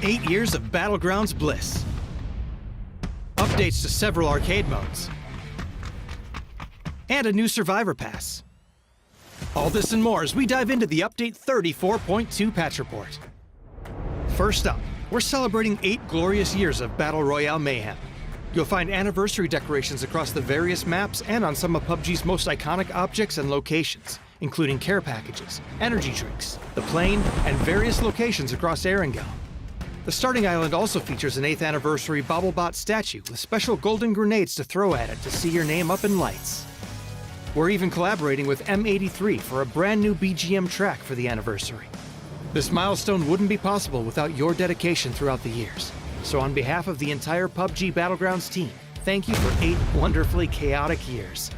Eight years of Battlegrounds bliss. Updates to several arcade modes. And a new Survivor Pass. All this and more as we dive into the Update 34.2 patch report. First up, we're celebrating 8 glorious years of Battle Royale mayhem. You'll find anniversary decorations across the various maps and on some of PUBG's most iconic objects and locations, including care packages, energy drinks, the plane, and various locations across Erangel. The starting island also features an 8th anniversary BobbleBot statue with special golden grenades to throw at it to see your name up in lights. We're even collaborating with M83 for a brand new BGM track for the anniversary. This milestone wouldn't be possible without your dedication throughout the years. So on behalf of the entire PUBG Battlegrounds team, thank you for 8 wonderfully chaotic years.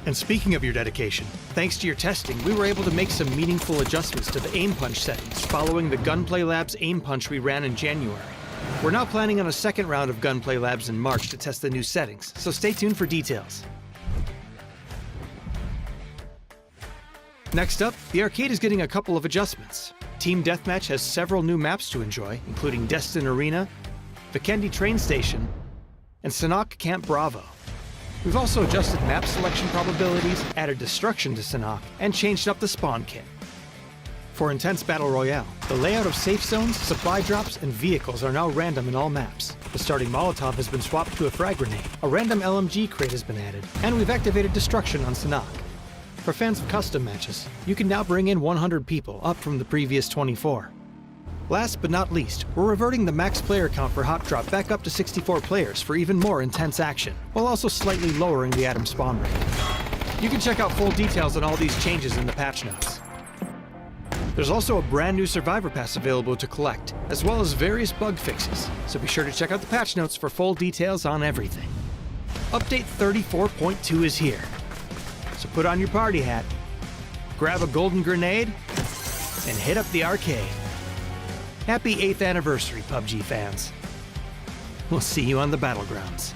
And speaking of your dedication, thanks to your testing, we were able to make some meaningful adjustments to the aim punch settings following the Gunplay Labs aim punch we ran in January. We're now planning on a second round of Gunplay Labs in March to test the new settings, so stay tuned for details. Next up, the arcade is getting a couple of adjustments. Team Deathmatch has several new maps to enjoy, including Destin Arena, Vikendi Train Station, and Sanhok Camp Bravo. We've also adjusted map selection probabilities, added destruction to Sanhok, and changed up the spawn kit. For Intense Battle Royale, the layout of safe zones, supply drops, and vehicles are now random in all maps. The starting Molotov has been swapped to a frag grenade, a random LMG crate has been added, and we've activated destruction on Sanhok. For fans of custom matches, you can now bring in 100 people, up from the previous 24. Last but not least, we're reverting the max player count for Hot Drop back up to 64 players for even more intense action, while also slightly lowering the atom spawn rate. You can check out full details on all these changes in the patch notes. There's also a brand new Survivor Pass available to collect, as well as various bug fixes, so be sure to check out the patch notes for full details on everything. Update 34.2 is here, so put on your party hat, grab a golden grenade, and hit up the arcade. Happy 8th anniversary, PUBG fans. We'll see you on the Battlegrounds.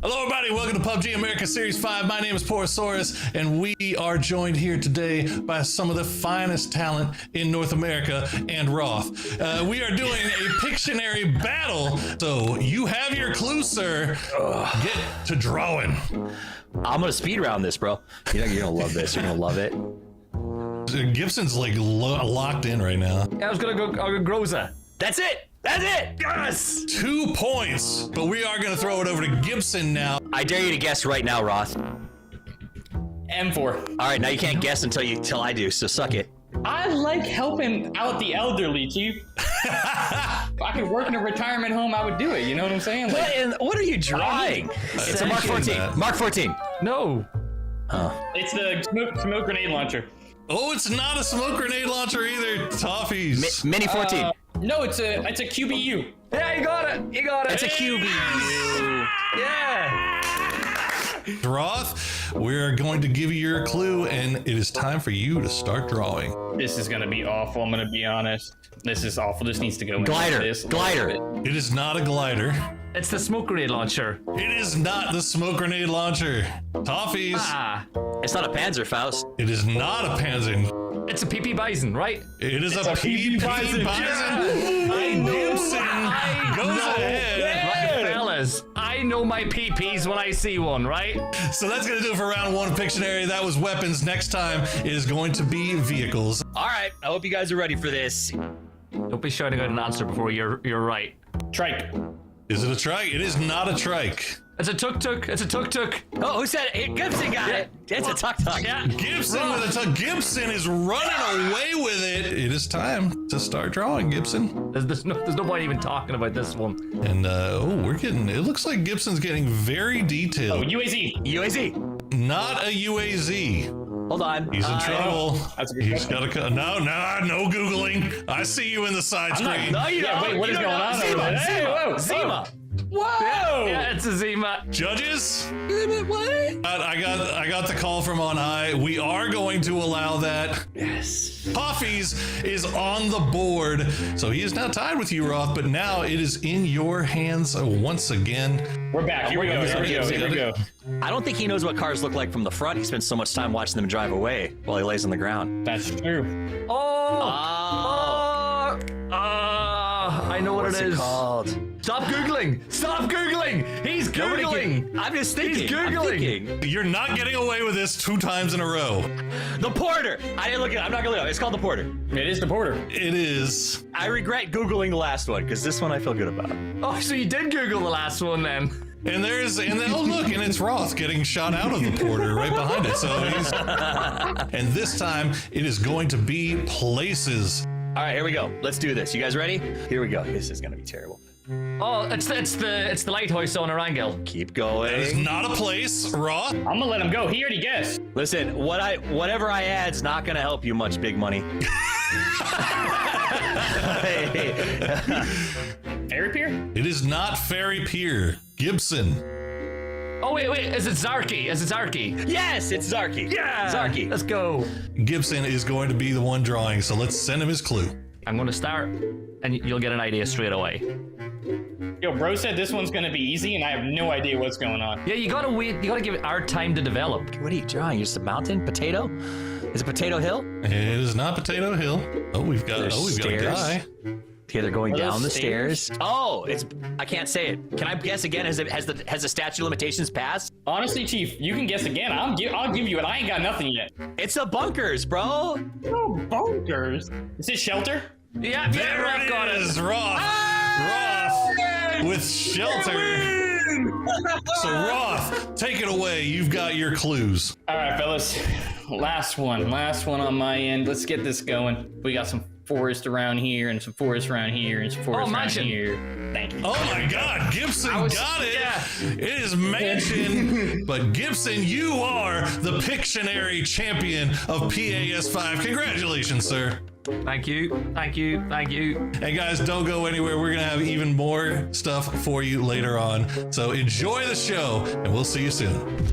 Hello everybody, welcome to PUBG America Series 5. My name is Porosaurus, and we are joined here today by some of the finest talent in North America and Roth. We are doing a Pictionary battle, so you have your clue, sir. Get to drawing. I'm gonna speed round this, bro. You're gonna love this. You're gonna love it. Gibson's like locked in right now. I was gonna go Groza. That's it. That's it! Yes! 2 points, but we are gonna throw it over to Gibson now. I dare you to guess right now, Roth. M4. All right, now you can't guess until I do, so suck it. I like helping out the elderly, Chief. If I could work in a retirement home, I would do it. You know what I'm saying? Like, What are you drawing? It's a Mark 14. Mark 14. no. Huh. It's the smoke grenade launcher. Oh, it's not a smoke grenade launcher either. Toffees. Mini 14. No, it's a QBU. Yeah, you got it. You got it. It's a QB. Yeah. Roth, we're going to give you your clue, and it is time for you to start drawing. This is gonna be awful. I'm gonna be honest. This is awful. This needs to go. Glider. This Glider. It is not a glider. It's the smoke grenade launcher. It is not the smoke grenade launcher. Toffees. Ah, It's not a Panzerfaust. It is not a Panzer. it's a PP Bison, right? It is a PP Bison. I know. Gibson goes ahead. Right, fellas. I know my PPs when I see one, right? So that's going to do it for round one of Pictionary. That was weapons. Next time is going to be vehicles. All right, I hope you guys are ready for this. Don't be shouting out an answer before you're right. Trike. Is it a trike? It is not a trike. It's a tuk-tuk. It's a tuk-tuk. Oh, who said it? Gibson got it. It's a tuk-tuk. Yeah. Gibson with a tuk. Gibson is running away with it. It is time to start drawing, Gibson. There's no point even talking about this one. And we're getting. It looks like Gibson's getting very Oh, detailed. UAZ. UAZ. Not a UAZ. Hold on. He's in trouble. That's a good He's question. got to. No googling. I see you in the side screen. No, you Yeah, don't. wait, what You is don't going know. on over Zima. there? Hey, Zima. whoa, Zima. Whoa! Yeah, it's a Zima. Judges, What? I got the call from on high. We are going to allow that. Yes. Toffees is on the board, so he is now tied with you, Roth. But now it is in your hands once again. We're back. Here we go. Here we go. Here we go. I don't think he knows what cars look like from the front. He spends so much time watching them drive away while he lays on the ground. That's true. I know what What's it it is. called? Stop Googling. Stop Googling. He's Nobody Googling. can- I'm just thinking. He's I'm Googling. thinking. You're not getting away with this 2 times in a row. The Porter. I didn't look at it. I'm not gonna look it up. It's called the Porter. It is the Porter. It is. I regret Googling the last one because this one I feel good about. Oh, so you did Google the last one then? And oh look, and it's Roth getting shot out of the Porter right behind it. So he's. And this time it is going to be places. All right, here we go. Let's do this. You guys ready? Here we go. This is gonna be terrible. Oh, it's the lighthouse on Erangel. Keep It is going. not a place, Roth. I'm gonna let him go. He already guessed. Listen, whatever I add's not gonna help you much, Big Money. Ferry Pier? It is not Ferry Pier. Gibson. Oh wait, is it Zarky? Is it Zarky? Yes, it's Zarky. Yeah, Zarky. Let's go. Gibson is going to be the one drawing, so let's send him his clue. I'm gonna start, and you'll get an idea straight away. Yo, bro said this one's gonna be easy, and I have no idea what's going on. Yeah, you gotta wait. You gotta give it our time to develop. What are you drawing? Just a mountain? Potato? Is it Potato Hill? It is not Potato Hill. Oh, we've got There's a stairs. guy. Okay, they're going Are those down the stairs? stairs. Oh, I can't say it. Can I guess again? Has the statute of limitations passed? Honestly, Chief, you can guess again. I'll give you it. I ain't got nothing yet. It's a bunkers, bro. Oh, bunkers. Is it shelter? Yeah, There Roth it got is, it. Roth. Roth with shelter. So Roth, take it away. You've got your clues. All right, fellas. Last one on my end. Let's get this going. We got some forest around here, and some forest around here, and some forest around mansion. here. Thank you. Oh my God, Gibson got it. yeah. It is mansion. But Gibson, you are the Pictionary champion of PAS5. Congratulations, sir. Thank you, thank you, thank you. And guys, don't go anywhere. We're going to have even more stuff for you later on. So enjoy the show, and we'll see you soon.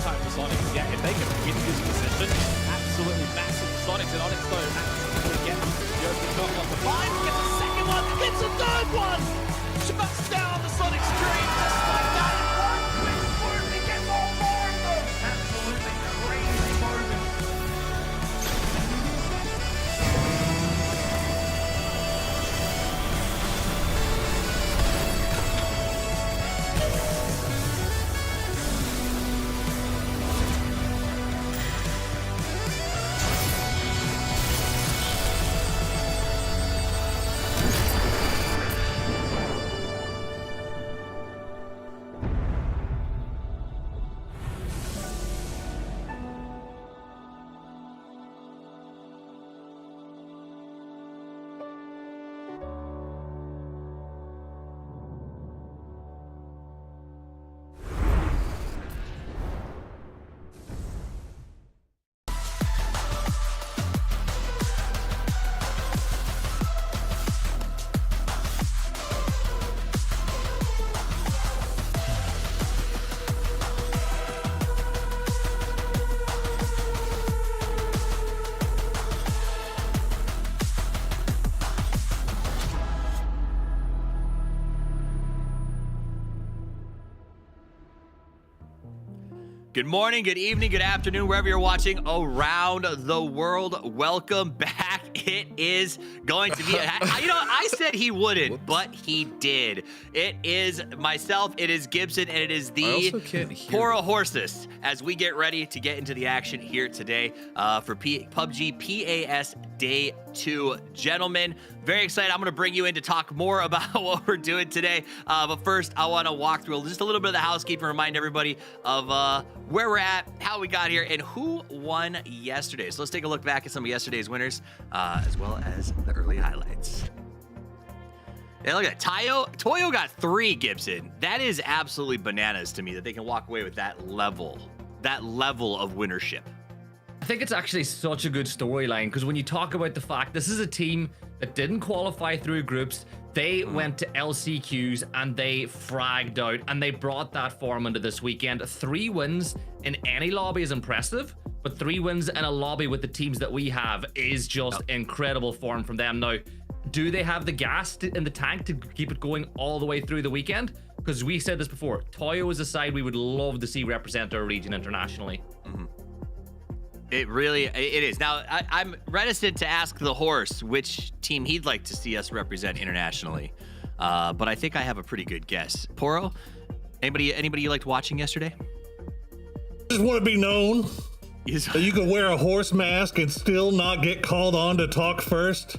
time for Sonic to get, if they can win this position, absolutely massive. Sonic's and Onyx though, actually get the open shot off the 5, gets a second one, gets a third one! Shuts down the Sonic stream just like that. He gets all 4 of them! Absolutely crazy moment. Good morning, good evening, good afternoon, wherever you're watching around the world. Welcome back. It is going to be, I said he wouldn't, but he did. It is myself, it is Gibson, and it is the Poro Horses as we get ready to get into the action here today for PUBG PAS Day 2. Gentlemen, very excited. I'm going to bring you in to talk more about what we're doing today. But first, I want to walk through just a little bit of the housekeeping, remind everybody of where we're at, how we got here, and who won yesterday. So let's take a look back at some of yesterday's winners, as well as the early highlights. Yeah, look at that. Toyo got 3, Gibson. That is absolutely bananas to me that they can walk away with that level of winnership. I think it's actually such a good storyline because when you talk about the fact this is a team that didn't qualify through groups, they went to LCQs and they fragged out and they brought that form into this weekend. 3 wins in any lobby is impressive, but 3 wins in a lobby with the teams that we have is just incredible form from them. Now, do they have the gas in the tank to keep it going all the way through the weekend? Because we said this before, Toyo is a side we would love to see represent our region internationally. It is. Now, I'm reticent to ask the horse which team he'd like to see us represent internationally, but I think I have a pretty good guess. Poro, anybody you liked watching yesterday? Just want to be known that you can wear a horse mask and still not get called on to talk first.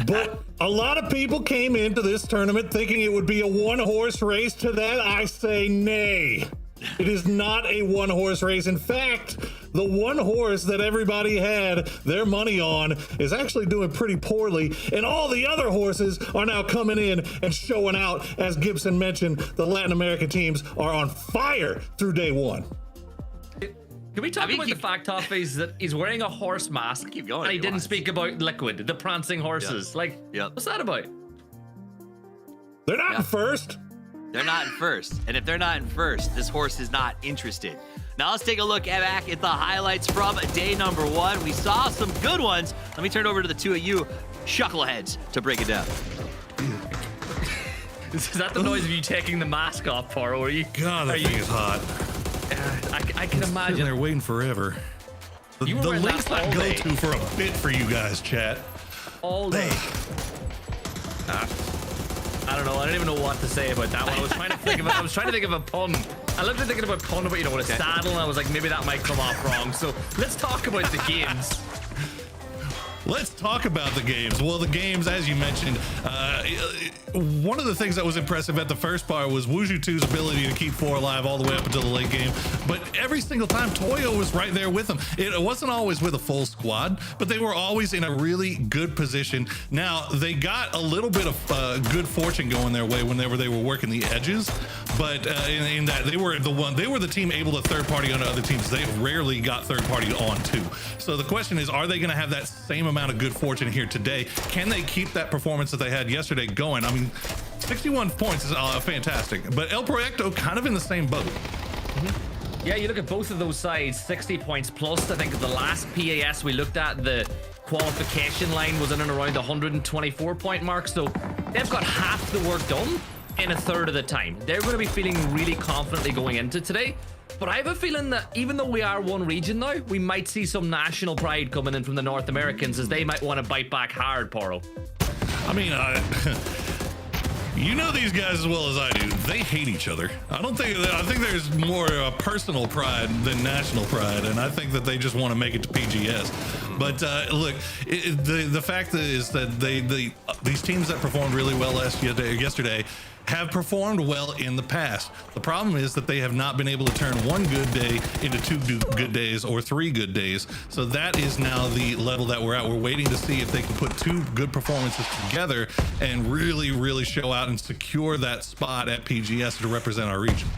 But a lot of people came into this tournament thinking it would be a 1-horse race. To that, I say nay. It is not a 1-horse race. In fact, the 1 horse that everybody had their money on is actually doing pretty poorly, and all the other horses are now coming in and showing out. As Gibson mentioned, the Latin American teams are on fire through day 1. Can we talk about the fact, Toffees, that he's wearing a horse mask keep going, and he didn't speak about Liquid, the prancing horses? What's that about? They're not in first. They're not in first. And if they're not in first, this horse is not interested. Now let's take a look back at the highlights from day number 1. We saw some good ones. Let me turn it over to the 2 of you chuckleheads to break it down. Is that the noise of you taking the mask off, Poro? Are you? God, that thing is hot. I can imagine. They're waiting forever. The link's not go-to for a bit for you guys, chat. All day. I don't know. I don't even know what to say about that one. I was trying to think of a pun. I loved thinking about a pun about, with a saddle, and I was like, maybe that might come off wrong. So let's talk about the games. Let's talk about the games. Well, the games, as you mentioned, one of the things that was impressive at the first part was Wuju2's ability to keep 4 alive all the way up until the late game. But every single time, Toyo was right there with them. It wasn't always with a full squad, but they were always in a really good position. Now, they got a little bit of good fortune going their way whenever they were working the edges, but in that they were the team able to third party onto other teams. They rarely got third party on too. So the question is, are they going to have that same amount of good fortune here today? Can they keep that performance that they had yesterday going? I mean, 61 points is fantastic, but El Proyecto kind of in the same boat. Yeah, you look at both of those sides, 60 points plus. I think the last PAS we looked at, the qualification line was in and around the 124 point mark. So they've got half the work done in a third of the time. They're going to be feeling really confidently going into today. But I have a feeling that even though we are one region now, we might see some national pride coming in from the North Americans as they might want to bite back hard, Poro. I mean, you know these guys as well as I do. They hate each other. I think there's more personal pride than national pride, and I think that they just want to make it to PGS. But look, the fact is that these teams that performed really well yesterday have performed well in the past. The problem is that they have not been able to turn one good day into 2 good days or 3 good days. So that is now the level that we're at. We're waiting to see if they can put 2 good performances together and really, really show out and secure that spot at PGS to represent our region.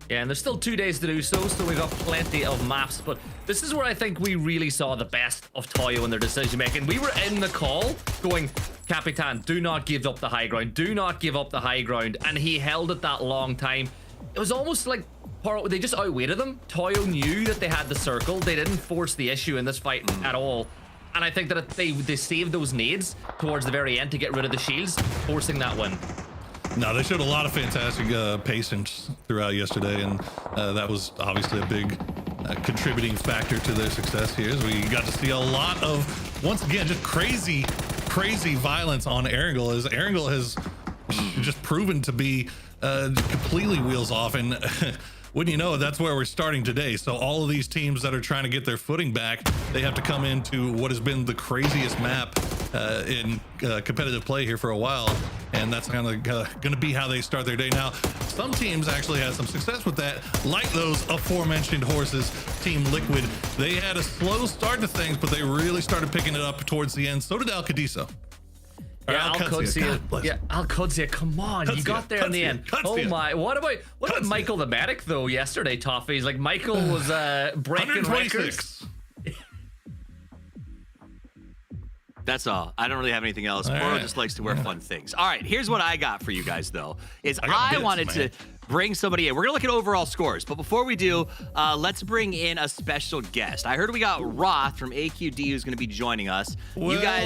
Yeah, and there's still 2 days to do so we got plenty of maps. But this is where I think we really saw the best of Toyo in their decision making. We were in the call going, Capitan, do not give up the high ground. Do not give up the high ground. And he held it that long time. It was almost like they just outweighted them. Toyo knew that they had the circle. They didn't force the issue in this fight at all. And I think that they saved those nades towards the very end to get rid of the shields, forcing that win. No, they showed a lot of fantastic patience throughout yesterday, and that was obviously a big contributing factor to their success here. As we got to see a lot of, once again, just crazy violence on Erangel, as Erangel has just proven to be completely wheels off. And wouldn't you know, that's where we're starting today. So all of these teams that are trying to get their footing back, they have to come into what has been the craziest map in competitive play here for a while. And that's kind of going to be how they start their day. Now, some teams actually had some success with that, like those aforementioned horses, Team Liquid. They had a slow start to things, but they really started picking it up towards the end. So did Al-Qadisa. Yeah, Al-Qadsia, come on, you got there in the end. Oh my, what about Michael the Medic though yesterday, Toffees? Like Michael was breaking records. That's all. I don't really have anything else. Poro just likes to wear fun things. All right, here's what I got for you guys, though, is I wanted to bring somebody in. We're going to look at overall scores, but before we do, let's bring in a special guest. I heard we got Roth from AQD who's going to be joining us. Well, you guys...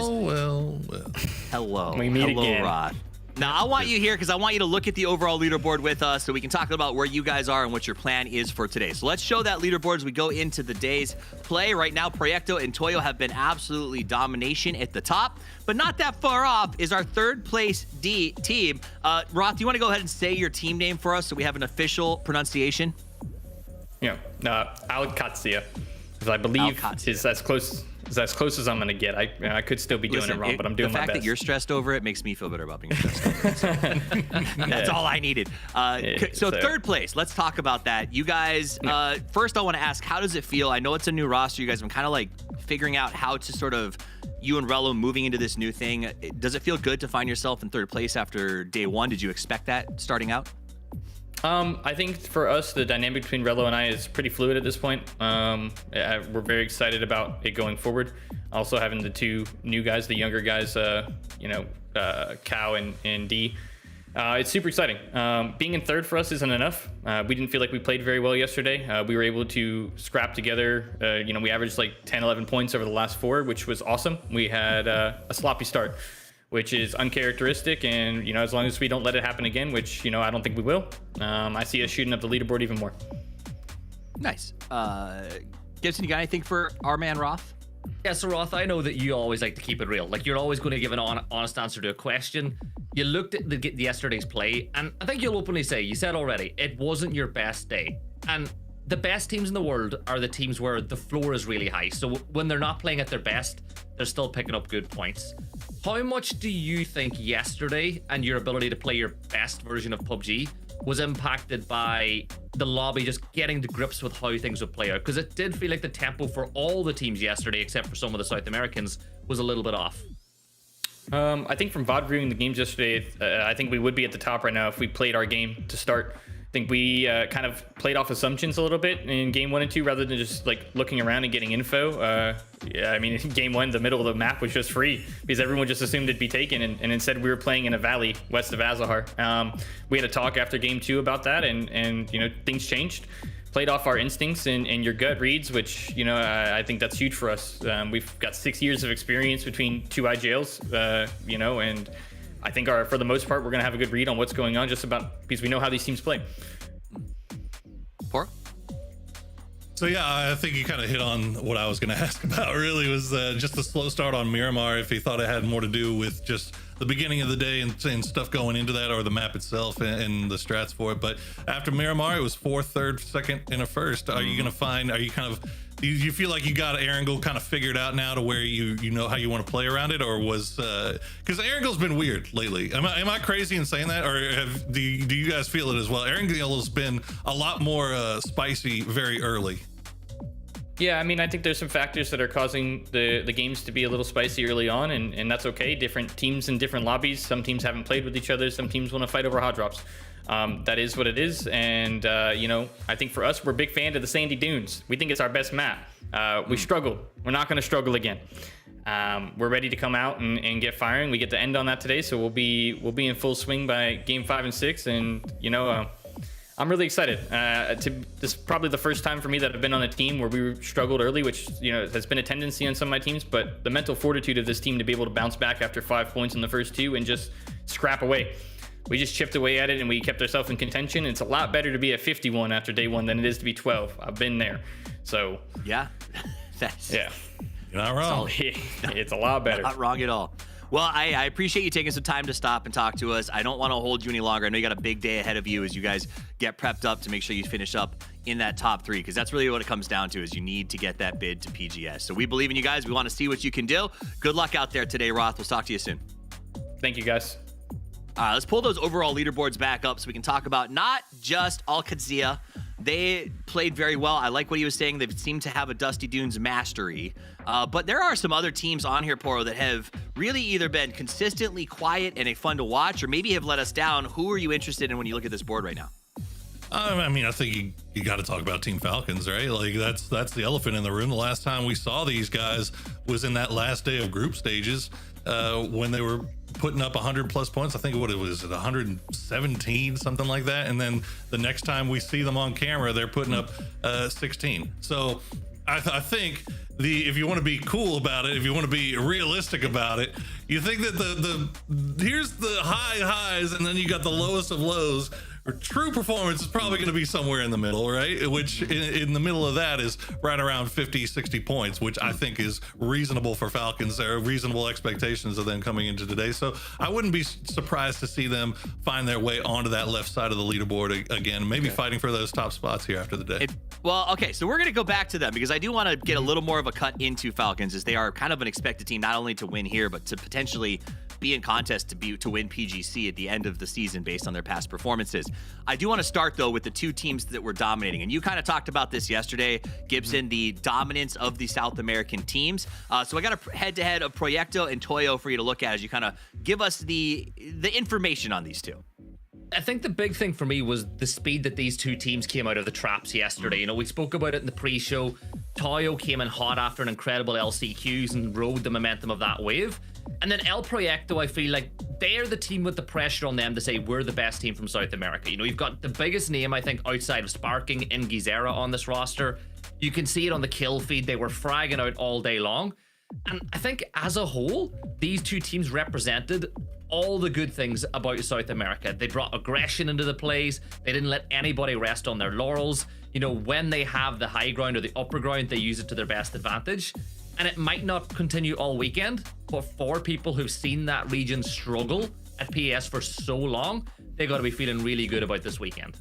Hello. We meet again. Roth. Now, I want you here because I want you to look at the overall leaderboard with us so we can talk about where you guys are and what your plan is for today. So let's show that leaderboard as we go into the day's play. Right now, Proyecto and Toyo have been absolutely domination at the top, but not that far off is our third place team. Roth, do you want to go ahead and say your team name for us so we have an official pronunciation? Yeah, Al-Qadsia, because I believe is as close as I'm gonna get. I could still be doing it wrong, but I'm doing my best. The fact that you're stressed over it makes me feel better about being stressed over it. So that's all I needed. So third place, let's talk about that. You guys, first I want to ask, how does it feel? I know it's a new roster. You guys have been kind of like figuring out how to sort of, you and Rello moving into this new thing. Does it feel good to find yourself in third place after day one? Did you expect that starting out? I think for us, the dynamic between Rello and I is pretty fluid at this point. We're very excited about it going forward. Also having the 2 new guys, the younger guys, Cow and D. It's super exciting. Being in third for us isn't enough. We didn't feel like we played very well yesterday. We were able to scrap together. We averaged like 10, 11 points over the last 4, which was awesome. We had a sloppy start, which is uncharacteristic, and as long as we don't let it happen again, which I don't think we will, I see us shooting up the leaderboard even more. Nice. Gibson, you got anything for our man Roth? Yeah, so Roth, I know that you always like to keep it real. Like, you're always going to give an honest answer to a question. You looked at yesterday's play, and I think you'll openly say, you said already, it wasn't your best day. And the best teams in the world are the teams where the floor is really high. So when they're not playing at their best, they're still picking up good points. How much do you think yesterday and your ability to play your best version of PUBG was impacted by the lobby just getting to grips with how things would play out? Because it did feel like the tempo for all the teams yesterday, except for some of the South Americans, was a little bit off. I think from VOD viewing the games yesterday, I think we would be at the top right now if we played our game to start. I think we kind of played off assumptions a little bit in game 1 and 2 rather than just like looking around and getting info. In game 1, the middle of the map was just free because everyone just assumed it'd be taken, and instead we were playing in a valley west of Azahar. We had a talk after game 2 about that, and things changed. played off our instincts and your gut reads, which, you know, I think that's huge for us. We've got 6 years of experience between two IJLs, you know, and I think for the most part, we're going to have a good read on what's going on, just about because we know how these teams play. Pork? So yeah, I think you kind of hit on what I was going to ask about. Really was just the slow start on Miramar. If he thought it had more to do with just the beginning of the day and stuff going into that, or the map itself and the strats for it. But after Miramar, it was fourth, third, second, and a first. Are you going to find? Are you kind of? Do you feel like you got Erangel kind of figured out now to where you know how you want to play around it, or was because Erangel's been weird lately? Am I crazy in saying that, or do you guys feel it as well? Erangel has been a lot more spicy very early. Yeah, I mean, I think there's some factors that are causing the games to be a little spicy early on, and that's okay. Different teams in different lobbies. Some teams haven't played with each other. Some teams want to fight over hot drops. That is what it is. And, you know, I think for us, we're a big fan of the Sandy Dunes. We think it's our best map. We struggle. We're not going to struggle again. We're ready to come out and get firing. We get to end on that today, so we'll be in full swing by game 5 and 6. And, you know, I'm really excited. This is probably the first time for me that I've been on a team where we struggled early, which, you know, has been a tendency on some of my teams. But the mental fortitude of this team to be able to bounce back after 5 points in the first 2 and just scrap away. We just chipped away at it and we kept ourselves in contention. It's a lot better to be at 51 after day 1 than it is to be 12. I've been there. So yeah, that's yeah, you're not wrong. It's a lot better. Not wrong at all. Well, I appreciate you taking some time to stop and talk to us. I don't want to hold you any longer. I know you got a big day ahead of you as you guys get prepped up to make sure you finish up in that top 3, because that's really what it comes down to, is you need to get that bid to PGS. So we believe in you guys. We want to see what you can do. Good luck out there today, Roth. We'll talk to you soon. Thank you, guys. All right, let's pull those overall leaderboards back up so we can talk about not just Al-Qadsia. They played very well. I like what he was saying. They seem to have a Dusty Dunes mastery. But there are some other teams on here, Poro, that have really either been consistently quiet and a fun to watch, or maybe have let us down. Who are you interested in when you look at this board right now? I mean, I think you got to talk about Team Falcons, right? Like that's the elephant in the room. The last time we saw these guys was in that last day of group stages when they were putting up 100 plus points. I think what it was, 117, something like that. And then the next time we see them on camera, they're putting up 16. So I think if you want to be cool about it, if you want to be realistic about it, you think that here's the highs and then you got the lowest of lows. Or true performance is probably going to be somewhere in the middle, right? Which in the middle of that is right around 50, 60 points, which I think is reasonable for Falcons. There are reasonable expectations of them coming into today. So I wouldn't be surprised to see them find their way onto that left side of the leaderboard again, maybe fighting for those top spots here after the day. Well, okay, so we're going to go back to them because I do want to get a little more of a cut into Falcons, as they are kind of an expected team, not only to win here, but to potentially be in contest to win PGC at the end of the season based on their past performances. I do want to start, though, with the 2 teams that were dominating. And you kind of talked about this yesterday, Gibson, the dominance of the South American teams. So I got a head-to-head of Proyecto and Toyo for you to look at as you kind of give us the information on these 2. I think the big thing for me was the speed that these 2 teams came out of the traps yesterday. You know, we spoke about it in the pre-show. Toyo came in hot after an incredible LCQs and rode the momentum of that wave. And then El Proyecto, I feel like they're the team with the pressure on them to say we're the best team from South America. You know, you've got the biggest name, I think, outside of Sparking in Gizera on this roster. You can see it on the kill feed. They were fragging out all day long. And I think as a whole, these 2 teams represented all the good things about South America. They brought aggression into the plays. They didn't let anybody rest on their laurels. You know, when they have the high ground or the upper ground, they use it to their best advantage. And it might not continue all weekend, but for people who've seen that region struggle at PES for so long, they got to be feeling really good about this weekend.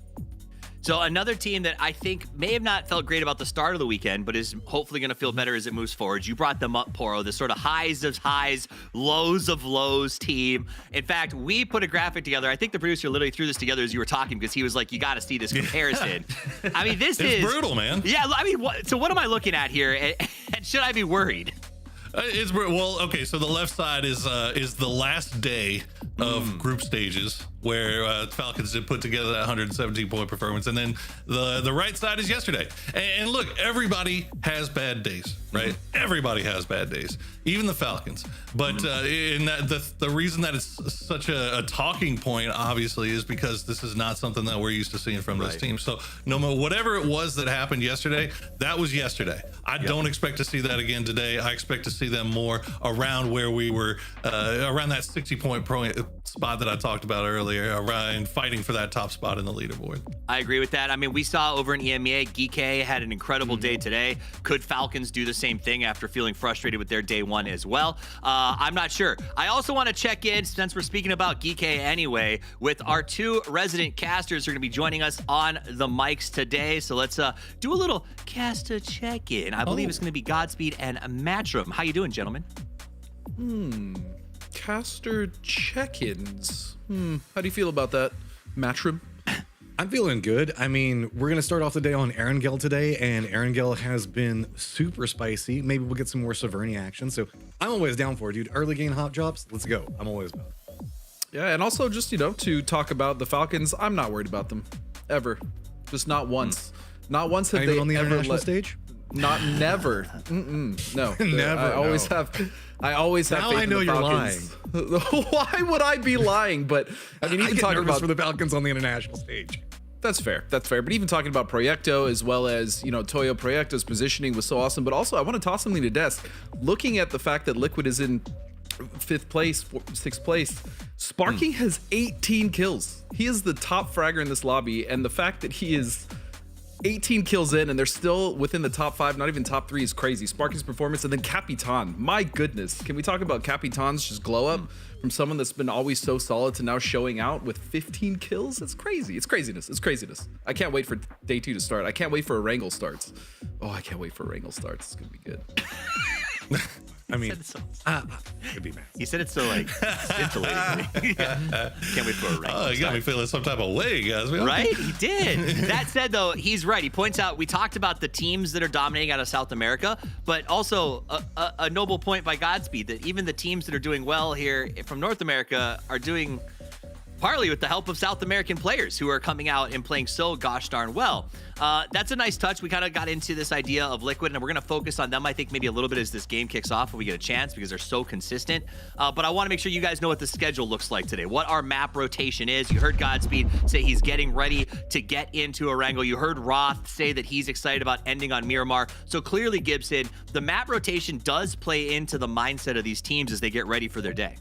So another team that I think may have not felt great about the start of the weekend, but is hopefully going to feel better as it moves forward. You brought them up, Poro, this sort of highs of highs, lows of lows team. In fact, we put a graphic together. I think the producer literally threw this together as you were talking because he was like, you got to see this comparison. I mean, this is brutal, man. Yeah, I mean, so what am I looking at here? And should I be worried? Well, okay, so the left side is the last day of group stages, where Falcons did put together that 117-point performance. And then the right side is yesterday. And look, everybody has bad days, right? Everybody has bad days, even the Falcons. But in that, the reason that it's such a talking point, obviously, is because this is not something that we're used to seeing from this team. So no matter whatever it was that happened yesterday, that was yesterday. I don't expect to see that again today. I expect to see them more around where we were, around that 60-point spot that I talked about earlier, around fighting for that top spot in the leaderboard. I agree with that. I mean, we saw over in EMEA, Geek had an incredible day today. Could Falcons do the same thing after feeling frustrated with their day one as well? I'm not sure. I also want to check in, since we're speaking about Geek anyway, with our two resident casters who are going to be joining us on the mics today. So let's do a little caster check-in. I believe it's going to be Godspeed and Matchroom. How you doing, gentlemen? Caster check-ins. How do you feel about that, Matchroom? I'm feeling good. I mean, we're going to start off the day on Erangel today, and Erangel has been super spicy. Maybe we'll get some more Savernia action. So I'm always down for it, dude. Early game hot drops, let's go. I'm always about it. Yeah, and also just, to talk about the Falcons, I'm not worried about them. Ever. Just not once. Not once have they on the ever international stage? Not never. No. Never. I always have Now faith I know in the you're Falcons. Why would I be lying? But I mean, even I get talking nervous about for the Falcons on the international stage. That's fair. But even talking about Proyecto, as well as, Toyo Proyecto's positioning was so awesome. But also, I want to toss something to Desk. Looking at the fact that Liquid is in 5th place, 6th place, Sparky has 18 kills. He is the top fragger in this lobby. And the fact that he is 18 kills in and they're still within the top 5, not even top 3, is crazy. Sparky's performance, and then Capitan. My goodness. Can we talk about Capitan's just glow up from someone that's been always so solid to now showing out with 15 kills? It's crazy. It's craziness. I can't wait for day 2 to start. I can't wait for a Wrangle starts. Oh, I can't wait for a Wrangle starts. It's going to be good. I mean, Could be mad. He said it so scintillating. Can't wait for a rank. Oh, you got me feeling some type of way, guys. Right? He did. That said, though, he's right. He points out, we talked about the teams that are dominating out of South America, but also a noble point by Godspeed that even the teams that are doing well here from North America are doing partly with the help of South American players who are coming out and playing so gosh darn well. That's a nice touch. We kind of got into this idea of Liquid, and we're going to focus on them, I think, maybe a little bit as this game kicks off, if we get a chance, because they're so consistent. But I want to make sure you guys know what the schedule looks like today, what our map rotation is. You heard Godspeed say he's getting ready to get into Erangel. You heard Roth say that he's excited about ending on Miramar. So clearly, Gibson, the map rotation does play into the mindset of these teams as they get ready for their day.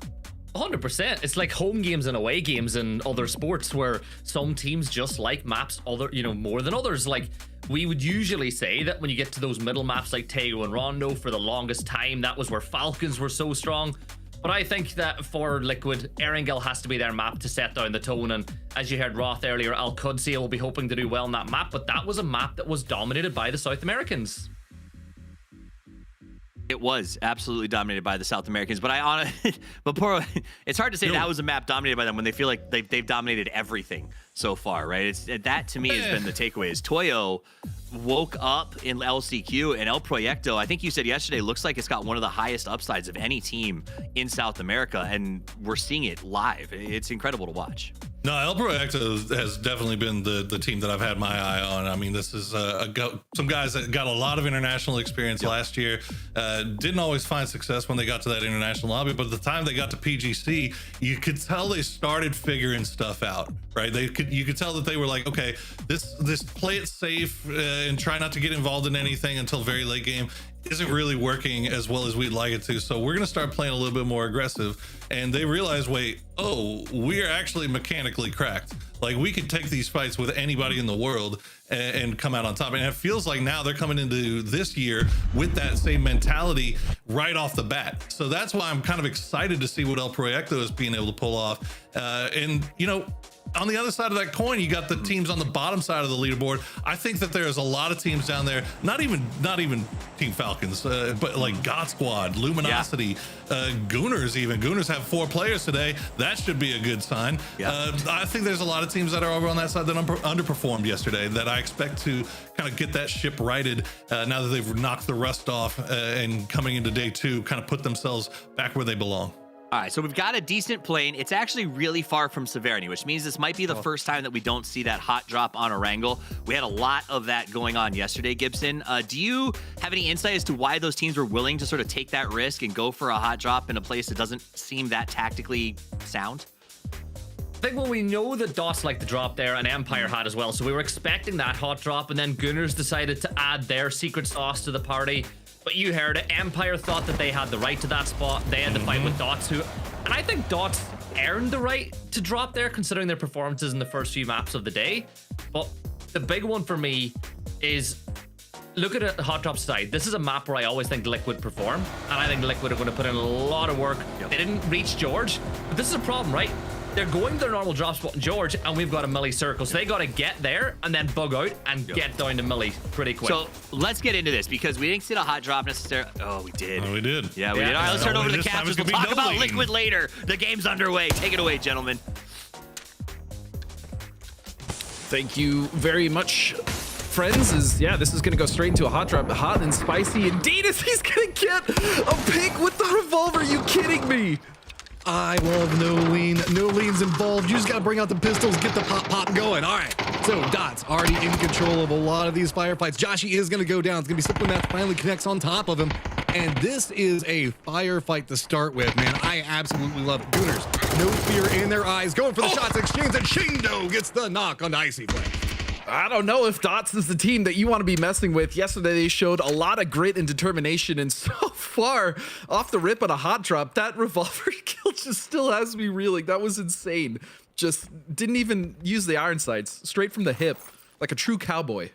100%. It's like home games and away games in other sports, where some teams just like maps more than others. Like, we would usually say that when you get to those middle maps like Tego and Rondo, for the longest time, that was where Falcons were so strong. But I think that for Liquid, Erangel has to be their map to set down the tone. And as you heard Roth earlier, Al-Qudsi will be hoping to do well on that map, but that was a map that was dominated by the South Americans. It was absolutely dominated by the South Americans, but it's hard to say that was a map dominated by them when they feel like they've dominated everything so far, right? That to me has been the takeaway. Is Toyo woke up in LCQ, and El Proyecto, I think you said yesterday, looks like it's got one of the highest upsides of any team in South America, and we're seeing it live. It's incredible to watch. No, El Proyecto has definitely been the team that I've had my eye on. I mean, this is some guys that got a lot of international experience last year. Didn't always find success when they got to that international lobby, but at the time they got to PGC, you could tell they started figuring stuff out, right? You could tell that they were like, okay, this play it safe and try not to get involved in anything until very late game isn't really working as well as we'd like it to. So we're going to start playing a little bit more aggressive. And they realize, wait, we're actually mechanically cracked. Like, we could take these fights with anybody in the world and come out on top. And it feels like now they're coming into this year with that same mentality right off the bat. So that's why I'm kind of excited to see what El Proyecto is being able to pull off. And, on the other side of that coin, you got the teams on the bottom side of the leaderboard. I think that there's a lot of teams down there, not even Team Falcons, but like God Squad, Luminosity, Gooners even. Gooners have 4 players today. That should be a good sign. I think there's a lot of teams that are over on that side that underperformed yesterday that I expect to kind of get that ship righted now that they've knocked the rust off and coming into day 2, kind of put themselves back where they belong. All right, so we've got a decent plane. It's actually really far from Severny, which means this might be the first time that we don't see that hot drop on Erangel. We had a lot of that going on yesterday, Gibson. Do you have any insight as to why those teams were willing to sort of take that risk and go for a hot drop in a place that doesn't seem that tactically sound? I think, well, we know that Dots like to drop there, and Empire had as well, so we were expecting that hot drop, and then Gunners decided to add their secret sauce to the party. But you heard it. Empire thought that they had the right to that spot. They had to fight with Dots, and I think Dots earned the right to drop there, considering their performances in the first few maps of the day. But the big one for me is, look at a hot drop side. This is a map where I always think Liquid perform, and I think Liquid are going to put in a lot of work. They didn't reach George, but this is a problem, right? They're going to their normal drop spot in George, and we've got a milli circle, so they got to get there and then bug out and get down to milli pretty quick. So let's get into this, because we didn't see the hot drop necessarily. Oh, we did. Oh, we did. Yeah, we did. All right, let's turn over to the This time captains. it's We'll gonna talk be about no lead. Liquid later. The game's underway. Take it away, gentlemen. Thank you very much, friends. This is gonna go straight into a hot drop. Hot and spicy indeed, as he's gonna get a pick with the revolver. Are you kidding me? I love no lean. No lean's involved. You just gotta bring out the pistols, get the pop going. All right. So Dot's already in control of a lot of these firefights. Joshy is gonna go down. It's gonna be Simple Math finally connects on top of him. And this is a firefight to start with, man. I absolutely love it. Gooners, no fear in their eyes, going for the shots exchange, and Shindo gets the knock on Icy Flame. I don't know if Dots is the team that you want to be messing with. Yesterday, they showed a lot of grit and determination, and so far, off the rip on a hot drop, that revolver kill just still has me reeling. That was insane. Just didn't even use the iron sights. Straight from the hip, like a true cowboy.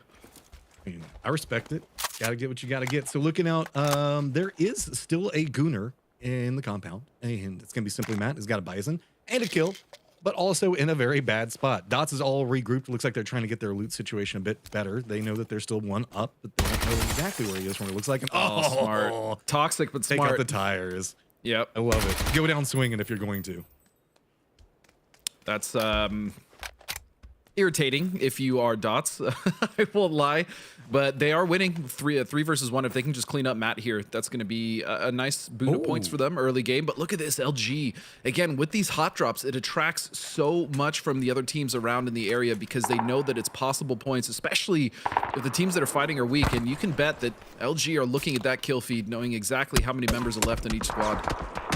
I mean, I respect it. Gotta get what you gotta get. So looking out, there is still a Gooner in the compound, and it's gonna be Simply Matt. He's got a Bison and a kill, but also in a very bad spot. Dots is all regrouped. Looks like they're trying to get their loot situation a bit better. They know that they're still one up, but they don't know exactly where he is from what it looks like. And, Smart. Toxic, but take smart. out the tires. Yep. I love it. Go down swinging if you're going to. That's irritating if you are Dots. I won't lie, but they are winning 3 versus 1. If they can just clean up Matt here, that's going to be a nice boon of points for them early game. But look at this LG again with these hot drops. It attracts so much from the other teams around in the area because they know that it's possible points, especially if the teams that are fighting are weak. And you can bet that LG are looking at that kill feed, knowing exactly how many members are left in each squad.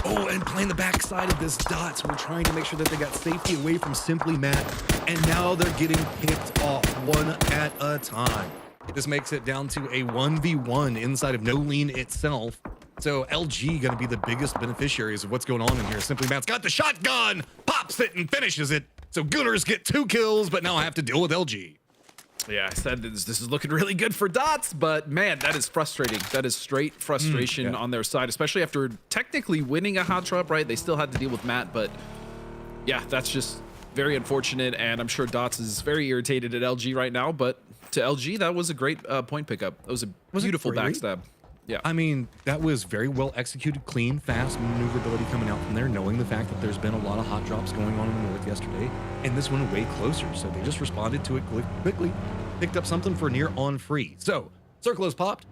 Oh, and playing the backside of this Dots, we're trying to make sure that they got safety away from Simply Matt, and now they're getting picked off one at a time. This makes it down to a 1v1 inside of No Lean itself. So LG gonna be the biggest beneficiaries of what's going on in here. Simply Matt's got the shotgun, pops it and finishes it. So Gooners get 2 kills, but now have to deal with LG. Yeah, I said this is looking really good for Dots, but man, that is frustrating. That is straight frustration on their side, especially after technically winning a hot drop, right? They still had to deal with Matt, but yeah, that's just very unfortunate, and I'm sure Dots is very irritated at LG right now, but to LG, that was a great point pickup. It was a beautiful backstab. Yeah. I mean, that was very well executed, clean, fast maneuverability coming out from there, knowing the fact that there's been a lot of hot drops going on in the north yesterday, and this one way closer. So they just responded to it quickly, picked up something for near on free. So circle has popped,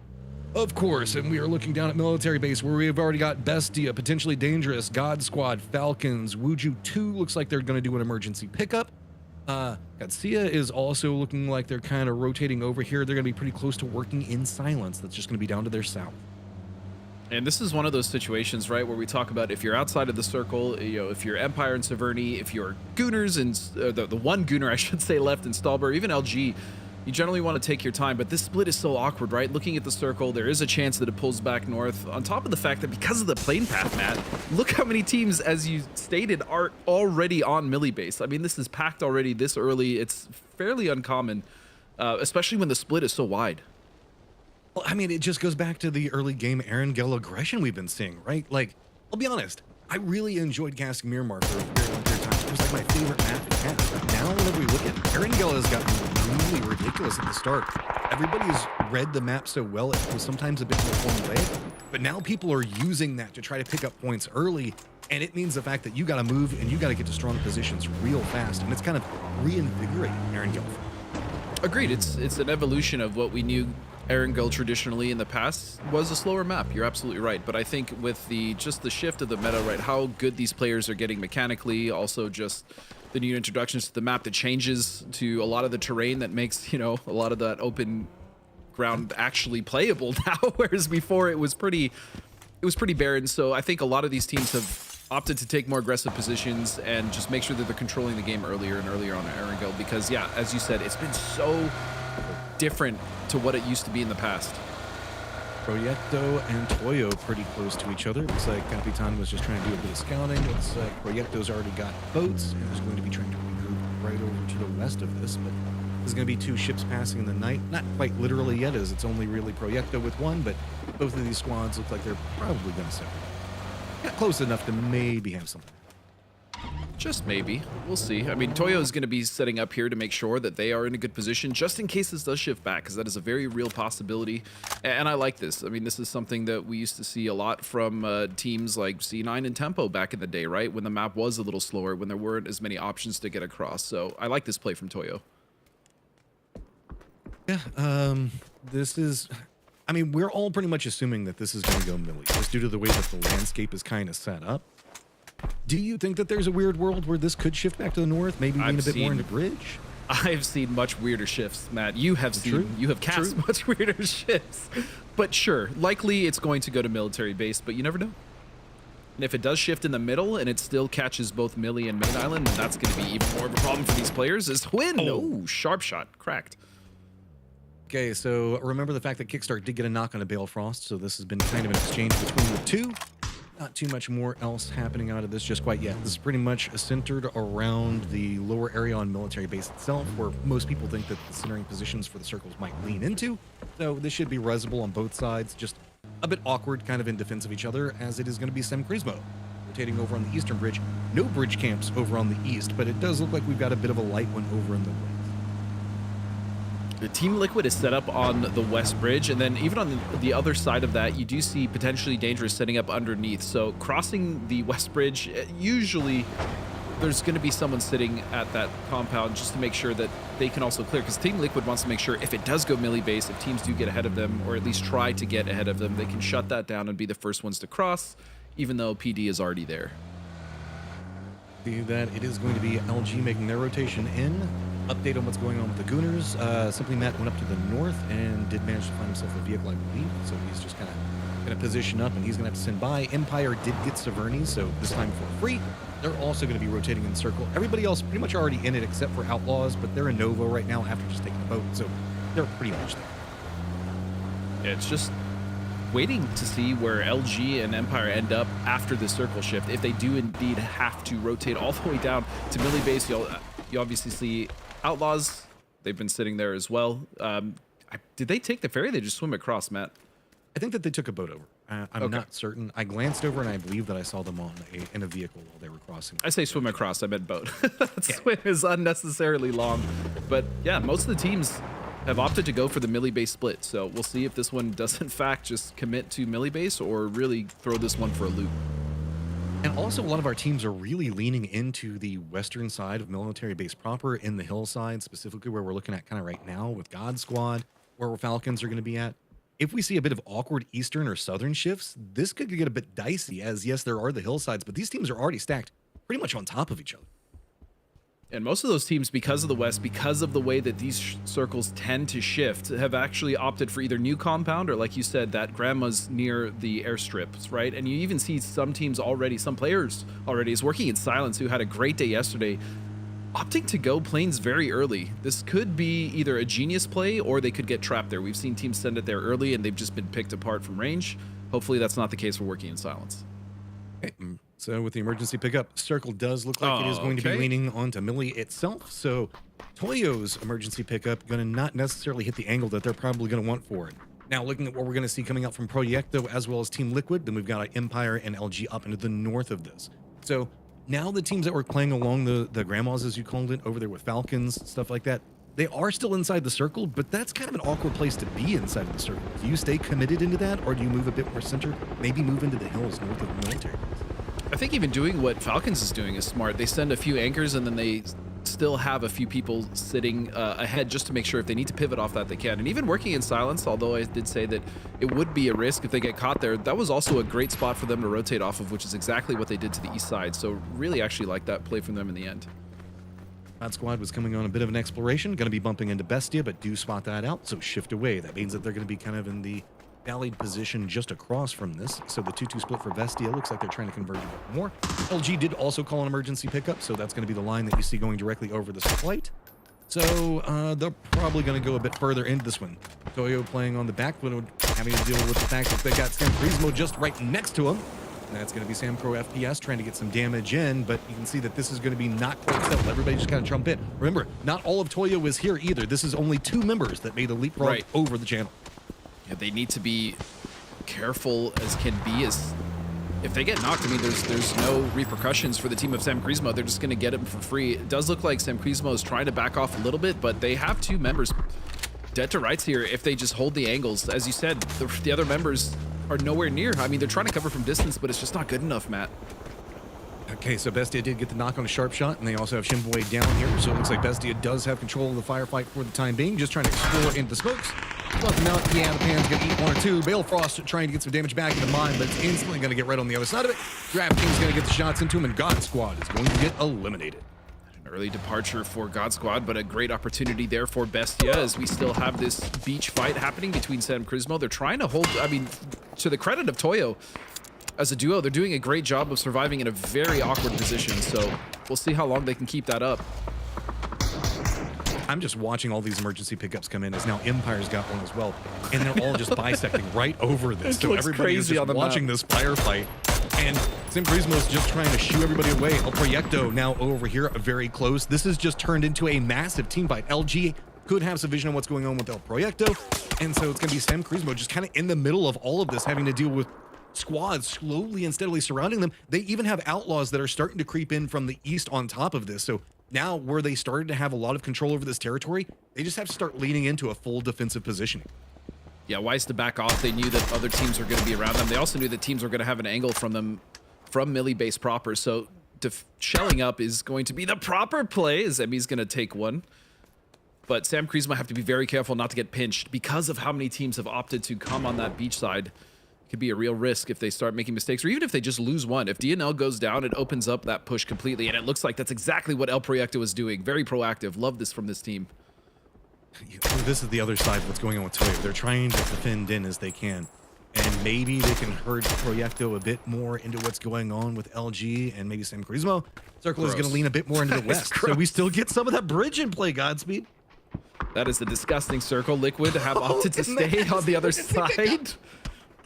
of course, and we are looking down at military base where we have already got Bestia, potentially dangerous, God Squad, Falcons, Wuju 2 looks like they're going to do an emergency pickup. Garcia is also looking like they're kind of rotating over here. They're going to be pretty close to working in silence. That's just going to be down to their south. And this is one of those situations, right, where we talk about if you're outside of the circle, you know, if you're Empire and Severny, if you're Gooners and the one Gooner, I should say, left in Stalber, even LG, you generally want to take your time, but this split is so awkward, right? Looking at the circle, there is a chance that it pulls back north. On top of the fact that because of the plane path, Matt, look how many teams, as you stated, are already on Millie base. I mean, this is packed already this early. It's fairly uncommon, especially when the split is so wide. Well, I mean, it just goes back to the early game Erangel aggression we've been seeing, right? Like, I'll be honest, I really enjoyed casting Miramar for a very long period of time. It was like my favorite map to cast. But now, whenever we look at it, Erangel has gotten really ridiculous at the start. Everybody's read the map so well, it was sometimes a bit more formulaic. But now people are using that to try to pick up points early, and it means the fact that you got to move and you got to get to strong positions real fast, and it's kind of reinvigorating Erangel. Agreed. It's an evolution of what we knew Erangel traditionally in the past was a slower map. You're absolutely right. But I think with the shift of the meta, right, how good these players are getting mechanically, also just the new introductions to the map, the changes to a lot of the terrain that makes, you know, a lot of that open ground actually playable now, whereas before it was pretty barren. So I think a lot of these teams have opted to take more aggressive positions and just make sure that they're controlling the game earlier and earlier on Erangel, because yeah, as you said, it's been so different to what it used to be in the past. Proyecto and Toyo pretty close to each other. Looks like Capitan was just trying to do a bit of scouting. Looks like Proyecto's already got boats and is going to be trying to regroup right over to the west of this, but there's going to be 2 ships passing in the night. Not quite literally yet, as it's only really Proyecto with 1, but both of these squads look like they're probably going to separate. Got close enough to maybe have something. Just maybe. We'll see. I mean, Toyo is going to be setting up here to make sure that they are in a good position just in case this does shift back, because that is a very real possibility. And I like this. I mean, this is something that we used to see a lot from teams like C9 and Tempo back in the day, right? When the map was a little slower, when there weren't as many options to get across. So I like this play from Toyo. Yeah, this is... I mean, we're all pretty much assuming that this is going to go Millie, just due to the way that the landscape is kind of set up. Do you think that there's a weird world where this could shift back to the north, maybe lean a bit more into bridge? I've seen much weirder shifts, Matt. You have cast much weirder shifts. But sure, likely it's going to go to military base, but you never know. And if it does shift in the middle and it still catches both Millie and Main Island, that's going to be even more of a problem for these players. Is Twin. Oh, sharp shot, cracked. Okay, so remember the fact that Kickstart did get a knock on a Balefrost, so this has been kind of an exchange between the two. Not too much more else happening out of this just quite yet. This is pretty much centered around the lower area on military base itself, where most people think that the centering positions for the circles might lean into. So this should be resable on both sides, just a bit awkward kind of in defense of each other, as it is going to be Sem Crismo rotating over on the eastern bridge. No bridge camps over on the east, but it does look like we've got a bit of a light one over in the west. The Team Liquid is set up on the west bridge, and then even on the other side of that, you do see potentially dangerous setting up underneath. So crossing the west bridge, usually there's going to be someone sitting at that compound just to make sure that they can also clear, because Team Liquid wants to make sure if it does go melee base, if teams do get ahead of them, or at least try to get ahead of them, they can shut that down and be the first ones to cross, even though PD is already there. See that it is going to be LG making their rotation in. Update on what's going on with the Gooners. Simply Matt went up to the north and did manage to find himself a vehicle, I believe. So he's just kind of going to position up, and he's going to have to send by. Empire did get Severny, so this time for free. They're also going to be rotating in circle. Everybody else pretty much already in it except for Outlaws, but they're in Novo right now after just taking a boat, so they're pretty much there. Yeah, it's just waiting to see where LG and Empire end up after the circle shift. If they do indeed have to rotate all the way down to melee base, you obviously see Outlaws. They've been sitting there as well. Did they take the ferry? They just swim across, Matt? I think that they took a boat over. I'm not certain. I glanced over and I believe that I saw them in a vehicle while they were crossing. I say swim across, I meant boat. Swim is unnecessarily long. But yeah, most of the teams have opted to go for the melee base split. So we'll see if this one does in fact just commit to melee base or really throw this one for a loop. And also, a lot of our teams are really leaning into the western side of military base proper, in the hillside, specifically where we're looking at kind of right now with God Squad, where Falcons are going to be at. If we see a bit of awkward eastern or southern shifts, this could get a bit dicey, as yes, there are the hillsides, but these teams are already stacked pretty much on top of each other. And most of those teams, because of the West, because of the way that these circles tend to shift, have actually opted for either new compound or, like you said, that grandma's near the airstrips, right? And you even see some teams already, some players already, is working in silence, who had a great day yesterday, opting to go planes very early. This could be either a genius play or they could get trapped there. We've seen teams send it there early and they've just been picked apart from range. Hopefully that's not the case for working in silence. Okay. So with the emergency pickup, Circle does look like it is going to be leaning onto Millie itself. So Toyo's emergency pickup going to not necessarily hit the angle that they're probably going to want for it. Now, looking at what we're going to see coming out from Proyecto as well as Team Liquid, then we've got Empire and LG up into the north of this. So now the teams that were playing along the grandmas, as you called it, over there with Falcons, stuff like that, they are still inside the circle, but that's kind of an awkward place to be inside of the circle. Do you stay committed into that, or do you move a bit more center, maybe move into the hills north of the military base? I think even doing what Falcons is doing is smart. They send a few anchors and then they still have a few people sitting ahead just to make sure if they need to pivot off that they can. And even working in silence, although I did say that it would be a risk if they get caught there, that was also a great spot for them to rotate off of, which is exactly what they did to the east side. So really actually like that play from them in the end. That squad was coming on a bit of an exploration, going to be bumping into Bestia, but do spot that out, so shift away. That means that they're going to be kind of in the valleyed position just across from this. So the 2-2 split for Bestia looks like they're trying to converge a bit more. LG did also call an emergency pickup, so that's going to be the line that you see going directly over this flight. So they're probably going to go a bit further into this one. Toyo playing on the back foot, having to deal with the fact that they got Sam Prismo just right next to him. And that's going to be Sam Pro FPS trying to get some damage in, but you can see that this is going to be not quite settled. Everybody just kind of jump in. Remember, not all of Toyo is here either. This is only 2 members that made the leapfrog over the channel. Yeah, they need to be careful as can be. As if they get knocked, I mean, there's no repercussions for the team of Sam Prismo. They're just going to get him for free. It does look like Sam Prismo is trying to back off a little bit, but they have 2 members dead to rights here if they just hold the angles. As you said, the other members are nowhere near. I mean, they're trying to cover from distance, but it's just not good enough, Matt. Okay, so Bestia did get the knock on a sharp shot, and they also have Shimboy down here, so it looks like Bestia does have control of the firefight for the time being, just trying to explore into the smokes. Left him out. Yeah, the Pan's gonna eat 1 or 2. Balefrost trying to get some damage back into mine, but it's instantly gonna get red on the other side of it. Krafton's gonna get the shots into him, and God Squad is going to get eliminated. Early departure for God Squad, but a great opportunity there for Bestia as we still have this beach fight happening between Sam Prismo. They're trying to hold, I mean, to the credit of Toyo, as a duo, they're doing a great job of surviving in a very awkward position, so we'll see how long they can keep that up. I'm just watching all these emergency pickups come in as now Empire's got one as well, and they're all just bisecting right over this. So everybody is just watching this firefight, and Sam Prismo's just trying to shoo everybody away. El Proyecto now over here, very close. This has just turned into a massive team fight. LG could have some vision on what's going on with El Proyecto, and so it's going to be Sam Prismo just kind of in the middle of all of this, having to deal with squads slowly and steadily surrounding them. They even have outlaws that are starting to creep in from the east on top of this. So now where they started to have a lot of control over this territory, they just have to start leaning into a full defensive positioning. Yeah, wise to back off. They knew that other teams were going to be around them. They also knew that teams were going to have an angle from them, from Millie base proper. So shelling up is going to be the proper play, as Emmy's going to take one. But Sam Prismo have to be very careful not to get pinched because of how many teams have opted to come on that beach side. Could be a real risk if they start making mistakes, or even if they just lose one. If DNL goes down, it opens up that push completely, and it looks like that's exactly what El Proyecto is doing. Very proactive. Love this from this team. This is the other side of what's going on with Toyo. They're trying to defend in as they can, and maybe they can hurt Proyecto a bit more into what's going on with LG and maybe Sam Prismo. Circle is going to lean a bit more into the west, so we still get some of that bridge in play, Godspeed. That is the disgusting Circle. Liquid have opted to stay on the other side.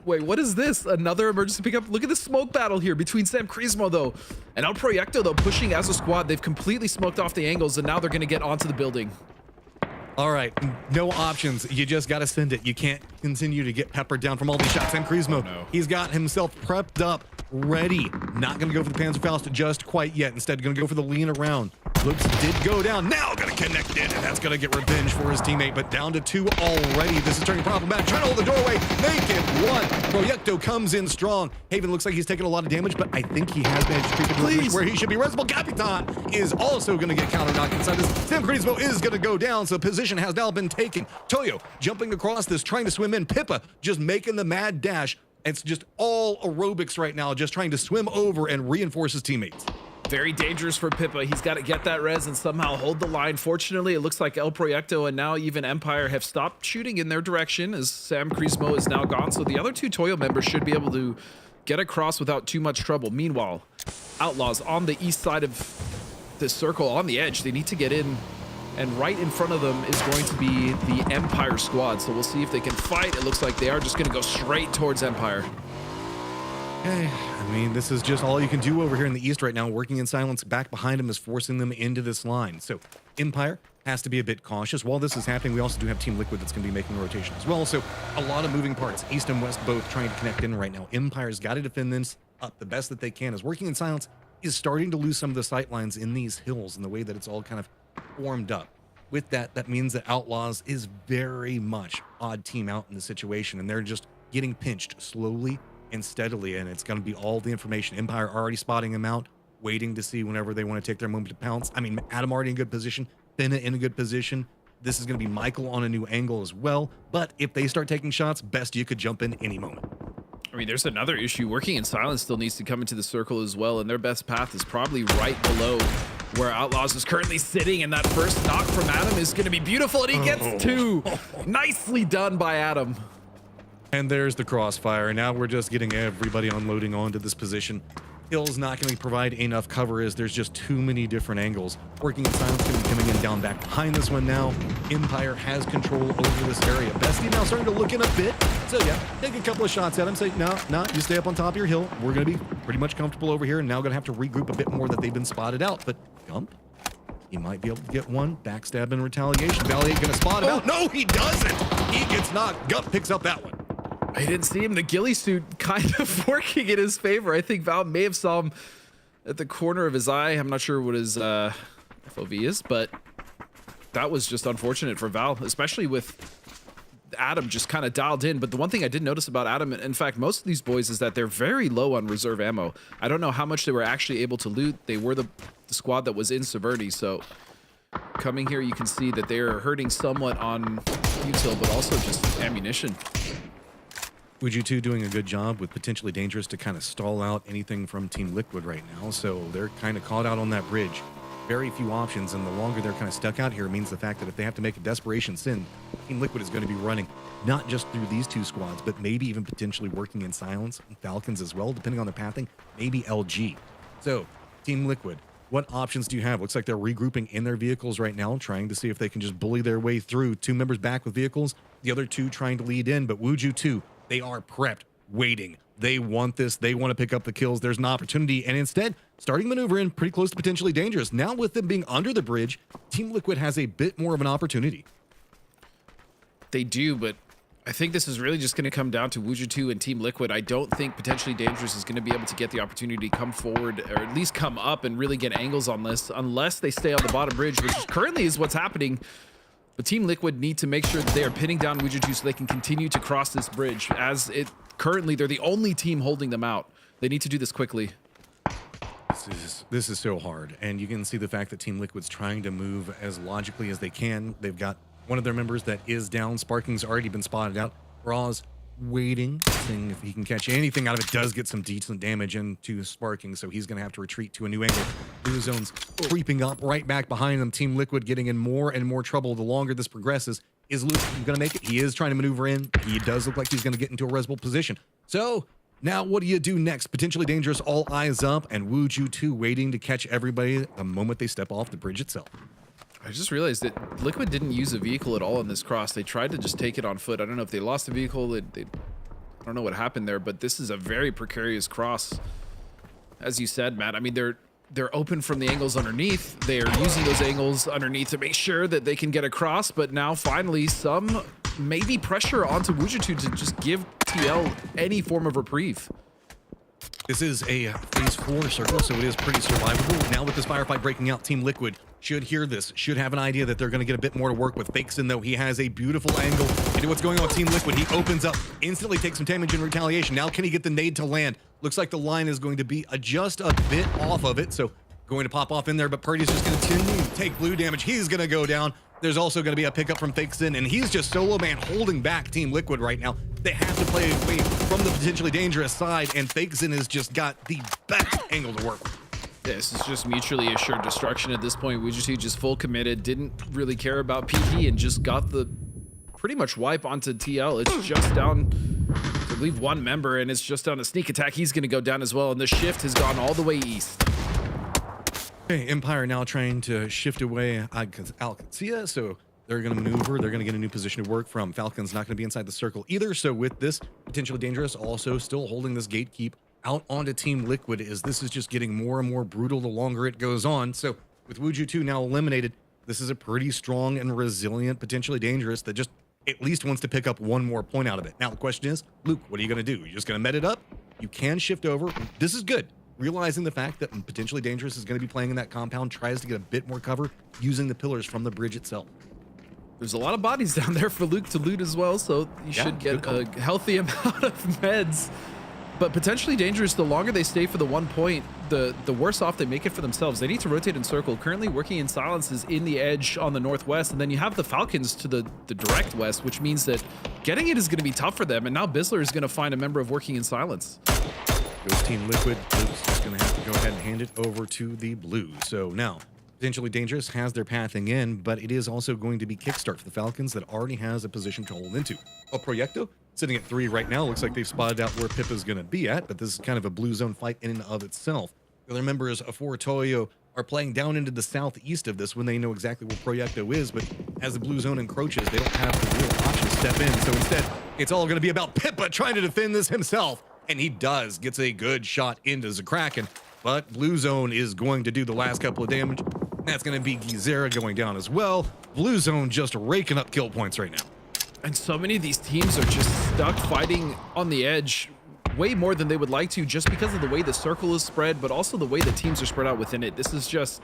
Wait, what is this? Another emergency pickup? Look at the smoke battle here between Sam Prismo, though, and El Proyecto, though, pushing as a squad. They've completely smoked off the angles, and now they're going to get onto the building. All right, no options. You just got to send it. You can't continue to get peppered down from all these shots. Sam Prismo, he's got himself prepped up, ready. Not going to go for the Panzerfaust just quite yet. Instead, going to go for the lean around. Looks did go down. Now going to connect in, and that's going to get revenge for his teammate, but down to 2 already. This is turning problematic. Trying to hold the doorway. Make it 1. Proyecto comes in strong. Haven looks like he's taking a lot of damage, but I think he has managed to creep into a place where he should be. Resible Capitan is also going to get counter-knocked inside this. Sam Prismo is going to go down, so position has now been taken. Toyo jumping across this, trying to swim in. Pippa just making the mad dash. It's just all aerobics right now, just trying to swim over and reinforce his teammates. Very dangerous for Pippa. He's got to get that res and somehow hold the line. Fortunately, it looks like El Proyecto and now even Empire have stopped shooting in their direction as Sam Prismo is now gone. So the other 2 Toyo members should be able to get across without too much trouble. Meanwhile, Outlaws on the east side of the circle on the edge. They need to get in, and right in front of them is going to be the Empire squad. So we'll see if they can fight. It looks like they are just going to go straight towards Empire. I mean, this is just all you can do over here in the east right now. Working in silence back behind him is forcing them into this line. So Empire has to be a bit cautious. While this is happening, we also do have Team Liquid that's going to be making a rotation as well. So a lot of moving parts, east and west both trying to connect in right now. Empire's got to defend this up the best that they can, as Working in Silence is starting to lose some of the sight lines in these hills and the way that it's all kind of formed up. With that, that means that Outlaws is very much odd team out in the situation, and they're just getting pinched slowly and steadily, and it's going to be all the information. Empire already spotting him out, waiting to see whenever they want to take their moment to pounce. I mean, Adam already in good position, Finna in a good position. This is going to be Michael on a new angle as well. But if they start taking shots, best you could jump in any moment. I mean, there's another issue. Working in silence still needs to come into the circle as well, and their best path is probably right below where Outlaws is currently sitting, and that first knock from Adam is going to be beautiful, and he gets two. Nicely done by Adam. And there's the crossfire. Now we're just getting everybody unloading onto this position. Hill's not going to provide enough cover as there's just too many different angles. Working in silence going to be coming in down back behind this one now. Empire has control over this area. Bestie now starting to look in a bit. So yeah, take a couple of shots at him. Say, no, you stay up on top of your hill. We're going to be pretty much comfortable over here. And now going to have to regroup a bit more that they've been spotted out. But Gump, he might be able to get one. Backstab and retaliation. Valley going to spot him out. No, he doesn't. He gets knocked. Gump picks up that one. I didn't see him. The ghillie suit kind of working in his favor. I think Val may have saw him at the corner of his eye. I'm not sure what his FOV is, but that was just unfortunate for Val, especially with Adam just kind of dialed in. But the one thing I did notice about Adam, in fact, most of these boys, is that they're very low on reserve ammo. I don't know how much they were actually able to loot. They were the squad that was in Severny, so coming here, you can see that they are hurting somewhat on util, but also just ammunition. Fuji2 doing a good job with potentially dangerous to kind of stall out anything from Team Liquid right now. So they're kind of caught out on that bridge. Very few options, and the longer they're kind of stuck out here means the fact that if they have to make a desperation sin, Team Liquid is going to be running not just through these two squads, but maybe even potentially working in silence, Falcons as well, depending on their pathing, maybe LG. So Team Liquid, what options do you have? Looks like they're regrouping in their vehicles right now, trying to see if they can just bully their way through. Two members back with vehicles, the other two trying to lead in, but Wuju2, they are prepped, waiting. They want this. They want to pick up the kills. There's an opportunity, and instead, starting maneuver in pretty close to potentially dangerous. Now with them being under the bridge, Team Liquid has a bit more of an opportunity. They do, but I think this is really just going to come down to Wuju2 and Team Liquid. I don't think potentially dangerous is going to be able to get the opportunity to come forward, or at least come up and really get angles on this, unless they stay on the bottom bridge, which currently is what's happening. But Team Liquid need to make sure that they are pinning down Wuju2 so they can continue to cross this bridge. As it currently, they're the only team holding them out. They need to do this quickly. This is so hard, and you can see the fact that Team Liquid's trying to move as logically as they can. They've got one of their members that is down. Sparking's already been spotted out. Raw's waiting, seeing if he can catch anything out of it. Does get some decent damage into Sparking, so he's going to have to retreat to a new angle. Blue zone's creeping up right back behind them. Team Liquid getting in more and more trouble the longer this progresses. Is Luke going to make it? He is trying to maneuver in. He does look like he's going to get into a resable position. So now what do you do next? Potentially dangerous, all eyes up, and Wuju2 waiting to catch everybody the moment they step off the bridge itself. I just realized that Liquid didn't use a vehicle at all in this cross. They tried to just take it on foot. I don't know if they lost the vehicle. I don't know what happened there, but this is a very precarious cross. As you said, Matt, I mean, they're open from the angles underneath. They are using those angles underneath to make sure that they can get across, but now finally some maybe pressure onto Wuju2 to just give TL any form of reprieve. This is a phase 4 circle, so it is pretty survivable. Now with this firefight breaking out, Team Liquid should hear this, should have an idea that they're going to get a bit more to work with. Fakeson, though, he has a beautiful angle into what's going on with Team Liquid. He opens up, instantly takes some damage in retaliation. Now can he get the nade to land? Looks like the line is going to be just a bit off of it, so going to pop off in there, but Purdy's just going to continue to take blue damage. He's going to go down. There's also going to be a pickup from Fakeson, and he's just solo man holding back Team Liquid right now. They have to play away from the potentially dangerous side, and Fakeson has just got the best angle to work with. This is just mutually assured destruction at this point. Wuju2 just full committed, didn't really care about PT, and just got the pretty much wipe onto TL. It's just down, I believe, one member, and it's just down a sneak attack. He's going to go down as well, and the shift has gone all the way east. Okay, Empire now trying to shift away Alcacia, so they're going to maneuver. They're going to get a new position to work from. Falcon's not going to be inside the circle either, so with this, potentially dangerous, also still holding this gatekeep out onto Team Liquid, as this is just getting more and more brutal the longer it goes on. So with Wuju2 now eliminated, this is a pretty strong and resilient, potentially dangerous, that just at least wants to pick up one more point out of it. Now the question is, Luke, what are you going to do? You're just going to met it up? You can shift over. This is good. Realizing the fact that potentially dangerous is going to be playing in that compound, tries to get a bit more cover using the pillars from the bridge itself. There's a lot of bodies down there for Luke to loot as well, so you should get a healthy amount of meds. But potentially dangerous, the longer they stay for the 1 point, the worse off they make it for themselves. They need to rotate in circle. Currently working in silence is in the edge on the northwest, and then you have the Falcons to the direct west, which means that getting it is going to be tough for them, and now Bizzler is going to find a member of working in silence. Goes Team Liquid. Luke's just going to have to go ahead and hand it over to the Blues. So now, potentially dangerous has their pathing in, but it is also going to be kickstart for the Falcons that already has a position to hold into. Proyecto sitting at 3 right now. Looks like they've spotted out where Pippa's going to be at, but this is kind of a blue zone fight in and of itself. The other members for Toyo are playing down into the southeast of this when they know exactly where Proyecto is, but as the blue zone encroaches, they don't have the real option to step in. So instead, it's all going to be about Pippa trying to defend this himself, and he does. Gets a good shot into Zakraken, but blue zone is going to do the last couple of damage. That's going to be Gizera going down as well. Blue zone just raking up kill points right now. And so many of these teams are just stuck fighting on the edge way more than they would like to, just because of the way the circle is spread, but also the way the teams are spread out within it. This is just,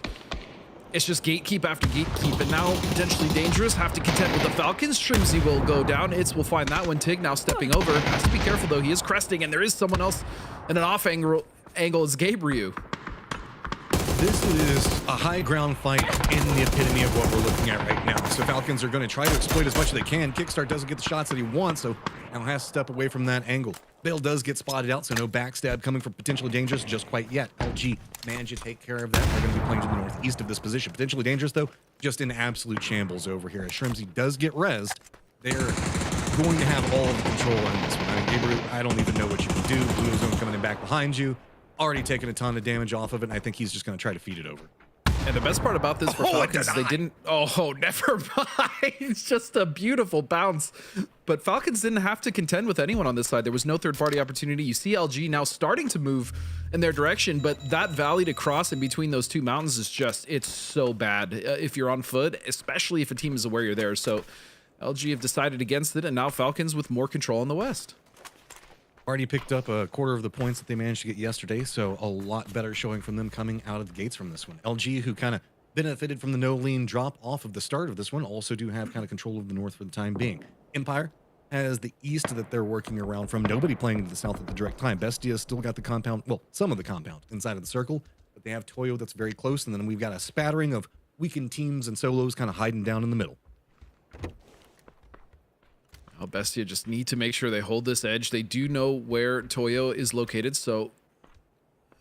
it's just gatekeep after gatekeep, and now potentially dangerous. Have to contend with the Falcons. Shrimsy will go down. Itz will find that one. Tig now stepping over. Has to be careful though. He is cresting, and there is someone else in an off angle is Gabriel. This is a high ground fight in the epitome of what we're looking at right now. So Falcons are going to try to exploit as much as they can. Kickstart doesn't get the shots that he wants, so now has to step away from that angle. Bale does get spotted out, so no backstab coming from potentially dangerous just quite yet. LG managed to take care of that. They're going to be playing to the northeast of this position. Potentially dangerous, though, just in absolute shambles over here. As Shrimsy does get rezzed, they're going to have all of the control on this one. I mean, Gabriel, I don't even know what you can do. Blue zone coming in back behind you. Already taken a ton of damage off of it, and I think he's just going to try to feed it over. And the best part about this for Falcons, they didn't. Oh, never mind. It's just a beautiful bounce. But Falcons didn't have to contend with anyone on this side. There was no third-party opportunity. You see LG now starting to move in their direction, but that valley to cross in between those two mountains is just, it's so bad if you're on foot, especially if a team is aware you're there. So LG have decided against it, and now Falcons with more control in the west. Already picked up a quarter of the points that they managed to get yesterday, so a lot better showing from them coming out of the gates from this one. LG, who kind of benefited from the no lean drop off of the start of this one, also do have kind of control of the north for the time being. Empire has the east that they're working around from. Nobody playing to the south at the direct time. Bestia still got the compound, well, some of the compound inside of the circle, but they have Toyo that's very close, and then we've got a spattering of weakened teams and solos kind of hiding down in the middle. Bestia just need to make sure they hold this edge. They do know where Toyo is located, so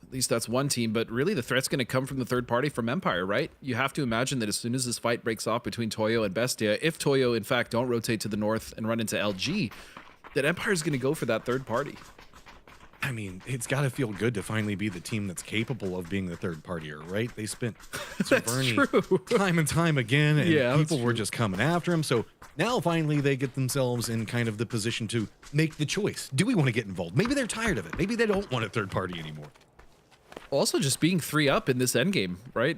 at least that's one team, but really the threat's going to come from the third party from Empire, right? You have to imagine that as soon as this fight breaks off between Toyo and Bestia, if Toyo in fact don't rotate to the north and run into LG, that Empire's going to go for that third party. I mean, it's got to feel good to finally be the team that's capable of being the third partier, right? They spent Severny time and time again, and people were just coming after him. So now finally they get themselves in kind of the position to make the choice. Do we want to get involved? Maybe they're tired of it. Maybe they don't want a third party anymore. Also, just being 3 up in this endgame, right?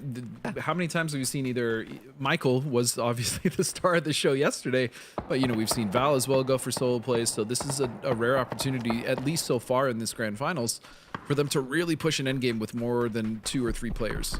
How many times have we seen either Michael was obviously the star of the show yesterday, but you know, we've seen Val as well go for solo plays. So this is a rare opportunity, at least so far in this grand finals, for them to really push an endgame with more than 2 or 3 players.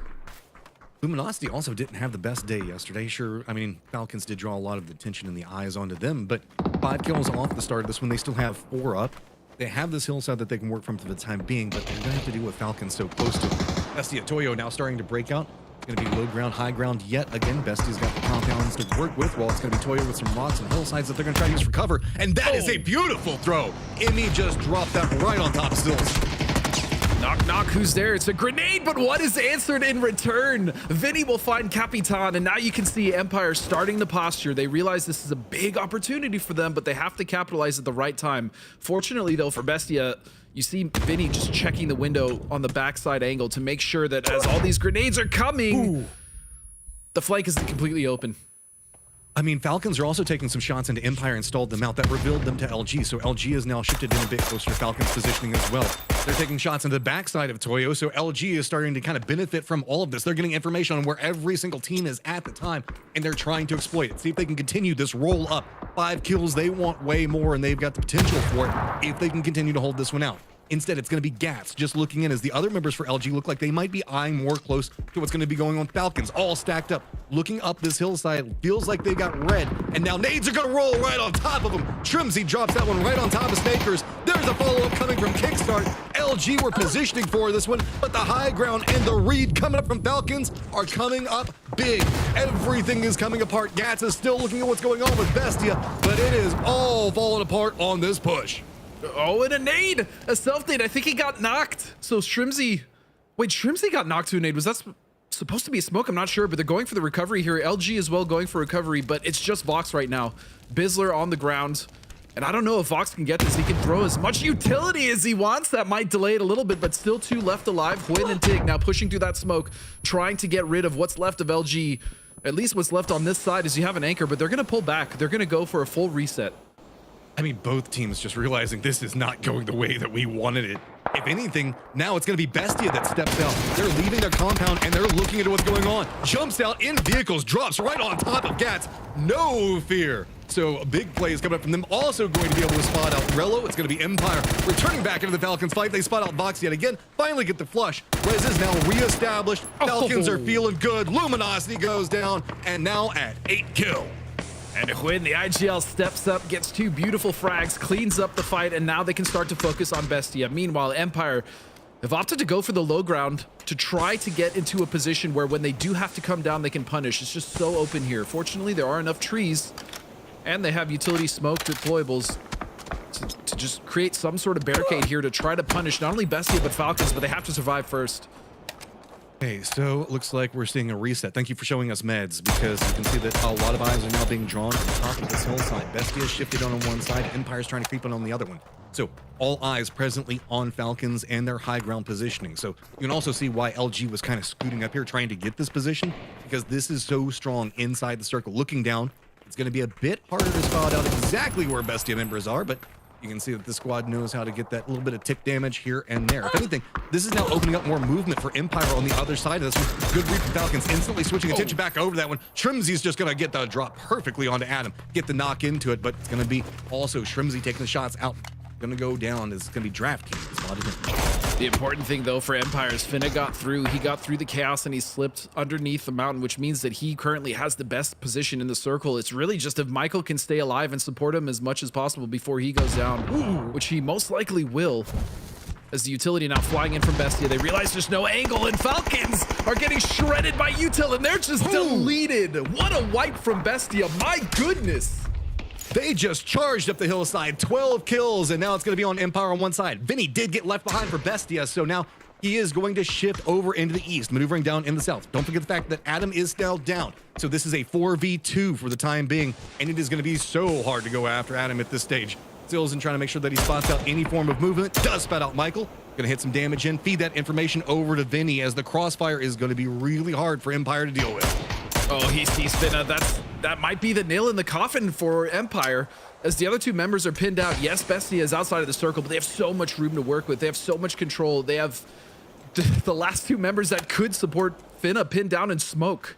Luminosity also didn't have the best day yesterday. Sure, I mean, Falcons did draw a lot of the attention and the eyes onto them, but 5 kills off the start of this one. They still have 4 up. They have this hillside that they can work from for the time being, but they're going to have to deal with Falcons so close to them. Bestia Toyo now starting to break out. It's going to be low ground, high ground yet again. Bestia's got the compounds to work with, while it's going to be Toyo with some rocks and hillsides that they're going to try to use for cover. And that is a beautiful throw. Emmy just dropped that right on top stills. Knock, knock, who's there? It's a grenade, but what is answered in return? Vinny will find Capitan, and now you can see Empire starting the posture. They realize this is a big opportunity for them, but they have to capitalize at the right time. Fortunately, though, for Bestia, you see Vinny just checking the window on the backside angle to make sure that as all these grenades are coming, the flank isn't completely open. I mean, Falcons are also taking some shots into Empire and stalled them out. That revealed them to LG, so LG is now shifted in a bit closer to Falcons positioning as well. They're taking shots into the backside of Toyo, so LG is starting to kind of benefit from all of this. They're getting information on where every single team is at the time, and they're trying to exploit it. See if they can continue this roll up. 5 kills, they want way more, and they've got the potential for it if they can continue to hold this one out. Instead, it's going to be Gats just looking in as the other members for LG look like they might be eyeing more close to what's going to be going on with Falcons, all stacked up, looking up this hillside. Feels like they got red, and now nades are going to roll right on top of them. Trimsy drops that one right on top of Snakers. There's a follow-up coming from Kickstart. LG were positioning for this one, but the high ground and the read coming up from Falcons are coming up big. Everything is coming apart. Gats is still looking at what's going on with Bestia, but it is all falling apart on this push. Oh, and a nade, a self nade. I think he got knocked. So Shrimzy got knocked to a nade. Was that supposed to be a smoke? I'm not sure, but they're going for the recovery here. LG as well going for recovery, but it's just Vox right now. Bizzler on the ground. And I don't know if Vox can get this. He can throw as much utility as he wants. That might delay it a little bit, but still 2 left alive. Huyn and Tig now pushing through that smoke, trying to get rid of what's left of LG. At least what's left on this side is you have an anchor, but they're going to pull back. They're going to go for a full reset. I mean, both teams just realizing this is not going the way that we wanted it. If anything, now it's going to be Bestia that steps out. They're leaving their compound and they're looking into what's going on. Jumps out in vehicles, drops right on top of Gats. No fear. So a big play is coming up from them. Also going to be able to spot out Rello. It's going to be Empire returning back into the Falcons fight. They spot out Vox yet again. Finally get the flush. Rez is now reestablished. Falcons are feeling good. Luminosity goes down and now at 8 kills. And Huyn, the IGL steps up, gets 2 beautiful frags, cleans up the fight, and now they can start to focus on Bestia. Meanwhile, Empire have opted to go for the low ground to try to get into a position where when they do have to come down, they can punish. It's just so open here. Fortunately, there are enough trees, and they have utility smoke deployables to just create some sort of barricade here to try to punish not only Bestia, but Falcons, but they have to survive first. Okay, so looks like we're seeing a reset. Thank you for showing us meds, because you can see that a lot of eyes are now being drawn to the top of this hillside. Bestia shifted on one side, Empire's trying to creep on the other one. So all eyes presently on Falcons and their high ground positioning. So you can also see why LG was kind of scooting up here trying to get this position, because this is so strong inside the circle. Looking down, it's going to be a bit harder to spot out exactly where Bestia members are, but you can see that the squad knows how to get that little bit of tick damage here and there. If anything, this is now opening up more movement for Empire on the other side of this one. Good read from Falcons, instantly switching attention back over that one. Shrimzy's just going to get the drop perfectly onto Adam, get the knock into it, but it's going to be also Shrimzy taking the shots out. Going to go down. It's going to be Draft King. The important thing, though, for Empire is Finna got through. He got through the chaos and he slipped underneath the mountain, which means that he currently has the best position in the circle. It's really just if Michael can stay alive and support him as much as possible before he goes down, which he most likely will. As the utility now flying in from Bestia, they realize there's no angle, and Falcons are getting shredded by util, and they're just deleted. What a wipe from Bestia. My goodness. They just charged up the hillside, 12 kills, and now it's going to be on Empire on one side. Vinny did get left behind for Bestia, so now he is going to shift over into the east, maneuvering down in the south. Don't forget the fact that Adam is now down, so this is a 4v2 for the time being, and it is going to be so hard to go after Adam at this stage. Stilson trying to make sure that he spots out any form of movement, does spot out Michael. Going to hit some damage in, feed that information over to Vinny, as the crossfire is going to be really hard for Empire to deal with. Oh, he sees Finna. That might be the nail in the coffin for Empire, as the other 2 members are pinned out. Yes, Bestia is outside of the circle, but they have so much room to work with. They have so much control. They have the last 2 members that could support Finna pinned down in smoke.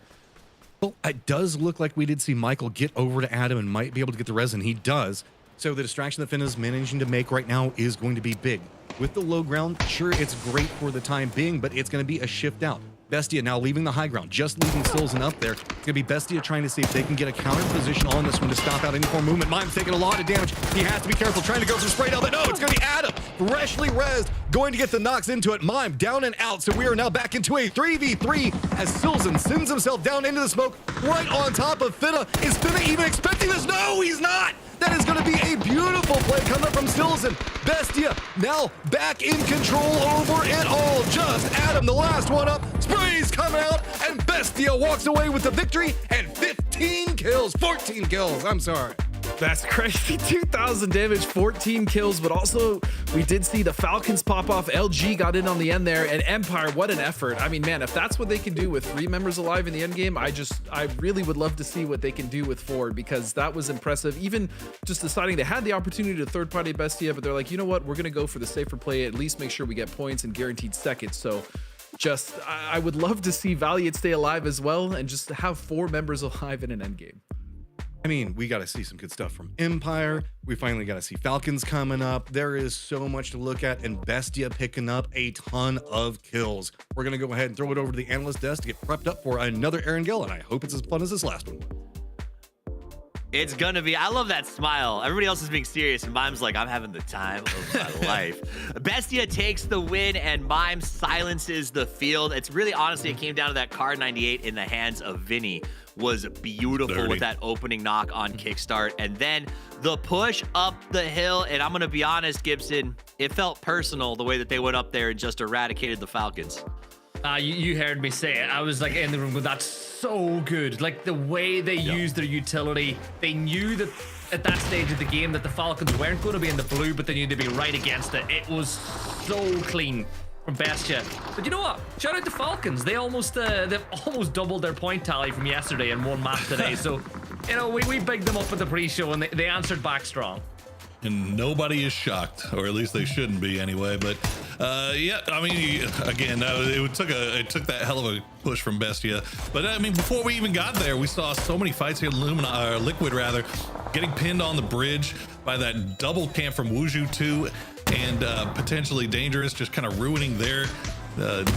Well, it does look like we did see Michael get over to Adam and might be able to get the res, and he does. So the distraction that Finna's managing to make right now is going to be big. With the low ground, sure, it's great for the time being, but it's going to be a shift out. Bestia now leaving the high ground, just leaving Stilson up there. It's going to be Bestia trying to see if they can get a counter position on this one to stop out any form of movement. Mime's taking a lot of damage. He has to be careful, trying to go through straight out, but no, it's going to be Adam. Freshly rezzed, going to get the knocks into it. Mime down and out, so we are now back into a 3v3 as Stilson sends himself down into the smoke right on top of Finna. Is Finna even expecting this? No, he's not. That is going to be a beautiful play coming up from Stilson. Bestia now back in control over it all. Just Adam, the last one up. Sprays come out, and Bestia walks away with the victory and 14 kills. I'm sorry. That's crazy. 2,000 damage, 14 kills, but also we did see the Falcons pop off. LG got in on the end there, and Empire, what an effort. I mean, man, if that's what they can do with 3 members alive in the end game, I really would love to see what they can do with 4, because that was impressive. Even just deciding they had the opportunity to third-party Bestia, but they're like, you know what, we're going to go for the safer play, at least make sure we get points and guaranteed seconds. So just, I would love to see Valiant stay alive as well, and just have 4 members alive in an end game. I mean, we got to see some good stuff from Empire. We finally got to see Falcons coming up. There is so much to look at, and Bestia picking up a ton of kills. We're going to go ahead and throw it over to the analyst desk to get prepped up for another Erangel, and I hope it's as fun as this last one. It's gonna be. I love that smile. Everybody else is being serious, and Mime's like, I'm having the time of my life. Bestia takes the win, and Mime silences the field. It's really, honestly, it came down to that Car 98 in the hands of Vinny. Was beautiful with that opening knock on Kickstart, and then the push up the hill. And I'm gonna be honest, Gibson, it felt personal the way that they went up there and just eradicated the Falcons. You heard me say it. I was like in the room with that's so good. Like the way they used their utility. They knew that at that stage of the game that the Falcons weren't going to be in the blue, but they knew they'd be right against it. It was so clean from Bestia. But you know what? Shout out to Falcons. They've almost doubled their point tally from yesterday in one map today. So, you know, we bigged them up at the pre-show, and they answered back strong. And nobody is shocked, or at least they shouldn't be anyway. But yeah, I mean, again, it took that hell of a push from Bestia. But I mean, before we even got there, we saw so many fights here. Liquid rather, getting pinned on the bridge by that double camp from Wuju 2, and potentially dangerous, just kind of ruining their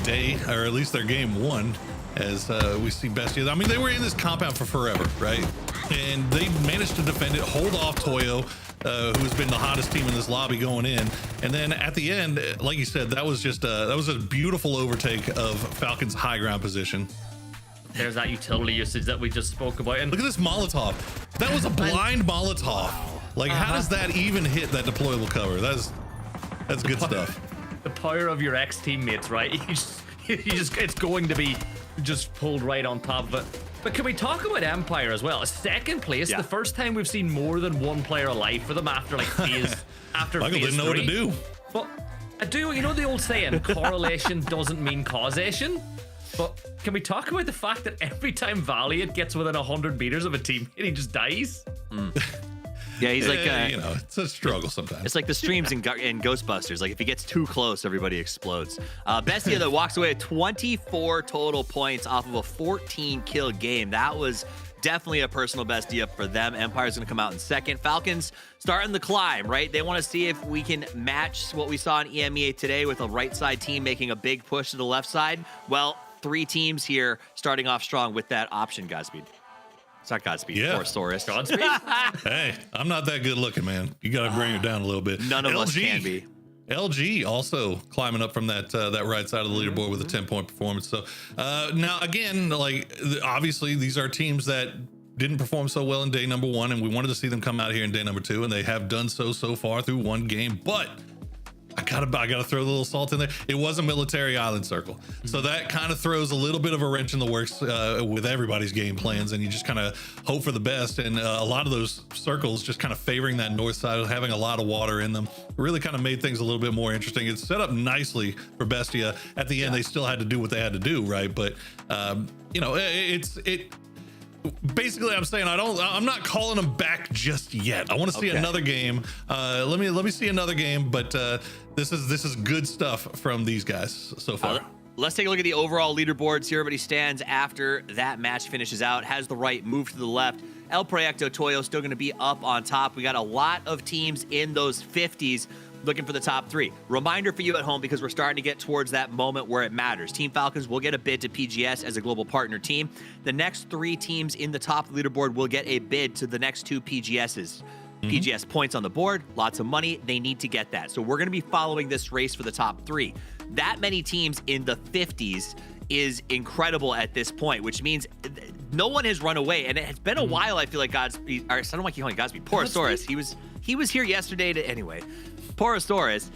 day, or at least their game 1. As we see Bestia, I mean, they were in this compound for forever, right? And they managed to defend it, hold off Toyo, who's been the hottest team in this lobby going in. And then at the end, like you said, that was just that was a beautiful overtake of Falcon's high ground position. There's that utility usage that we just spoke about. And look at this Molotov. That was a blind Molotov. Like, how does that even hit that deployable cover? That's good stuff. The power of your ex-teammates, right? You just it's going to be just pulled right on top of it. But can we talk about Empire as well? Second place, the first time we've seen more than one player alive for them after like phase after Michael phase didn't know 3. what to do. But I do, you know the old saying, correlation doesn't mean causation. But can we talk about the fact that every time Valiant gets within 100 meters of a teammate, he just dies? Yeah, he's like, you know, it's a struggle sometimes. It's like the streams in Ghostbusters. Like if he gets too close, everybody explodes. Bestia that walks away with 24 total points off of a 14 kill game. That was definitely a personal bestia for them. Empire's going to come out in second. Falcons starting the climb, right? They want to see if we can match what we saw in EMEA today with a right side team making a big push to the left side. Well, 3 teams here starting off strong with that option, Godspeed. It's not Godspeed, yeah. Forsaurus. Godspeed? Hey, I'm not that good looking, man. You got to bring it down a little bit. None of us can be. LG also climbing up from that right side of the leaderboard with a 10-point performance. So now again, like obviously these are teams that didn't perform so well in day number 1, and we wanted to see them come out here in day number 2, and they have done so far through one game. But I gotta throw a little salt in there. It was a military island circle, so that kind of throws a little bit of a wrench in the works with everybody's game plans, and you just kind of hope for the best. And a lot of those circles just kind of favoring that north side, having a lot of water in them, really kind of made things a little bit more interesting. It's set up nicely for Bestia. At the end, they still had to do what they had to do, right? But you know, basically I'm saying I'm not calling them back just yet. I want to see another game. Let me see another game, but this is good stuff from these guys so far. Let's take a look at the overall leaderboard. See where everybody stands after that match finishes out. Has the right, move to the left. El Proyecto Toyo still going to be up on top. We got a lot of teams in those 50s looking for the top 3. Reminder for you at home, because we're starting to get towards that moment where it matters. Team Falcons will get a bid to PGS as a global partner team. The next 3 teams in the top leaderboard will get a bid to the next 2 PGSs. PGS points on the board, lots of money. They need to get that. So we're going to be following this race for the top 3. That many teams in the 50s is incredible at this point, which means no one has run away. And it's been a while, I feel like Godspeed, or I don't like calling Godspeed, Porosaurus. He was here yesterday anyway. Porosaurus.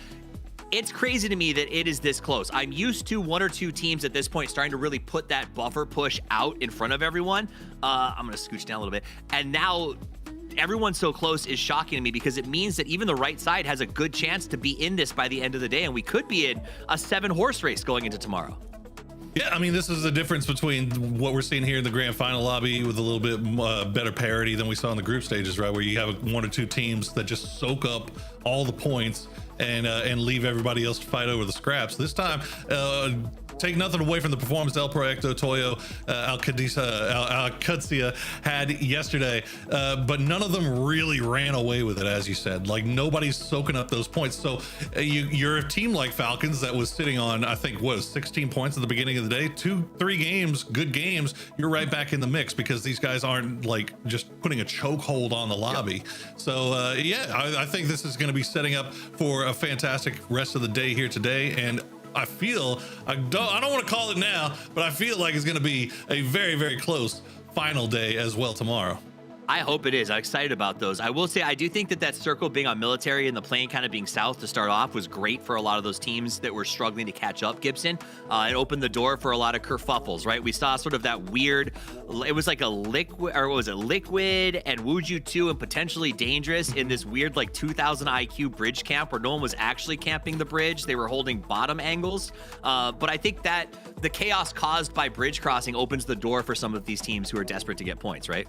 It's crazy to me that it is this close. I'm used to 1 or 2 teams at this point starting to really put that buffer push out in front of everyone. I'm going to scooch down a little bit. And now everyone so close is shocking to me, because it means that even the right side has a good chance to be in this by the end of the day, and we could be in a 7-horse race going into tomorrow. Yeah, I mean, this is the difference between what we're seeing here in the grand final lobby with a little bit better parity than we saw in the group stages, right? Where you have 1 or 2 teams that just soak up all the points and leave everybody else to fight over the scraps. This time, take nothing away from the performance El Proyecto, Toyo, Alcudia had yesterday, but none of them really ran away with it, as you said. Like, nobody's soaking up those points. So you're a team like Falcons that was sitting on, I think, what, 16 points at the beginning of the day. 2-3 games, good games, you're right back in the mix because these guys aren't like just putting a chokehold on the lobby. So yeah, I think this is going to be setting up for a fantastic rest of the day here today. And I feel, I don't want to call it now, but I feel like it's going to be a very, very close final day as well tomorrow. I hope it is. I'm excited about those. I will say, I do think that circle being on military and the plane kind of being south to start off was great for a lot of those teams that were struggling to catch up, Gibson. It opened the door for a lot of kerfuffles, right? We saw sort of that weird, it was like a liquid, or what was it, Liquid and Wuju 2 and potentially Dangerous in this weird like 2000 IQ bridge camp where no one was actually camping the bridge. They were holding bottom angles. But I think that the chaos caused by bridge crossing opens the door for some of these teams who are desperate to get points, right?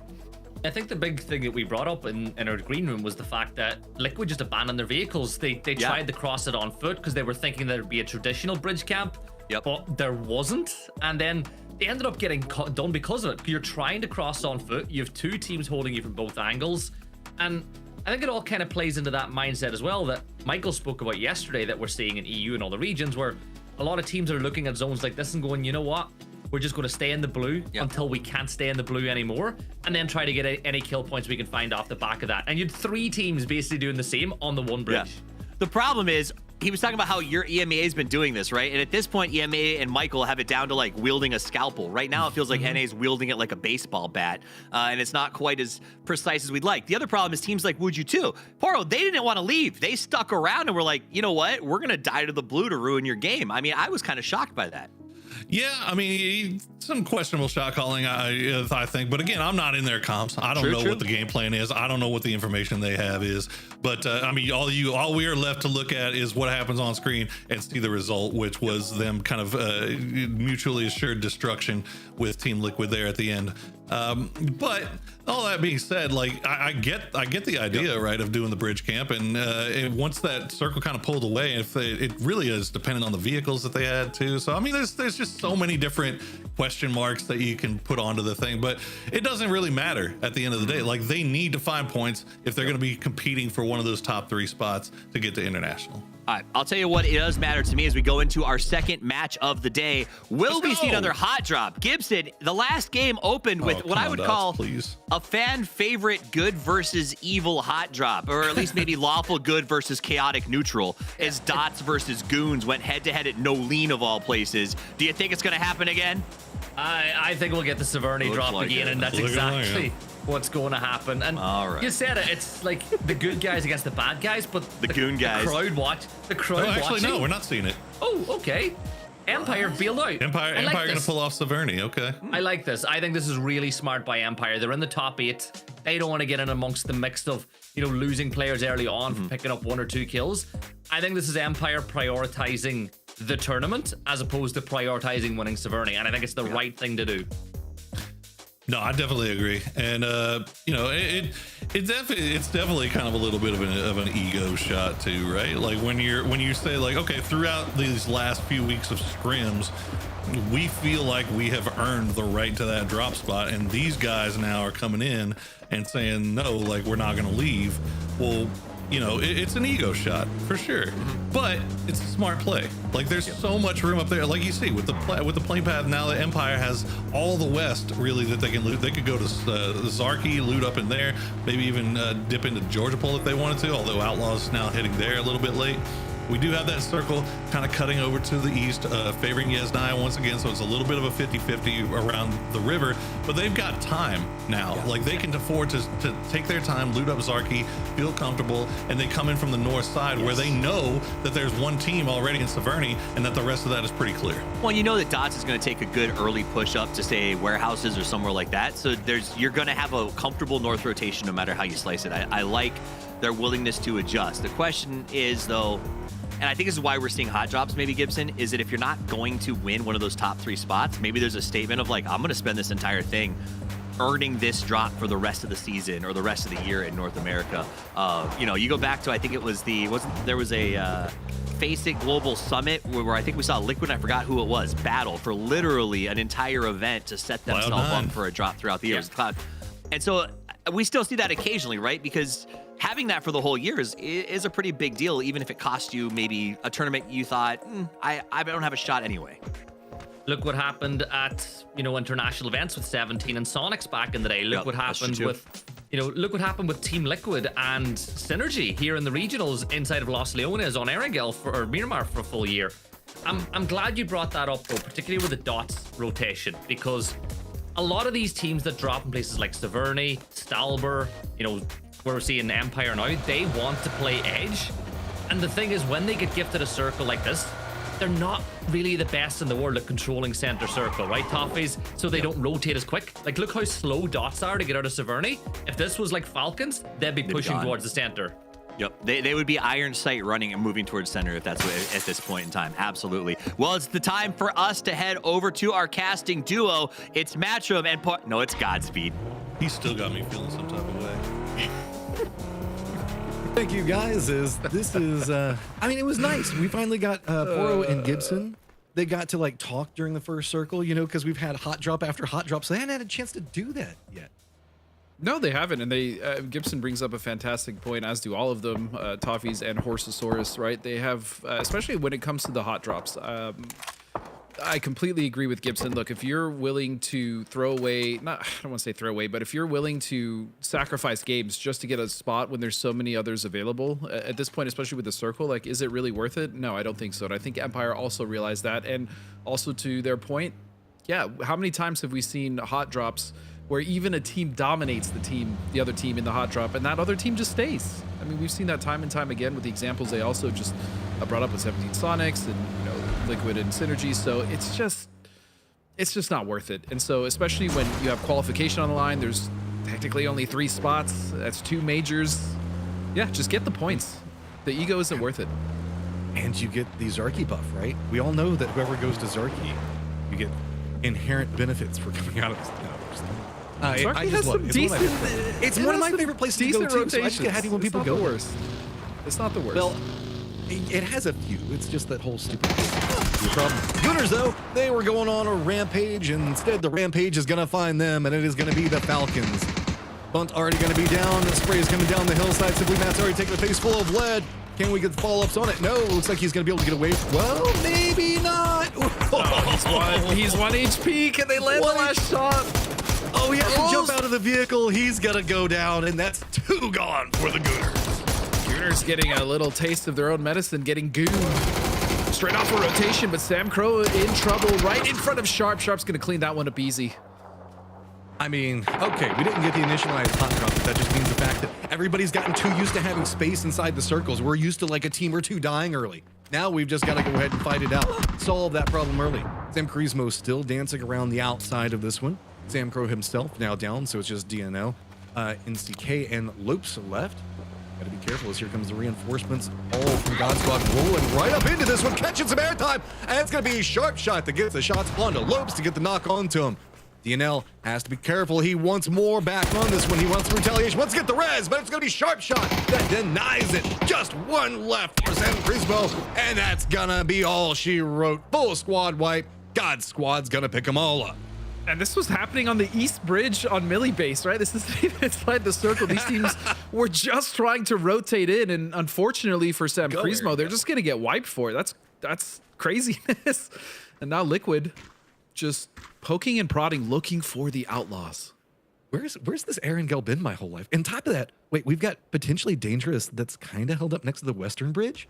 I think the big thing that we brought up in our green room was the fact that Liquid just abandoned their vehicles. They tried to cross it on foot because they were thinking there'd be a traditional bridge camp, but there wasn't. And then they ended up getting done because of it. You're trying to cross on foot. You have two teams holding you from both angles. And I think it all kind of plays into that mindset as well that Michael spoke about yesterday that we're seeing in EU and all the regions where a lot of teams are looking at zones like this and going, you know what? We're just going to stay in the blue until we can't stay in the blue anymore, and then try to get any kill points we can find off the back of that. And you had three teams basically doing the same on the one bridge. Yeah. The problem is, he was talking about how your EMEA has been doing this, right? And at this point, EMEA and Michael have it down to like wielding a scalpel. Right now, it feels like NA's wielding it like a baseball bat, and it's not quite as precise as we'd like. The other problem is teams like Wuju 2. Poro, they didn't want to leave. They stuck around and were like, you know what? We're going to die to the blue to ruin your game. I mean, I was kind of shocked by that. Yeah, I mean, some questionable shot calling, I think. But again, I'm not in their comps. I don't know what the game plan is. I don't know what the information they have is. But I mean, all we are left to look at is what happens on screen and see the result, which was them kind of mutually assured destruction with Team Liquid there at the end. But all that being said, like I get the idea, right, of doing the bridge camp, and once that circle kind of pulled away, it really is dependent on the vehicles that they had too. So I mean, there's just so many different question marks that you can put onto the thing, but it doesn't really matter at the end of the day. Like, they need to find points if they're going to be competing for one of those top 3 spots to get to international. All right, I'll tell you what it does matter to me as we go into our second match of the day. Will we see another hot drop? Gibson, the last game opened with what I would call a fan favorite good versus evil hot drop, or at least maybe lawful good versus chaotic neutral, as Dots versus Goons went head to head at No Lean of all places. Do you think it's going to happen again? I think we'll get the Severny drop like again, and that's exactly what's going to happen. And you said it, it's like the good guys against the bad guys, but the goon guys. The crowd watch. The crowd actually, watching. No, we're not seeing it. Oh, okay. Empire bailed out. Empire going to pull off Severny. Okay. I like this. I think this is really smart by Empire. They're in the top 8. They don't want to get in amongst the mix of, losing players early on for picking up 1 or 2 kills. I think this is Empire prioritizing the tournament as opposed to prioritizing winning Severny, and I think it's the right thing to do. No, I definitely agree, and it's definitely kind of a little bit of an ego shot too, right? Like when you say like, okay, throughout these last few weeks of scrims, we feel like we have earned the right to that drop spot, and these guys now are coming in and saying no, like we're not going to leave. Well, it's an ego shot for sure, but it's a smart play. Like there's so much room up there, like you see with the plane path. Now that Empire has all the west really that they can loot. They could go to Zarki, loot up in there, maybe even dip into Georgia Pole if they wanted to, although Outlaws now hitting there a little bit late. We do have that circle kind of cutting over to the east, favoring Yesnaya once again, so it's a little bit of a 50-50 around the river, but they've got time now. Like they can afford to take their time, loot up Zarki, feel comfortable, and they come in from the north side where they know that there's one team already in Severny and that the rest of that is pretty clear. Well, you know that Dots is going to take a good early push up to, say, warehouses or somewhere like that, so you're going to have a comfortable north rotation no matter how you slice it. I like their willingness to adjust. The question is, though, and I think this is why we're seeing hot drops, maybe, Gibson, is that if you're not going to win one of those top 3 spots, maybe there's a statement of like, I'm going to spend this entire thing earning this drop for the rest of the season or the rest of the year in North America. You go back to, I think it was there was a Face It Global Summit where I think we saw Liquid, I forgot who it was, battle for literally an entire event to set themselves up for a drop throughout the year. Cloud. And so we still see that occasionally, right? Because having that for the whole year is a pretty big deal, even if it cost you maybe a tournament you thought, I don't have a shot anyway. Look what happened at, international events with 17 and Sonics back in the day. Look what happened with, look what happened with Team Liquid and Synergy here in the regionals inside of Los Leones on Erangel or Miramar for a full year. I'm glad you brought that up though, particularly with the dots rotation, because a lot of these teams that drop in places like Severny, Stalber, where we're seeing Empire now, they want to play edge. And the thing is, when they get gifted a circle like this, they're not really the best in the world at controlling center circle, right, Toffees? So they don't rotate as quick. Like, look how slow dots are to get out of Severny. If this was like Falcons, they'd be pushing towards the center. Yep, they would be iron sight running and moving towards center if that's what, at this point in time. Absolutely. Well, it's the time for us to head over to our casting duo. It's Matchroom and no, it's Godspeed. He still got me feeling some type of way. Thank you, guys. This is I mean, it was nice. We finally got Poro and Gibson. They got to like talk during the first circle, because we've had hot drop after hot drop, so they hadn't had a chance to do that yet. No, they haven't, and they Gibson brings up a fantastic point, as do all of them, Toffees and Horsosaurus, right? They have, especially when it comes to the hot drops. I completely agree with Gibson. Look, if you're willing to throw away, I don't want to say throw away, but if you're willing to sacrifice games just to get a spot when there's so many others available, at this point, especially with the circle, like, is it really worth it? No, I don't think so. And I think Empire also realized that. And also to their point, yeah, how many times have we seen hot drops where even a team dominates the other team in the hot drop, and that other team just stays? I mean, we've seen that time and time again with the examples they also just brought up with 17 Sonics and Liquid and Synergy. So it's just not worth it. And so especially when you have qualification on the line, there's technically only 3 spots. That's 2 majors. Yeah, just get the points. The ego isn't worth it. And you get the Zarky buff, right? We all know that whoever goes to Zarky, you get inherent benefits for coming out of this. Zarky has some decent. It's one of my favorite places to go to. So I just get happy when people go. It's not the worst. Well, it has a few. It's just that whole stupid problem. Gooners, though, they were going on a rampage, and instead the rampage is going to find them, and it is going to be the Falcons. Bunt already going to be down. The spray is coming down the hillside. Simply Matt's already taking a face full of lead. Can we get follow-ups on it? No. Looks like he's going to be able to get away. Well, maybe not. He's 1 HP. Can they land the last shot? Oh, he has to jump out of the vehicle. He's going to go down, and that's 2 gone for the Gooners. Gooners getting a little taste of their own medicine, getting gooned. Straight off a rotation, but Sam Crow in trouble right in front of Sharp. Sharp's going to clean that one up easy. I mean, okay, we didn't get the initialized hot drop, but that just means the fact that everybody's gotten too used to having space inside the circles. We're used to like a team or 2 dying early. Now we've just got to go ahead and fight it out. Solve that problem early. Sam Charismo still dancing around the outside of this one. Sam Crow himself now down, so it's just DNO. NCK and Lopes left. Gotta be careful as here comes the reinforcements, all from God Squad, rolling right up into this one, catching some airtime, and it's gonna be a Sharp Shot that gets the shots onto Lopes to get the knock onto him. DNL has to be careful. He wants more back on this one. He wants retaliation, wants to get the res, but it's gonna be Sharp Shot that denies it. Just 1 left for Sam Crispo, and that's gonna be all she wrote. Full squad wipe. God Squad's gonna pick them all up. And this was happening on the East Bridge on Millie Base, right? This is inside the circle. These teams were just trying to rotate in, and unfortunately for Sam Crismo, they're just gonna get wiped for it. That's craziness. And now Liquid just poking and prodding, looking for the outlaws. Where's this Erangel been my whole life? And top of that, wait, we've got potentially dangerous that's kind of held up next to the Western Bridge,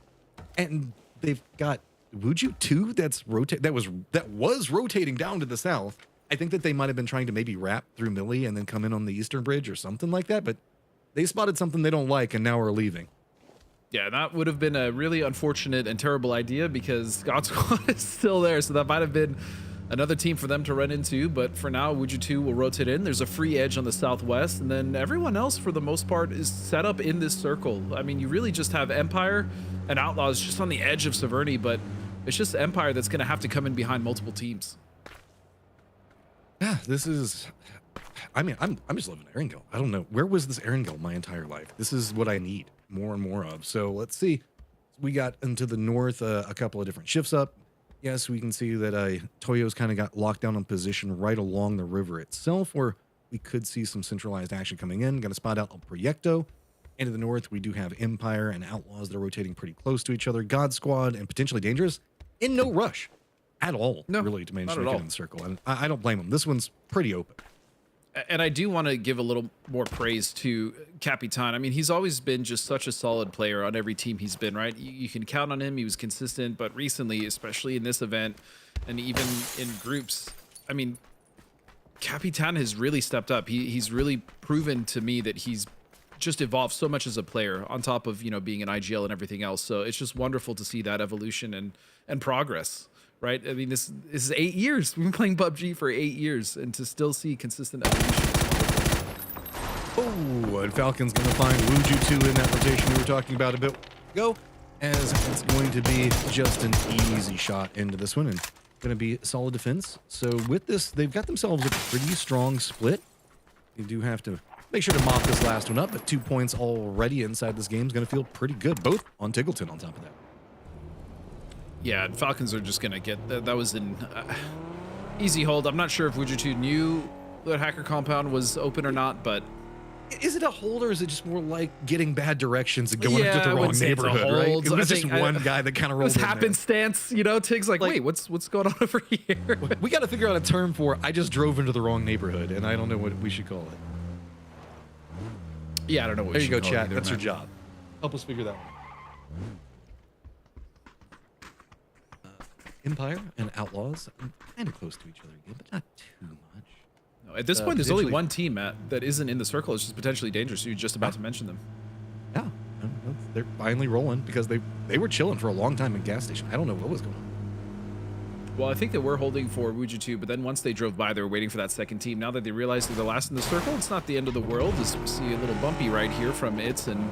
and they've got Wuju 2 that was rotating down to the south. I think that they might have been trying to maybe wrap through Millie and then come in on the Eastern Bridge or something like that, but they spotted something they don't like and now are leaving. Yeah, that would have been a really unfortunate and terrible idea because God Squad is still there, so that might have been another team for them to run into, but for now, Wuju 2 will rotate in. There's a free edge on the southwest, and then everyone else, for the most part, is set up in this circle. I mean, you really just have Empire and Outlaws just on the edge of Severny, but it's just Empire that's going to have to come in behind multiple teams. Yeah, this is, I mean, I'm just loving Erangel. I don't know. Where was this Erangel my entire life? This is what I need more and more of. So let's see. we got into the north a couple of different shifts up. Yes, we can see that Toyo's kind of got locked down on position right along the river itself, where we could see some centralized action coming in. Going to spot out El Proyecto. And to the north, we do have Empire and Outlaws that are rotating pretty close to each other. God Squad and Potentially Dangerous in no rush at all, really, to manage to make it in the circle. And I don't blame them. This one's pretty open. And I do want to give a little more praise to Capitan. I mean, he's always been just such a solid player on every team he's been, right? You can count on him. He was consistent, but recently, especially in this event and even in groups, I mean, Capitan has really stepped up. He's really proven to me that he's just evolved so much as a player on top of, you know, being an IGL and everything else. So it's just wonderful to see that evolution and progress. Right? I mean, this is 8 years. We've been playing PUBG for 8 years, and to still see consistent evolution. Oh, and Falcon's going to find Wuju 2 in that rotation we were talking about a bit ago, as it's going to be just an easy shot into this one, and going to be solid defense. So with this, they've got themselves a pretty strong split. You do have to make sure to mop this last one up, but 2 points already inside this game is going to feel pretty good, both on Tiggleton on top of that. Yeah, Falcons are just going to get... That was an easy hold. I'm not sure if Wuju2 knew that Hacker Compound was open or not, but... Is it a hold, or is it just more like getting bad directions and going into the wrong neighborhood, right? It was just one guy that kind of rolled in there. Happenstance, you know? Tig's like, wait, what's going on over here? We got to figure out a term for I just drove into the wrong neighborhood, and I don't know what we should call it. Yeah, I don't know what we should call it. There you go, chat. Either, That's man. your job. Help us figure that one. Empire and Outlaws, kind of close to each other again, but not too much. No, at this point, there's only one team, Matt, that isn't in the circle. It's just potentially dangerous. You're just about to mention them. Yeah, they're finally rolling because they were chilling for a long time in gas station. I don't know what was going on. Well, I think they were holding for Wuju2, but then once they drove by, they were waiting for that second team. Now that they realized they're the last in the circle, it's not the end of the world. As we see a little bumpy right here from Itz and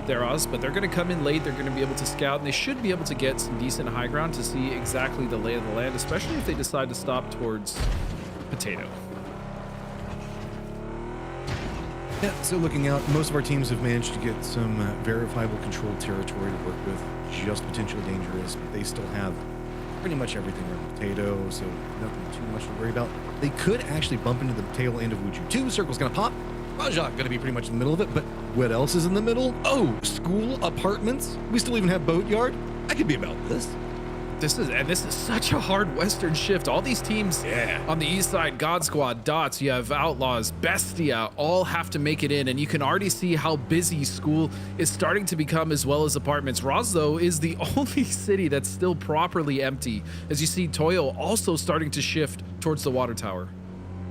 Theros, but they're going to come in late. They're going to be able to scout, and they should be able to get some decent high ground to see exactly the lay of the land, especially if they decide to stop towards Potato. Yeah, so looking out, most of our teams have managed to get some verifiable controlled territory to work with, just potentially dangerous, but they still have pretty much everything around Potato, so nothing too much to worry about. They could actually bump into the tail end of Wuju 2. Circle's going to pop. Rajak going to be pretty much in the middle of it, but what else is in the middle? Oh, school, apartments. We still even have Boatyard. I could be about this. This is such a hard Western shift. All these teams on the east side, God Squad, Dots, you have Outlaws, Bestia, all have to make it in, and you can already see how busy school is starting to become, as well as apartments. Roz, though, is the only city that's still properly empty, as you see Toyo also starting to shift towards the water tower.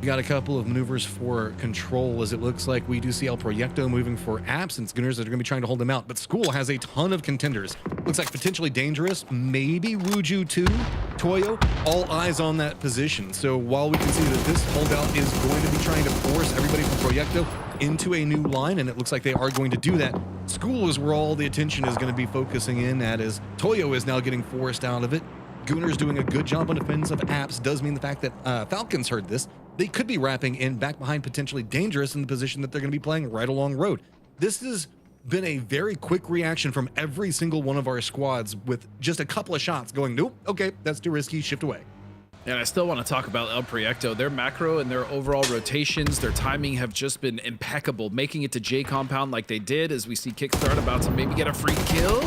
We got a couple of maneuvers for control, as it looks like we do see El Proyecto moving for absence. Gunners that are going to be trying to hold them out, but School has a ton of contenders. Looks like potentially dangerous, maybe Wuju 2, Toyo, all eyes on that position. So while we can see that this holdout is going to be trying to force everybody from Proyecto into a new line, and it looks like they are going to do that, School is where all the attention is going to be focusing in at, as Toyo is now getting forced out of it. Gooner's doing a good job on defensive apps. Does mean the fact that Falcons heard this. They could be wrapping in back behind potentially dangerous in the position that they're going to be playing right along road. This has been a very quick reaction from every single one of our squads, with just a couple of shots going, nope, okay, that's too risky, shift away. And I still want to talk about El Proyecto. Their macro and their overall rotations, their timing have just been impeccable. Making it to J Compound like they did, as we see Kickstart about to maybe get a free kill.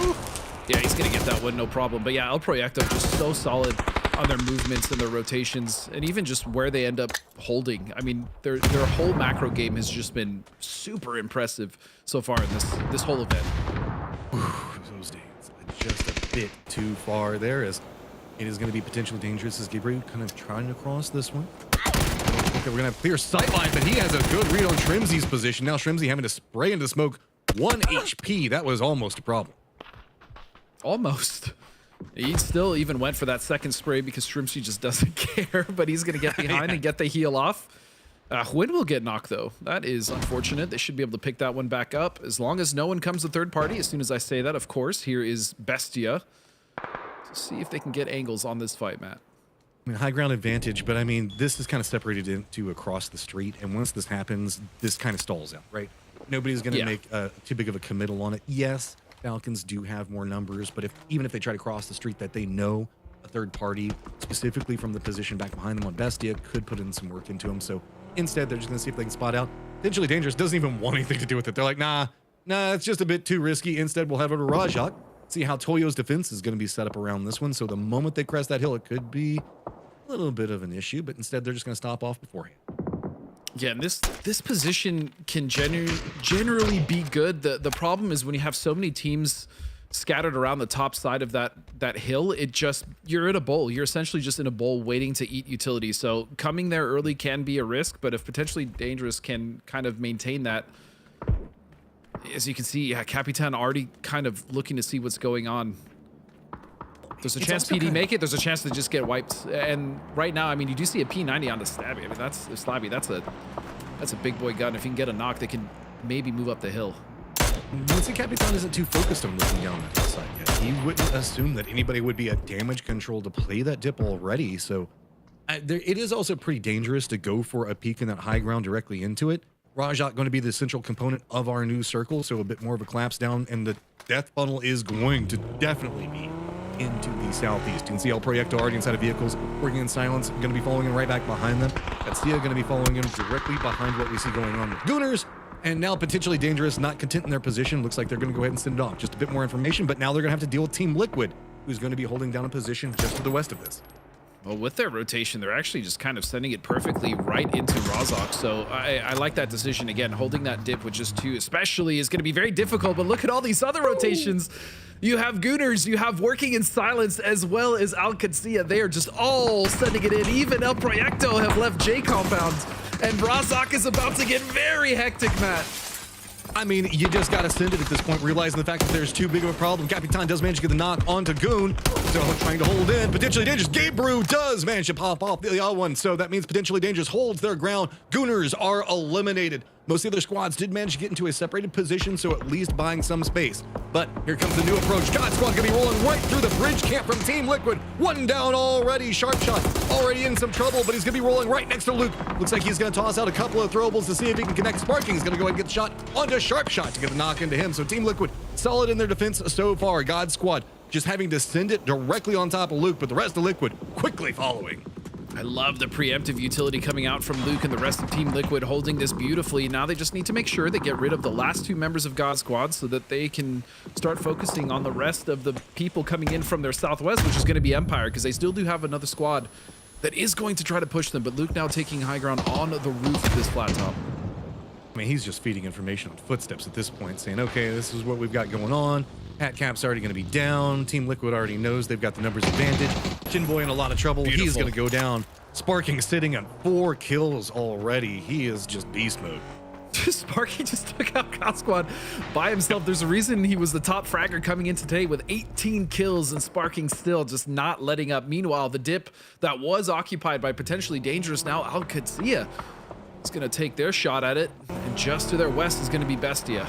Yeah, he's going to get that one, no problem. But yeah, El Proyecto just so solid on their movements and their rotations, and even just where they end up holding. I mean, their whole macro game has just been super impressive so far in this whole event. Those days, just a bit too far there, as it is going to be potentially dangerous, as Gabriel kind of trying to cross this one. Okay, we're going to have clear sightline, but he has a good read on Shrimzy's position. Now Shrimzy having to spray into smoke. 1 HP, that was almost a problem. Almost. He still even went for that second spray because Shrimpsy just doesn't care, but he's going to get behind and get the heal off. Hwin will get knocked, though. That is unfortunate. They should be able to pick that one back up, as long as no one comes to third party. As soon as I say that, of course, here is Bestia. Let's see if they can get angles on this fight, Matt. I mean, high ground advantage, but I mean, this is kind of separated into across the street, and once this happens, this kind of stalls out, right? Nobody's going to make too big of a committal on it. Yes, Falcons do have more numbers, but even if they try to cross the street that they know a third party, specifically from the position back behind them on Bestia, could put in some work into them. So instead, they're just going to see if they can spot out. Potentially Dangerous doesn't even want anything to do with it. They're like, nah, it's just a bit too risky. Instead, we'll have it to Rajak. See how Toyo's defense is going to be set up around this one. So the moment they crest that hill, it could be a little bit of an issue, but instead they're just going to stop off beforehand. Yeah, and this position can generally be good. The problem is when you have so many teams scattered around the top side of that hill, you're in a bowl. You're essentially just in a bowl waiting to eat utility. So coming there early can be a risk, but if potentially Dangerous can kind of maintain that, as you can see, yeah, Capitan already kind of looking to see what's going on. There's a chance PD make it. There's a chance to just get wiped. And right now, I mean, you do see a P90 on the Stabby. I mean, that's Slabby. That's a big boy gun. If you can get a knock, they can maybe move up the hill. Once Capitan isn't too focused on looking down that hillside yet, he wouldn't assume that anybody would be at damage control to play that dip already. So it is also pretty dangerous to go for a peek in that high ground directly into it. Rajak going to be the central component of our new circle, so a bit more of a collapse down, and the death funnel is going to definitely be into the southeast. You can see El Proyecto already inside of vehicles, working in silence, going to be following him right back behind them. Garcia going to be following him directly behind what we see going on with Gooners, and now potentially Dangerous, not content in their position. Looks like they're going to go ahead and send it off. Just a bit more information, but now they're going to have to deal with Team Liquid, who's going to be holding down a position just to the west of this. Well, with their rotation, they're actually just kind of sending it perfectly right into Rozok. So I like that decision. Again, holding that dip with just two especially is going to be very difficult, but look at all these other rotations. You have Gooners, you have working in silence, as well as Alcancia. They are just all sending it in. Even El Proyecto have left J compound, and Rozok is about to get very hectic, Matt. I mean, you just got to send it at this point, realizing the fact that there's too big of a problem. Capitan does manage to get the knock onto Goon, so trying to hold in. Potentially Dangerous. Gabriel does manage to pop off the other one, so that means potentially Dangerous holds their ground. Gooners are eliminated. Most of the other squads did manage to get into a separated position, so at least buying some space. But here comes the new approach. God Squad gonna be rolling right through the bridge camp from Team Liquid. One down already. Sharp Shot already in some trouble, but he's gonna be rolling right next to Luke. Looks like he's gonna toss out a couple of throwables to see if he can connect. Sparking is gonna go ahead and get the shot onto Sharp Shot to get the knock into him. So Team Liquid solid in their defense so far. God Squad just having to send it directly on top of Luke, but the rest of Liquid quickly following. I love the preemptive utility coming out from Luke and the rest of Team Liquid holding this beautifully. Now they just need to make sure they get rid of the last two members of God Squad so that they can start focusing on the rest of the people coming in from their southwest, which is going to be Empire, because they still do have another squad that is going to try to push them. But Luke now taking high ground on the roof of this flat top. I mean, he's just feeding information on footsteps at this point, saying, okay, this is what we've got going on. Pat Cap's already going to be down. Team Liquid already knows they've got the numbers advantage. Chinboy in a lot of trouble. Beautiful. He's going to go down. Sparking sitting at 4 kills already. He is just beast mode. Sparky just took out God Squad by himself. There's a reason he was the top fragger coming in today with 18 kills, and Sparking still just not letting up. Meanwhile, the dip that was occupied by potentially Dangerous now, Alcacia is going to take their shot at it, and just to their west is going to be Bestia.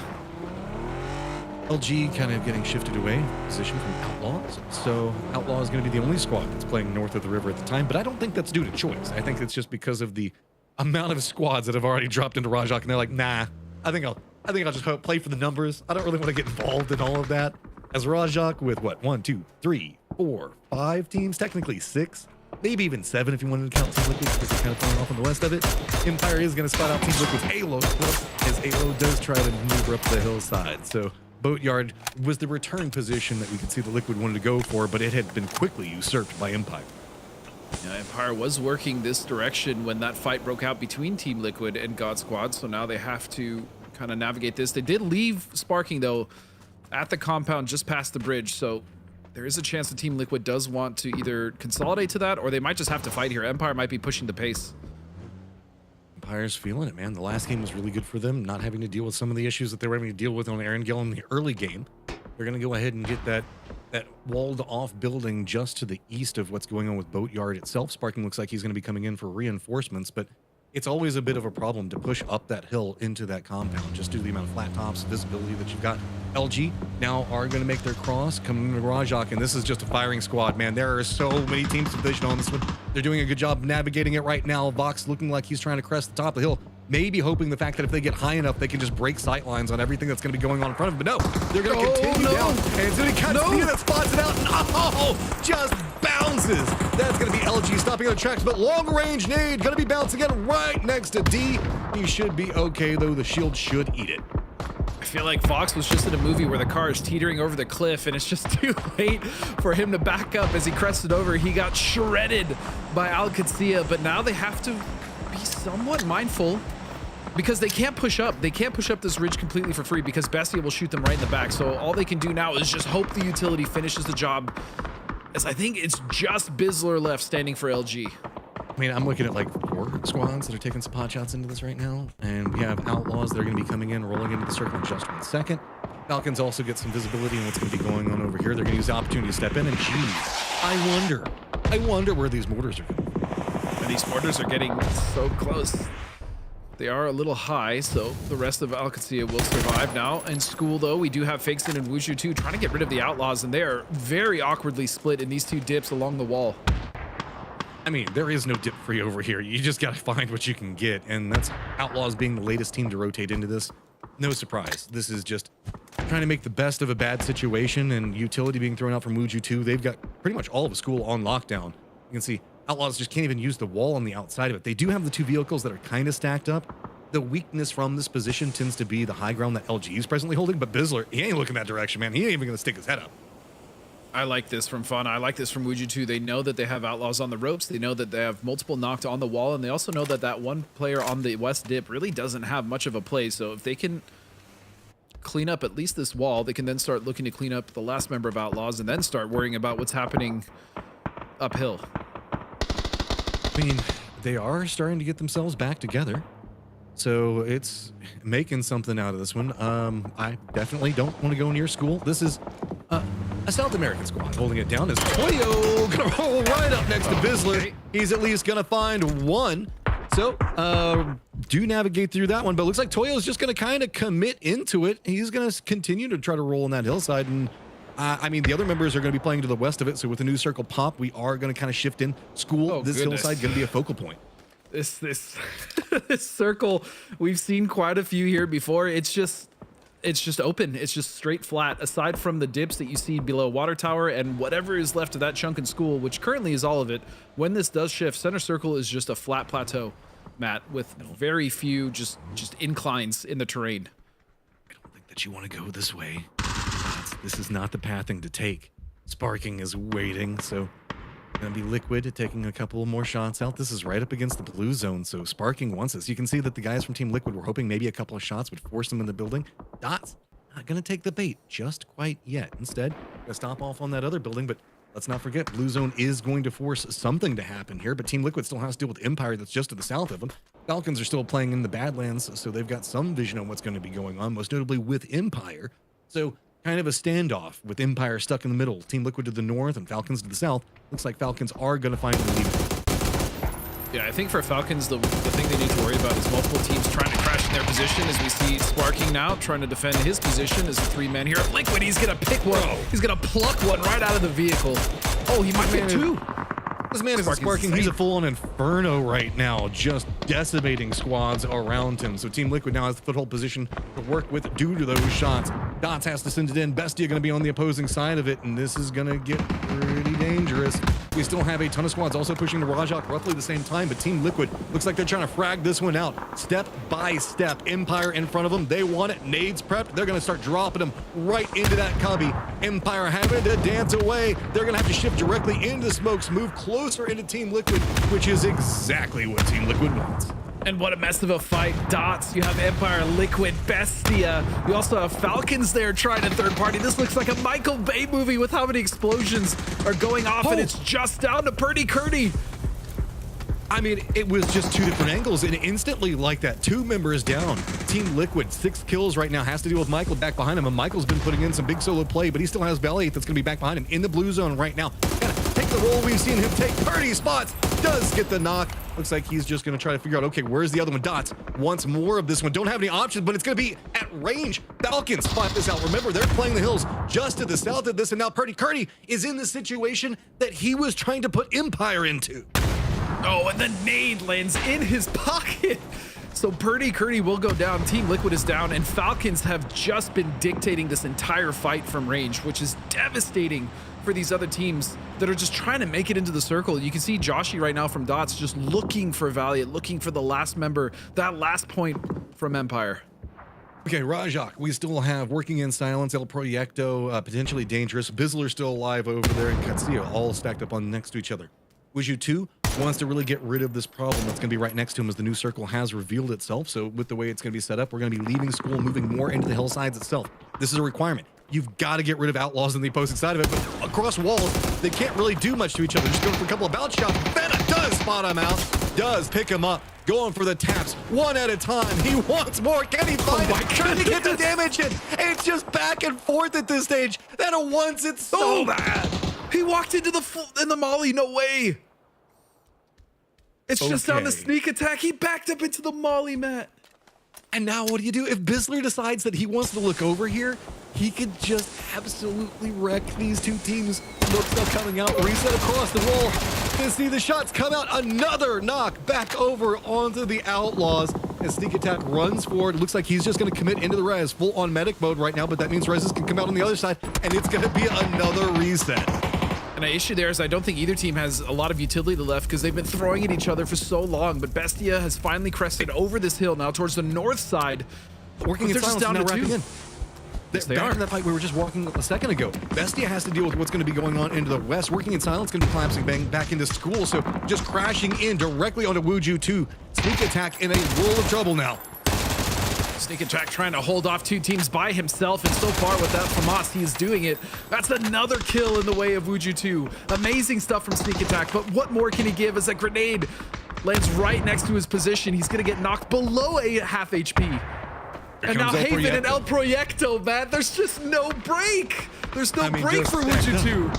LG kind of getting shifted away position from Outlaws. So Outlaw is going to be the only squad that's playing north of the river at the time, but I don't think that's due to choice. I think it's just because of the amount of squads that have already dropped into Rajak, and they're like, nah, I think I'll just play for the numbers. I don't really want to get involved in all of that. As Rajak with what, 1, 2, 3, 4, 5 teams, technically 6, maybe even 7 if you wanted to count Team Liquid, because they're kind of falling off on the west of it. Empire is going to spot out Team Liquid's Halo, as Halo does try to maneuver up the hillside. So Boatyard was the return position that we could see the Liquid wanted to go for, but it had been quickly usurped by Empire. Yeah, Empire was working this direction when that fight broke out between Team Liquid and God Squad, so now they have to kind of navigate this. They did leave Sparking, though, at the compound just past the bridge, so there is a chance the Team Liquid does want to either consolidate to that, or they might just have to fight here. Empire might be pushing the pace. Empire's feeling it, man. The last game was really good for them, not having to deal with some of the issues that they were having to deal with on Erangel in the early game. They're going to go ahead and get that walled off building just to the east of what's going on with Boatyard itself. Sparking looks like he's going to be coming in for reinforcements, but it's always a bit of a problem to push up that hill into that compound just due to the amount of flat tops, visibility that you've got. LG now are going to make their cross, coming into Rajak, and this is just a firing squad, man. There are so many teams in position on this one. They're doing a good job navigating it right now. Vox looking like he's trying to crest the top of the hill. maybe hoping the fact that if they get high enough, they can just break sight lines on everything that's going to be going on in front of them. But no, they're going to continue down. And it's going to be Katsuya that spots it out. And just bounces. That's going to be LG stopping on the tracks, but long range nade going to be bouncing in right next to D. He should be okay, though. The shield should eat it. I feel like Fox was just in a movie where the car is teetering over the cliff and it's just too late for him to back up. As he crested over, he got shredded by Alcatia, but now they have to be somewhat mindful because they can't push up. They can't push up this ridge completely for free because Bestia will shoot them right in the back. So all they can do now is just hope the utility finishes the job, as I think it's just Bizzler left standing for LG. I mean, I'm looking at like 4 squads that are taking some pot shots into this right now, and we have Outlaws that are going to be coming in, rolling into the circle in just 1 second. Falcons also get some visibility on what's going to be going on over here. They're going to use the opportunity to step in, and geez, I wonder where these mortars are going. And these mortars are getting so close. They are a little high, so the rest of Alcatia will survive now. In school, though, we do have Fakeston and Wuju too, trying to get rid of the Outlaws, and they are very awkwardly split in these 2 dips along the wall. I mean, there is no dip free over here. You just got to find what you can get, and that's Outlaws being the latest team to rotate into this. No surprise. This is just trying to make the best of a bad situation, and utility being thrown out from Wuju too. They've got pretty much all of the school on lockdown. You can see Outlaws just can't even use the wall on the outside of it. They do have the 2 vehicles that are kind of stacked up. The weakness from this position tends to be the high ground that LG is presently holding, but Bizzler, he ain't looking that direction, man. He ain't even going to stick his head up. I like this from Fauna. I like this from Wuju too. They know that they have Outlaws on the ropes. They know that they have multiple knocked on the wall, and they also know that that one player on the west dip really doesn't have much of a play. So if they can clean up at least this wall, they can then start looking to clean up the last member of Outlaws and then start worrying about what's happening uphill. I mean, they are starting to get themselves back together. So it's making something out of this one. I definitely don't want to go near school. This is a South American squad holding it down. As Toyo gonna roll right up next to Bizzler. Okay. He's at least gonna find one. So do navigate through that one, but it looks like Toyo's just gonna kind of commit into it. He's gonna continue to try to roll on that hillside, and I mean, the other members are going to be playing to the west of it. So with the new circle pop, we are going to kind of shift in. School, this hillside going to be a focal point. This this circle, we've seen quite a few here before. It's just open. It's just straight flat, aside from the dips that you see below Water Tower and whatever is left of that chunk in school, which currently is all of it. When this does shift, center circle is just a flat plateau, Matt, with very few just inclines in the terrain. I don't think that you want to go this way. This is not the pathing to take. Sparking is waiting, so gonna be Liquid taking a couple more shots out. This is right up against the blue zone, so Sparking wants this. You can see that the guys from Team Liquid were hoping maybe a couple of shots would force them in the building. Dot's not gonna take the bait just quite yet. Instead, gonna stop off on that other building, but let's not forget, blue zone is going to force something to happen here, but Team Liquid still has to deal with Empire that's just to the south of them. Falcons are still playing in the Badlands, so they've got some vision on what's going to be going on, most notably with Empire. So kind of a standoff with Empire stuck in the middle. Team Liquid to the north and Falcons to the south. Looks like Falcons are going to find the lead. Yeah, I think for Falcons, the thing they need to worry about is multiple teams trying to crash in their position, as we see Sparking now trying to defend his position as a 3-man here. Liquid, he's going to pick one. He's going to pluck one right out of the vehicle. Oh, he might get 2. This man is Sparking. He's a full-on inferno right now, just decimating squads around him. So Team Liquid now has the foothold position to work with due to those shots. Dots has to send it in. Bestia going to be on the opposing side of it, and this is going to get pretty dangerous. We still have a ton of squads also pushing the Rajak roughly the same time, but Team Liquid looks like they're trying to frag this one out. Step by step. Empire in front of them. They want it. Nades prepped. They're going to start dropping them right into that cubby. Empire having to dance away. They're going to have to shift directly into the smokes, move closer into Team Liquid, which is exactly what Team Liquid wants. And what a mess of a fight. Dots, you have Empire, Liquid, Bestia. You also have Falcons there trying to third party. This looks like a Michael Bay movie with how many explosions are going off, and it's just down to Purdy Curdy. I mean, it was just 2 different angles, and instantly like that, 2 members down. Team Liquid, 6 kills right now, has to deal with Michael back behind him, and Michael's been putting in some big solo play, but he still has Valiant that's going to be back behind him in the blue zone right now. Gotta take the role we've seen him take. Purdy spots, does get the knock. Looks like he's just going to try to figure out, okay, where's the other one? Dots wants more of this one. Don't have any options, but it's going to be at range. Falcons spot this out. Remember, they're playing the hills just to the south of this, and now Purdy Curdy is in the situation that he was trying to put Empire into. Oh, and the nade lands in his pocket. So Purdy Curdy will go down, Team Liquid is down, and Falcons have just been dictating this entire fight from range, which is devastating for these other teams that are just trying to make it into the circle. You can see Joshi right now from Dots just looking for Valiant, looking for the last member, that last point from Empire. Okay, Rajak, we still have Working in Silence, El Proyecto, potentially dangerous. Bizzler still alive over there, and Katsuya all stacked up on next to each other. Wuju 2 wants to really get rid of this problem that's going to be right next to him as the new circle has revealed itself. So with the way it's going to be set up, we're going to be leaving school, moving more into the hillsides itself. This is a requirement. You've got to get rid of outlaws in the opposing side of it, but across walls, they can't really do much to each other. Just going for a couple of bounce shots. Fena does spot him out, does pick him up, going for the taps, one at a time. He wants more. Can he find it? Trying to get the damage in. It's just back and forth at this stage. That at once, it's so bad. He walked into the molly, no way. It's just on the sneak attack. He backed up into the molly, Matt. And now what do you do? If Bizzler decides that he wants to look over here, he could just absolutely wreck these two teams. Look, still coming out, reset across the wall. You see the shots come out, another knock back over onto the Outlaws. And Sneak Attack runs forward. Looks like he's just going to commit into the res, full on medic mode right now, but that means reses can come out on the other side, and it's going to be another reset. And the issue there is I don't think either team has a lot of utility left because they've been throwing at each other for so long, but Bestia has finally crested over this hill now towards the north side. Working in silence now wrapping in. Yes, they Back are. in that fight we were just walking a second ago. Bestia has to deal with what's going to be going on into the west. Working in silence going to be collapsing back into school, so just crashing in directly onto Wuju 2. Sneak Attack in a world of trouble now. Sneak Attack trying to hold off two teams by himself, and so far with that FAMAS, he is doing it. That's another kill in the way of Wuju 2. Amazing stuff from Sneak Attack, but what more can he give as a grenade lands right next to his position? He's gonna get knocked below a half HP. And now Haven and El Proyecto, man, there's just no break. There's no break for Wuju 2.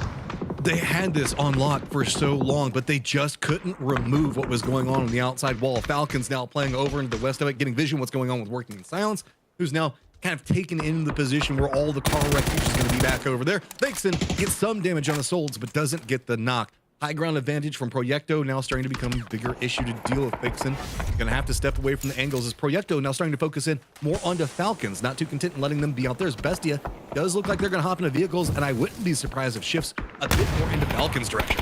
They had this on lock for so long, but they just couldn't remove what was going on the outside wall. Falcons now playing over into the west of it, getting vision what's going on with Working in Silence, who's now kind of taken in the position where all the car refuge is going to be back over there. Vixen gets some damage on the souls, but doesn't get the knock. High ground advantage from Proyecto now starting to become a bigger issue to deal with. Vixen gonna have to step away from the angles as Proyecto now starting to focus in more onto Falcons, not too content in letting them be out there as Bestia does look like they're gonna hop into vehicles, and I wouldn't be surprised if shifts a bit more into Falcons direction.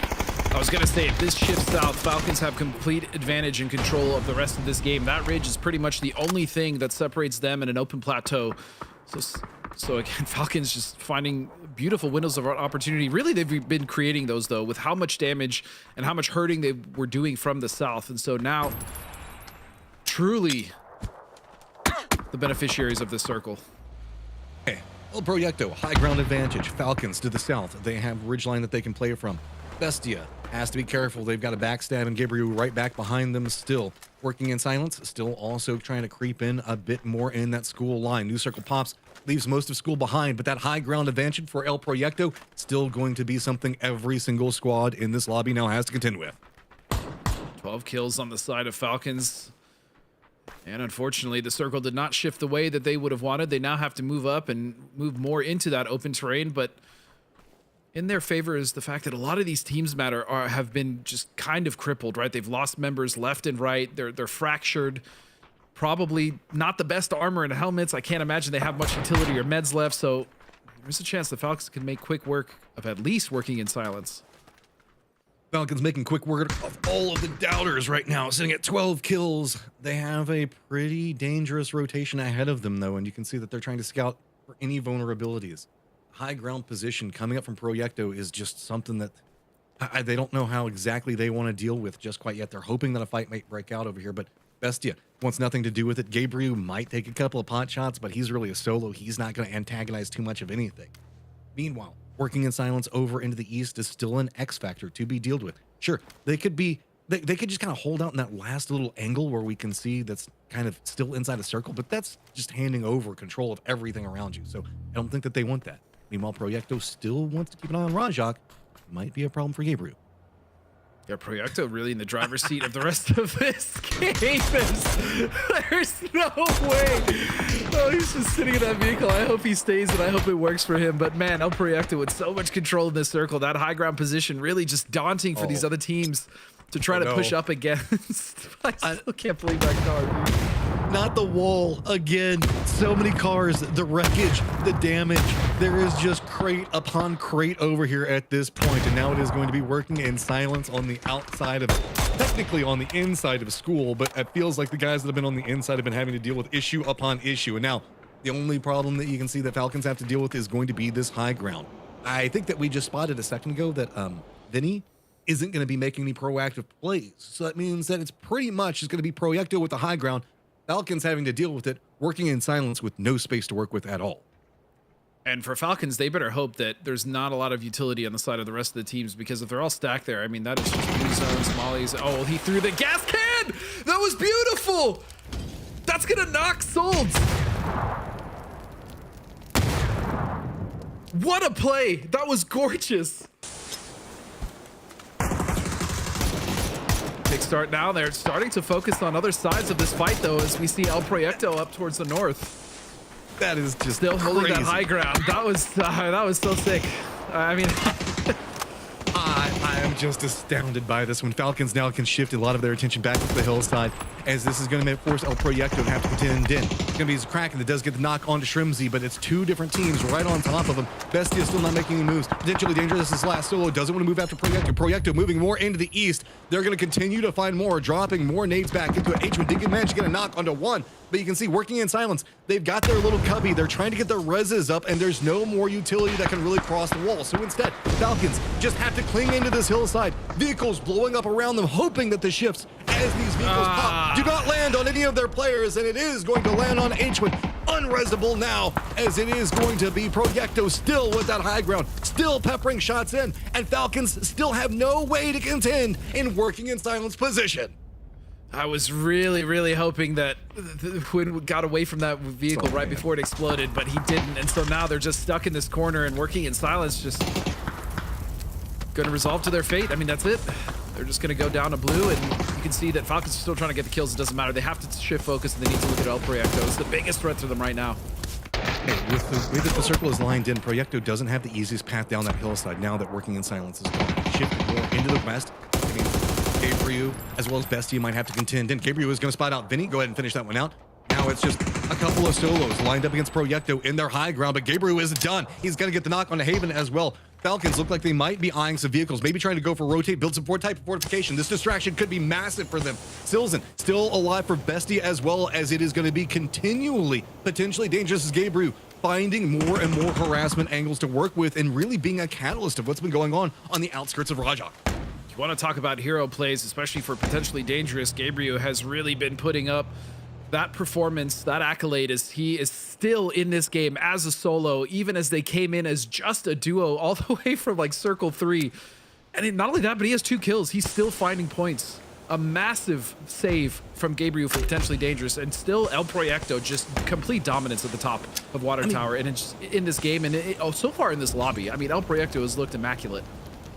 I was gonna say, if this shifts south, Falcons have complete advantage and control of the rest of this game. That ridge is pretty much the only thing that separates them in an open plateau. So again, Falcons just finding beautiful windows of opportunity. Really, they've been creating those, though, with how much damage and how much hurting they were doing from the south. And so now, truly, the beneficiaries of this circle. Okay, El Proyecto, high ground advantage. Falcons to the south. They have ridgeline that they can play from. Bestia has to be careful. They've got a backstab and Gabriel right back behind them still. Working in silence, still also trying to creep in a bit more in that school line. New circle pops, leaves most of school behind, but that high ground advantage for El Proyecto still going to be something every single squad in this lobby now has to contend with. 12 kills on the side of Falcons. And unfortunately, the circle did not shift the way that they would have wanted. They now have to move up and move more into that open terrain, but in their favor is the fact that a lot of these teams have been just kind of crippled, right? They've lost members left and right. They're fractured. Probably not the best armor and helmets. I can't imagine they have much utility or meds left. So there's a chance the Falcons can make quick work of at least Working in silence. Falcons making quick work of all of the doubters right now, sitting at 12 kills. They have a pretty dangerous rotation ahead of them, though, and you can see that they're trying to scout for any vulnerabilities. High ground position coming up from Proyecto is just something that they don't know how exactly they want to deal with just quite yet. They're hoping that a fight might break out over here, but Bestia wants nothing to do with it. Gabriel might take a couple of pot shots, but he's really a solo. He's not going to antagonize too much of anything. Meanwhile, Working in silence over into the east is still an X factor to be dealt with. Sure, they could be, they could just kind of hold out in that last little angle where we can see that's kind of still inside a circle, but that's just handing over control of everything around you. So I don't think that they want that. Meanwhile, Proyecto still wants to keep an eye on Rajak. Might be a problem for Gabriel. Yeah, Proyecto really in the driver's seat of the rest of this game. There's no way. Oh, he's just sitting in that vehicle. I hope he stays and I hope it works for him. But man, El Proyecto with so much control in this circle, that high ground position really just daunting for these other teams to try to push up against. I still can't believe that car, dude. not the wall again. So many cars, the wreckage, the damage. There is just crate upon crate over here at this point, and now it is going to be working in silence on the outside of, technically on the inside of school, but it feels like the guys that have been on the inside have been having to deal with issue upon issue. And now the only problem that you can see that Falcons have to deal with is going to be this high ground. I think that we just spotted a second ago that Vinny isn't going to be making any proactive plays. So that means that it's pretty much just going to be Proyecto with the high ground, Falcons having to deal with it, working in silence with no space to work with at all. And for Falcons, they better hope that there's not a lot of utility on the side of the rest of the teams, because if they're all stacked there, I mean, that is just blue zones, mollies. Oh, he threw the gas can! That was beautiful! That's going to knock Solds. What a play! That was gorgeous. Big start now. They're starting to focus on other sides of this fight, though, as we see El Proyecto up towards the north. That is just Still holding crazy. that high ground. That was so sick. I mean, I am just astounded by this when Falcons now can shift a lot of their attention back to the hillside, as this is going to force El Proyecto to have to contend in. It's going to be Krafton that does get the knock onto Shrimzy, but it's two different teams right on top of him. Bestia still not making any moves. Potentially dangerous. This last solo doesn't want to move after Proyecto. Proyecto moving more into the east. They're going to continue to find more, dropping more nades back into it. H1 did manage to get a knock onto one, but you can see working in silence. They've got their little cubby. They're trying to get their reses up, and there's no more utility that can really cross the wall. So instead, Falcons just have to cling into this hillside. Vehicles blowing up around them, hoping that the shifts as these vehicles pop do not land on any of their players, and it is going to land on H1. Unresable now, as it is going to be Proyecto still with that high ground, still peppering shots in, and Falcons still have no way to contend in working in silence position. I was really, really hoping that Quinn got away from that vehicle right before it exploded, but he didn't, and so now they're just stuck in this corner, and working in silence just going to resolve to their fate. I mean, that's it. They're just going to go down to blue, and you can see that Falcons are still trying to get the kills. It doesn't matter. They have to shift focus, and they need to look at El Proyecto. It's the biggest threat to them right now. Hey, with the way that the circle is lined in, Proyecto doesn't have the easiest path down that hillside now that working in silence is going. Shifting more into the west. I mean, Gabriel, as well as Bestia, might have to contend. And Gabriel is going to spot out Vinny. Go ahead and finish that one out. Now it's just a couple of solos lined up against Proyecto in their high ground, but Gabriel is done. He's going to get the knock on the Haven as well. Falcons look like they might be eyeing some vehicles, maybe trying to go for rotate, build some type of fortification. This distraction could be massive for them. Silzen still alive for Bestia, as well as it is going to be continually potentially dangerous as Gabriel finding more and more harassment angles to work with and really being a catalyst of what's been going on the outskirts of Rajak. You want to talk about hero plays, especially for potentially dangerous. Gabriel has really been putting up that performance, that accolade, as he is still in this game as a solo, even as they came in as just a duo all the way from like circle 3. And not only that, but he has 2 kills. He's still finding points. A massive save from Gabriel for potentially dangerous, and still El Proyecto just complete dominance at the top of Water Tower. And it's in this game, and so far in this lobby, I mean, El Proyecto has looked immaculate.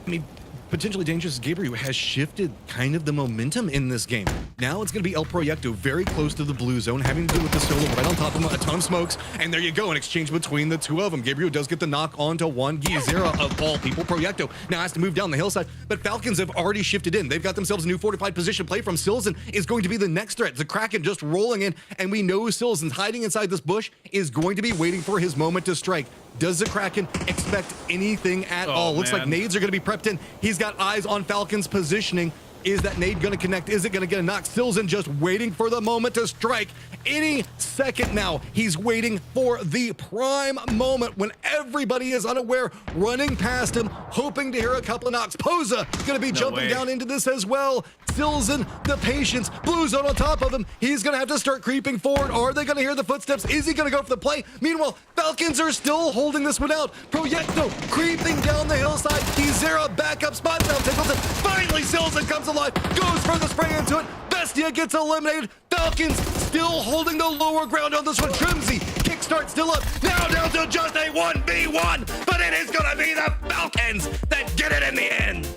I mean, potentially dangerous Gabriel has shifted kind of the momentum in this game. Now it's going to be El Proyecto very close to the blue zone, having to do with the solo right on top of him, a ton of smokes, and there you go, an exchange between the two of them. Gabriel does get the knock onto one. Gizera, of all people, Proyecto now has to move down the hillside, but Falcons have already shifted in. They've got themselves a new fortified position. Play from Silzen is going to be the next threat. The Kraken just rolling in, and we know Silzen's hiding inside this bush is going to be waiting for his moment to strike. Does the Kraken expect anything at all? Looks like nades are going to be prepped in. He's got eyes on Falcon's positioning. Is that nade going to connect? Is it going to get a knock? Silzen just waiting for the moment to strike. Any second now, he's waiting for the prime moment when everybody is unaware, running past him, hoping to hear a couple of knocks. Posa going to be jumping down into this as well. Silzen, the patience, blue zone on top of him. He's going to have to start creeping forward. Are they going to hear the footsteps? Is he going to go for the play? Meanwhile, Falcons are still holding this one out. Proyecto creeping down the hillside. Gizera backup spot now. Tickles it. Finally, Silzen comes alive. Goes for the spray into it. Bestia gets eliminated. Falcons still holding the lower ground on this one. Trimsy, kickstart still up. Now down to just a 1v1. But it is going to be the Falcons that get it in the end.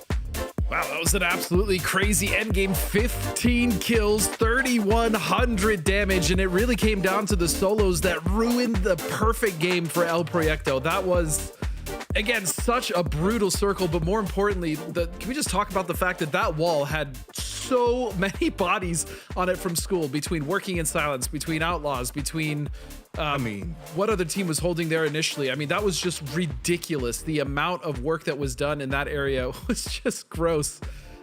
Wow, that was an absolutely crazy endgame. 15 kills, 3,100 damage, and it really came down to the solos that ruined the perfect game for El Proyecto. That was, again, such a brutal circle, but more importantly, can we just talk about the fact that that wall had so many bodies on it from school, between working in silence, between outlaws, between what other team was holding there initially. I mean, that was just ridiculous. The amount of work that was done in that area was just gross.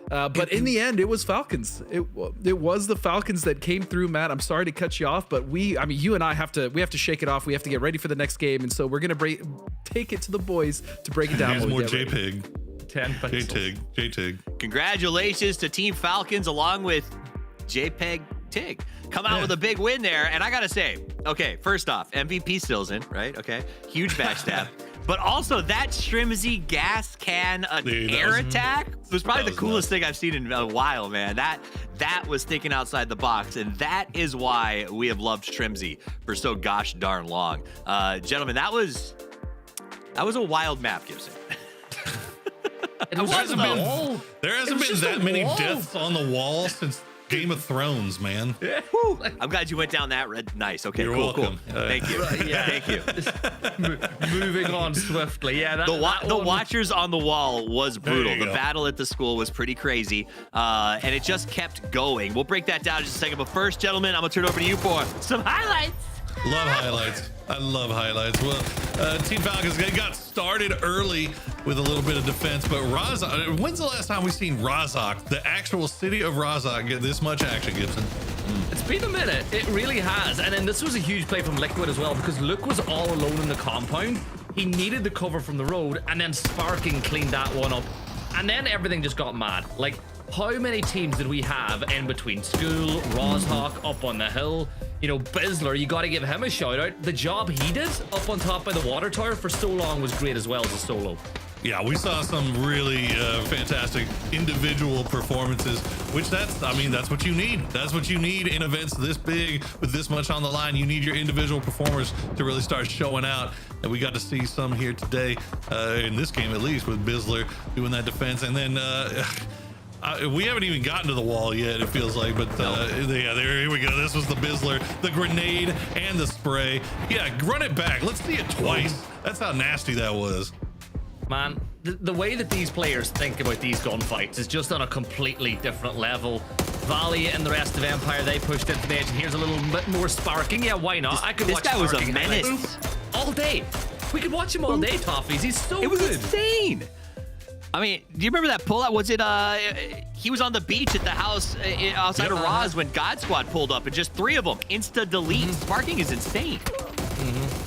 But in the end, it was Falcons. It was the Falcons that came through, Matt. I'm sorry to cut you off, but you and I have to shake it off. We have to get ready for the next game, and so we're gonna take it to the boys to break it down. Here's more JPEG. 10 pixels. JTIG. Congratulations to Team Falcons along with JPEG Tig. Come out with a big win there. And I got to say, okay, first off, MVP still's in, right? Okay. Huge backstab. But also that Shrimzy gas can air attack was probably the coolest thing I've seen in a while, man. That was thinking outside the box. And that is why we have loved Shrimzy for so gosh darn long. Gentlemen, that was a wild map, Gibson. There hasn't been that many deaths on the wall since Game of Thrones, man. Yeah. I'm glad you went down that red. Nice. Okay, You're cool. welcome. Thank you. Thank you. Moving on swiftly. Yeah, the Watchers on the wall was brutal. The battle at the school was pretty crazy, and it just kept going. We'll break that down in just a second. But first, gentlemen, I'm going to turn it over to you for some highlights. Love highlights. I love highlights. Well, Team Falcons, they got started early with a little bit of defense, but Rozhok, when's the last time we've seen Rozhok, the actual city of Rozhok, get this much action, Gibson? It's been a minute. It really has. And then this was a huge play from Liquid as well, because Luke was all alone in the compound. He needed the cover from the road, and then Sparking cleaned that one up. And then everything just got mad. Like, how many teams did we have in between school, Rozhok, up on the hill? You know, Bizzler, you got to give him a shout out. The job he did up on top by the water tower for so long was great as well as a solo. Yeah, we saw some really fantastic individual performances, which that's what you need. That's what you need in events this big with this much on the line. You need your individual performers to really start showing out. And we got to see some here today, in this game at least, with Bizzler doing that defense. And then we haven't even gotten to the wall yet, it feels like, but here we go. This was the Bizzler, the grenade and the spray. Yeah, run it back. Let's see it twice. That's how nasty that was. Man, the way that these players think about these gunfights is just on a completely different level. Valiant and the rest of Empire, they pushed it to the edge, and here's a little bit more Sparking. Yeah, why not? I could watch This guy was a Sparking menace. all day. We could watch him all day, Toffees. He's so good. It was insane. I mean, do you remember that pullout? Was it, he was on the beach at the house outside of Roz when God Squad pulled up, and just 3 of them insta-delete. Sparking is insane.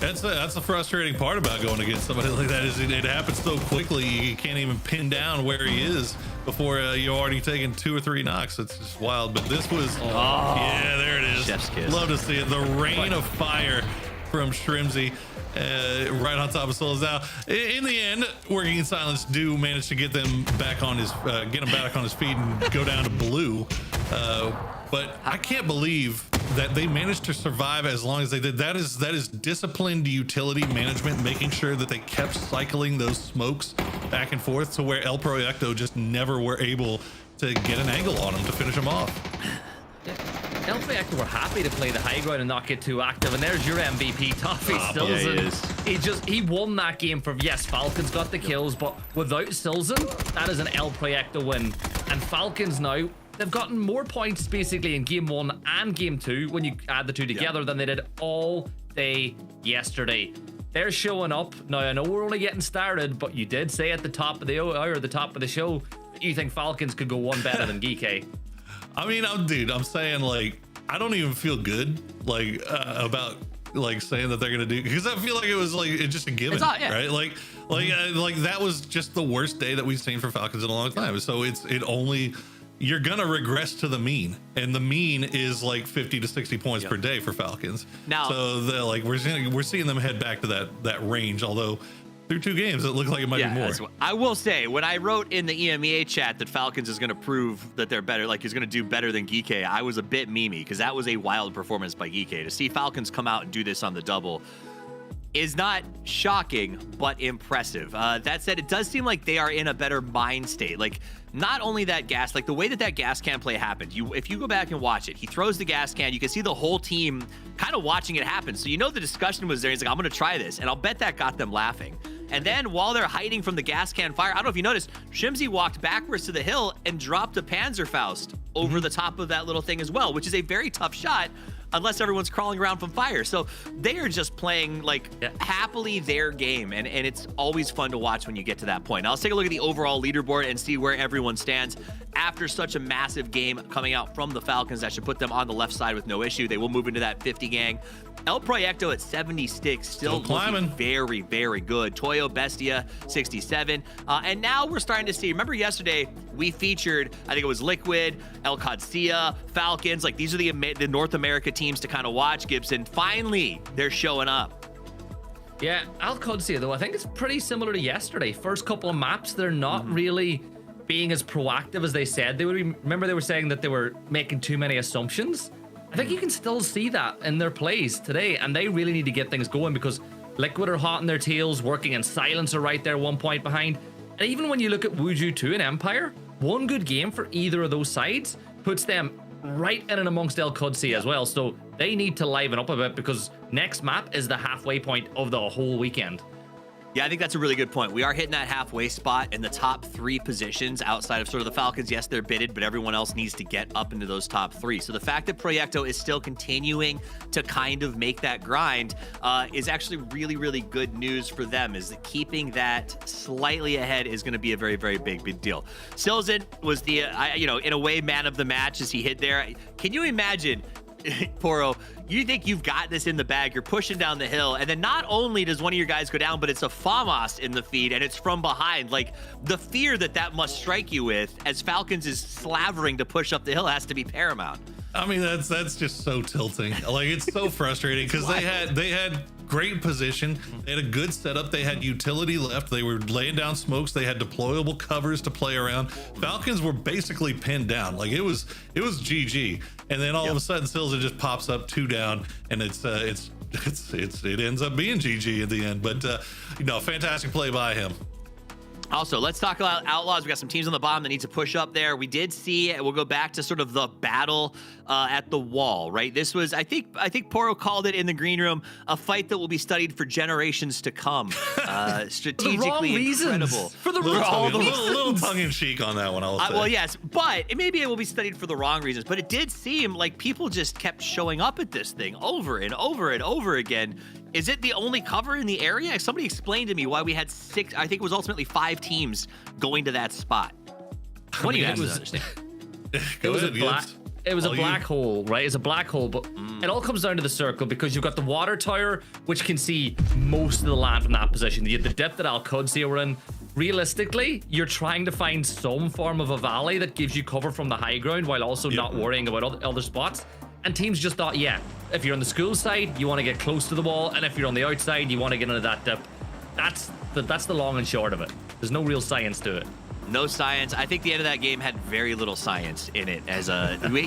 That's the frustrating part about going against somebody like that, is it happens so quickly. You can't even pin down where he is before you're already taking 2 or 3 knocks. It's just wild. But this was, yeah, there it is. Chef's kiss. Love to see it. The rain of fire from Shrimzy. Right on top of Souls. Now, in the end, Working in Silence do manage to get them back on his feet and go down to blue. But I can't believe that they managed to survive as long as they did. That is disciplined utility management, making sure that they kept cycling those smokes back and forth to where El Proyecto just never were able to get an angle on them to finish them off. El Proyecto were happy to play the high ground and not get too active, and there's your MVP, Toffee Stilson. He won that game for, yes, Falcons got the kills, but without Stilson, that is an El Proyecto win. And Falcons now, they've gotten more points basically in game 1 and game 2 when you add the 2 together than they did all day yesterday. They're showing up. Now, I know we're only getting started, but you did say at the top of the hour, or the top of the show, that you think Falcons could go one better than GK. I mean, I'm saying, like, I don't even feel good, like, about, like, saying that they're gonna do, because I feel like it was, like, it's just a given, right? Like that was just the worst day that we've seen for Falcons in a long time. So you're gonna regress to the mean, and the mean is like 50 to 60 points per day for Falcons. Now, so we're seeing them head back to that range, although through 2 games, it looked like it might be more. I will say, when I wrote in the EMEA chat that Falcons is going to prove that they're better, like he's going to do better than Geekay, I was a bit memey, because that was a wild performance by Geekay. To see Falcons come out and do this on the double is not shocking, but impressive. That said, it does seem like they are in a better mind state. Like, not only that gas, like the way that gas can play happened, if you go back and watch it, he throws the gas can, you can see the whole team kind of watching it happen. So you know the discussion was there. He's like, I'm going to try this. And I'll bet that got them laughing. And then while they're hiding from the gas can fire, I don't know if you noticed, Shimzy walked backwards to the hill and dropped a Panzerfaust over the top of that little thing as well, which is a very tough shot unless everyone's crawling around from fire. So they are just playing like happily their game, and it's always fun to watch when you get to that point. Now let's take a look at the overall leaderboard and see where everyone stands after such a massive game coming out from the Falcons. That should put them on the left side with no issue. They will move into that 50 gang. El Proyecto at 76, still climbing. Very, very good. Toyo Bestia, 67. And now we're starting to see, remember yesterday, we featured, I think it was Liquid, El Codcia, Falcons. Like, these are the North America teams to kind of watch, Gibson. Finally, they're showing up. Yeah, El Codcia, though, I think it's pretty similar to yesterday. First couple of maps, they're not really being as proactive as they said they would be. Remember, they were saying that they were making too many assumptions? I think you can still see that in their plays today, and they really need to get things going because Liquid are hot in their tails, working in silence are right there 1 point behind. And even when you look at Wuju 2 and Empire, one good game for either of those sides puts them right in and amongst El Codcia as well. So they need to liven up a bit because next map is the halfway point of the whole weekend. Yeah, I think that's a really good point. We are hitting that halfway spot in the top 3 positions outside of sort of the Falcons. Yes, they're bidded, but everyone else needs to get up into those top 3. So the fact that Proyecto is still continuing to kind of make that grind is actually really, really good news for them, is that keeping that slightly ahead is going to be a very, very big deal. Silzen was the, in a way, man of the match as he hit there. Can you imagine, Poro, you think you've got this in the bag, you're pushing down the hill, and then not only does one of your guys go down, but it's a FAMAS in the feed, and it's from behind. Like, the fear that must strike you with as Falcons is slavering to push up the hill has to be paramount. I mean, that's just so tilting. Like, it's so frustrating because they had great position. They had a good setup. They had utility left. They were laying down smokes. They had deployable covers to play around. Falcons were basically pinned down. Like, it was GG. And then all of a sudden, Silza just pops up 2 down, and it ends up being GG at the end. But fantastic play by him. Also, let's talk about Outlaws. We got some teams on the bottom that need to push up there. We did see, we'll go back to sort of the battle at the wall, right? This was, I think Poro called it in the green room, a fight that will be studied for generations to come. Strategically incredible. For the wrong reasons. A little tongue-in-cheek on that one, I'll say. Well, yes, but maybe it will be studied for the wrong reasons. But it did seem like people just kept showing up at this thing over and over and over again. Is it the only cover in the area? Somebody explained to me why we had 6, I think it was ultimately 5 teams going to that spot. What do you guys understand? It was a black hole, right? It's a black hole, but it all comes down to the circle because you've got the water tower, which can see most of the land from that position. You have the depth that Al Codcia were in. Realistically, you're trying to find some form of a valley that gives you cover from the high ground while also not worrying about other spots. And teams just thought, if you're on the school side, you want to get close to the wall, and if you're on the outside, you want to get into that depth. That's the long and short of it. There's no real science to it. No science. I think the end of that game had very little science in it. As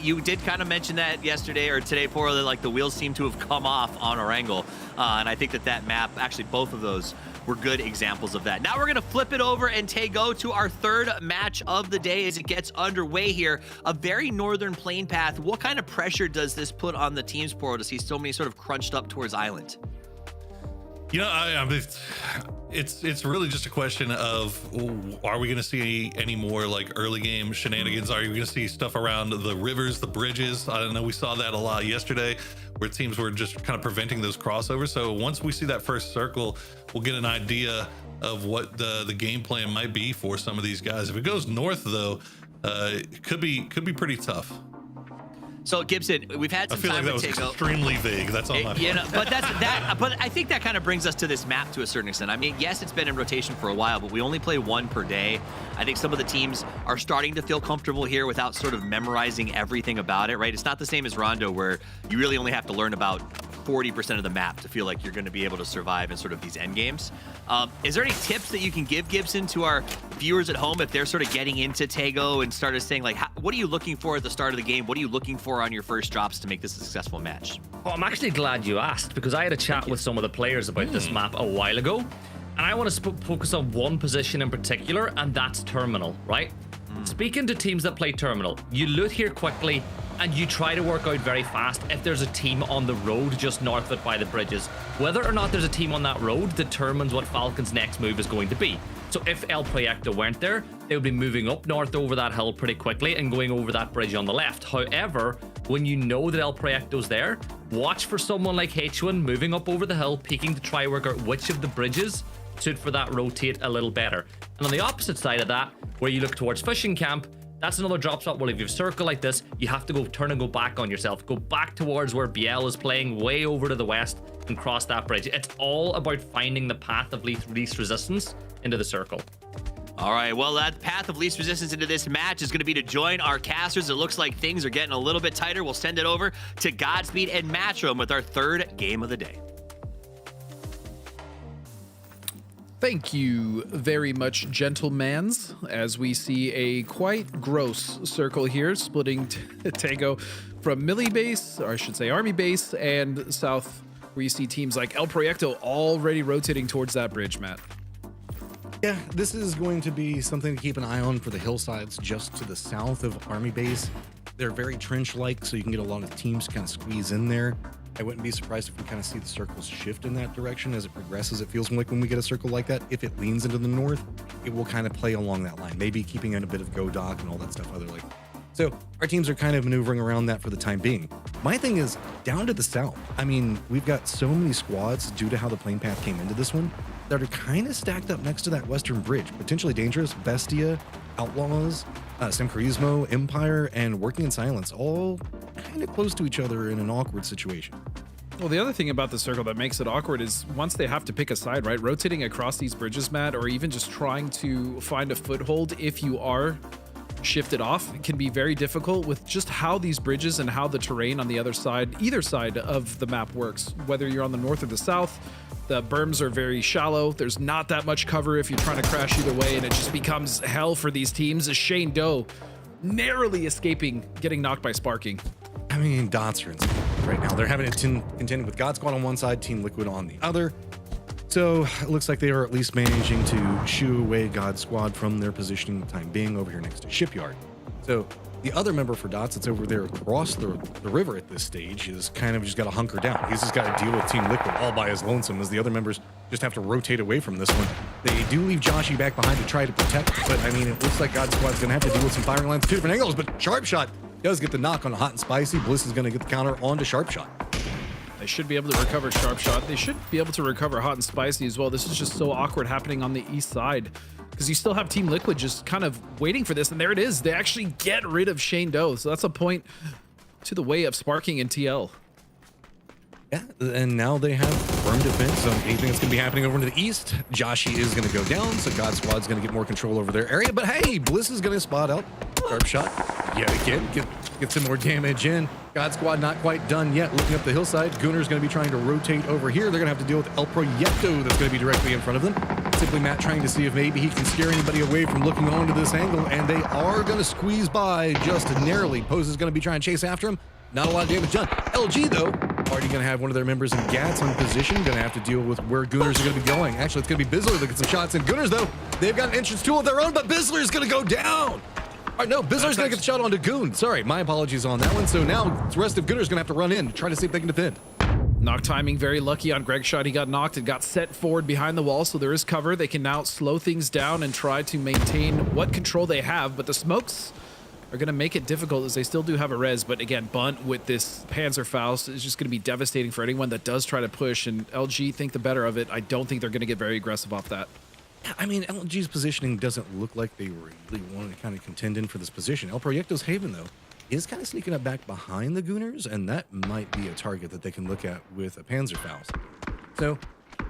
you did kind of mention that yesterday or today, Poro, that like the wheels seem to have come off on Erangel, and I think that map, actually both of those, were good examples of that. Now we're gonna flip it over and go to our 3rd match of the day as it gets underway here. A very northern plane path. What kind of pressure does this put on the teams, Poro, to see so many sort of crunched up towards Island? It's really just a question of, are we going to see any more like early game shenanigans? Are you going to see stuff around the rivers, the bridges? I don't know. We saw that a lot yesterday where teams were just kind of preventing those crossovers. So once we see that first circle, we'll get an idea of what the game plan might be for some of these guys. If it goes north, though, it could be pretty tough. So Gibson, we've had some time like that was extremely vague. That's all. But But I think that kind of brings us to this map to a certain extent. I mean, yes, it's been in rotation for a while, but we only play 1 per day. I think some of the teams are starting to feel comfortable here without sort of memorizing everything about it, right? It's not the same as Rondo, where you really only have to learn about 40% of the map to feel like you're going to be able to survive in sort of these end games. Is there any tips that you can give, Gibson, to our viewers at home if they're sort of getting into Tego and started saying, like, what are you looking for at the start of the game? What are you looking for on your first drops to make this a successful match? Well, I'm actually glad you asked because I had a chat with some of the players about this map a while ago, and I want to focus on one position in particular, and that's Terminal, right? Speaking to teams that play Terminal, you loot here quickly, and you try to work out very fast if there's a team on the road just north of it by the bridges. Whether or not there's a team on that road determines what Falcon's next move is going to be. So if El Proyecto weren't there, they would be moving up north over that hill pretty quickly and going over that bridge on the left. However, when you know that El Proyecto's there, watch for someone like H1 moving up over the hill, peeking to try work out which of the bridges suit for that rotate a little better. And on the opposite side of that, where you look towards fishing camp, that's another drop spot. Well, if you have a circle like this, you have to go turn and go back on yourself. Go back towards where Biel is playing, way over to the west, and cross that bridge. It's all about finding the path of least resistance into the circle. All right, well, that path of least resistance into this match is going to be to join our casters. It looks like things are getting a little bit tighter. We'll send it over to Godspeed and Matchroom with our third game of the day. Thank you very much, gentlemans, as we see a quite gross circle here, splitting Tango from Millie base, or I should say Army base, and south, where you see teams like El Proyecto already rotating towards that bridge, Matt. Yeah, this is going to be something to keep an eye on for the hillsides just to the south of Army Base. They're very trench-like, so you can get a lot of teams kind of squeeze in there. I wouldn't be surprised if we kind of see the circles shift in that direction as it progresses. It feels like when we get a circle like that, if it leans into the north, it will kind of play along that line, maybe keeping in a bit of go dock and all that stuff other like. So our teams are kind of maneuvering around that for the time being. My thing is down to the south. I mean, we've got so many squads due to how the plane path came into this one that are kind of stacked up next to that western bridge. Potentially dangerous, Bestia, Outlaws, Semcarismo, Empire, and Working in Silence, all kind of close to each other in an awkward situation. Well, the other thing about the circle that makes it awkward is once they have to pick a side, right? Rotating across these bridges, Matt, or even just trying to find a foothold if you are shifted off, it can be very difficult with just how these bridges and how the terrain on the other side, either side of the map works, whether you're on the north or the south. The berms are very shallow. There's not that much cover if you're trying to crash either way, and it just becomes hell for these teams. As Shane Doe narrowly escaping getting knocked by Sparking. I mean, dots are insane right now. They're having to contend with God Squad on one side, Team Liquid on the other. So it looks like they are at least managing to shoo away God Squad from their positioning the time being over here next to Shipyard. So the other member for Dots that's over there across the river at this stage is kind of just got to hunker down. He's just got to deal with Team Liquid all by his lonesome as the other members just have to rotate away from this one. They do leave Joshi back behind to try to protect, but I mean, it looks like God Squad's going to have to deal with some firing lines, two different angles, but Sharpshot does get the knock on Hot and Spicy. Bliss is going to get the counter onto Sharpshot. They should be able to recover Sharpshot. They should be able to recover Hot and Spicy as well. This is just so awkward happening on the east side because you still have Team Liquid just kind of waiting for this, and there it is. They actually get rid of Shane Doe, so that's a point to the way of Sparking and TL. Yeah, and now they have firm defense on anything that's going to be happening over to the east. Joshi is going to go down, so God Squad's going to get more control over their area. But hey, Bliss is going to spot out Sharpshot yet again, get some more damage in. God Squad not quite done yet. Looking up the hillside, Gunner's going to be trying to rotate over here. They're going to have to deal with El Proyecto that's going to be directly in front of them. Simply Matt trying to see if maybe he can scare anybody away from looking onto this angle, and they are going to squeeze by just narrowly. Pose is going to be trying to chase after him. Not a lot of damage done. LG, though, already going to have one of their members in Gats on position. Going to have to deal with where Gunners are going to be going. Actually, it's going to be Bizzler that gets some shots in. Gunners, though, they've got an entrance tool of their own, but Bizzler is going to go down. All right, no, Bizzler's going to get the shot onto Goon. Sorry, my apologies on that one. So now the rest of Gunners going to have to run in, try to see if they can defend. Knock timing very lucky on Greg's shot. He got knocked and got set forward behind the wall, so there is cover. They can now slow things down and try to maintain what control they have, but the smokes are going to make it difficult as they still do have a res. But again, Bunt with this Panzerfaust is just going to be devastating for anyone that does try to push, and LG think the better of it. I don't think they're going to get very aggressive off that. I mean, LG's positioning doesn't look like they really wanted to kind of contend in for this position. El Proyecto's Haven, though, is kind of sneaking up back behind the Gunners, and that might be a target that they can look at with a Panzerfaust. So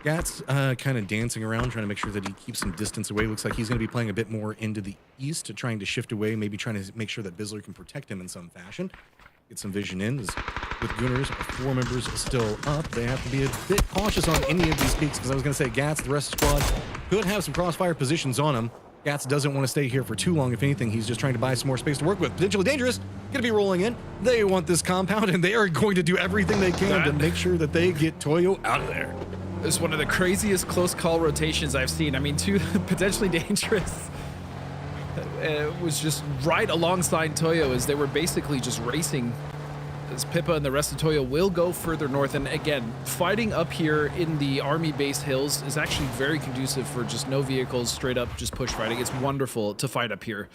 Gats kind of dancing around, trying to make sure that he keeps some distance away. Looks like he's going to be playing a bit more into the east, trying to shift away, maybe trying to make sure that Bizzler can protect him in some fashion. Get some vision in. With Gunners, 4 members still up, they have to be a bit cautious on any of these peaks, because I was going to say Gats, the rest of the squad, could have some crossfire positions on him. Gats doesn't want to stay here for too long. If anything, he's just trying to buy some more space to work with. Potentially dangerous. Going to be rolling in. They want this compound, and they are going to do everything they can to make sure that they get Toyo out of there. It's one of the craziest close call rotations I've seen. I mean, 2 potentially dangerous was just right alongside Toyo as they were basically just racing. As Pippa and the rest of Toyo will go further north. And again, fighting up here in the army base hills is actually very conducive for just no vehicles, straight up just push fighting. It's wonderful to fight up here.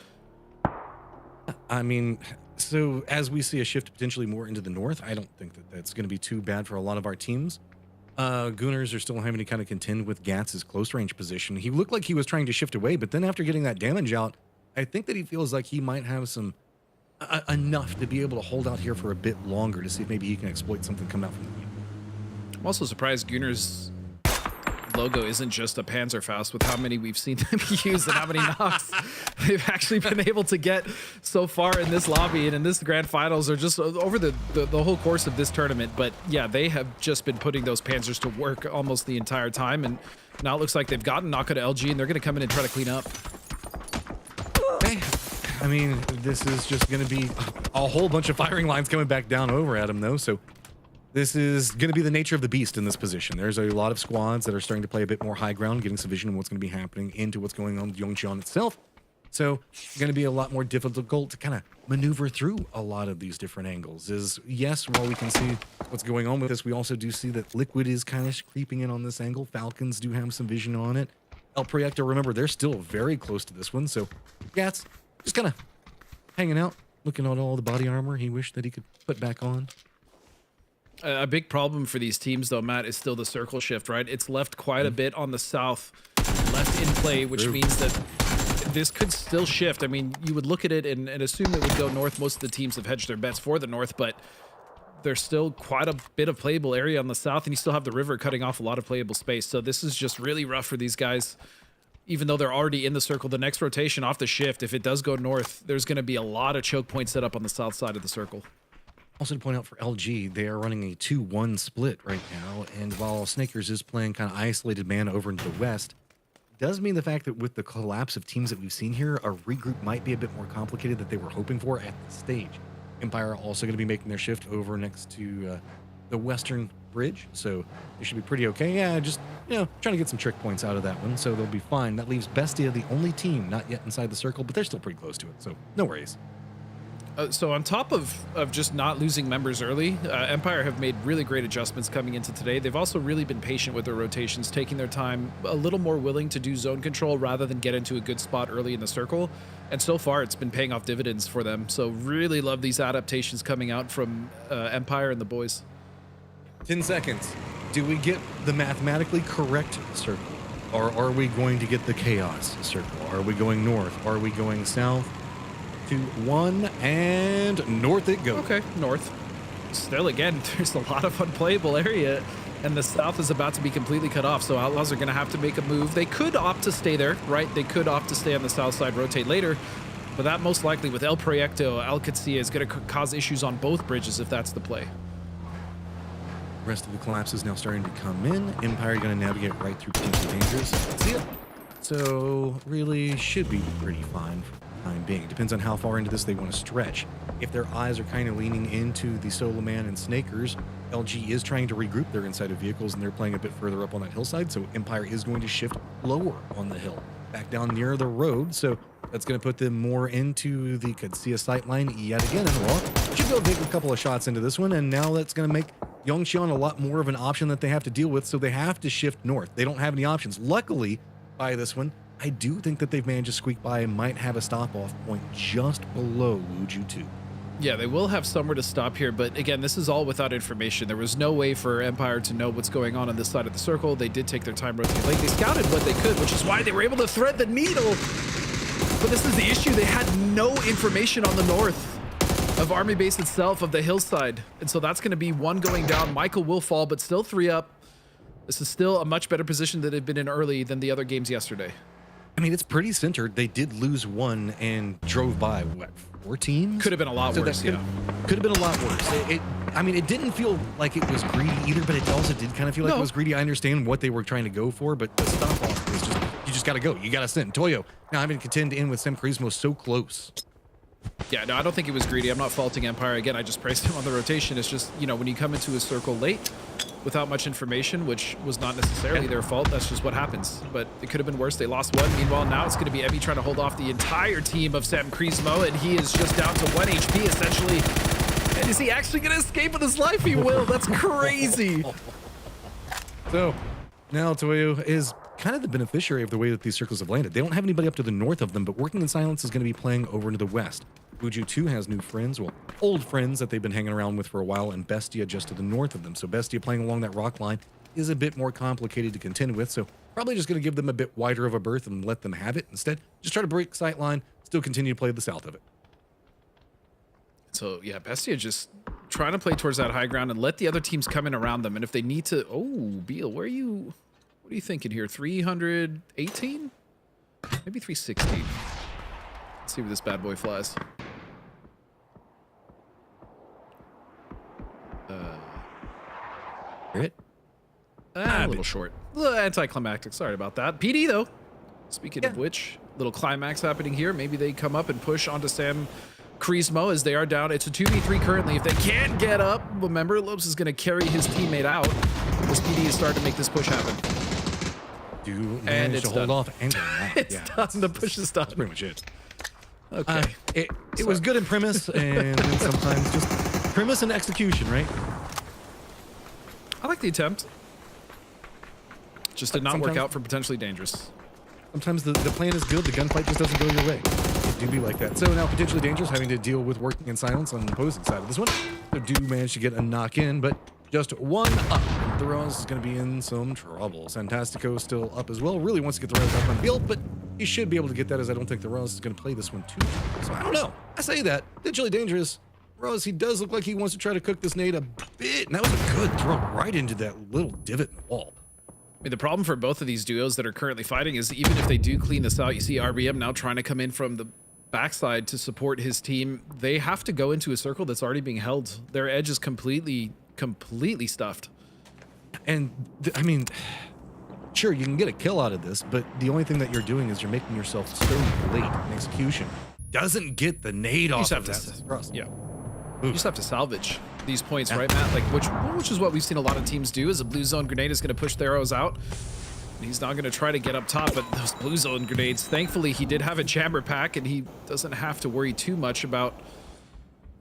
I mean, so as we see a shift potentially more into the north, I don't think that that's going to be too bad for a lot of our teams. Gooners are still having to kind of contend with Gatz's close range position. He looked like he was trying to shift away, but then after getting that damage out, I think that he feels like he might have some enough to be able to hold out here for a bit longer to see if maybe he can exploit something coming out from the game. I'm also surprised Gooner's logo isn't just a Panzerfaust with how many we've seen them use and how many knocks they've actually been able to get so far in this lobby and in this grand finals, or just over the whole course of this tournament. But yeah, they have just been putting those Panzers to work almost the entire time, and now it looks like they've gotten Naka to LG and they're going to come in and try to clean up. Hey, I mean, this is just going to be a whole bunch of firing lines coming back down over at him, though. So this is going to be the nature of the beast in this position. There's a lot of squads that are starting to play a bit more high ground, getting some vision of what's going to be happening into what's going on with Yongcheon itself. So it's going to be a lot more difficult to kind of maneuver through a lot of these different angles. Yes, while we can see what's going on with this, we also do see that Liquid is kind of creeping in on this angle. Falcons do have some vision on it. El Proyecto, remember, they're still very close to this one. So Gats just kind of hanging out, looking at all the body armor he wished that he could put back on. A big problem for these teams, though, Matt, is still the circle shift, right? It's left quite a bit on the south, left in play, which means that this could still shift. I mean, you would look at it and assume it would go north. Most of the teams have hedged their bets for the north, but there's still quite a bit of playable area on the south, and you still have the river cutting off a lot of playable space. So this is just really rough for these guys. Even though they're already in the circle, the next rotation off the shift, if it does go north, there's going to be a lot of choke points set up on the south side of the circle. Also to point out for LG, they are running a 2-1 split right now, and while Snakers is playing kind of isolated man over into the west, it does mean the fact that with the collapse of teams that we've seen here, a regroup might be a bit more complicated than they were hoping for at this stage. Empire also going to be making their shift over next to the western bridge, so they should be pretty okay. Yeah, just, trying to get some trick points out of that one, so they'll be fine. That leaves Bestia, the only team not yet inside the circle, but they're still pretty close to it, so no worries. So on top of just not losing members early, Empire have made really great adjustments coming into today. They've also really been patient with their rotations, taking their time, a little more willing to do zone control rather than get into a good spot early in the circle. And so far, it's been paying off dividends for them. So really love these adaptations coming out from Empire and the boys. 10 seconds. Do we get the mathematically correct circle? Or are we going to get the chaos circle? Are we going north? Are we going south? 2, 1, and north it goes. Okay, north. Still, again, there's a lot of unplayable area, and the south is about to be completely cut off, so Outlaws are going to have to make a move. They could opt to stay there, right? They could opt to stay on the south side, rotate later, but that most likely with El Proyecto, Al Qudsiya is going to cause issues on both bridges if that's the play. The rest of the collapse is now starting to come in. Empire going to navigate right through potential dangers. See it. So really should be pretty fine for the time being. Depends on how far into this they want to stretch. If their eyes are kind of leaning into the Solo Man and Snakers, LG is trying to regroup their inside of vehicles and they're playing a bit further up on that hillside. So Empire is going to shift lower on the hill, back down near the road. So that's going to put them more into the Qudsiya sight line yet again. And Roth should go take a couple of shots into this one. And now that's going to make Yongcheon a lot more of an option that they have to deal with. So they have to shift north. They don't have any options. Luckily, by this one, I do think that they've managed to squeak by and might have a stop-off point just below Wuju 2. Yeah, they will have somewhere to stop here, but again, this is all without information. There was no way for Empire to know what's going on this side of the circle. They did take their time rotating late. They scouted what they could, which is why they were able to thread the needle. But this is the issue. They had no information on the north of Army Base itself, of the hillside. And so that's going to be one going down. Michael will fall, but still 3 up. This is still a much better position that they've been in early than the other games yesterday. I mean, it's pretty centered. They did lose one and drove by, what, 14? Could have been a lot worse, yeah. Could have been a lot worse. I mean, it didn't feel like it was greedy either, but it also did kind of feel like it was greedy. I understand what they were trying to go for, but the stop-off is just, you just got to go. You got to send. Toyo, now I'm going to contend in with Sem Charisma so close. Yeah, no, I don't think it was greedy. I'm not faulting Empire. Again, I just praised him on the rotation. It's just, when you come into a circle late, without much information, which was not necessarily their fault. That's just what happens. But it could have been worse. They lost one. Meanwhile, now it's going to be Emmy trying to hold off the entire team of Sam Krismo, and he is just down to 1 HP essentially. And is he actually going to escape with his life? He will. That's crazy. So now Toyo is kind of the beneficiary of the way that these circles have landed. They don't have anybody up to the north of them, but Working in Silence is going to be playing over into the west. Buju 2 has new friends, well, old friends that they've been hanging around with for a while, and Bestia just to the north of them. So Bestia playing along that rock line is a bit more complicated to contend with, so probably just going to give them a bit wider of a berth and let them have it. Instead, just try to break sight line, still continue to play the south of it. So yeah, Bestia just trying to play towards that high ground and let the other teams come in around them. And if they need to, oh, Beal, what are you thinking here? 318? Maybe 316. Let's see where this bad boy flies. Hit? A little short. A little anticlimactic. Sorry about that. PD, though. Speaking of which, little climax happening here. Maybe they come up and push onto Sam Krismo as they are down. It's a 2v3 currently. If they can't get up, remember, Lopes is going to carry his teammate out. This PD is starting to make this push happen. Do manage to hold off and It's done. The push is done. That's pretty much it. Okay. It was good in premise, and then sometimes just premise and execution, right? I like the attempt. Just did not work out for potentially dangerous. Sometimes the plan is good, the gunfight just doesn't go your way. It do be like that. So now potentially dangerous, having to deal with Working in Silence on the opposing side of this one. So do manage to get a knock in, but just one up. The Roth is going to be in some trouble. Santastico still up as well. Really wants to get the Roth up on the field, but he should be able to get that, as I don't think the Roth is going to play this one too. So I don't know. I say that. Potentially dangerous. Roth, he does look like he wants to try to cook this nade a bit. And that was a good throw right into that little divot in the wall. I mean, the problem for both of these duos that are currently fighting is even if they do clean this out, you see RBM now trying to come in from the backside to support his team. They have to go into a circle that's already being held. Their edge is completely stuffed. And I mean, sure, you can get a kill out of this, but the only thing that you're doing is you're making yourself so late in execution. Doesn't get the nade off of that. Yeah. You just have to salvage these points, right, Matt? Like, which is what we've seen a lot of teams do, is a blue zone grenade is going to push the arrows out. And he's not going to try to get up top, but those blue zone grenades, thankfully, he did have a chamber pack, and he doesn't have to worry too much about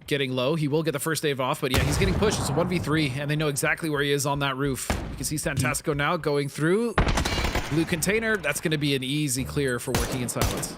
getting low. He will get the first wave off, but yeah, he's getting pushed. It's a 1v3, and they know exactly where he is on that roof. You can see Santastico now going through. Blue container, that's going to be an easy clear for Working in Silence.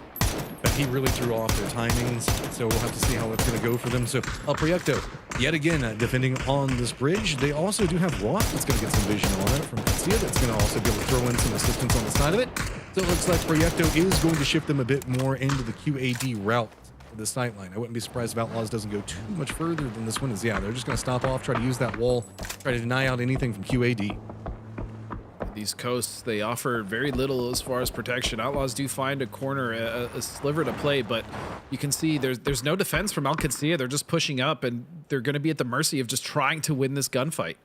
He really threw off their timings, so we'll have to see how it's going to go for them. So El Proyecto, yet again, defending on this bridge. They also do have Roth that's going to get some vision on it from Garcia. That's going to also be able to throw in some assistance on the side of it. So it looks like Proyecto is going to shift them a bit more into the QAD route for the sight line. I wouldn't be surprised if Outlaws doesn't go too much further than this one is. Yeah, they're just going to stop off, try to use that wall, try to deny out anything from QAD. These coasts, they offer very little as far as protection. Outlaws do find a corner, a sliver to play, but you can see there's no defense from Alcancia. They're just pushing up, and they're going to be at the mercy of just trying to win this gunfight.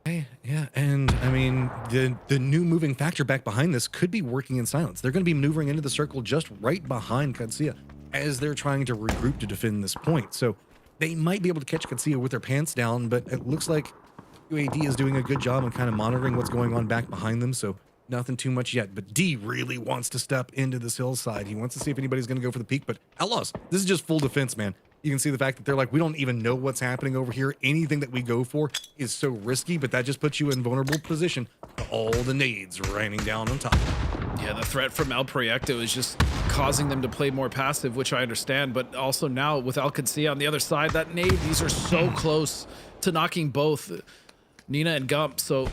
Yeah, and I mean, the new moving factor back behind this could be Working in Silence. They're going to be maneuvering into the circle just right behind Garcia as they're trying to regroup to defend this point. So they might be able to catch Garcia with their pants down, but it looks like UAD is doing a good job on kind of monitoring what's going on back behind them, so nothing too much yet. But D really wants to step into this hillside. He wants to see if anybody's going to go for the peak, but Outlaws, this is just full defense, man. You can see the fact that they're like, we don't even know what's happening over here. Anything that we go for is so risky, but that just puts you in vulnerable position to all the nades raining down on top. Yeah, the threat from El Proyecto is just causing them to play more passive, which I understand, but also now with Alcancia on the other side, that nade, these are so close to knocking both Nina and Gump, so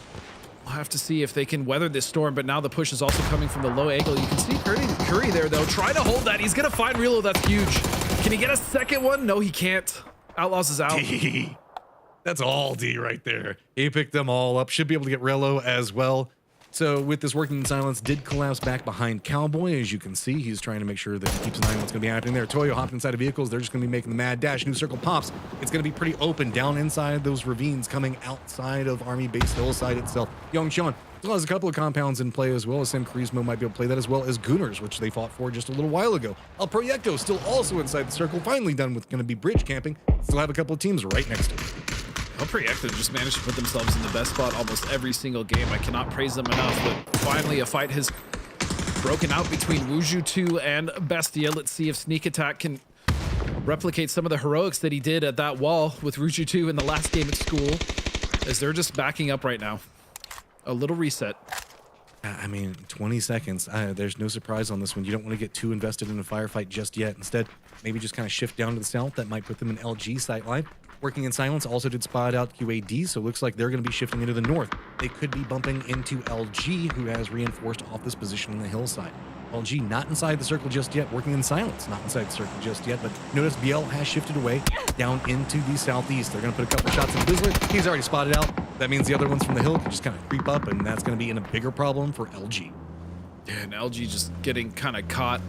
we'll have to see if they can weather this storm, but now the push is also coming from the low angle. You can see Curry there, though, try to hold that. He's going to find Relo. That's huge. Can he get a second one? No, he can't. Outlaws is out. D. That's all D right there. He picked them all up. Should be able to get Relo as well. So with this Working in Silence, did collapse back behind Cowboy. As you can see, he's trying to make sure that he keeps an eye on what's going to be happening there. Toyo hopped inside of vehicles. They're just going to be making the mad dash. New circle pops. It's going to be pretty open down inside those ravines coming outside of Army Base Hillside itself. Young Sean, as well as a couple of compounds in play, as well as Sam Krismo might be able to play that, as well as Gooners, which they fought for just a little while ago. El Proyecto still also inside the circle, finally done with going to be bridge camping. Still have a couple of teams right next to it. Projecto just managed to put themselves in the best spot almost every single game. I cannot praise them enough, but finally a fight has broken out between Wuju 2 and Bestia. Let's see if Sneak Attack can replicate some of the heroics that he did at that wall with Wuju 2 in the last game at school, as they're just backing up right now. A little reset. I mean, 20 seconds. There's no surprise on this one. You don't want to get too invested in a firefight just yet. Instead, maybe just kind of shift down to the south. That might put them in LG sightline. Working in silence also did spot out QAD, so it looks like they're going to be shifting into the north. They could be bumping into LG, who has reinforced off this position on the hillside. LG not inside the circle just yet, working in silence, not inside the circle just yet, but notice BL has shifted away down into the southeast. They're going to put a couple shots in Blizzard. He's already spotted out. That means the other ones from the hill can just kind of creep up, and that's going to be in a bigger problem for LG. Yeah, and LG just getting kind of caught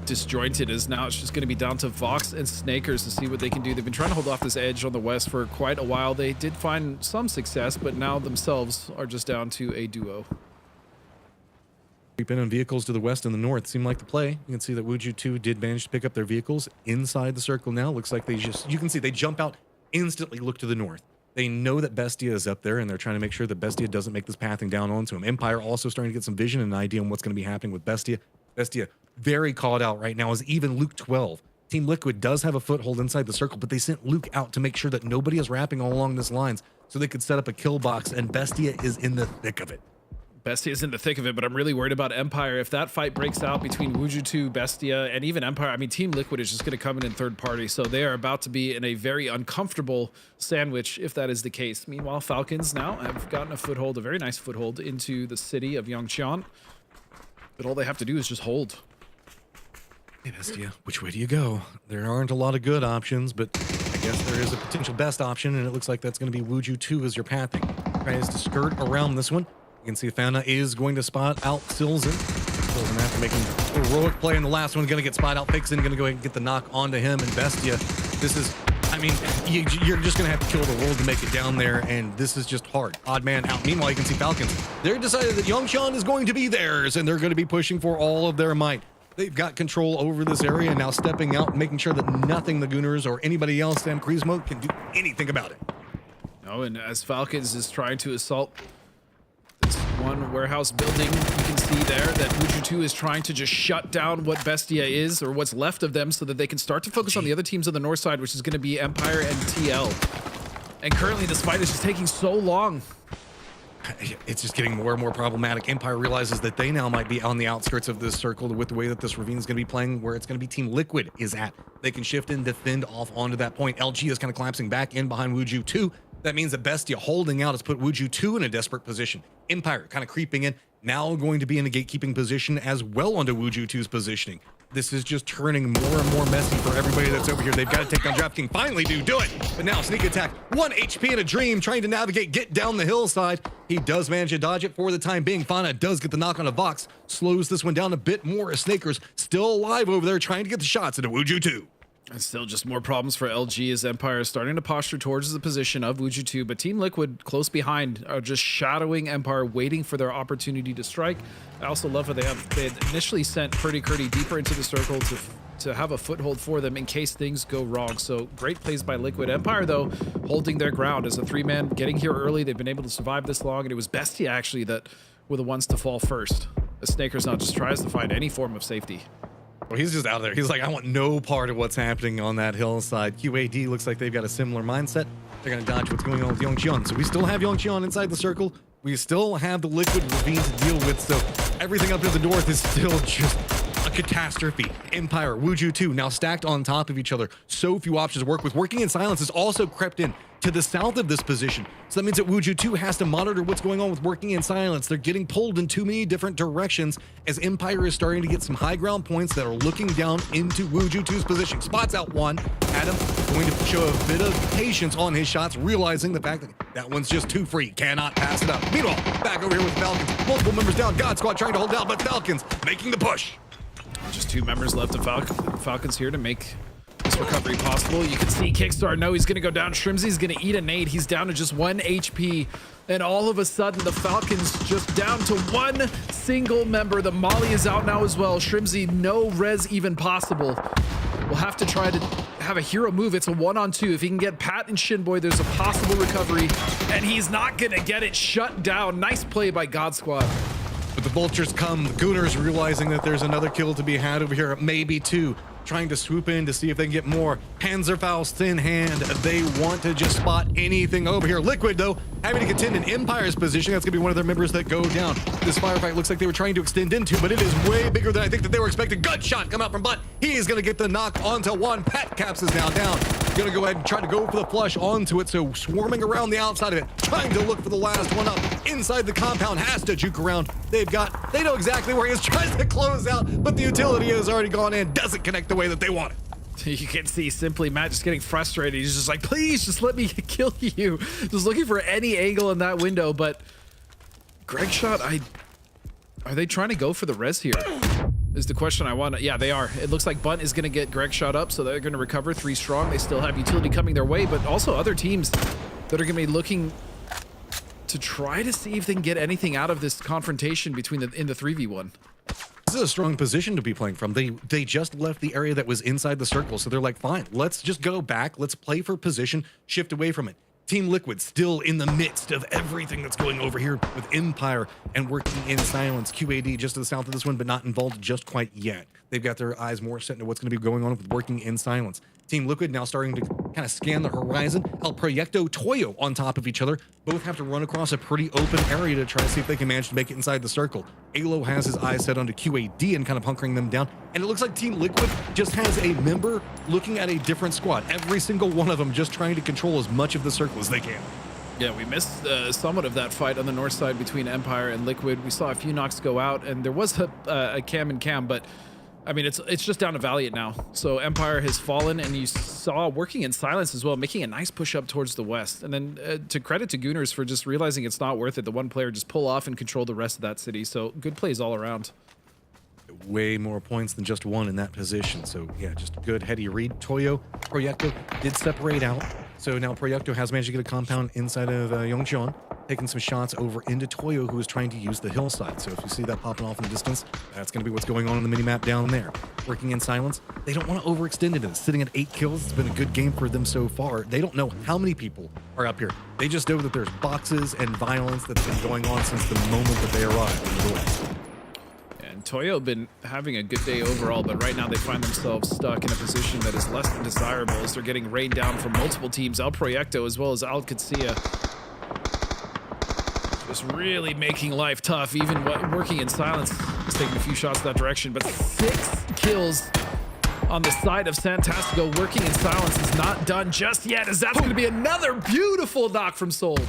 disjointed, as now it's just going to be down to Vox and Snakers to see what they can do. They've been trying to hold off this edge on the west for quite a while. They did find some success, but now themselves are just down to a duo. Creep in on vehicles to the west and the north seem like the play. You can see that Wuju 2 did manage to pick up their vehicles inside the circle now. Looks like they just, you can see they jump out, instantly look to the north. They know that Bestia is up there, and they're trying to make sure that Bestia doesn't make this pathing down onto him. Empire also starting to get some vision and an idea on what's going to be happening with Bestia. Bestia very called out right now, as even Luke 12. Team Liquid does have a foothold inside the circle, but they sent Luke out to make sure that nobody is wrapping all along this lines so they could set up a kill box, and Bestia is in the thick of it. Bestia is in the thick of it, but I'm really worried about Empire. If that fight breaks out between Wuju 2, Bestia, and even Empire, I mean, Team Liquid is just going to come in third party, so they are about to be in a very uncomfortable sandwich if that is the case. Meanwhile, Falcons now have gotten a foothold, a very nice foothold, into the city of Yongqian, but all they have to do is just hold. Hey, Bestia, which way do you go? There aren't a lot of good options, but I guess there is a potential best option, and it looks like that's going to be Wuju 2 as your pathing. Tries to skirt around this one. You can see Fauna is going to spot out Silzen. Silzen, after making a heroic play in the last one, going to get spot out. Fixin going to go ahead and get the knock onto him. And Bestia, this is, I mean, you're just going to have to kill the world to make it down there, and this is just hard. Odd man out. Meanwhile, you can see Falcons. They're decided that Yongqian is going to be theirs, and they're going to be pushing for all of their might. They've got control over this area, now stepping out, making sure that nothing the Gooners or anybody else, Sam Kreismo, can do anything about it. No, and as Falcons is trying to assault this one warehouse building, you can see there that Wuju 2 is trying to just shut down what Bestia is, or what's left of them, so that they can start to focus on the other teams on the north side, which is going to be Empire and TL. And currently this fight is just taking so long. It's just getting more and more problematic. Empire realizes that they now might be on the outskirts of this circle with the way that this ravine is going to be playing, where it's going to be Team Liquid is at. They can shift and defend off onto that point. LG is kind of collapsing back in behind Wuju 2. That means that Bestia holding out has put Wuju 2 in a desperate position. Empire kind of creeping in, now going to be in a gatekeeping position as well onto Wuju 2's positioning. This is just turning more and more messy for everybody that's over here. They've got to take down DraftKings. Finally do it. But now Sneak Attack, 1 HP in a dream, trying to navigate, get down the hillside. He does manage to dodge it for the time being. Fauna does get the knock on a Vox, slows this one down a bit more as Snakers still alive over there, trying to get the shots into Wuju 2. And still just more problems for LG as Empire is starting to posture towards the position of Wuju 2, but Team Liquid close behind are just shadowing Empire, waiting for their opportunity to strike. I also love how they had initially sent Purdy Curdy deeper into the circle to have a foothold for them in case things go wrong. So great plays by Liquid. Empire, though, holding their ground as a 3-man, getting here early. They've been able to survive this long, and it was Bestia actually that were the ones to fall first. The Snakers now just tries to find any form of safety. Well, he's just out there. He's like, I want no part of what's happening on that hillside. QAD looks like they've got a similar mindset. They're going to dodge what's going on with Yongqian. So we still have Yongqian inside the circle. We still have the Liquid ravine to deal with. So everything up to the north is still just a catastrophe. Empire, Wuju 2 now stacked on top of each other. So few options to work with. Working in silence has also crept in to the south of this position. So that means that Wuju 2 has to monitor what's going on with working in silence. They're getting pulled in too many different directions as Empire is starting to get some high ground points that are looking down into Wuju 2's position. Spots out one. Adam going to show a bit of patience on his shots, realizing the fact that that one's just too free. Cannot pass it up. Meanwhile, back over here with Falcons. Multiple members down. God Squad trying to hold down, but Falcons making the push. Just 2 members left of Falcons here to make this recovery possible. You can see Kickstar. No, he's going to go down. Shrimsy's going to eat a nade. He's down to just 1 HP. And all of a sudden, the Falcons just down to 1 single member. The Molly is out now as well. Shrimsy, no res even possible. will have to try to have a hero move. It's a 1-on-2. If he can get Pat and Shinboy, there's a possible recovery, and he's not gonna get it shut down. Nice play by God Squad. But the vultures come, the Gooners realizing that there's another kill to be had over here, maybe two, trying to swoop in to see if they can get more. Panzerfaust in hand. They want to just spot anything over here. Liquid, though, having to contend in Empire's position. That's going to be one of their members that go down. This firefight looks like they were trying to extend into, but it is way bigger than I think that they were expecting. Gunshot come out from Butt. He's going to get the knock onto one. Pat Caps is now down. Going to go ahead and try to go for the flush onto it, so swarming around the outside of it, trying to look for the last one up. Inside the compound, has to juke around. They know exactly where he is, tries to close out, but the utility has already gone in, doesn't connect the way that they want it. You can see simply Matt just getting frustrated. He's just like, please just let me kill you. Just looking for any angle in that window, but Greg shot, are they trying to go for the res here? Is the question I want. Yeah, they are. It looks like Bunt is going to get Greg shot up, so they're going to recover 3 strong. They still have utility coming their way, but also other teams that are going to be looking to try to see if they can get anything out of this confrontation between in the 3v1. This is a strong position to be playing from. They just left the area that was inside the circle, so they're like, fine, let's just go back. Let's play for position, shift away from it. Team Liquid still in the midst of everything that's going over here with Empire and working in silence. QAD just to the south of this one, but not involved just quite yet. They've got their eyes more set into what's going to be going on with working in silence. Team Liquid now starting to kind of scan the horizon. El Proyecto, Toyo on top of each other. Both have to run across a pretty open area to try to see if they can manage to make it inside the circle. Alo has his eyes set onto QAD and kind of hunkering them down. And it looks like Team Liquid just has a member looking at a different squad. Every single one of them just trying to control as much of the circle as they can. Yeah, we missed somewhat of that fight on the north side between Empire and Liquid. We saw a few knocks go out, and there was a cam and cam, but I mean, it's just down to Valiant now. So Empire has fallen, and you saw working in silence as well, making a nice push up towards the west. And then to credit to Gooners for just realizing it's not worth it. The one player just pull off and control the rest of that city. So good plays all around. Way more points than just one in that position. So yeah, just a good heady read. Toyo, Proyecto did separate out. So now Proyecto has managed to get a compound inside of Yongchuan, taking some shots over into Toyo, who is trying to use the hillside. So if you see that popping off in the distance, that's going to be what's going on the minimap down there. Working in silence, they don't want to overextend into this. Sitting at 8 kills, it's been a good game for them so far. They don't know how many people are up here. They just know that there's boxes and violence that's been going on since the moment that they arrived in the west. And Toyo been having a good day overall, but right now they find themselves stuck in a position that is less than desirable as they're getting rained down from multiple teams. El Proyecto as well as Al Qudsiya just really making life tough. Even working in silence is taking a few shots that direction, but 6 kills on the side of Santastico. Working in silence is not done just yet, as that's going to be another beautiful knock from Souls.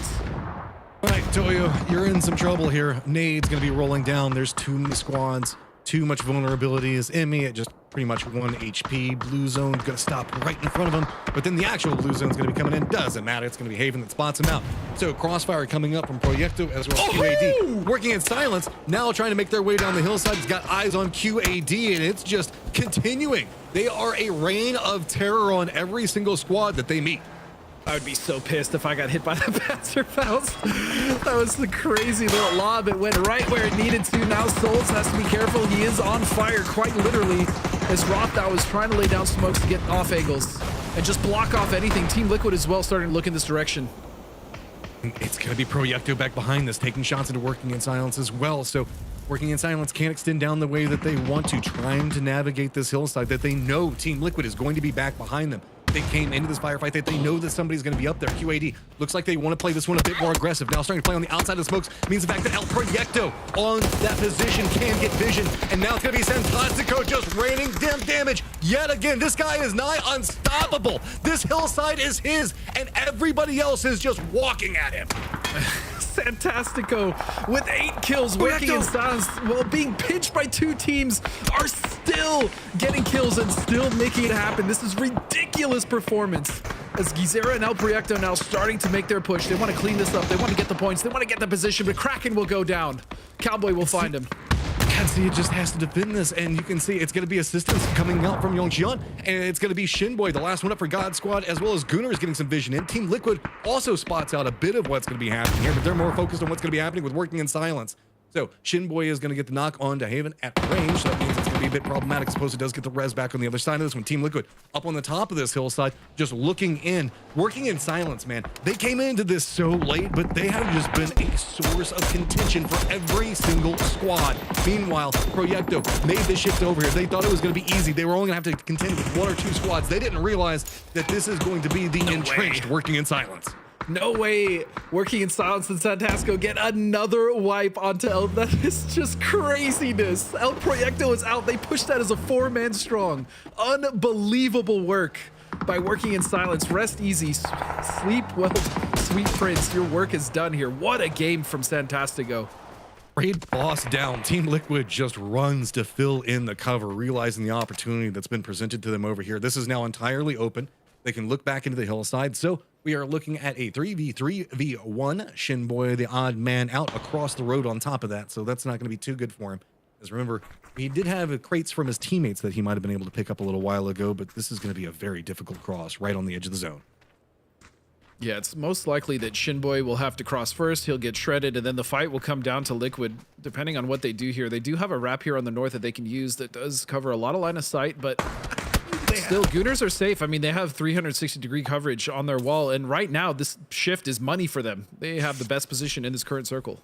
All right, Toyo, you're in some trouble here. Nade's going to be rolling down. There's too many squads, too much vulnerabilities. EMEA just pretty much 1 HP. Blue zone's going to stop right in front of him, but then the actual blue zone's going to be coming in. Doesn't matter. It's going to be Haven that spots him out. So Crossfire coming up from Proyecto as well as QAD. Working in silence, now trying to make their way down the hillside. He's got eyes on QAD, and it's just continuing. They are a reign of terror on every single squad that they meet. I would be so pissed if I got hit by the Panzerfaust. That was the crazy little lob. It went right where it needed to. Now Souls has to be careful. He is on fire, quite literally, as Roth now is trying to lay down smokes to get off angles and just block off anything. Team Liquid as well starting to look in this direction. It's going to be Proyecto back behind this, taking shots into working in silence as well. So working in silence can't extend down the way that they want to, trying to navigate this hillside that they know Team Liquid is going to be back behind them. They came into this firefight that they know that somebody's going to be up there. QAD looks like they want to play this one a bit more aggressive. Now starting to play on the outside of the smokes means the fact that El Proyecto on that position can get vision. And now it's going to be Santastico just raining damage yet again. This guy is nigh unstoppable. This hillside is his, and everybody else is just walking at him. Santastico with 8 kills, working in silence while being pinched by 2 teams, are still getting kills and still making it happen. This is ridiculous performance as Gizera and El Proyecto now starting to make their push. They want to clean this up. They want to get the points. They want to get the position, but Kraken will go down. Cowboy will find him. Qudsiya just has to defend this, and you can see it's going to be assistance coming out from Yongchuan, and it's going to be Shinboy, the last one up for God Squad, as well as Gooners getting some vision in. Team Liquid also spots out a bit of what's going to be happening here, but they're more focused on what's going to be happening with working in silence. So Shinboy is going to get the knock on to Haven at range. So that means it's going to be a bit problematic. Suppose it does get the res back on the other side of this one. Team Liquid up on the top of this hillside, just looking in, working in silence, man. They came into this so late, but they have just been a source of contention for every single squad. Meanwhile, Proyecto made the shift over here. They thought it was going to be easy. They were only going to have to contend with 1 or 2 squads. They didn't realize that this is going to be the entrenched working in silence. No way. Working in silence and Santasco get another wipe onto El. That is just craziness. El Proyecto is out. They pushed that as a 4-man strong. Unbelievable work by working in silence. Rest easy. Sleep well, sweet prince. Your work is done here. What a game from Santastico. Raid boss down. Team Liquid just runs to fill in the cover, realizing the opportunity that's been presented to them over here. This is now entirely open. They can look back into the hillside. So we are looking at a 3v3v1. Shinboy, the odd man out across the road on top of that. So that's not going to be too good for him. Because remember, he did have crates from his teammates that he might have been able to pick up a little while ago, but this is going to be a very difficult cross right on the edge of the zone. Yeah, it's most likely that Shinboy will have to cross first. He'll get shredded, and then the fight will come down to Liquid, depending on what they do here. They do have a wrap here on the north that they can use that does cover a lot of line of sight, but still, Gooners are safe. I mean, they have 360-degree coverage on their wall, and right now, this shift is money for them. They have the best position in this current circle.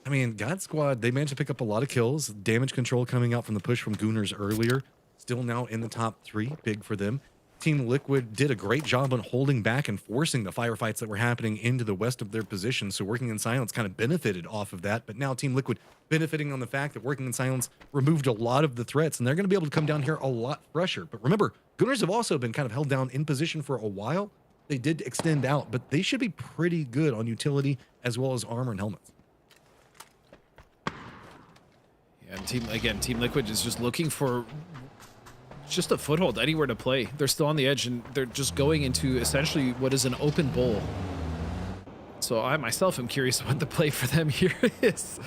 I mean, God Squad, they managed to pick up a lot of kills. Damage control coming out from the push from Gooners earlier. Still now in the top 3. Big for them. Team Liquid did a great job on holding back and forcing the firefights that were happening into the west of their position. So working in silence kind of benefited off of that. But now Team Liquid benefiting on the fact that working in silence removed a lot of the threats, and they're going to be able to come down here a lot fresher. But remember, Gooners have also been kind of held down in position for a while. They did extend out, but they should be pretty good on utility as well as armor and helmets. Yeah, and Team Liquid is just looking for just a foothold anywhere to play. They're still on the edge, and they're just going into essentially what is an open bowl. So I myself am curious what the play for them here is.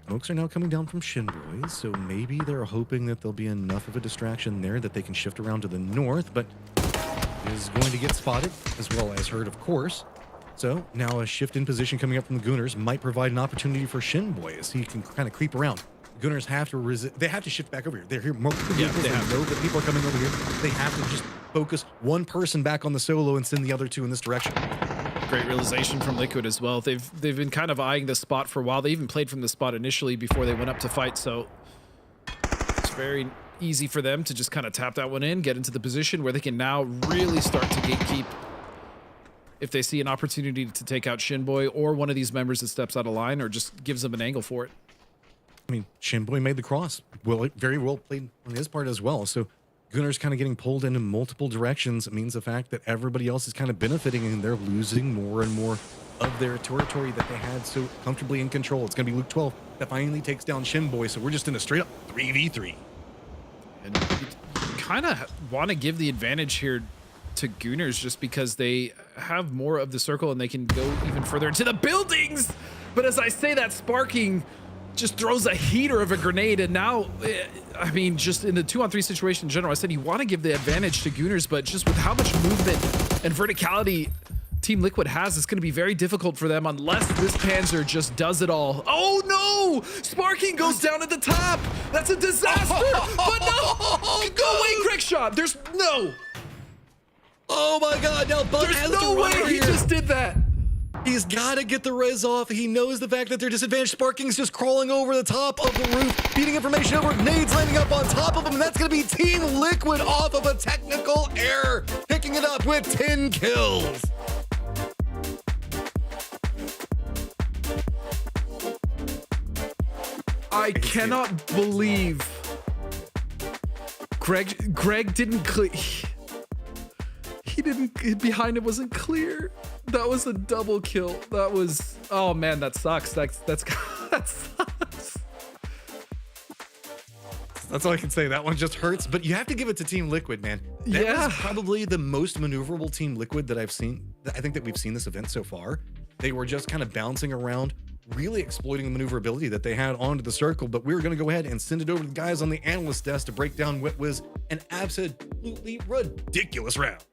Smokes are now coming down from Shinboy, so maybe they're hoping that there'll be enough of a distraction there that they can shift around to the north, but is going to get spotted, as well as heard, of course. So now a shift in position coming up from the Gooners might provide an opportunity for Shinboy as he can kind of creep around. Gooners have to resist. They have to shift back over here. They're here. They know that people are coming over here. They have to just focus one person back on the solo and send the other 2 in this direction. Great realization from Liquid as well. They've been kind of eyeing this spot for a while. They even played from the spot initially before they went up to fight. So it's very easy for them to just kind of tap that one in, get into the position where they can now really start to gatekeep if they see an opportunity to take out Shinboy or one of these members that steps out of line or just gives them an angle for it. I mean, Shinboy made the cross. Well, very well played on his part as well. So Gooners kind of getting pulled into multiple directions. It means the fact that everybody else is kind of benefiting and they're losing more and more of their territory that they had so comfortably in control. It's going to be Luke 12 that finally takes down Shinboy. So we're just in a straight up 3v3. And you kind of want to give the advantage here to Gooners just because they have more of the circle and they can go even further into the buildings. But as I say that, Sparking just throws a heater of a grenade, and now, I mean, just in the 2-on-3 situation in general, I said you want to give the advantage to Gooners, but just with how much movement and verticality Team Liquid has, it's going to be very difficult for them unless this Panzer just does it all. Oh no! Sparking goes down at the top! That's a disaster! But no! Go away, Crick Shot! There's no! Oh my God, now Bud has There's no way he just did that! He's got to get the res off. He knows the fact that they're disadvantaged. Sparking's just crawling over the top of the roof, feeding information over. Nades landing up on top of him, and that's going to be Team Liquid off of a technical error, picking it up with 10 kills. I cannot believe Greg didn't clear. He didn't, behind him wasn't clear. That was a double kill. That was, oh man, that sucks. That sucks. That's all I can say. That one just hurts, but you have to give it to Team Liquid, man. That was probably the most maneuverable Team Liquid that I've seen. I think that we've seen this event so far. They were just kind of bouncing around, really exploiting the maneuverability that they had onto the circle, but we were going to go ahead and send it over to the guys on the analyst desk to break down what was an absolutely ridiculous round.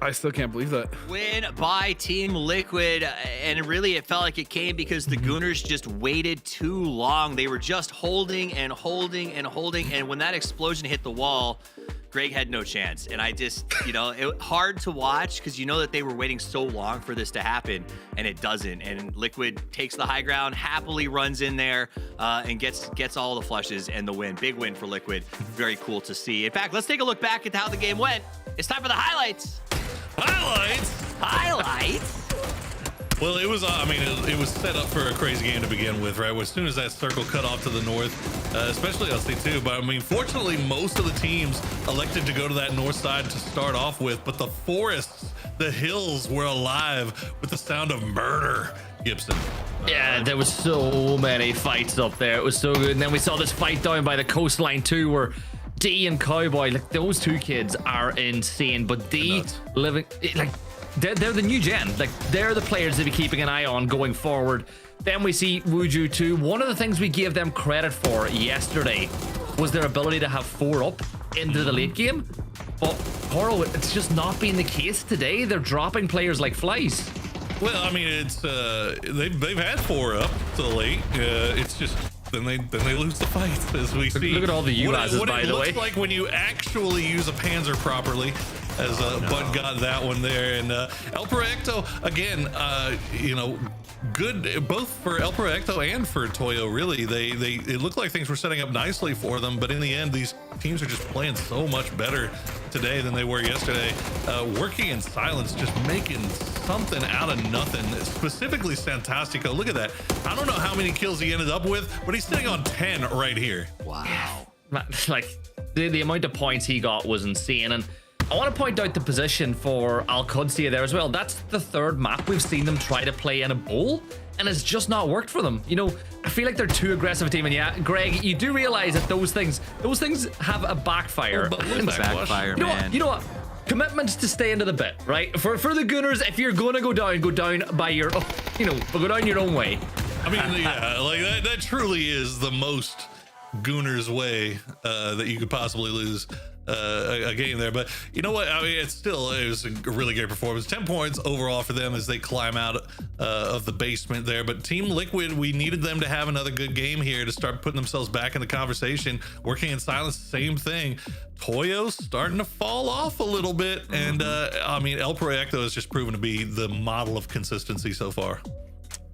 I still can't believe that. Win by Team Liquid, and really it felt like it came because the Gooners just waited too long. They were just holding and holding and holding, and when that explosion hit the wall, Greg had no chance. And I just, it hard to watch because you know that they were waiting so long for this to happen, and it doesn't. And Liquid takes the high ground, happily runs in there, and gets all the flushes and the win. Big win for Liquid. Very cool to see. In fact, let's take a look back at how the game went. It's time for the highlights. Highlights? Well, it was, it was set up for a crazy game to begin with, right? As soon as that circle cut off to the north, especially LC2, but fortunately, most of the teams elected to go to that north side to start off with, but the forests, the hills were alive with the sound of murder, Gibson. Yeah, there was so many fights up there. It was so good. And then we saw this fight down by the coastline too, where D and Cowboy, like those two kids are insane, but D living, like they're the new gen. Like they're the players to be keeping an eye on going forward. Then we see Wuju too. One of the things we gave them credit for yesterday was their ability to have 4 up into the late game. But Coral, it's just not been the case today. They're dropping players like flies. Well, it's they've had 4 up to the late. It's just then they lose the fight, as we see. Look at all the UASs, by the way. What it looks like when you actually use a Panzer properly, as Bud got that one there. And El Proyecto, again, good both for El Proyecto and for Toyo, really. It looked like things were setting up nicely for them, but in the end, these teams are just playing so much better today than they were yesterday. Working in silence, just making something out of nothing. Specifically Santastico, look at that. I don't know how many kills he ended up with, but he's sitting on 10 right here. Wow. Like the amount of points he got was insane. And I want to point out the position for Al-Qudsiya there as well. That's the 3rd map we've seen them try to play in a bowl, and it's just not worked for them. I feel like they're too aggressive a team. And yeah, Greg, you do realize that those things have a backfire. Backfire, man. You know what? Commitments to stay into the bit, right? For the Gooners, if you're going to go down by your, go down your own way. Yeah, like that truly is the most Gooners way that you could possibly lose a game there. But you know what, it was a really great performance. 10 points overall for them as they climb out of the basement there. But Team Liquid, we needed them to have another good game here to start putting themselves back in the conversation. Working in silence, same thing. Toyo's starting to fall off a little bit, and El Proyecto has just proven to be the model of consistency so far.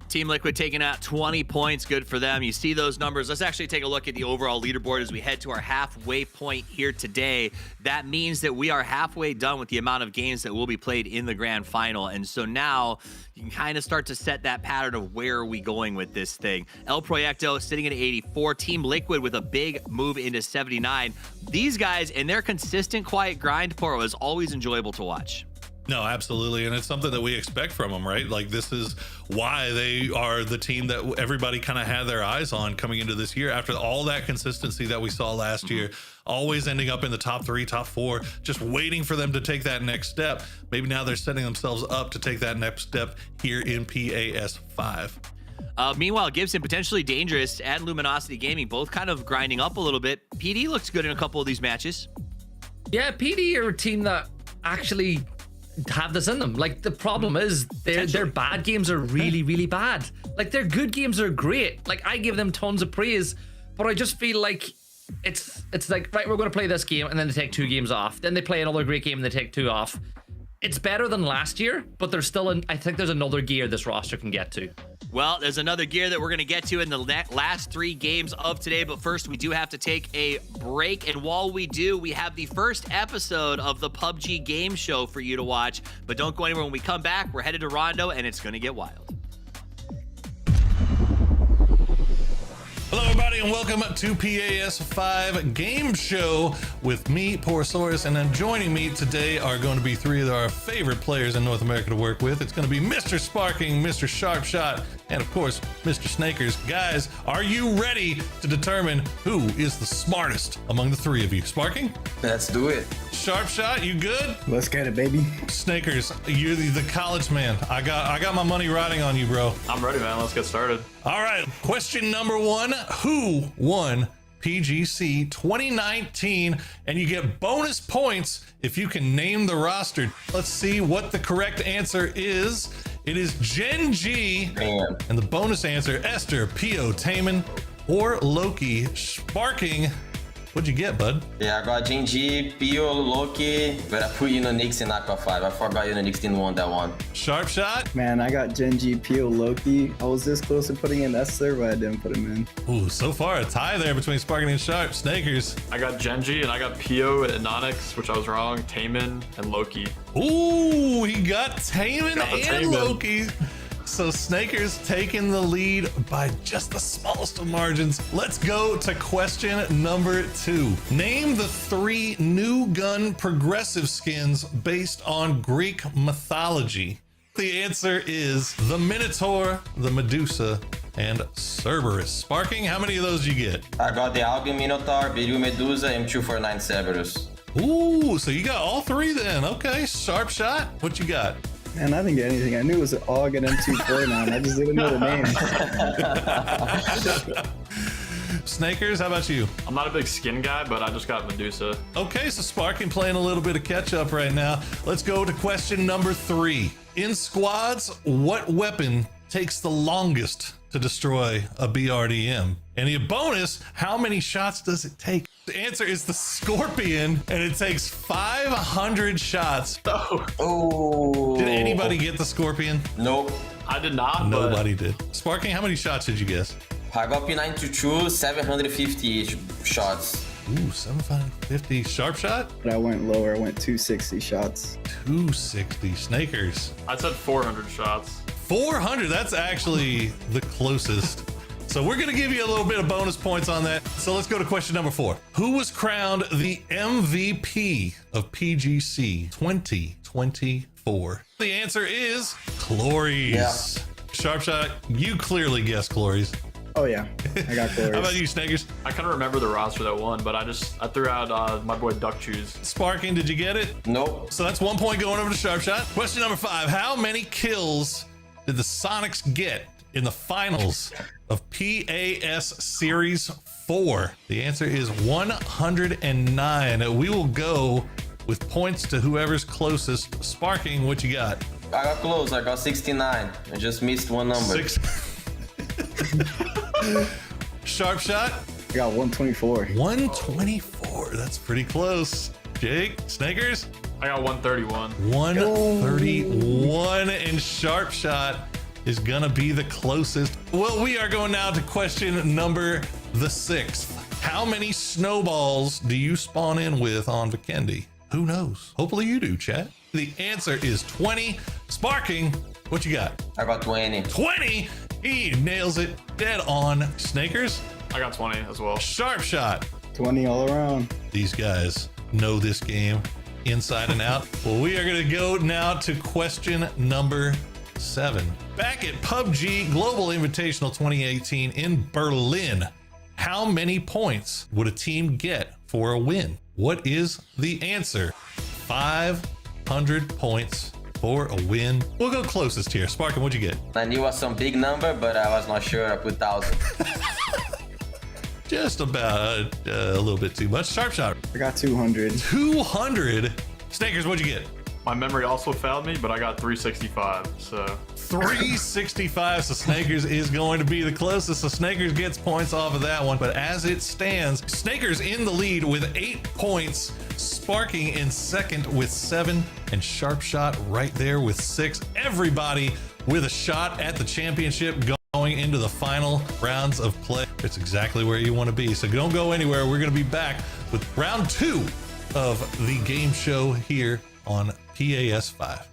Team Liquid taking out 20 points. Good for them. You see those numbers. Let's actually take a look at the overall leaderboard as we head to our halfway point here today. That means that we are halfway done with the amount of games that will be played in the grand final. And so now you can kind of start to set that pattern of where are we going with this thing. El Proyecto sitting at 84. Team Liquid with a big move into 79. These guys and their consistent quiet grind, Poro, is always enjoyable to watch. No, absolutely. And it's something that we expect from them, right? Like, this is why they are the team that everybody kind of had their eyes on coming into this year after all that consistency that we saw last year, always ending up in the top 3, top 4, just waiting for them to take that next step. Maybe now they're setting themselves up to take that next step here in PAS 5. Meanwhile, Gibson, potentially dangerous, and Luminosity Gaming, both kind of grinding up a little bit. PD looks good in a couple of these matches. Yeah, PD are a team that actually have this in them. Like, the problem is their bad games are really, really bad. Like, their good games are great. Like, I give them tons of praise, but I just feel like it's like, right, we're going to play this game, and then they take 2 games off. Then they play another great game, and they take 2 off. It's better than last year, but there's still I think there's another gear this roster can get to. Well, there's another gear that we're going to get to in the last 3 games of today, but first we do have to take a break, and while we do, we have the first episode of the PUBG game show for you to watch, but don't go anywhere. When we come back, we're headed to Rondo, and it's going to get wild. Hello, everybody, and welcome to PAS 5 Game Show with me, Porosaurus, and then joining me today are going to be 3 of our favorite players in North America to work with. It's going to be Mr. Sparking, Mr. Sharpshot, and of course, Mr. Snakers. Guys, are you ready to determine who is the smartest among the 3 of you? Sparking? Let's do it. Sharpshot, you good? Let's get it, baby. Snakers, you're the college man. I got my money riding on you, bro. I'm ready, man. Let's get started. All right, question number 1. Who won PGC 2019, and you get bonus points if you can name the roster. Let's see what the correct answer is. It is Gen G, and the bonus answer, Esther, Pio, Taman, or Loki. Sparking, what'd you get, bud? Yeah, I got Gen G, Pio, Loki, but I put Unix in Aqua 5. I forgot Unix didn't want that one. Sharp shot. Man, I got Gen G, Pio, Loki. I was this close to putting in Esther, but I didn't put him in. Ooh, so far a tie there between Sparking and Sharp. Snakers. I got Genji and I got Pio and Onyx, which I was wrong, Taman and Loki. Ooh, he got Taman Got the and Taman. Loki. So Snakers taking the lead by just the smallest of margins. Let's go to question number 2. Name the 3 new gun progressive skins based on Greek mythology. The answer is the Minotaur, the Medusa, and Cerberus. Sparking, how many of those did you get? I got the Albion Minotaur, Beryl Medusa, M249 Cerberus. Ooh, so you got all 3 then. Okay, sharp shot. What you got? Man, I didn't get anything. I knew it was an AUG and M249. I just didn't know the names. Snakers, how about you? I'm not a big skin guy, but I just got Medusa. Okay, so Sparking playing a little bit of catch up right now. Let's go to question number 3. In squads, what weapon takes the longest to destroy a BRDM? And the bonus, how many shots does it take? The answer is the Scorpion, and it takes 500 shots. Oh. Did anybody get the Scorpion? Nope. I did not, Nobody did. Sparking, how many shots did you guess? I got P922, 750 shots. Ooh, 750. Sharp shot? But I went lower. I went 260 shots. 260. Snakers. but I said 400 shots. 400. That's actually the closest. So we're going to give you a little bit of bonus points on that. So let's go to question number 4. Who was crowned the MVP of PGC 2024? The answer is Clories. Yeah. Sharp shot, you clearly guessed Clories. Oh, yeah. I got Glorious. How about you, Snakers? I kind of remember the roster that won, but I threw out my boy Duck Chews. Sparking, did you get it? Nope. So that's 1 point going over to Sharp Shot. Question number 5. How many kills did the Sonics get in the finals of PAS Series 4? The answer is 109. We will go with points to whoever's closest. Sparking, what you got? I got close. I got 69. I just missed one number. 6. Sharp Shot, I got 124. 124. That's pretty close. Jake, Snakers? I got 131. 131, and Sharp Shot is gonna be the closest. Well, we are going now to question number the 6th. How many snowballs do you spawn in with on Vikendi? Who knows? Hopefully you do, chat. The answer is 20. Sparking, what you got? I got 20. 20. He nails it dead on. Snakers, I got 20 as well. Sharp Shot. 20 all around. These guys know this game inside and out. Well, we are going to go now to question number 7. Back at PUBG Global Invitational 2018 in Berlin, how many points would a team get for a win? What is the answer? 500 points for a win. We'll go closest here. Sparkin, what'd you get? I knew it was some big number, but I was not sure. I put 1,000. Just about a little bit too much. Sharp Shot. I got 200. 200. Snakers, what'd you get? My memory also failed me, but I got 365. So 365. So Snakers is going to be the closest. So Snakers gets points off of that one. But as it stands, Snakers in the lead with 8 points. Sparking in second with 7. And Sharp Shot right there with 6. Everybody with a shot at the championship going into the final rounds of play. It's exactly where you want to be. So don't go anywhere. We're going to be back with round 2 of the game show here on PAS 5.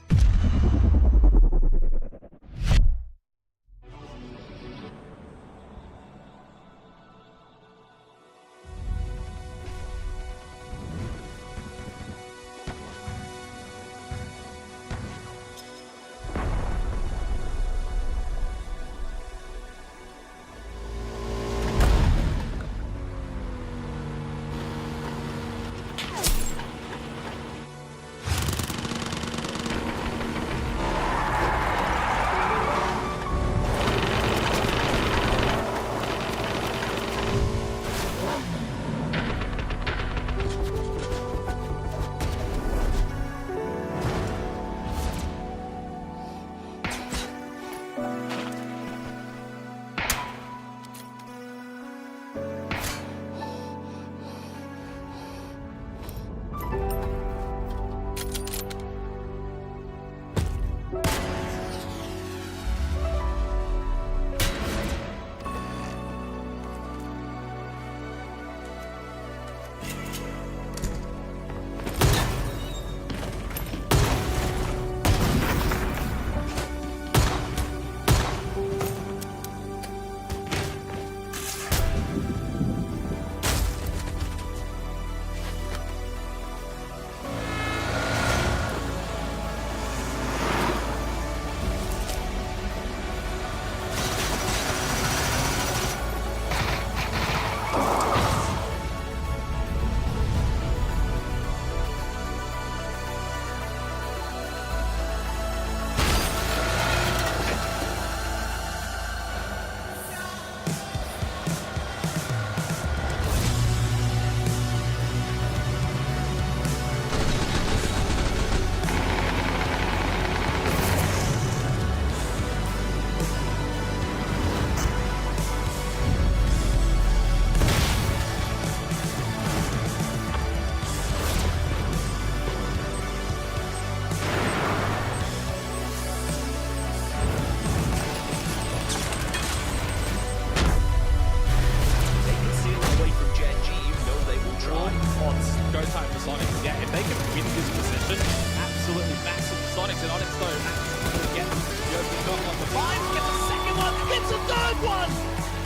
position. Absolutely massive. Sonics and Onyx though. Actually gets the open shot on the five. Gets a second one. Hits a third one.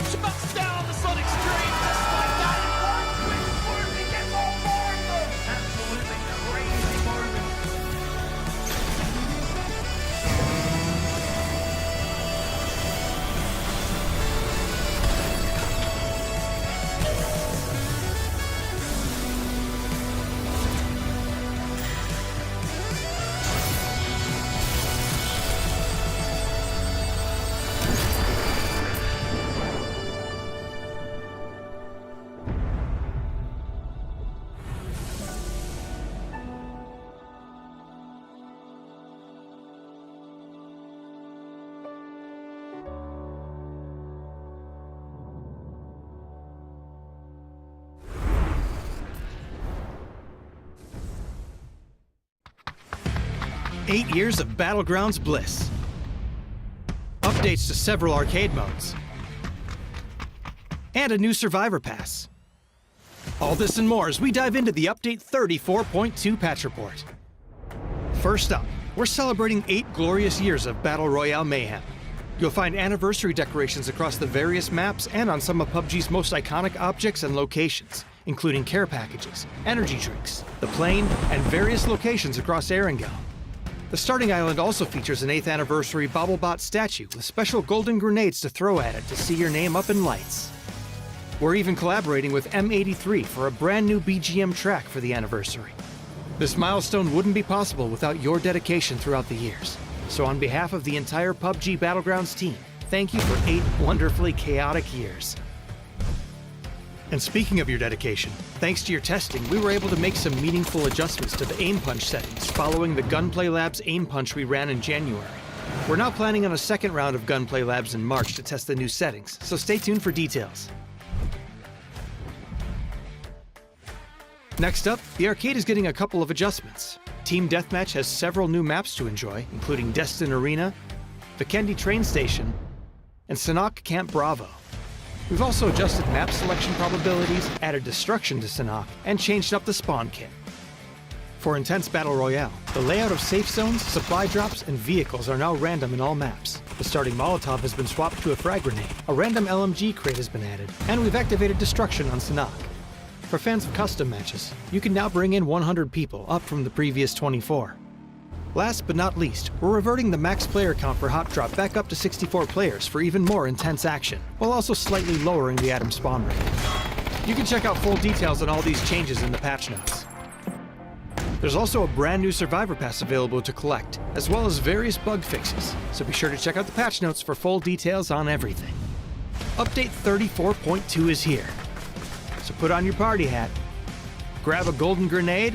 Shuts down the Sonic stream just like that. He gets all four of them. Absolutely crazy moment. Eight years of Battlegrounds bliss. Updates to several arcade modes. And a new Survivor Pass. All this and more as we dive into the Update 34.2 patch report. First up, we're celebrating 8 glorious years of Battle Royale mayhem. You'll find anniversary decorations across the various maps and on some of PUBG's most iconic objects and locations, including care packages, energy drinks, the plane, and various locations across Erangel. The starting island also features an 8th anniversary BobbleBot statue with special golden grenades to throw at it to see your name up in lights. We're even collaborating with M83 for a brand new BGM track for the anniversary. This milestone wouldn't be possible without your dedication throughout the years. So on behalf of the entire PUBG Battlegrounds team, thank you for 8 wonderfully chaotic years. And speaking of your dedication, thanks to your testing, we were able to make some meaningful adjustments to the aim punch settings following the Gunplay Labs aim punch we ran in January. We're now planning on a second round of Gunplay Labs in March to test the new settings, so stay tuned for details. Next up, the arcade is getting a couple of adjustments. Team Deathmatch has several new maps to enjoy, including Destin Arena, Vikendi Train Station, and Sanhok Camp Bravo. We've also adjusted map selection probabilities, added destruction to Sanhok, and changed up the spawn kit. For Intense Battle Royale, the layout of safe zones, supply drops, and vehicles are now random in all maps. The starting Molotov has been swapped to a frag grenade, a random LMG crate has been added, and we've activated destruction on Sanhok. For fans of custom matches, you can now bring in 100 people, up from the previous 24. Last but not least, we're reverting the max player count for Hot Drop back up to 64 players for even more intense action, while also slightly lowering the atom spawn rate. You can check out full details on all these changes in the patch notes. There's also a brand new Survivor Pass available to collect, as well as various bug fixes, so be sure to check out the patch notes for full details on everything. Update 34.2 is here, so put on your party hat, grab a golden grenade,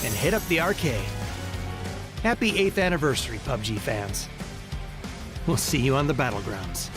and hit up the arcade. Happy 8th anniversary, PUBG fans. We'll see you on the Battlegrounds.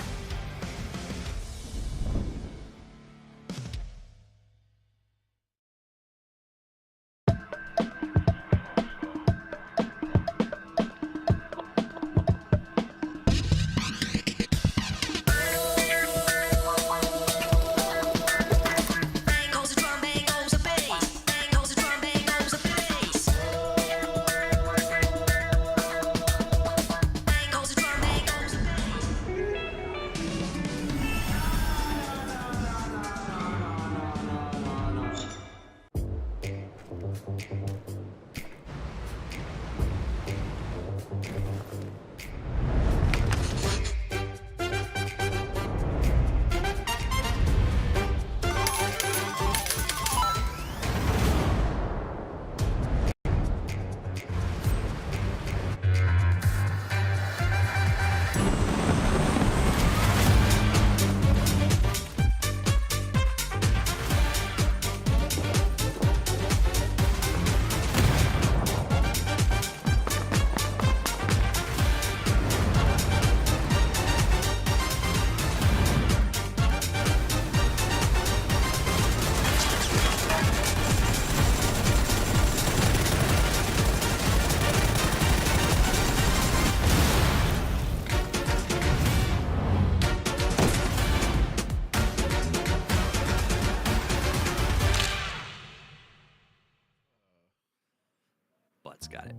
Butts got it.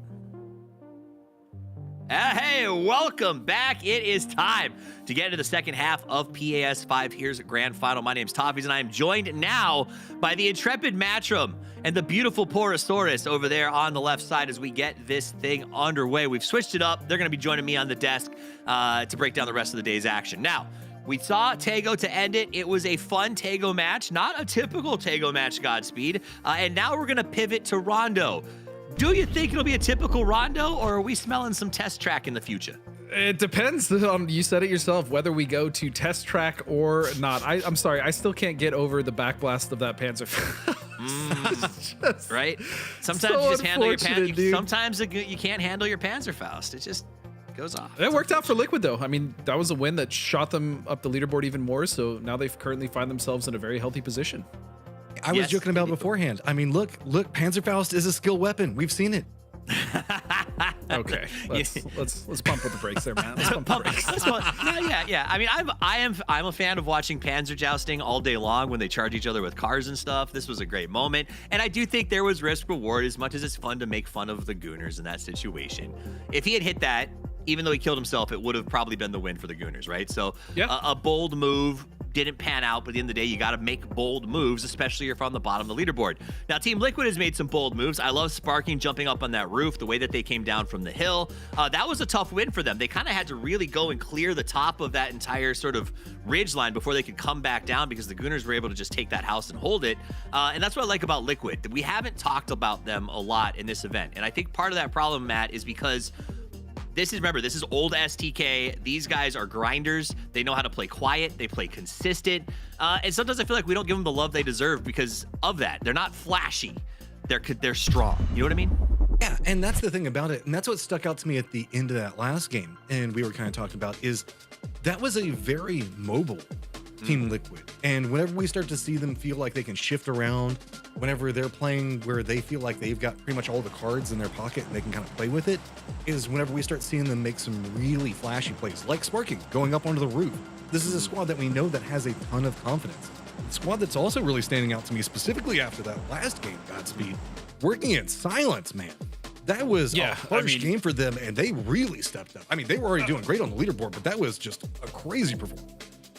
Hey, welcome back. It is time to get into the second half of PAS 5 Here's a Grand Final. My name's Toffees, and I am joined now by the intrepid Matchroom and the beautiful Porosaurus over there on the left side as we get this thing underway. We've switched it up. They're going to be joining me on the desk to break down the rest of the day's action. Now, we saw Taego to end it. It was a fun Taego match, not a typical Taego match, Godspeed. And now we're going to pivot to Rondo. Do you think it'll be a typical Rondo, or are we smelling some test track in the future? It depends on, you said it yourself, whether we go to test track or not. I'm sorry, I still can't get over the backblast of that Panzer. Right? Sometimes you just handle your sometimes you can't handle your Panzerfaust. It just goes off. It worked out for Liquid though. I mean, that was a win that shot them up the leaderboard even more. So now they currently find themselves in a very healthy position. I was joking about beforehand. I mean, look, Panzerfaust is a skill weapon. We've seen it. Okay, let's pump with the brakes there, man. Let's pump the brakes. Yeah. I mean, I'm a fan of watching Panzer jousting all day long when they charge each other with cars and stuff. This was a great moment, and I do think there was risk reward. As much as it's fun to make fun of the Gooners in that situation, if he had hit that, even though he killed himself, it would have probably been the win for the Gooners, right? So a bold move. Didn't pan out, but at the end of the day, you got to make bold moves, especially if you're on the bottom of the leaderboard. Now, Team Liquid has made some bold moves. I love Sparking jumping up on that roof, the way that they came down from the hill. That was a tough win for them. They kind of had to really go and clear the top of that entire sort of ridge line before they could come back down, because the Gooners were able to just take that house and hold it. And that's what I like about Liquid. We haven't talked about them a lot in this event. And I think part of that problem, Matt, is because this is old STK. These guys are grinders. They know how to play quiet. They play consistent. And sometimes I feel like we don't give them the love they deserve because of that. They're not flashy. They're strong. You know what I mean? Yeah, and that's the thing about it. And that's what stuck out to me at the end of that last game. And we were kind of talking about is that was a very mobile Team Liquid. And whenever we start to see them feel like they can shift around, whenever they're playing where they feel like they've got pretty much all the cards in their pocket and they can kind of play with it, is whenever we start seeing them make some really flashy plays, like Sparking, going up onto the roof. This is a squad that we know that has a ton of confidence. The squad that's also really standing out to me, specifically after that last game, Godspeed, working in silence, man. That was a harsh game for them, and they really stepped up. I mean, they were already doing great on the leaderboard, but that was just a crazy performance.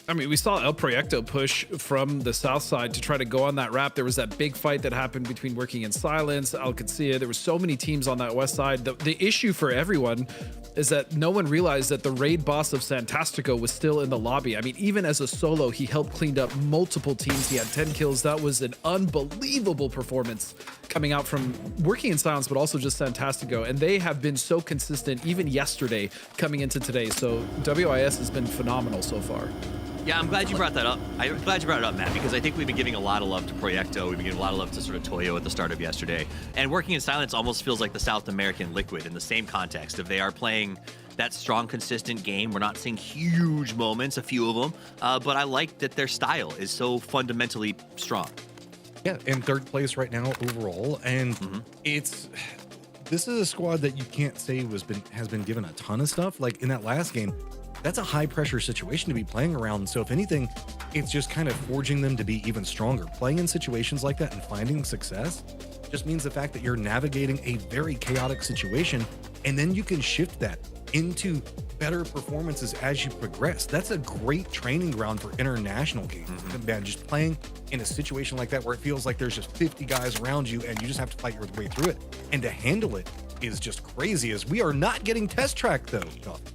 I mean, we saw El Proyecto push from the south side to try to go on that wrap. There was that big fight that happened between Working in Silence, Alcacia. There were so many teams on that west side. The issue for everyone is that no one realized that the raid boss of Santastico was still in the lobby. I mean, even as a solo, he helped clean up multiple teams. He had 10 kills. That was an unbelievable performance coming out from Working in Silence, but also just Santastico. And they have been so consistent, even yesterday, coming into today. So WIS has been phenomenal so far. Yeah, I'm glad you brought that up. I'm glad you brought it up, Matt, because I think we've been giving a lot of love to Proyecto. We've been giving a lot of love to sort of Toyo at the start of yesterday. And Working in Silence almost feels like the South American Liquid in the same context of they are playing that strong, consistent game. We're not seeing huge moments, a few of them, but I like that their style is so fundamentally strong. Yeah, in third place right now overall, and this is a squad that you can't say has been given a ton of stuff. Like in that last game, that's a high pressure situation to be playing around. So if anything, it's just kind of forging them to be even stronger. Playing in situations like that and finding success just means the fact that you're navigating a very chaotic situation, and then you can shift that into better performances as you progress. That's a great training ground for international games. Man, just playing in a situation like that where it feels like there's just 50 guys around you and you just have to fight your way through it. And to handle it is just crazy, as we are not getting test track though.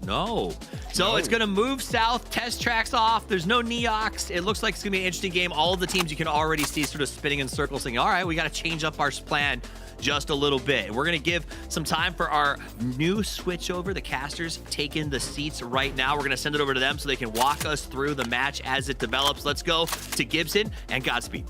No. So it's going to move south, test tracks off. There's no Neox. It looks like it's going to be an interesting game. All of the teams you can already see sort of spinning in circles saying, all right, we got to change up our plan just a little bit. And we're going to give some time for our new switch over. The casters taking the seats right now. We're going to send it over to them so they can walk us through the match as it develops. Let's go to Gibson and Godspeed.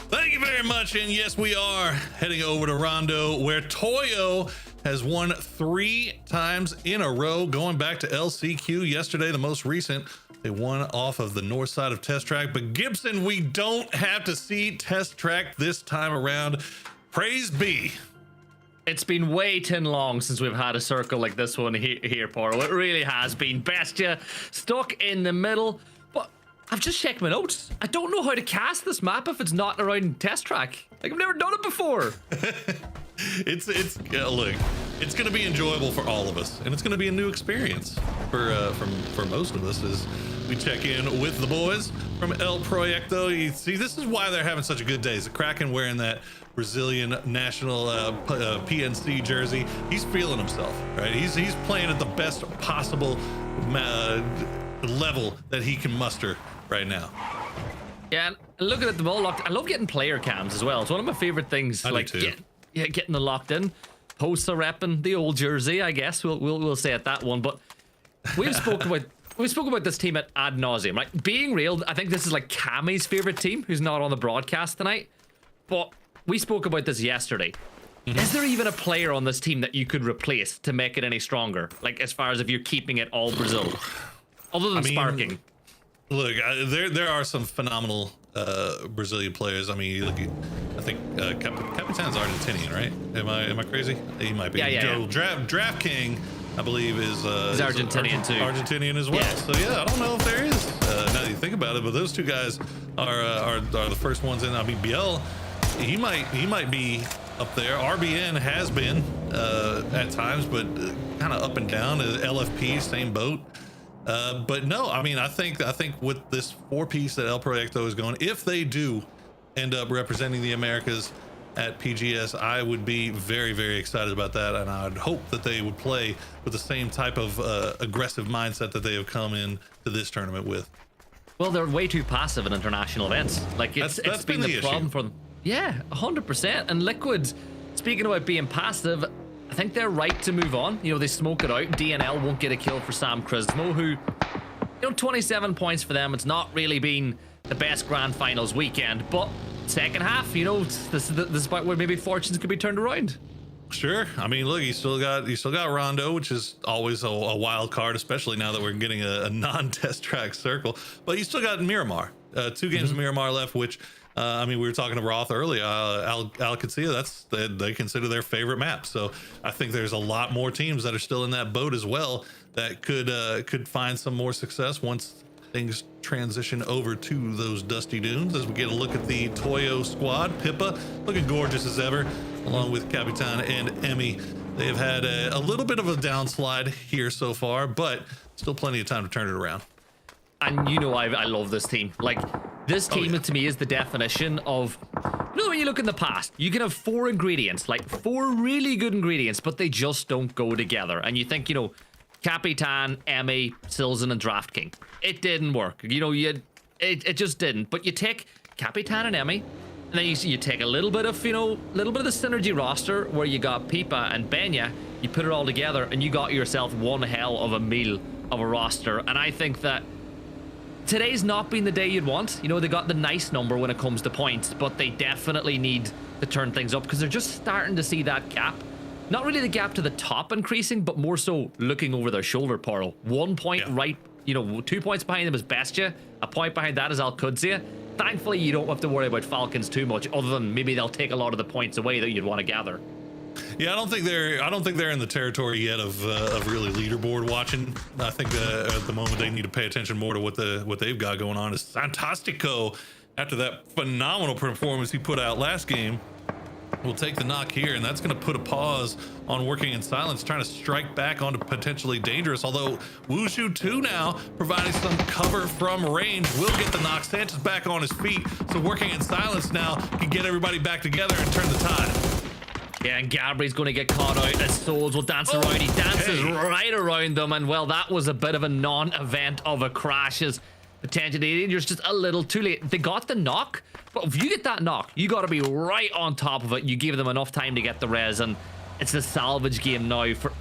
Thank you very much. And yes, we are heading over to Rondo, where Toyo has won 3 times in a row, going back to LCQ yesterday, the most recent. They won off of the north side of Test Track. But Gibson, we don't have to see Test Track this time around. Praise be. It's been way too long since we've had a circle like this one here, Poro. It really has been. Bestia stuck in the middle. But I've just checked my notes. I don't know how to cast this map if it's not around Test Track. Like, I've never done it before. It's look, it's going to be enjoyable for all of us, and it's going to be a new experience for most of us as we check in with the boys from El Proyecto. You see, this is why they're having such a good day. The Kraken wearing that Brazilian national PNC jersey. He's feeling himself, right? He's playing at the best possible level that he can muster right now. Yeah, and looking at them all locked, I love getting player cams as well. It's one of my favorite things. I do too. Getting them locked in. Posts are repping the old jersey, I guess. We'll say at that one. But we've spoke about this team ad nauseum, right? Being real, I think this is like Cammy's favorite team, who's not on the broadcast tonight. But we spoke about this yesterday. Is there even a player on this team that you could replace to make it any stronger? Like, as far as if you're keeping it all Brazil, other than Sparking. Look, there are some phenomenal Brazilian players. I mean, you look at, I think Capitan's Argentinian, right? Am I crazy? He might be. Yeah. Draft King, I believe, is Argentinian too. Argentinian as well. Yeah. So yeah, I don't know if there is. Now that you think about it, but those two guys are the first ones in. I mean, Biel, he might be up there. RBN has been at times, but kind of up and down. LFP, same boat. But no, I mean, I think with this 4-piece that El Proyecto is going, if they do end up representing the Americas at PGS, I would be very, very excited about that, and I would hope that they would play with the same type of aggressive mindset that they have come in to this tournament with. Well, they're way too passive in international events. Like, it's been the problem for them. Yeah, 100%. And Liquid, speaking about being passive, I think they're right to move on. You know, they smoke it out. DNL won't get a kill for Sam Crismo, who, 27 points for them. It's not really been the best grand finals weekend, but second half, this is the spot where maybe fortunes could be turned around. Sure. I mean, look, you still got Rondo, which is always a wild card, especially now that we're getting a non-test track circle. But you still got Miramar. 2 games of Miramar left, which I mean, we were talking to Roth earlier. Alcacia, they consider their favorite map. So I think there's a lot more teams that are still in that boat as well that could find some more success once things transition over to those dusty dunes. As we get a look at the Toyo squad, Pippa looking gorgeous as ever, along with Capitan and Emmy. They have had a little bit of a downslide here so far, but still plenty of time to turn it around. And I love this team. Like, this team to me is the definition of, when you look in the past, you can have 4 ingredients, like 4 really good ingredients, but they just don't go together. And you think, Capitan, Emmy, Silzen, and Draft King. It didn't work. It just didn't. But you take Capitan and Emmy, and then you take a little bit of the synergy roster where you got Pipa and Benya, you put it all together, and you got yourself one hell of a meal of a roster. And I think that today's not been the day you'd want. They got the nice number when it comes to points, but they definitely need to turn things up because they're just starting to see that gap. Not really the gap to the top increasing, but more so looking over their shoulder, Poro. 1 point right, 2 points behind them is Bestia. A point behind that is Alcudia. Thankfully, you don't have to worry about Falcons too much, other than maybe they'll take a lot of the points away that you'd want to gather. Yeah, I don't think they're in the territory yet of really leaderboard watching. I think at the moment they need to pay attention more to what they've got going on. Is Fantastico, after that phenomenal performance he put out last game, will take the knock here, and that's going to put a pause on Working in Silence, trying to strike back onto Potentially Dangerous. Although Wushu 2 now providing some cover from range will get the knock. Sanchez back on his feet, so Working in Silence now can get everybody back together and turn the tide. Yeah, and Gabri's going to get caught out as Souls will dance around. He dances right around them, and well, that was a bit of a non-event of a crash. As Potentially Dangerous just a little too late. They got the knock, but if you get that knock, you got to be right on top of it. You give them enough time to get the res, and it's the salvage game now for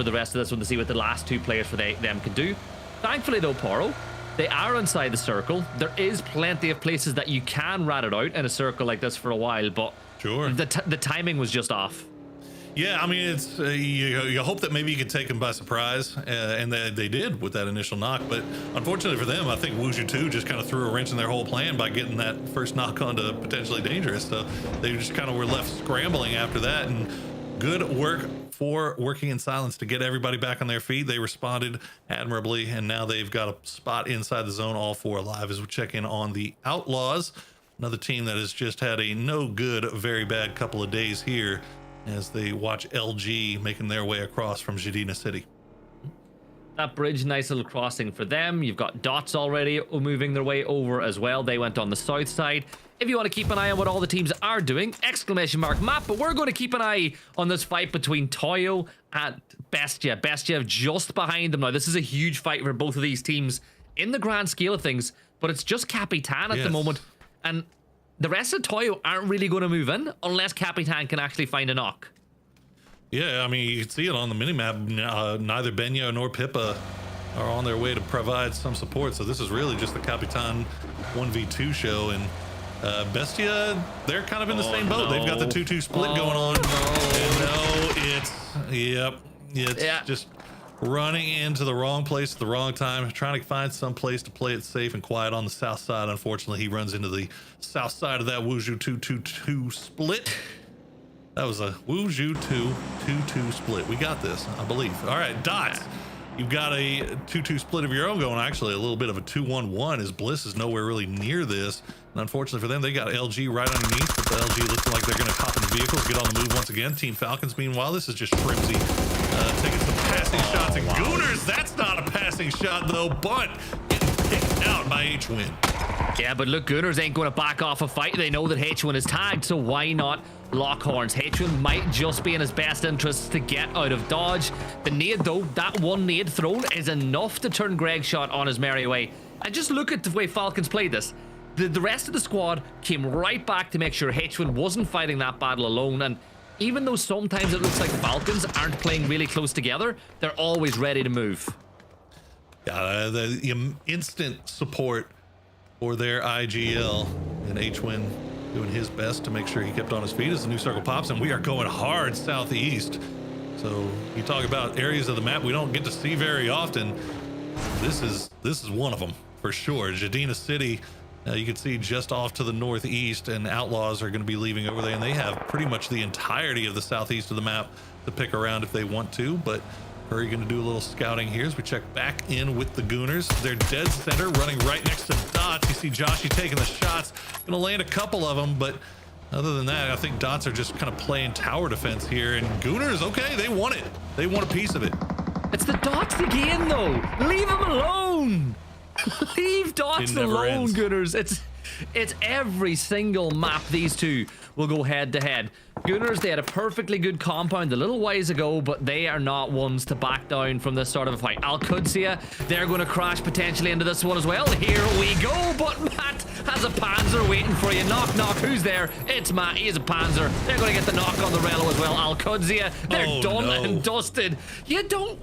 the rest of this one to see what the last 2 players for them can do. Thankfully though, Poro, they are inside the circle. There is plenty of places that you can rat it out in a circle like this for a while, but sure, the timing was just off. Yeah, I mean, it's you hope that maybe you could take them by surprise, and they did with that initial knock. But unfortunately for them, I think Wushu 2 just kind of threw a wrench in their whole plan by getting that first knock onto Potentially Dangerous. So they just kind of were left scrambling after that. And good work for Working in Silence to get everybody back on their feet. They responded admirably, and now they've got a spot inside the zone, all 4 alive, as we check in on the Outlaws. Another team that has just had a no good, very bad couple of days here as they watch LG making their way across from Jadina City. That bridge, nice little crossing for them. You've got Dots already moving their way over as well. They went on the south side. If you want to keep an eye on what all the teams are doing, exclamation mark map, but we're going to keep an eye on this fight between Toyo and Bestia. Bestia just behind them now. This is a huge fight for both of these teams in the grand scale of things, but it's just Capitan at the moment. And the rest of Toyo aren't really going to move in unless Capitan can actually find a knock. Yeah, I mean, you can see it on the minimap. Neither Benya nor Pippa are on their way to provide some support. So this is really just the Capitan 1v2 show. And Bestia, they're kind of in the same boat. They've got the 2-2 split going on. It's just running into the wrong place at the wrong time, trying to find some place to play it safe and quiet on the south side. Unfortunately, he runs into the south side of that Wuju 2-2-2 split. That was a Wuju 2-2-2 split. We got this, I believe. All right, Dots. You've got a 2-2 split of your own going. Actually, a little bit of a 2-1-1 as Bliss is nowhere really near this. And unfortunately for them, they got LG right underneath, but the LG looking like they're going to hop in the vehicles, get on the move once again. Team Falcons, meanwhile, this is just Shrimsy taking some passing shots. And Gooners, that's not a passing shot, though, but getting picked out by H-Win. Yeah, but look, Gooners ain't going to back off a fight. They know that H1 is tagged, so why not lock horns? H1 might just be in his best interests to get out of dodge. The nade, though, that one nade thrown is enough to turn Greg's shot on his merry way. And just look at the way Falcons played this. The rest of the squad came right back to make sure H1 wasn't fighting that battle alone. And even though sometimes it looks like Falcons aren't playing really close together, they're always ready to move. Yeah, the instant support for their IGL, and H-Win doing his best to make sure he kept on his feet as the new circle pops, and we are going hard southeast. So you talk about areas of the map we don't get to see very often. This is one of them for sure. Jadina City, you can see just off to the northeast, and Outlaws are going to be leaving over there, and they have pretty much the entirety of the southeast of the map to pick around if they want to. But Hurry going to do a little scouting here as we check back in with the Gooners. They're dead center, running right next to Dots. You see Joshy taking the shots. Going to land a couple of them, but other than that, I think Dots are just kind of playing tower defense here. And Gooners, okay, they want it. They want a piece of it. It's the Dots again, though. Leave them alone. Leave Dots alone, Gooners. It's every single map these two will go head to head. Gooners, they had a perfectly good compound a little while ago, but they are not ones to back down from this sort of a fight. Al-Qudsiya, they're going to crash potentially into this one as well. Here we go, but Matt has a Panzer waiting for you. Knock, knock, who's there? It's Matt, he has a Panzer. They're going to get the knock on the Relo as well. Al-Qudsiya, they're done and dusted. You don't,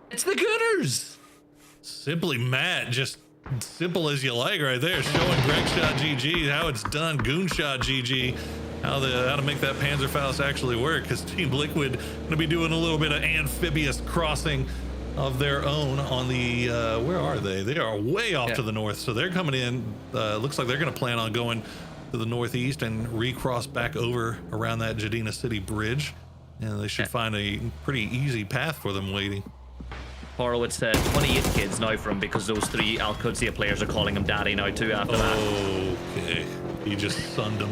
it's the Gooners. Simply Matt, just simple as you like right there, showing Greg Shot GG how it's done. Goon Shot GG, how to make that Panzerfaust actually work, because Team Liquid going to be doing a little bit of amphibious crossing of their own on the where are they? They are way off to the north, so they're coming in. Looks like they're going to plan on going to the northeast and recross back over around that Jadina City bridge, and they should find a pretty easy path for them waiting. Horowitz said 28 kids now for him because those three Al-Qudsiya players are calling him daddy now too after that. Okay, you just sunned him.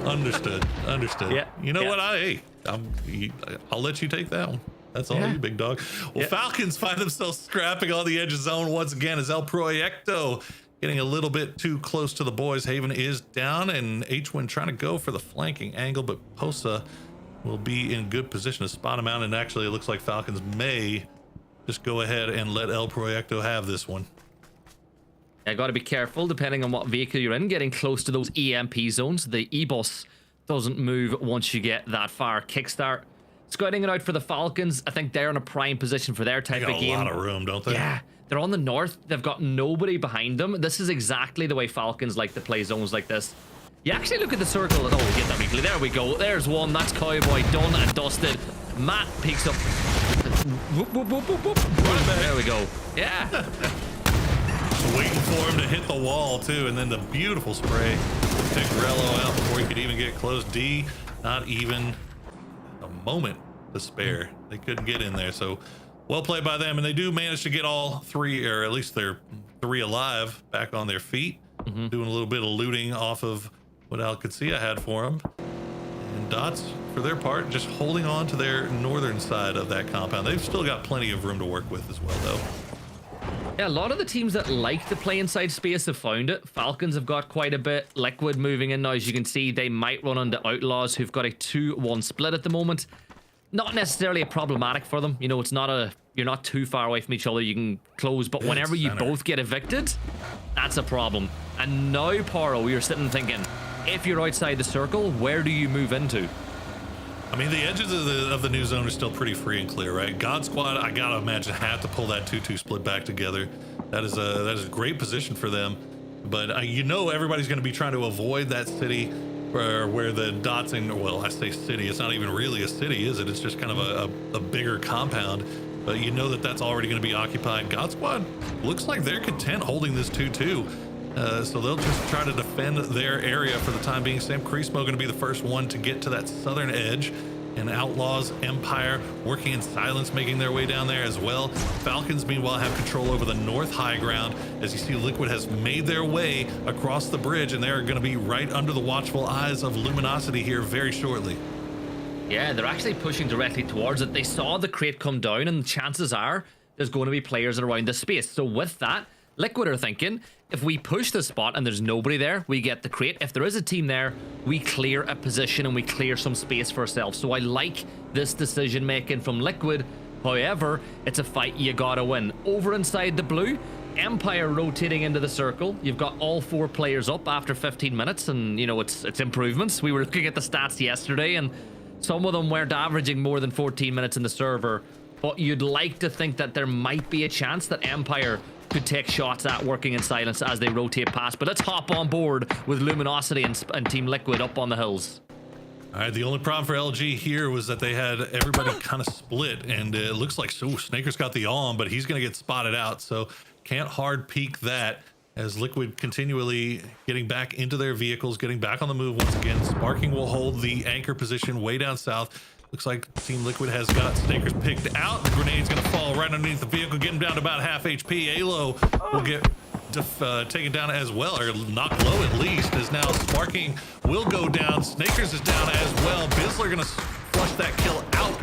Understood. Yeah. You know what? I'll let you take that one. That's all you, big dog. Well, Falcons find themselves scrapping on the edge of zone once again as El Proyecto getting a little bit too close to the boys. Haven is down, and H-Win trying to go for the flanking angle, but Posa will be in good position to spot him out. And actually, it looks like Falcons may just go ahead and let El Proyecto have this one. I got to be careful depending on what vehicle you're in, getting close to those EMP zones. The E-Bus doesn't move once you get that far. Kickstart scouting it out for the Falcons. I think they're in a prime position for their type of game. They got a lot of room, don't they? Yeah, they're on the north. They've got nobody behind them. This is exactly the way Falcons like to play zones like this. You actually look at the circle. Oh, we get that weekly. There we go. There's one. That's Cowboy done and dusted. Matt peeks up. Whoop, whoop, whoop, whoop, whoop. There we go. Yeah. Waiting for him to hit the wall too, and then the beautiful spray pick Relo out before he could even get close. D, not even a moment to spare. They couldn't get in there, so well played by them, and they do manage to get all three, or at least they're three alive, back on their feet. doing a little bit of looting off of what Alcacia had for him. And Dots, for their part, just holding on to their northern side of that compound. They've still got plenty of room to work with as well, though. Yeah, a lot of the teams that like to play inside space have found it. Falcons have got quite a bit. Liquid moving in now. As you can see, they might run into Outlaws, who've got a 2-1 split at the moment. Not necessarily a problematic for them. You know, it's not a... You're not too far away from each other. You can close. But whenever you both get evicted, that's a problem. And now, Paro, you're sitting thinking, if you're outside the circle, where do you move into? I mean, the edges of the new zone are still pretty free and clear, right? God Squad, I gotta imagine, have to pull that 2-2 split back together. That is a great position for them. But you know, everybody's going to be trying to avoid that city where the Dots in, well, I say city, it's not even really a city, is it? It's just kind of a bigger compound. But you know that that's already going to be occupied. God Squad looks like they're content holding this 2-2. So they'll just try to defend their area for the time being. Sam Creasmo going to be the first one to get to that southern edge. And Outlaws, Empire working in silence, making their way down there as well. Falcons, meanwhile, have control over the north high ground. As you see, Liquid has made their way across the bridge, and they're going to be right under the watchful eyes of Luminosity here very shortly. Yeah, they're actually pushing directly towards it. They saw the crate come down, and chances are there's going to be players around this space. So with that, Liquid are thinking, if we push the spot and there's nobody there, we get the crate. If there is a team there, we clear a position and we clear some space for ourselves. So I like this decision making from Liquid. However, it's a fight you gotta win. Over inside the blue, Empire rotating into the circle. You've got all 4 players up after 15 minutes, and you know, it's improvements. We were looking at the stats yesterday, and some of them weren't averaging more than 14 minutes in the server. But you'd like to think that there might be a chance that Empire could take shots at working in silence as they rotate past. But let's hop on board with Luminosity and Team Liquid up on the hills. All right, the only problem for LG here was that they had everybody kind of split, and it looks like Snaker's got the on, but he's going to get spotted out, so can't hard peek that as Liquid continually getting back into their vehicles, getting back on the move once again. Sparking will hold the anchor position way down south. Looks like Team Liquid has got Snakers picked out. The grenade's going to fall right underneath the vehicle, getting down to about half HP. Alo will get taken down as well, or knocked low at least, as now Sparking will go down. Snakers is down as well. Bizzler going to flush that kill out.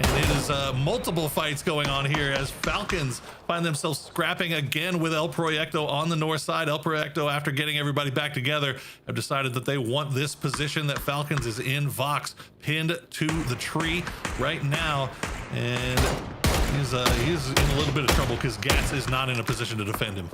And it is multiple fights going on here as Falcons find themselves scrapping again with El Proyecto on the north side. El Proyecto, after getting everybody back together, have decided that they want this position that Falcons is in. Vox pinned to the tree right now. And he's in a little bit of trouble because Gats is not in a position to defend him.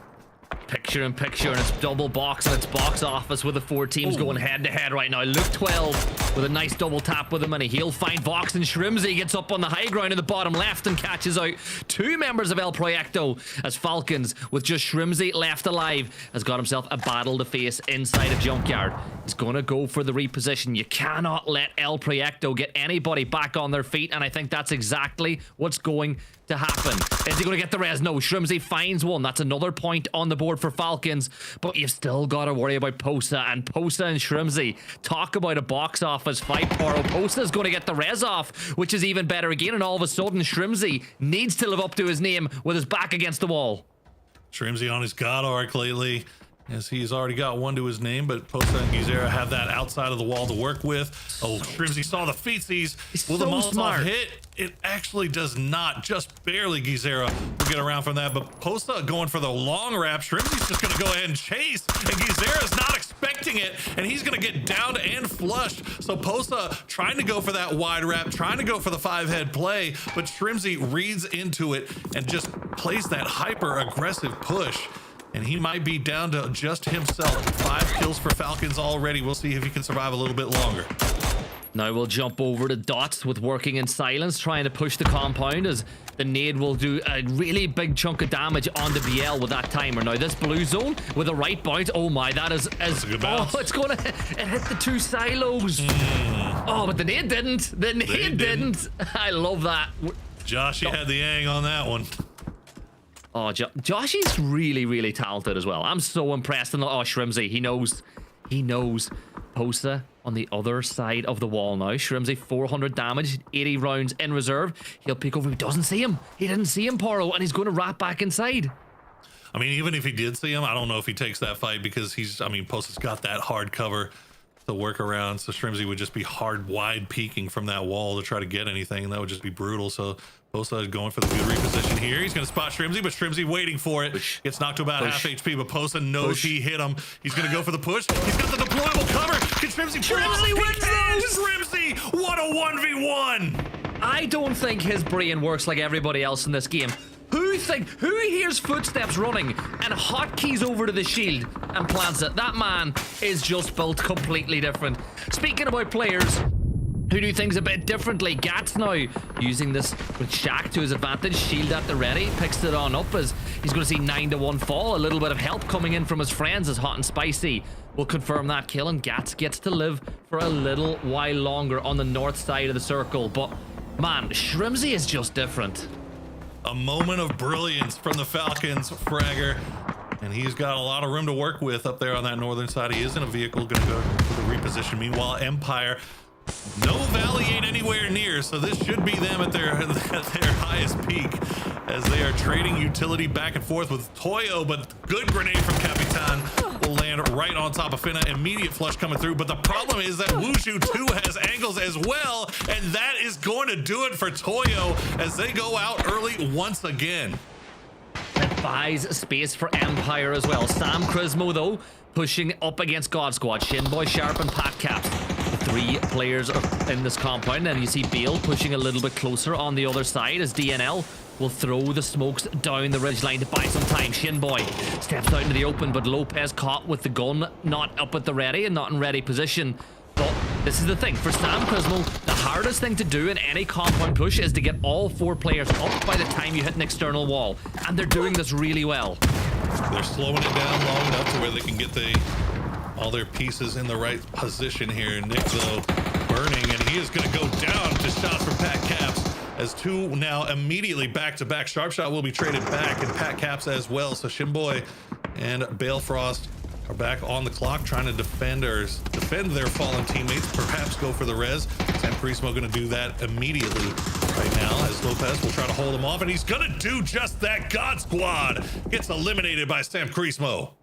Picture in picture, and it's double box, and it's box office with the 4 teams going head to head right now. Luke 12 with a nice double tap with him, and he'll find Vox, and Shrimsy gets up on the high ground in the bottom left and catches out 2 members of El Proyecto, as Falcons, with just Shrimsy left alive, has got himself a battle to face inside a junkyard. He's gonna go for the reposition. You cannot let El Proyecto get anybody back on their feet, and I think that's exactly what's going to happen. Is he going to get the res? No, Shrimsy finds one. That's another point on the board for Falcons, but you've still got to worry about Posa, and Posa and Shrimsy, talk about a box office fight. Poro Posa is going to get the res off, which is even better again, and all of a sudden Shrimsy needs to live up to his name with his back against the wall. Shrimsy on his God arc lately, as he's already got one to his name, but Posa and Gizera have that outside of the wall to work with. Oh, Shrimsy saw the feetsies. Will the Molotov hit? It actually does not, just barely. Gizera will get around from that, but Posa going for the long wrap. Shrimsy's just gonna go ahead and chase, and Gizera's not expecting it, and he's gonna get downed and flushed. So Posa trying to go for that wide wrap, trying to go for the 5-head play, but Shrimsy reads into it and just plays that hyper aggressive push. And he might be down to just himself. 5 kills for Falcons already. We'll see if he can survive a little bit longer. Now we'll jump over to Dots with working in silence, trying to push the compound, as the nade will do a really big chunk of damage on the BL with that timer. Now this blue zone with a right bounce. Oh my, that's a good bounce. Oh, it hit the 2 silos. Oh, but the nade didn't. The nade didn't. I love that. Joshy had the ang on that one. Oh, Josh is really, really talented as well. I'm so impressed. And oh, Shrimsy, he knows. Posa on the other side of the wall now. Shrimsy 400 damage, 80 rounds in reserve. He'll peek over. He doesn't see him. He didn't see him, Poro, and he's going to wrap back inside. I mean, even if he did see him, I don't know if he takes that fight because Posa's got that hard cover to work around. So Shrimzy would just be hard wide peeking from that wall to try to get anything, and that would just be brutal. So Posa is going for the good reposition here. He's going to spot Shrimzy, but Shrimzy waiting for it. Gets knocked to about half HP, but Posa knows he hit him. He's going to go for the push. He's got the deployable cover. Can Shrimzy wins? Shrimzy, what a 1v1. I don't think his brain works like everybody else in this game. Who hears footsteps running and hotkeys over to the shield and plants it? That man is just built completely different. Speaking about players who do things a bit differently, Gats now using this with Shaq to his advantage. Shield at the ready, picks it on up as he's going to see 9-1 fall. A little bit of help coming in from his friends as Hot and Spicy will confirm that kill, and Gats gets to live for a little while longer on the north side of the circle. But man, Shrimzy is just different. A moment of brilliance from the Falcons fragger, and he's got a lot of room to work with up there on that northern side. He is in a vehicle, gonna go for the reposition. Meanwhile, Empire, no Valley ain't anywhere near, so this should be them at their highest peak as they are trading utility back and forth with Toyo, but good grenade from Capitan will land right on top of Finna. Immediate flush coming through, but the problem is that Wushu 2 has angles as well, and that is going to do it for Toyo as they go out early once again. It buys space for Empire as well. Sam Crismo, though, pushing up against God Squad. Shinboy, Sharp, and Pat Caps. The three players are in this compound, and you see Bale pushing a little bit closer on the other side as DNL will throw the smokes down the ridgeline to buy some time. Shinboy steps out into the open, but Lopez caught with the gun not up at the ready and not in ready position. But this is the thing, for Sam Crismo, the hardest thing to do in any compound push is to get all four players up by the time you hit an external wall, and they're doing this really well. They're slowing it down long enough to where they can get all their pieces in the right position here. Nick, though, burning, and he is going to go down to shots from Pat Caps as two now immediately back-to-back. Sharp Shot will be traded back, and Pat Caps as well. So Shinboy and Balefrost are back on the clock trying to defend their fallen teammates, perhaps go for the res. Sam Crismo going to do that immediately right now as Lopez will try to hold him off, and he's going to do just that. God Squad gets eliminated by Sam Crismo.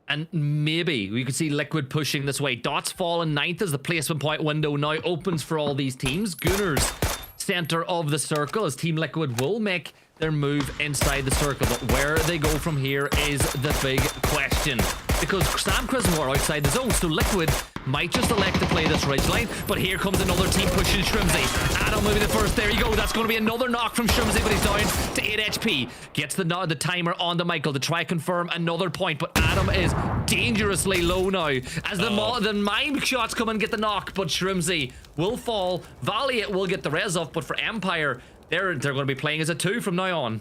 And maybe we could see Liquid pushing this way. Dots fall in 9th as the placement point window now opens for all these teams. Gunners, center of the circle, as Team Liquid will make their move inside the circle. But where they go from here is the big question, because Sam Crismo are outside the zone, so Liquid might just elect to play this ridgeline. But here comes another team pushing Shrimzy. Adam moving the first. There you go. That's going to be another knock from Shrimzy, but he's down to 8 HP. Gets the timer onto Michael to try confirm another point, but Adam is dangerously low now as the mine shots come and get the knock, but Shrimzy will fall. Valiant will get the res off, but for Empire, they're going to be playing as a 2 from now on.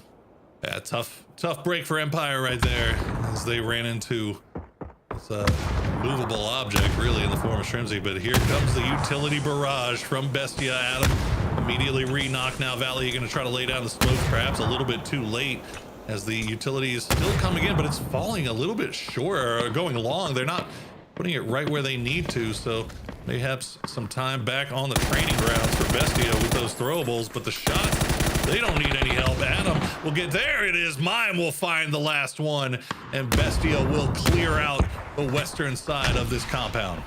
Yeah, tough break for Empire right there as they ran into this movable object really in the form of Shrimzy. But here comes the utility barrage from Bestia. Adam immediately re-knock. Now Valley going to try to lay down the smoke, perhaps a little bit too late as the utility is still coming in, but it's falling a little bit short, or going long. They're not putting it right where they need to, so they have some time back on the training grounds for Bestia with those throwables, but the shots, they don't need any help. Adam will get there. It is. Mime will find the last one, and Bestia will clear out the western side of this compound.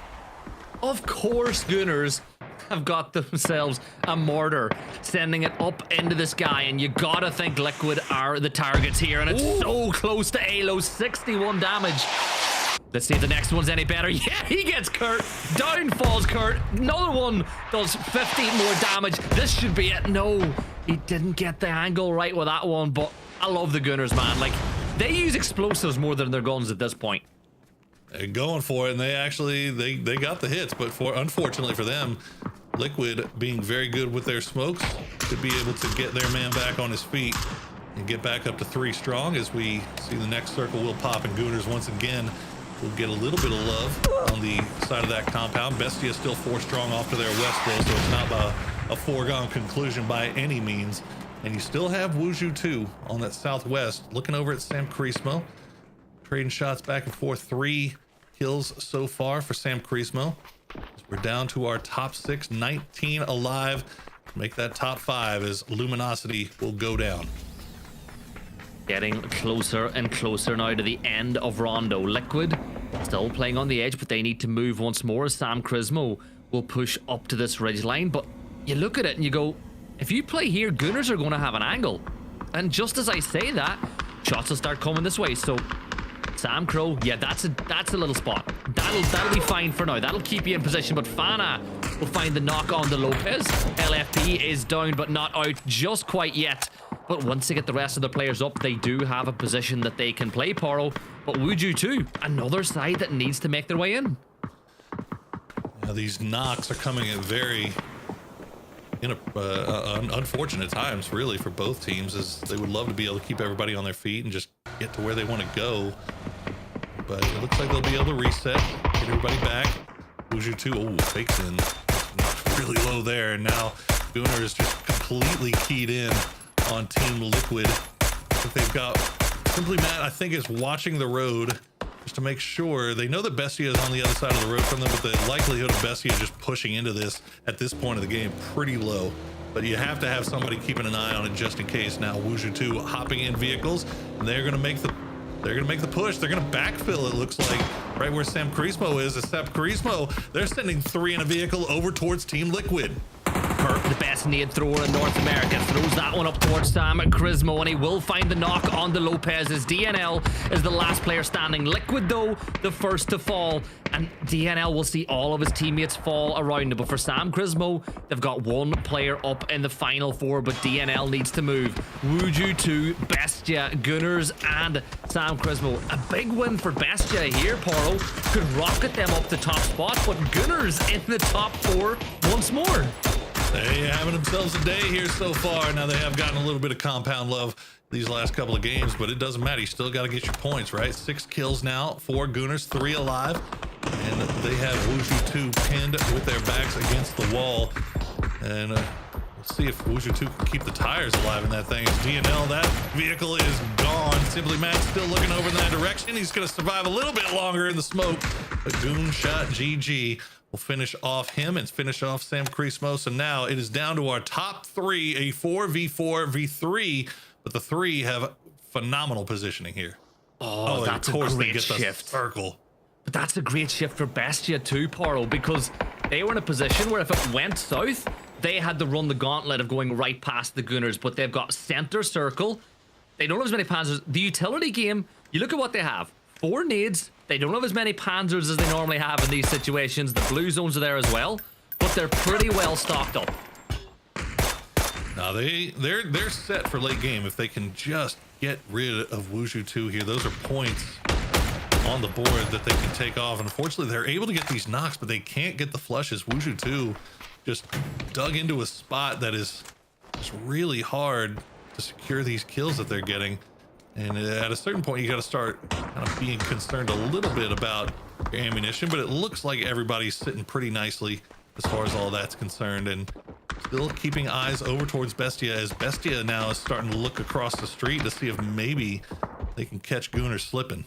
Of course, Gunners have got themselves a mortar, sending it up into the sky, and you gotta think Liquid are the targets here, and it's so close to Alo. 61 damage. Let's see if the next one's any better. Yeah, he gets Kurt. Down falls Kurt. Another one does 50 more damage. This should be it. No, he didn't get the angle right with that one, but I love the Gunners, man. Like, they use explosives more than their guns at this point. They're going for it, and they got the hits, but unfortunately for them, Liquid, being very good with their smokes, to be able to get their man back on his feet and get back up to 3 strong as we see the next circle will pop, and Gooners once again will get a little bit of love on the side of that compound. Bestia still 4 strong off to their west though, so it's not a foregone conclusion by any means. And you still have Wushu 2 on that southwest, looking over at Sam Crismo, trading shots back and forth. 3 kills so far for Sam Crismo. We're down to our top 6, 19 alive. Make that top 5 as Luminosity will go down. Getting closer and closer now to the end of Rondo. Liquid still playing on the edge, but they need to move once more as Sam Crismo will push up to this ridge line. But you look at it and you go, if you play here, Gunners are going to have an angle. And just as I say that, shots will start coming this way. So Sam Crow, yeah, that's a little spot. That'll be fine for now. That'll keep you in position. But Fana will find the knock on the Lopez. LFP is down, but not out just quite yet. But once they get the rest of the players up, they do have a position that they can play, Poro. But Wuju too, another side that needs to make their way in. Now, these knocks are coming at very unfortunate times, really, for both teams, as they would love to be able to keep everybody on their feet and just get to where they want to go. But it looks like they'll be able to reset, get everybody back. Wuju 2, oh, fakes in really low there, and now Gunner is just completely keyed in on Team Liquid. If they've got Simply Matt, I think, is watching the road just to make sure. They know that Bestia is on the other side of the road from them, but the likelihood of Bestia just pushing into this at this point of the game pretty low. But you have to have somebody keeping an eye on it just in case. Now Wuju 2 hopping in vehicles, and they're gonna make the push. They're gonna backfill, it looks like, right where Sam Crismo is. Except Crismo, they're sending 3 in a vehicle over towards Team Liquid. Kurt, the best nade thrower in North America, throws that one up towards Sam Crismo, and he will find the knock on the Lopez as DNL is the last player standing. Liquid, though, the first to fall, and DNL will see all of his teammates fall around him. But for Sam Crismo, they've got one player up in the final 4, but DNL needs to move. Wuju 2, Bestia, Gunners, and Sam Crismo. A big win for Bestia here, Poro. Could rocket them up the top spot, but Gunners in the top 4 once more. They having themselves a day here so far. Now they have gotten a little bit of compound love these last couple of games, but it doesn't matter. You still got to get your points, right? 6 kills now, 4 Gunners, 3 alive, and they have Wuju 2 pinned with their backs against the wall. And we'll see if Wuju 2 can keep the tires alive in that thing. As DNL, that vehicle is gone. Simply Matt still looking over in that direction. He's going to survive a little bit longer in the smoke. A goon shot GG. We'll finish off him and finish off Sam Crismo. So now it is down to our top 3, a 4v4 v3, but the 3 have phenomenal positioning here. Oh, that's a great shift. Circle. But that's a great shift for Bestia too, Poro, because they were in a position where if it went south, they had to run the gauntlet of going right past the Gunners, but they've got center circle. They don't have as many panzers. The utility game, you look at what they have. 4 nades. They don't have as many panzers as they normally have in these situations. The blue zones are there as well, but they're pretty well stocked up. Now they're set for late game if they can just get rid of Wuju 2 here. Those are points on the board that they can take off. And unfortunately, they're able to get these knocks, but they can't get the flushes. Wuju 2 just dug into a spot that is just really hard to secure these kills that they're getting. And at a certain point, you got to start kind of being concerned a little bit about your ammunition, but it looks like everybody's sitting pretty nicely as far as all that's concerned, and still keeping eyes over towards Bestia, as Bestia now is starting to look across the street to see if maybe they can catch Gunner slipping.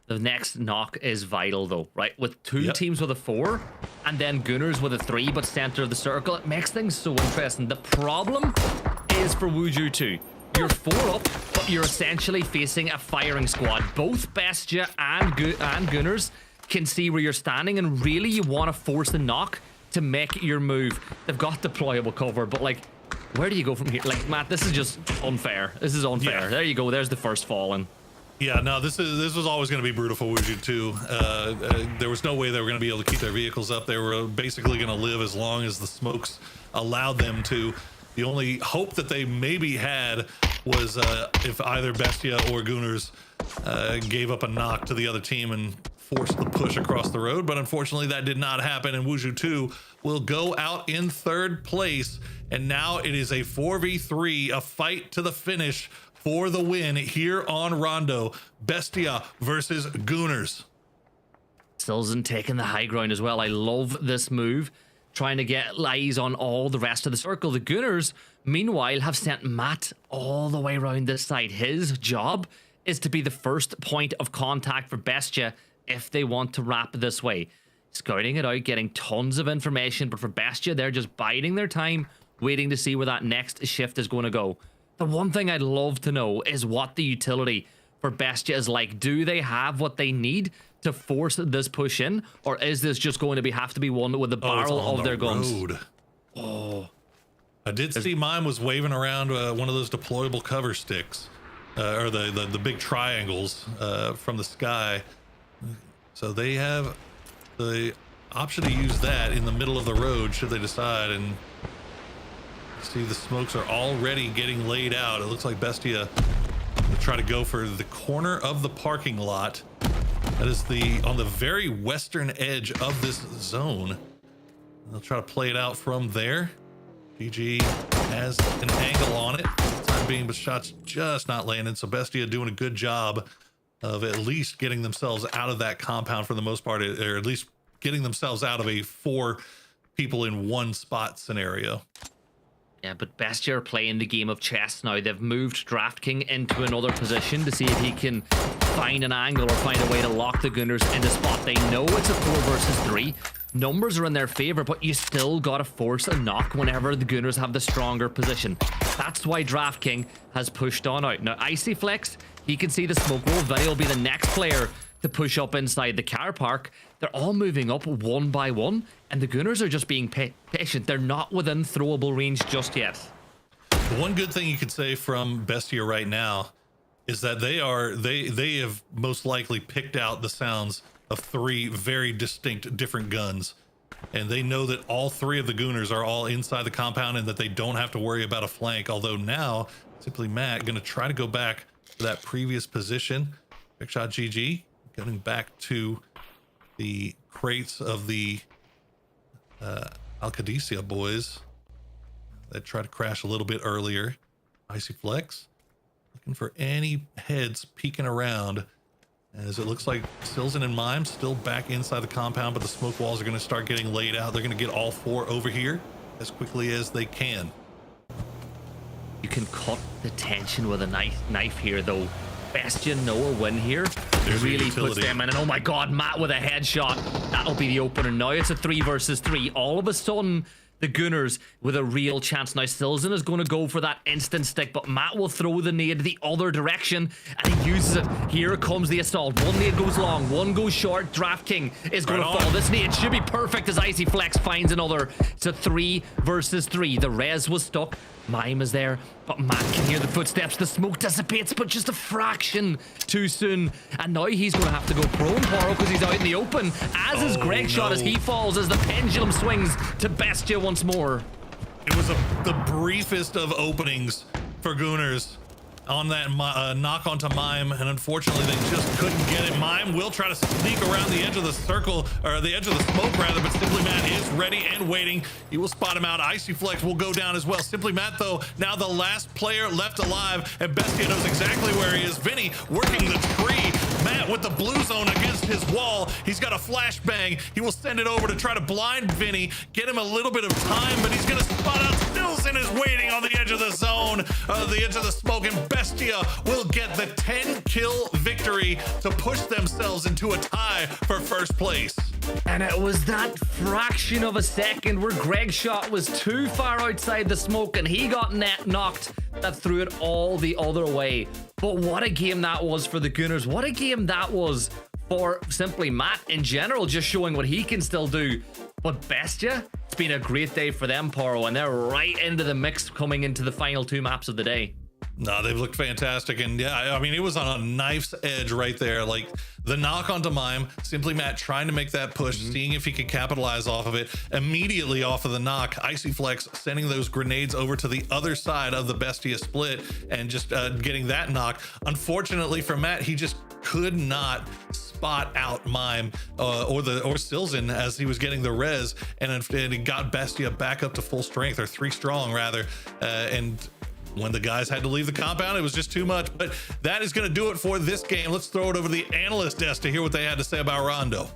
The next knock is vital though, right? With 2 teams with a 4 and then Gunners with a 3, but center of the circle, it makes things so interesting. The problem is for Wuju 2. You're 4 up, but you're essentially facing a firing squad. Both Bestia and Gunners can see where you're standing, and really you want to force the knock to make your move. They've got deployable cover, but like, where do you go from here? Like, Matt, this is just unfair. This is unfair. Yeah. There you go. There's the first fallen. Yeah, no, this was always going to be brutal for Wuju 2. There was no way they were going to be able to keep their vehicles up. They were basically going to live as long as the smokes allowed them to. The only hope that they maybe had was if either Bestia or Gunners gave up a knock to the other team and forced the push across the road. But unfortunately, that did not happen, and Wuju 2 will go out in 3rd place. And now it is a 4v3, a fight to the finish for the win here on Rondo. Bestia versus Gunners. Silzen taking the high ground as well. I love this move. Trying to get eyes on all the rest of the circle. The Gunners, meanwhile, have sent Matt all the way around this side. His job is to be the first point of contact for Bestia if they want to wrap this way. Scouting it out, getting tons of information, but for Bestia, they're just biding their time, waiting to see where that next shift is going to go. The one thing I'd love to know is what the utility for Bestia is like. Do they have what they need to force this push in, or is this just going to have to be won with the barrel of their guns? Oh, I did see Mime was waving around one of those deployable cover sticks, or the big triangles from the sky. So they have the option to use that in the middle of the road should they decide. And see, the smokes are already getting laid out. It looks like Bestia will try to go for the corner of the parking lot. That is on the very western edge of this zone. They'll try to play it out from there. PG has an angle on it for the time being, but shots just not landing. So Bestia doing a good job of at least getting themselves out of that compound for the most part, or at least getting themselves out of a 4 people in one spot scenario. Yeah, but Bestia are playing the game of chess now. They've moved DraftKing into another position to see if he can find an angle or find a way to lock the Gunners in the spot. They know it's a 4 versus 3. Numbers are in their favor, but you still gotta force a knock whenever the Gunners have the stronger position. That's why DraftKing has pushed on out. Now, Icy Flex, he can see the smoke roll. Vinny will be the next player to push up inside the car park. They're all moving up one by one, and the Gunners are just being patient. They're not within throwable range just yet. One good thing you could say from Bestia right now is that they have most likely picked out the sounds of 3 very distinct different guns, and they know that all 3 of the Gunners are all inside the compound and that they don't have to worry about a flank. Although now Simply Matt gonna try to go back to that previous position. Big shot GG getting back to the crates of the Alcadesia boys that tried to crash a little bit earlier. Icy Flex looking for any heads peeking around, as it looks like Silzen and Mime still back inside the compound, but the smoke walls are going to start getting laid out. They're going to get all 4 over here as quickly as they can. You can cut the tension with a knife here, though. Bestia know a win here. There's really puts them in. And oh my god, Matt with a headshot. That'll be the opener. Now it's a 3 versus 3. All of a sudden, the Gunners with a real chance. Now Silzen is going to go for that instant stick, but Matt will throw the nade the other direction, and he uses it. Here comes the assault. 1 nade goes long, 1 goes short. DraftKing is going to fall. This nade should be perfect as Icy Flex finds another. It's a 3 versus 3. The res was stuck. Mime is there, but Matt can hear the footsteps. The smoke dissipates, but just a fraction too soon. And now he's going to have to go prone, Poro, because he's out in the open. As is Greg shot as he falls, as the pendulum swings to Bestia once more. It was the briefest of openings for Gunners on that knock onto Mime, and unfortunately they just couldn't get it. Mime will try to sneak around the edge of the circle, or the edge of the smoke rather, but Simply Matt is ready and waiting. He will spot him out. Icy Flex will go down as well. Simply Matt, though, now the last player left alive, and Bestia knows exactly where he is. Vinny working the tree. Matt with the blue zone against his wall. He's got a flashbang. He will send it over to try to blind Vinny, get him a little bit of time, but he's gonna spot out. Silzen is waiting on the edge of the zone, the edge of the smoke, and Bestia will get the 10-kill victory to push themselves into a tie for first place. And it was that fraction of a second where Greg's shot was too far outside the smoke and he got net knocked that threw it all the other way. But what a game that was for the Gunners. What a game that was for Simply Matt in general, just showing what he can still do. But Bestia, it's been a great day for them, Poro, and they're right into the mix coming into the final 2 maps of the day. No, they've looked fantastic. And yeah, I mean, it was on a knife's edge right there. Like the knock onto Mime, Simply Matt trying to make that push, seeing if he could capitalize off of it. Immediately off of the knock, Icy Flex sending those grenades over to the other side of the Bestia split and just getting that knock. Unfortunately for Matt, he just could not spot out Mime or Silzen as he was getting the res, and it got Bestia back up to full strength, or 3 strong rather, and when the guys had to leave the compound, it was just too much. But that is going to do it for this game. Let's throw it over to the analyst desk to hear what they had to say about Rondo.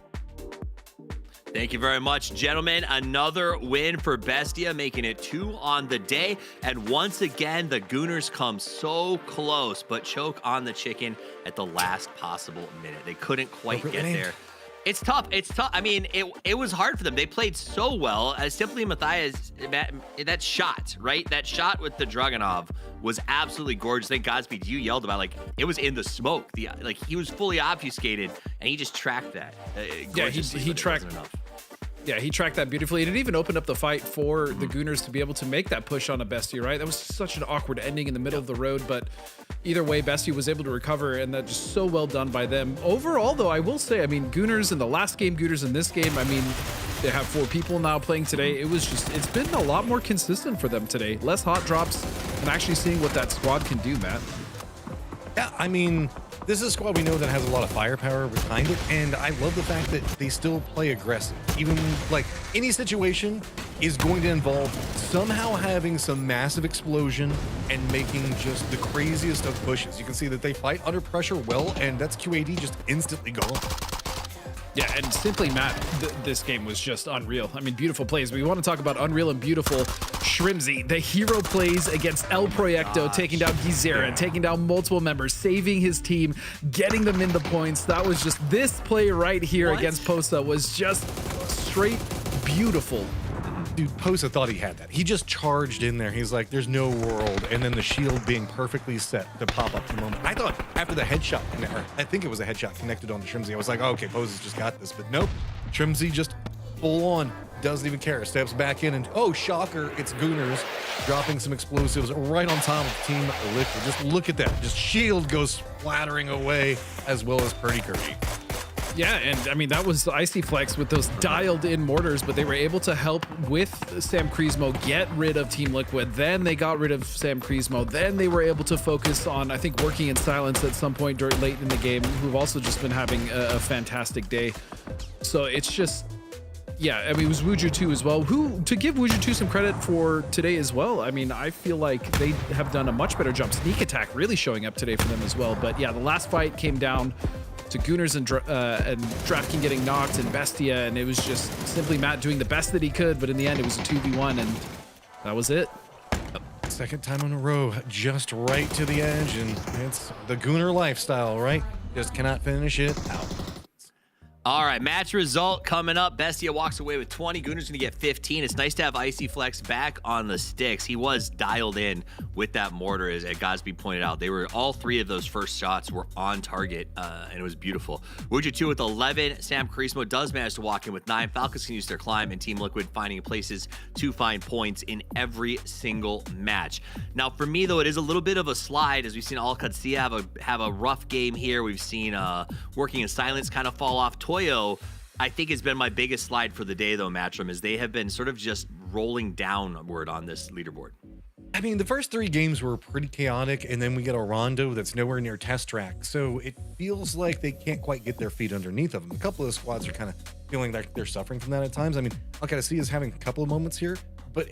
Thank you very much, gentlemen. Another win for Bestia, making it 2 on the day. And once again, the Gunners come so close, but choke on the chicken at the last possible minute. They couldn't quite get there. It's tough. It's tough. I mean, it was hard for them. They played so well. Simply Matthias, that shot, right? That shot with the Dragunov was absolutely gorgeous. I think Godspeed, you yelled about it was in the smoke. Like he was fully obfuscated, and he just tracked that. Yeah, he tracked. Yeah, he tracked that beautifully, and it even opened up the fight for the Gooners to be able to make that push on a Bestia, right? That was such an awkward ending in the middle of the road, but either way, Bestia was able to recover, and that's just so well done by them. Overall, though, I will say, I mean, Gooners in the last game, Gooners in this game, I mean, they have 4 people now playing today. It's been a lot more consistent for them today. Less hot drops, and actually seeing what that squad can do, Matt. Yeah, I mean, this is a squad we know that has a lot of firepower behind it, and I love the fact that they still play aggressive. Even like any situation is going to involve somehow having some massive explosion and making just the craziest of pushes. You can see that they fight under pressure well, and that's QAD just instantly gone. Yeah, and simply, Matt, this game was just unreal. I mean, beautiful plays. We want to talk about unreal and beautiful. Shrimzy, the hero plays against El Proyecto, taking down Gizera, taking down multiple members, saving his team, getting them in the points. That was just, this play right here against Posa was just straight beautiful. Dude, Posa thought he had that. He just charged in there. He's like, there's no world. And then the shield being perfectly set to pop up the moment. I thought after the headshot, I think it was a headshot connected on the Shrimzy. I was like, oh, okay, Posa's just got this. But nope, Shrimzy just full on, doesn't even care. Steps back in and, oh, shocker, it's Gooners dropping some explosives right on top of Team Liquid. Just look at that. Just shield goes splattering away as well as Purdy Curry. Yeah, and I mean, that was Icy Flex with those dialed in mortars, but they were able to help with Sam Kreesmo get rid of Team Liquid. Then they got rid of Sam Kreesmo. Then they were able to focus on, I think, working in silence at some point late in the game, who've also just been having a fantastic day. So it's just, yeah, I mean, it was Wuju 2 as well. To give Wuju 2 some credit for today as well, I mean, I feel like they have done a much better job. Sneak attack really showing up today for them as well. But yeah, the last fight came down to Gooners and DraftKings getting knocked and Bestia, and it was just simply Matt doing the best that he could, but in the end it was a 2v1, and that was it. Second time in a row, just right to the edge, and it's the Gooner lifestyle, right? Just cannot finish it out. All right, match result coming up. Bestia walks away with 20. Gooner's going to get 15. It's nice to have Icy Flex back on the sticks. He was dialed in with that mortar, as Godspeed pointed out. They were, all 3 of those first shots were on target, and it was beautiful. Wuju 2 with 11. Sam Kreesmo does manage to walk in with 9. Falcons continues their climb, and Team Liquid finding places to find points in every single match. Now, for me, though, it is a little bit of a slide, as we've seen Al Qadsiya have a rough game here. We've seen Working in Silence kind of fall off. Toyo, I think, has been my biggest slide for the day, though, Matchroom, as they have been sort of just rolling downward on this leaderboard. I mean, the first 3 games were pretty chaotic, and then we get a Rondo that's nowhere near test track, so it feels like they can't quite get their feet underneath of them. A couple of the squads are kind of feeling like they're suffering from that at times. I mean, Al Qadsiya is having a couple of moments here, but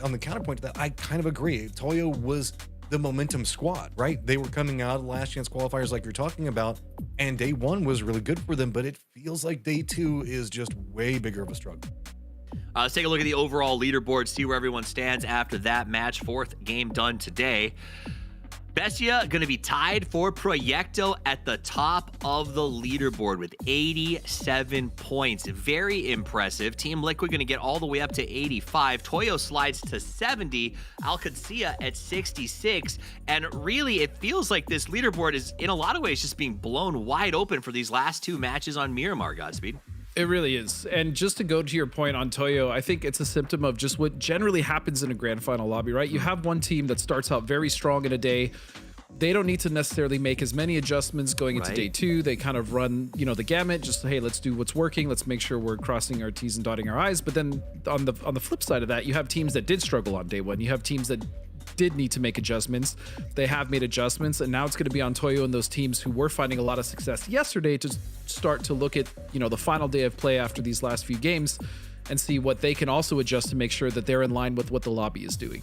on the counterpoint to that, I kind of agree. Toyo was the momentum squad, right? They were coming out of the last chance qualifiers like you're talking about, and day 1 was really good for them, but it feels like day 2 is just way bigger of a struggle. Let's take a look at the overall leaderboard, see where everyone stands after that match. 4th game done today. Bestia going to be tied for Proyecto at the top of the leaderboard with 87 points. Very impressive. Team Liquid going to get all the way up to 85. Toyo slides to 70. Al Qadsiya at 66. And really, it feels like this leaderboard is, in a lot of ways, just being blown wide open for these last 2 matches on Miramar, Godspeed. It really is. And just to go to your point on Toyo, I think it's a symptom of just what generally happens in a grand final lobby, right? You have one team that starts out very strong in a day. They don't need to necessarily make as many adjustments going into day 2. They kind of run, the gamut, just, hey, let's do what's working. Let's make sure we're crossing our T's and dotting our I's. But then on the flip side of that, you have teams that did struggle on day 1. You have teams that did need to make adjustments. They have made adjustments, and now it's going to be on Toyo and those teams who were finding a lot of success yesterday to start to look at, the final day of play after these last few games and see what they can also adjust to make sure that they're in line with what the lobby is doing.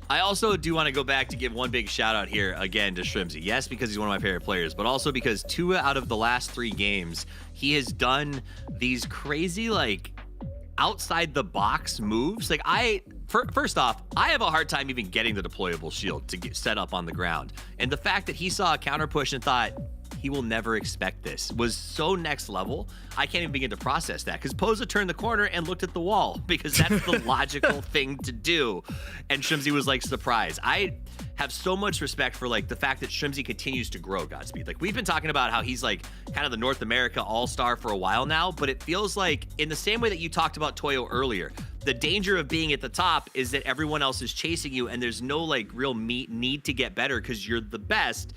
I also do want to go back to give one big shout out here again to Shrimzy. Yes, because he's one of my favorite players, but also because 2 out of the last 3 games, he has done these crazy, outside the box moves. First off, I have a hard time even getting the deployable shield to get set up on the ground. And the fact that he saw a counter push and thought, he will never expect this was so next level. I can't even begin to process that because Posa turned the corner and looked at the wall because that's the logical thing to do. And Shrimzy was like surprised. I have so much respect for like the fact that Shrimzy continues to grow, Godspeed. Like we've been talking about how he's like kind of the North America all-star for a while now, but it feels like in the same way that you talked about Toyo earlier, the danger of being at the top is that everyone else is chasing you and there's no like real need to get better because you're the best.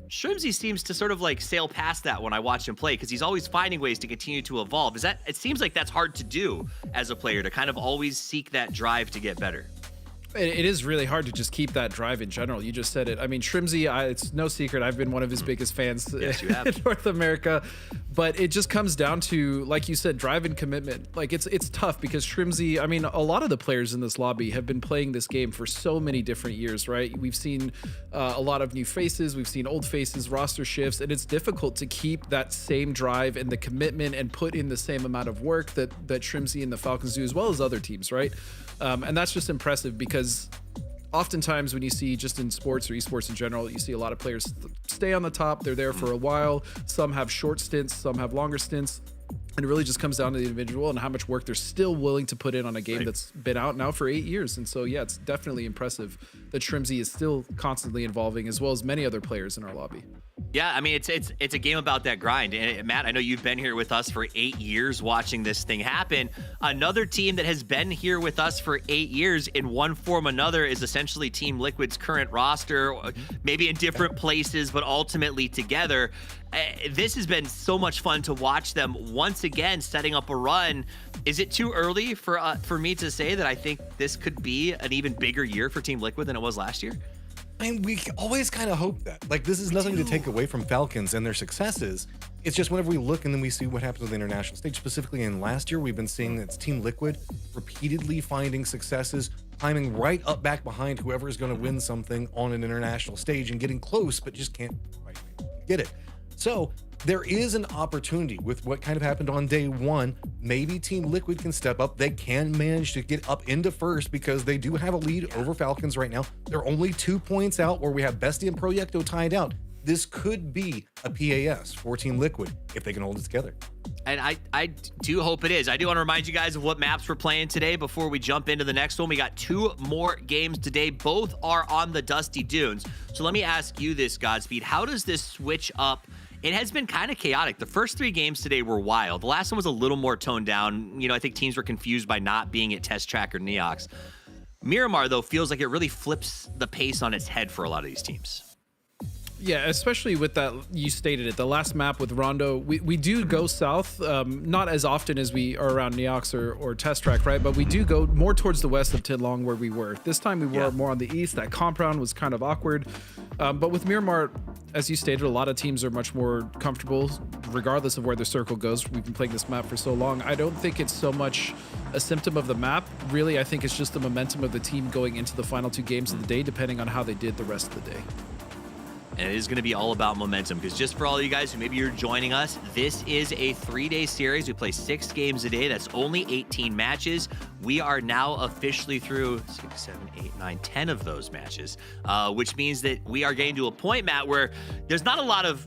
Shrimzy seems to sort of like sail past that when I watch him play because he's always finding ways to continue to evolve. It seems like that's hard to do as a player, to kind of always seek that drive to get better. It is really hard to just keep that drive in general. You just said it. I mean, Shrimzy, it's no secret, I've been one of his biggest fans yes, you have. in North America. But it just comes down to, like you said, drive and commitment. Like it's tough because Shrimzy, I mean, a lot of the players in this lobby have been playing this game for so many different years, right? We've seen a lot of new faces, we've seen old faces, roster shifts, and it's difficult to keep that same drive and the commitment and put in the same amount of work that Shrimzy and the Falcons do, as well as other teams, right? And that's just impressive because oftentimes when you see just in sports or esports in general, you see a lot of players stay on the top. They're there for a while. Some have short stints, some have longer stints. And it really just comes down to the individual and how much work they're still willing to put in on a game that's been out now for 8 years. And so, yeah, it's definitely impressive that Shrimzy is still constantly evolving, as well as many other players in our lobby. Yeah, I mean, it's a game about that grind. And Matt, I know you've been here with us for 8 years watching this thing happen. Another team that has been here with us for 8 years in one form or another is essentially Team Liquid's current roster, maybe in different places, but ultimately together. This has been so much fun to watch them once again setting up a run. Is it too early for me to say that I think this could be an even bigger year for Team Liquid than it was last year? I mean, we always kind of hope that. Like, this is nothing to take away from Falcons and their successes. It's just whenever we look and then we see what happens on the international stage, specifically in last year, we've been seeing that it's Team Liquid repeatedly finding successes, climbing right up back behind whoever is going to win something on an international stage and getting close, but just can't quite get it. So there is an opportunity with what kind of happened on day one. Maybe Team Liquid can step up. They can manage to get up into first because they do have a lead over Falcons right now. They're only 2 points out where we have Bestie and Proyecto tied out. This could be a PAS for Team Liquid if they can hold it together. And I do hope it is. I do want to remind you guys of what maps we're playing today before we jump into the next one. We got 2 more games today. Both are on the Dusty Dunes. So let me ask you this, Godspeed. How does this switch up? It has been kind of chaotic. The first 3 games today were wild. The last one was a little more toned down. You know, I think teams were confused by not being at Test Track or Neox. Miramar, though, feels like it really flips the pace on its head for a lot of these teams. Yeah, especially with that, you stated it, the last map with Rondo, we do go south, not as often as we are around Neox or Test Track, right? But we do go more towards the west of Tidlong where we were. This time we were more on the east. That compound was kind of awkward. But with Miramar, as you stated, a lot of teams are much more comfortable regardless of where the circle goes. We've been playing this map for so long. I don't think it's so much a symptom of the map. Really, I think it's just the momentum of the team going into the final 2 games of the day, depending on how they did the rest of the day. And it is going to be all about momentum because just for all you guys who maybe you're joining us, this is a 3-day series. We play 6 games a day. That's only 18 matches. We are now officially through 6, 7, 8, 9, 10 of those matches, which means that we are getting to a point, Matt, where there's not a lot of,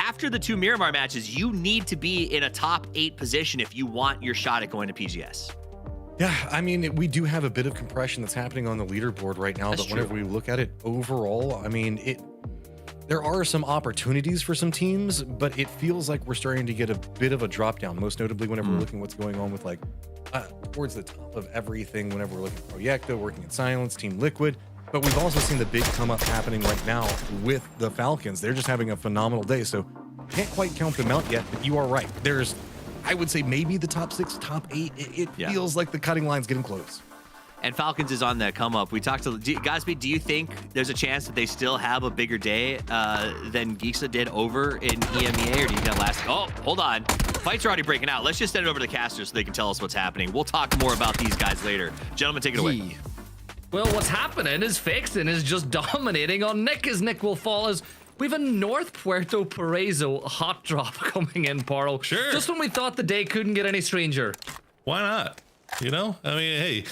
after the 2 Miramar matches, you need to be in a top 8 position if you want your shot at going to PGS. Yeah, I mean, we do have a bit of compression that's happening on the leaderboard right now, but whenever we look at it overall, I mean, there are some opportunities for some teams, but it feels like we're starting to get a bit of a drop down, most notably whenever we're looking at what's going on with like towards the top of everything, whenever we're looking at Proyecto, working in Silence, Team Liquid. But we've also seen the big come up happening right now with the Falcons. They're just having a phenomenal day. So can't quite count them out yet, but you are right. There's, I would say maybe the top 6, top 8. It feels like the cutting line's getting close. And Falcons is on that come up. We talked to Godspeed. Do you think there's a chance that they still have a bigger day than Geeksa did over in EMEA, or do you think that last? Oh, hold on. Fights are already breaking out. Let's just send it over to the casters so they can tell us what's happening. We'll talk more about these guys later. Gentlemen, take it away. Well, what's happening is Fixin is just dominating on Nick as Nick will fall as we have a North Puerto Paraiso hot drop coming in, Parle. Sure. Just when we thought the day couldn't get any stranger. Why not? You know, I mean, hey,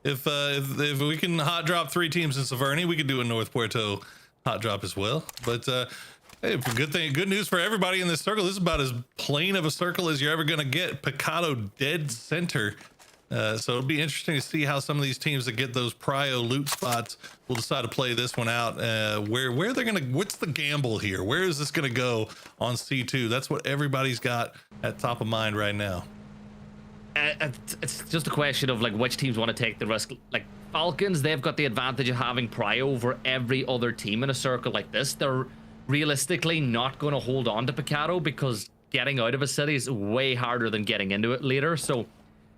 if we can hot drop 3 teams in Severny, we could do a North Puerto hot drop as well. But Hey, good news for everybody in this circle. This is about as plain of a circle as you're ever going to get. Picado dead center. So it'll be interesting to see how some of these teams that get those prio loot spots will decide to play this one out. Where they're gonna, what's the gamble here? Where is this gonna go on C2? That's what everybody's got at top of mind right now. It's just a question of like which teams want to take the risk. Like Falcons, they've got the advantage of having prio over every other team in a circle like this. They're realistically not going to hold on to Picado because getting out of a city is way harder than getting into it later. So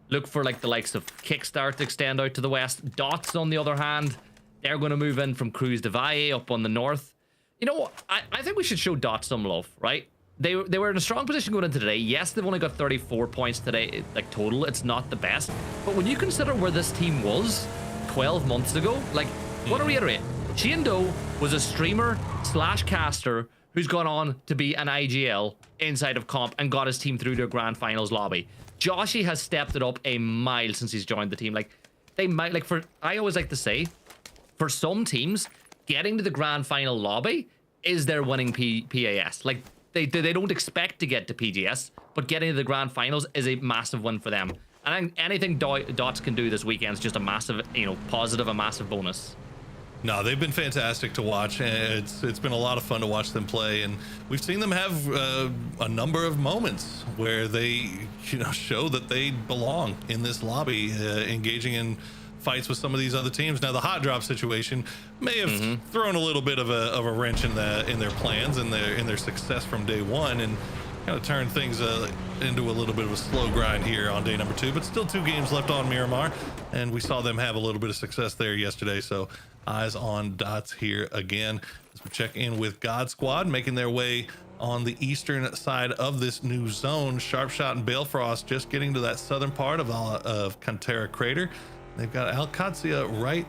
look for like the likes of Kickstart to extend out to the west. Dots, on the other hand, they're going to move in from Cruz de Valle up on the north. You know, I think we should show Dots some love, right? They were in a strong position going into today. Yes, they've only got 34 points today, like total. It's not the best. But when you consider where this team was 12 months ago, like, want to reiterate, Shane Doe was a streamer / caster who's gone on to be an IGL inside of comp and got his team through to a grand finals lobby. Joshy has stepped it up a mile since he's joined the team. Like, they might, like, I always like to say, for some teams, getting to the grand final lobby is their winning PAS. Like, they don't expect to get to PGS, but getting to the grand finals is a massive win for them. And I think anything Dots can do this weekend is just a massive, positive, a massive bonus. No, they've been fantastic to watch. It's been a lot of fun to watch them play, and we've seen them have a number of moments where they, show that they belong in this lobby, engaging in fights with some of these other teams. Now, the hot drop situation may have thrown a little bit of a wrench in their plans and their success from day one, and kind of turned things into a little bit of a slow grind here on day number 2. But still 2 games left on Miramar, and we saw them have a little bit of success there yesterday. So eyes on Dots here again as we check in with God Squad, making their way on the eastern side of this new zone. Sharpshot and Balefrost just getting to that southern part of Cantera Crater. They've got Alcancia right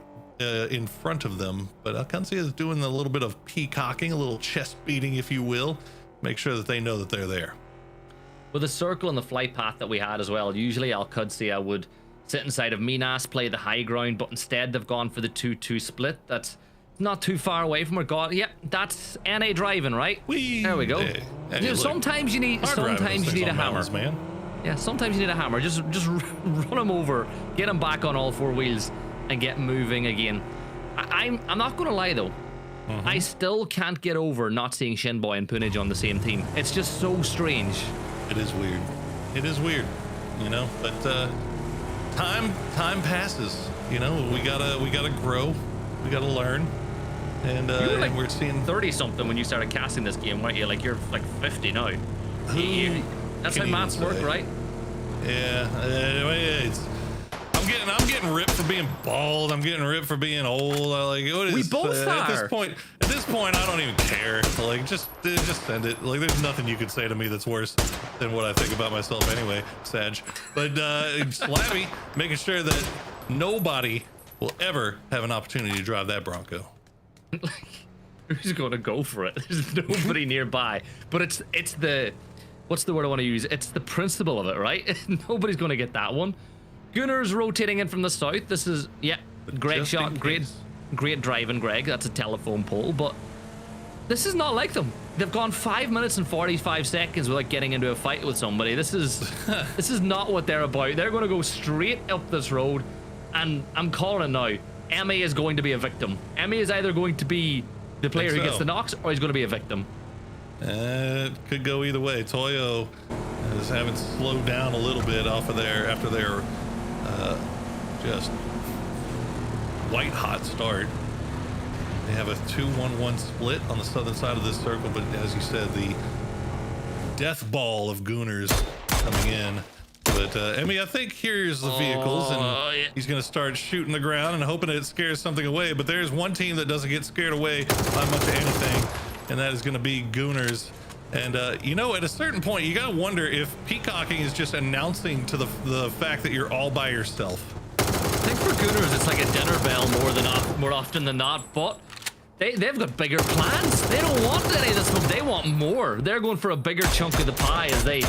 in front of them, but Alcancia is doing a little bit of peacocking, a little chest beating, if you will. Make sure that they know that they're there. With the circle and the flight path that we had as well, usually Alcancia would sit inside of Minas, play the high ground, but instead they've gone for the 2-2 split. That's not too far away from where God. Yep, that's NA driving, right? There we go. Hey, sometimes you need a hammer, man. Yeah, sometimes you need a hammer. Just run him over, get him back on all 4 wheels, and get moving again. I'm not gonna lie though. I still can't get over not seeing Shinboy and Punage on the same team. It's just so strange. It is weird. It is weird, but time passes. We gotta grow. We gotta learn. And you were like we're seeing 30 something when you started casting this game, weren't you? Like you're like 50 now. That's how maths work, right? Yeah. I'm getting ripped for being bald. I'm getting ripped for being old. We both are. At this point, I don't even care. Like, just send it. Like, there's nothing you could say to me that's worse than what I think about myself anyway, Sag. But Slabby, making sure that nobody will ever have an opportunity to drive that Bronco. Who's going to go for it? There's nobody nearby. But it's the, what's the word I want to use? It's the principle of it, right? Nobody's going to get that one. Gunners rotating in from the south. This is, great shot, great driving, Greg. That's a telephone pole, but this is not like them. They've gone 5 minutes and 45 seconds without getting into a fight with somebody. This is not what they're about. They're going to go straight up this road, and I'm calling it now. EMEA is going to be a victim. EMEA is either going to be the player who gets the knocks, or he's going to be a victim. It could go either way. Toyo is having slowed down a little bit off of after their just white hot start. They have a 2-1-1 split on the southern side of this circle, but as you said, the death ball of Gooners coming in. But Emmy, I think here's the vehicles, and he's going to start shooting the ground and hoping it scares something away. But there's one team that doesn't get scared away by much of anything, and that is going to be Gooners. And at a certain point, you gotta wonder if peacocking is just announcing to the fact that you're all by yourself. I think for Gooners, it's like a dinner bell more often than not, but they've got bigger plans. They don't want any of this stuff. They want more. They're going for a bigger chunk of the pie as they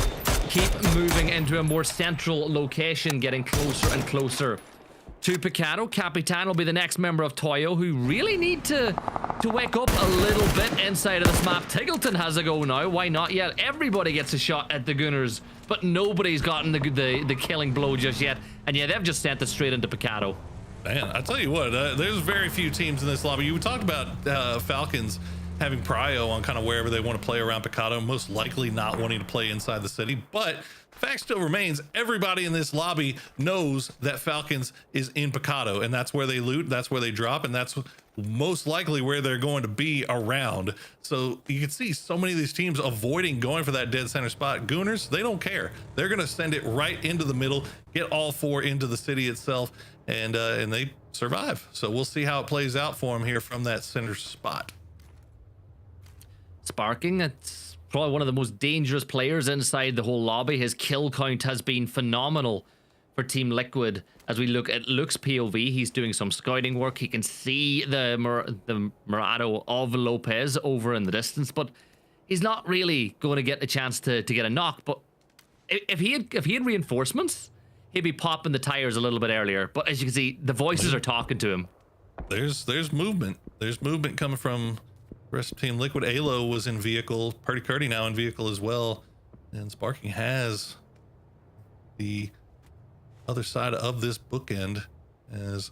keep moving into a more central location, getting closer and closer to Picado. Capitan will be the next member of Toyo, who really need to to wake up a little bit inside of this map. Tiggleton has a go now. Why not yet? Everybody gets a shot at the Gunners, but nobody's gotten the killing blow just yet. And yeah, they've just sent it straight into Picado. Man, I tell you what, there's very few teams in this lobby. You talked about Falcons having prio on kind of wherever they want to play around Picado, most likely not wanting to play inside the city. But fact still remains, everybody in this lobby knows that Falcons is in Picado, and that's where they loot, that's where they drop, and that's most likely where they're going to be around. So you can see so many of these teams avoiding going for that dead center spot. Gooners, they don't care. They're going to send it right into the middle, get all four into the city itself, and they survive. So we'll see how it plays out for them here from that center spot. Sparking, it's probably one of the most dangerous players inside the whole lobby. His kill count has been phenomenal for Team Liquid. As we look at Luke's POV, he's doing some scouting work. He can see the Murado of Lopez over in the distance, but he's not really going to get a chance to get a knock. But if he had reinforcements, he'd be popping the tires a little bit earlier. But as you can see, the voices are talking to him. There's movement. There's movement coming from rest of Team Liquid. Alo was in vehicle. Purdy Curdy now in vehicle as well. And Sparking has the other side of this bookend as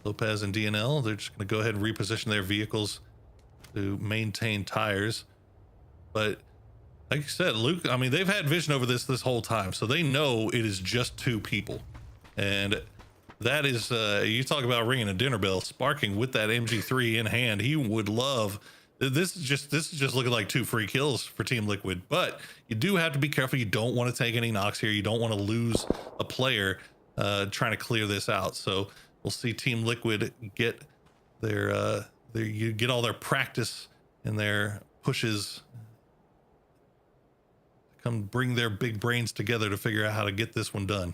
Lopez and DNL. They're just going to go ahead and reposition their vehicles to maintain tires. But like you said, Luke, I mean, they've had vision over this whole time. So they know it is just two people. And that is, you talk about ringing a dinner bell. Sparking with that MG3 in hand, he would love. This is just looking like 2 free kills for Team Liquid, but you do have to be careful. You don't want to take any knocks here. You don't want to lose a player trying to clear this out. So we'll see Team Liquid get you get all their practice and their pushes, come bring their big brains together to figure out how to get this one done.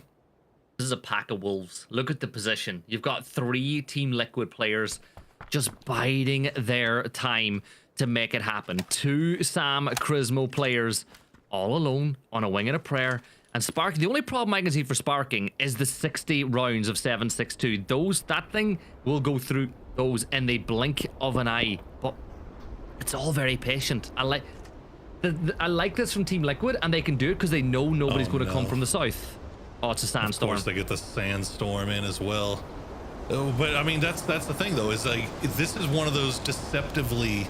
This is a pack of wolves. Look at the position. You've got 3 Team Liquid players just biding their time to make it happen. 2 Sam Crismo players all alone on a wing and a prayer. And Spark, the only problem I can see for Sparking is the 60 rounds of 7.62. That thing will go through those in the blink of an eye. But it's all very patient. I like this from Team Liquid, and they can do it because they know nobody's going to come from the south. Oh, it's a sandstorm. Of course, they get the sandstorm in as well. But I mean, that's the thing though, is like this is one of those deceptively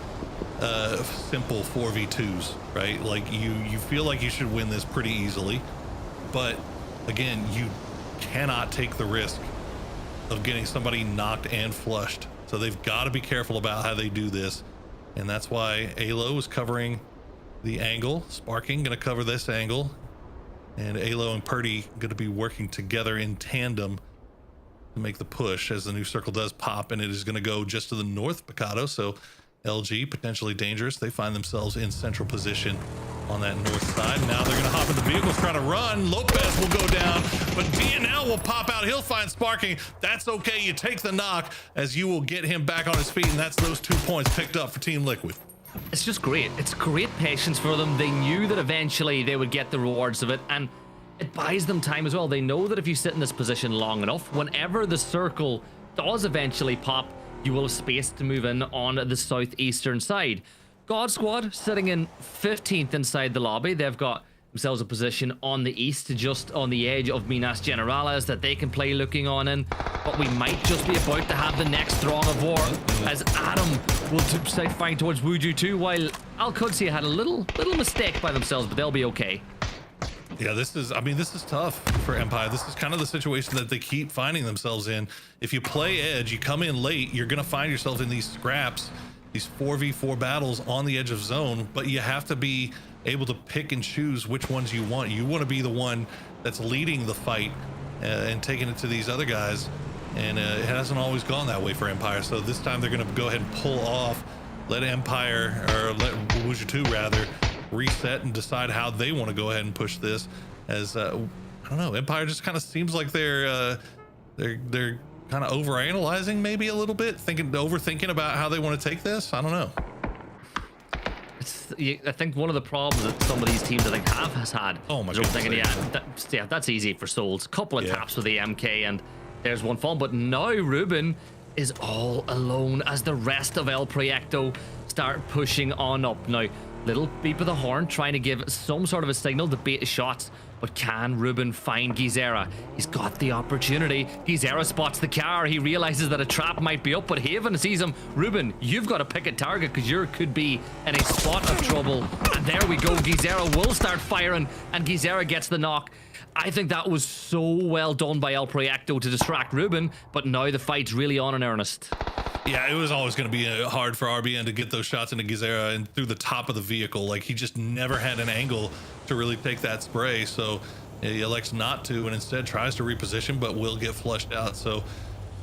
simple 4v2s, right? Like you feel like you should win this pretty easily, but again, you cannot take the risk of getting somebody knocked and flushed. So they've got to be careful about how they do this, and that's why Alo is covering the angle. Sparking gonna cover this angle, and Alo and Purdy gonna be working together in tandem to make the push as the new circle does pop, and it is going to go just to the north Picado. So LG potentially dangerous. They find themselves in central position on that north side. Now they're going to hop into vehicles, try to run. Lopez will go down, but DNL will pop out. He'll find Sparking. That's okay. You take the knock as you will get him back on his feet, and that's those 2 points picked up for Team Liquid. It's just great. It's great patience for them. They knew that eventually they would get the rewards of it, and it buys them time as well. They know that if you sit in this position long enough, whenever the circle does eventually pop, you will have space to move in on the southeastern side. God Squad sitting in 15th inside the lobby. They've got themselves a position on the east, just on the edge of Minas Generales that they can play looking on in. But we might just be about to have the next throng of war as Adam will start fighting towards Wuju 2, while Al Qudsi had a little mistake by themselves, but they'll be okay. Yeah, this is tough for Empire. This is kind of the situation that they keep finding themselves in. If you play Edge, you come in late, you're going to find yourself in these scraps, these 4v4 battles on the edge of zone, but you have to be able to pick and choose which ones you want. You want to be the one that's leading the fight and taking it to these other guys, and it hasn't always gone that way for Empire. So this time they're going to go ahead and pull off, let Empire, or let Wuju 2 rather, reset and decide how they want to go ahead and push this. As I don't know, Empire just kind of seems like they're kind of overanalyzing maybe a little bit, overthinking about how they want to take this. I don't know. I think one of the problems that some of these teams I think has had. Oh my god! Thinking, that's easy for Souls. Couple of taps with the MK, and there's one fall. But now Ruben is all alone as the rest of El Proyecto start pushing on up. Now, little beep of the horn trying to give some sort of a signal to bait shots, but can Ruben find Gizera? He's got the opportunity. Gizera spots the car. He realizes that a trap might be up, but Haven sees him. Ruben, you've got to pick a target because you could be in a spot of trouble. And there we go. Gizera will start firing, and Gizera gets the knock. I think that was so well done by El Proyecto to distract Ruben, but now the fight's really on in earnest. Yeah, it was always going to be hard for RBN to get those shots into Gizera and through the top of the vehicle. Like, he just never had an angle to really take that spray, so he elects not to and instead tries to reposition, but will get flushed out. So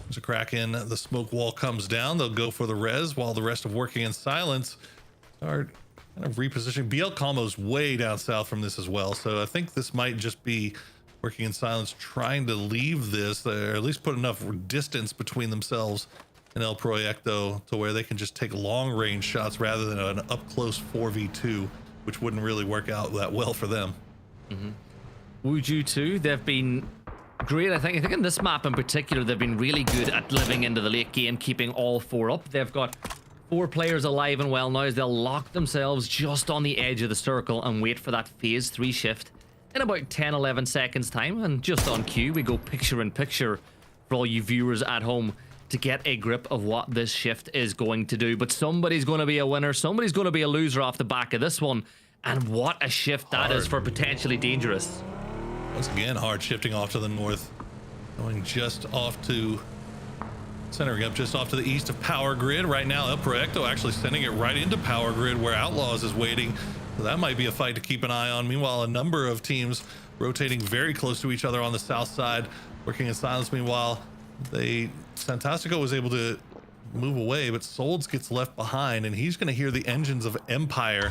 there's a crack in. The smoke wall comes down. They'll go for the res while the rest of Working in Silence are kind of repositioning. BL Calmo's way down south from this as well, so I think this might just be Working in Silence trying to leave this, or at least put enough distance between themselves and El Proyecto to where they can just take long range shots rather than an up close 4v2, which wouldn't really work out that well for them. Wuju too, they've been great. I think in this map in particular, they've been really good at living into the late game, keeping all four up. They've got 4 players alive and well now as they'll lock themselves just on the edge of the circle and wait for that phase 3 shift in about 10-11 seconds time. And just on cue, we go picture in picture for all you viewers at home to get a grip of what this shift is going to do. But somebody's going to be a winner, somebody's going to be a loser off the back of this one, and what a shift that is for potentially dangerous. Once again, hard shifting off to the north, going just off to centering up just off to the east of Power Grid. Right now, El Proyecto actually sending it right into Power Grid where Outlaws is waiting. So that might be a fight to keep an eye on. Meanwhile, a number of teams rotating very close to each other on the south side, Working in Silence. Meanwhile, Santastico was able to move away, but Solds gets left behind, and he's going to hear the engines of Empire,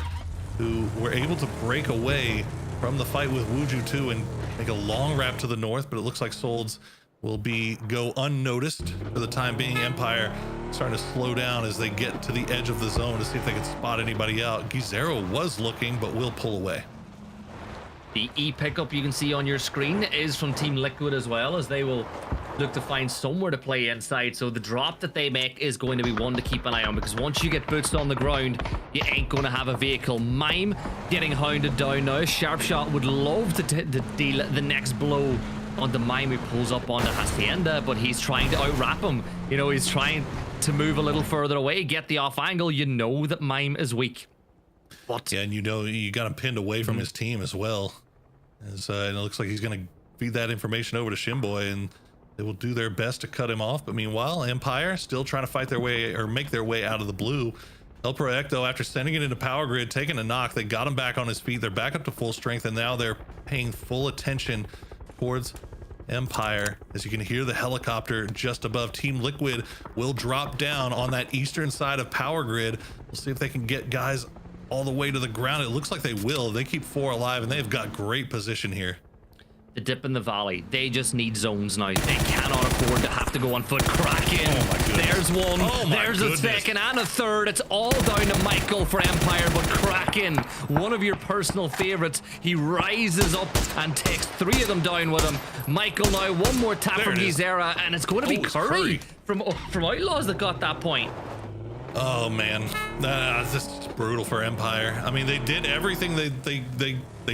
who were able to break away from the fight with Wuju 2 and make a long wrap to the north. But it looks like Solds will go unnoticed for the time being. Empire starting to slow down as they get to the edge of the zone to see if they can spot anybody out. Gizero was looking, but will pull away. The E pickup you can see on your screen is from Team Liquid as well, as they will look to find somewhere to play inside. So the drop that they make is going to be one to keep an eye on, because once you get boots on the ground, you ain't going to have a vehicle. Mime getting hounded down now. Sharpshot would love to deal the next blow onto Mime, who pulls up onto Hacienda, but he's trying to outwrap him. You know, he's trying to move a little further away, get the off angle. You know that Mime is weak. What? Yeah, and you know you got him pinned away from his team as well. And it looks like he's going to feed that information over to Shimboy, and they will do their best to cut him off. But meanwhile, Empire still trying to fight their way or make their way out of the blue. El Proyecto, after sending it into Power Grid, taking a knock, they got him back on his feet. They're back up to full strength, and now they're paying full attention towards Empire. As you can hear the helicopter just above. Team Liquid will drop down on that eastern side of Power Grid. We'll see if they can get guys all the way to the ground. It looks like they will. They keep 4 alive, and they've got great position here. The dip in the valley. They just need zones now. They cannot afford to have to go on foot. Kraken. Oh my goodness. There's one. Oh my There's goodness. a second and a third. It's all down to Michael for Empire, but Kraken, one of your personal favorites, he rises up and takes 3 of them down with him. Michael now, one more tap There from it is. Gizera, and it's going to be Oh, it's Curry, Curry. from Outlaws that got that point. Oh man, this is brutal for Empire. I mean, they did everything. They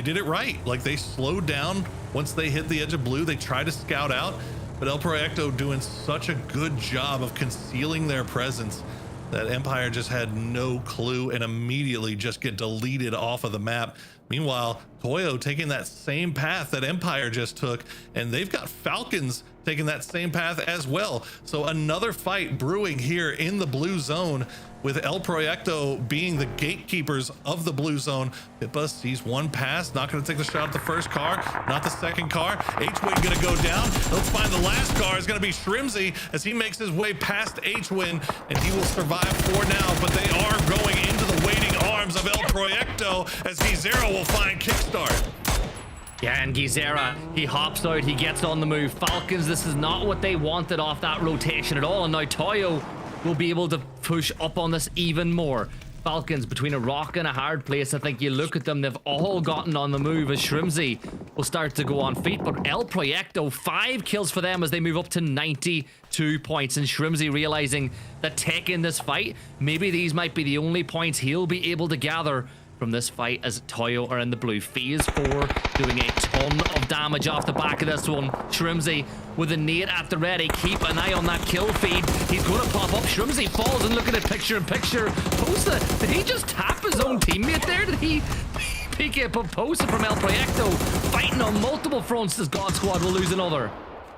did it right. Like, they slowed down once they hit the edge of blue. They tried to scout out, but El Proyecto doing such a good job of concealing their presence that Empire just had no clue and immediately just get deleted off of the map. Meanwhile, Toyo taking that same path that Empire just took, and they've got Falcons taking that same path as well. So another fight brewing here in the blue zone, with El Proyecto being the gatekeepers of the blue zone. Pippa sees one pass, not going to take the shot at the first car, not the second car. H-Win going to go down. Let's find the last car. Is going to be Shrimsy as he makes his way past H-Win, and he will survive for now, but they are going into the waiting arms of El Proyecto as Gizero will find kickstart. Yeah, and Gizera, he hops out, he gets on the move. Falcons, this is not what they wanted off that rotation at all, and now Toyo will be able to push up on this even more. Falcons between a rock and a hard place. I think you look at them, they've all gotten on the move as Shrimsy will start to go on feet. But El Proyecto, 5 kills for them as they move up to 92 points. And Shrimsy realizing that taking this fight, maybe these might be the only points he'll be able to gather from this fight as Toyo are in the blue. Phase 4 doing a ton of damage off the back of this one. Shrimsy with a nade at the ready. Keep an eye on that kill feed. He's going to pop up. Shrimsy falls and looking at picture-in-picture. Posa, did he just tap his own teammate there? Did he PK Posa from El Proyecto fighting on multiple fronts as God Squad will lose another?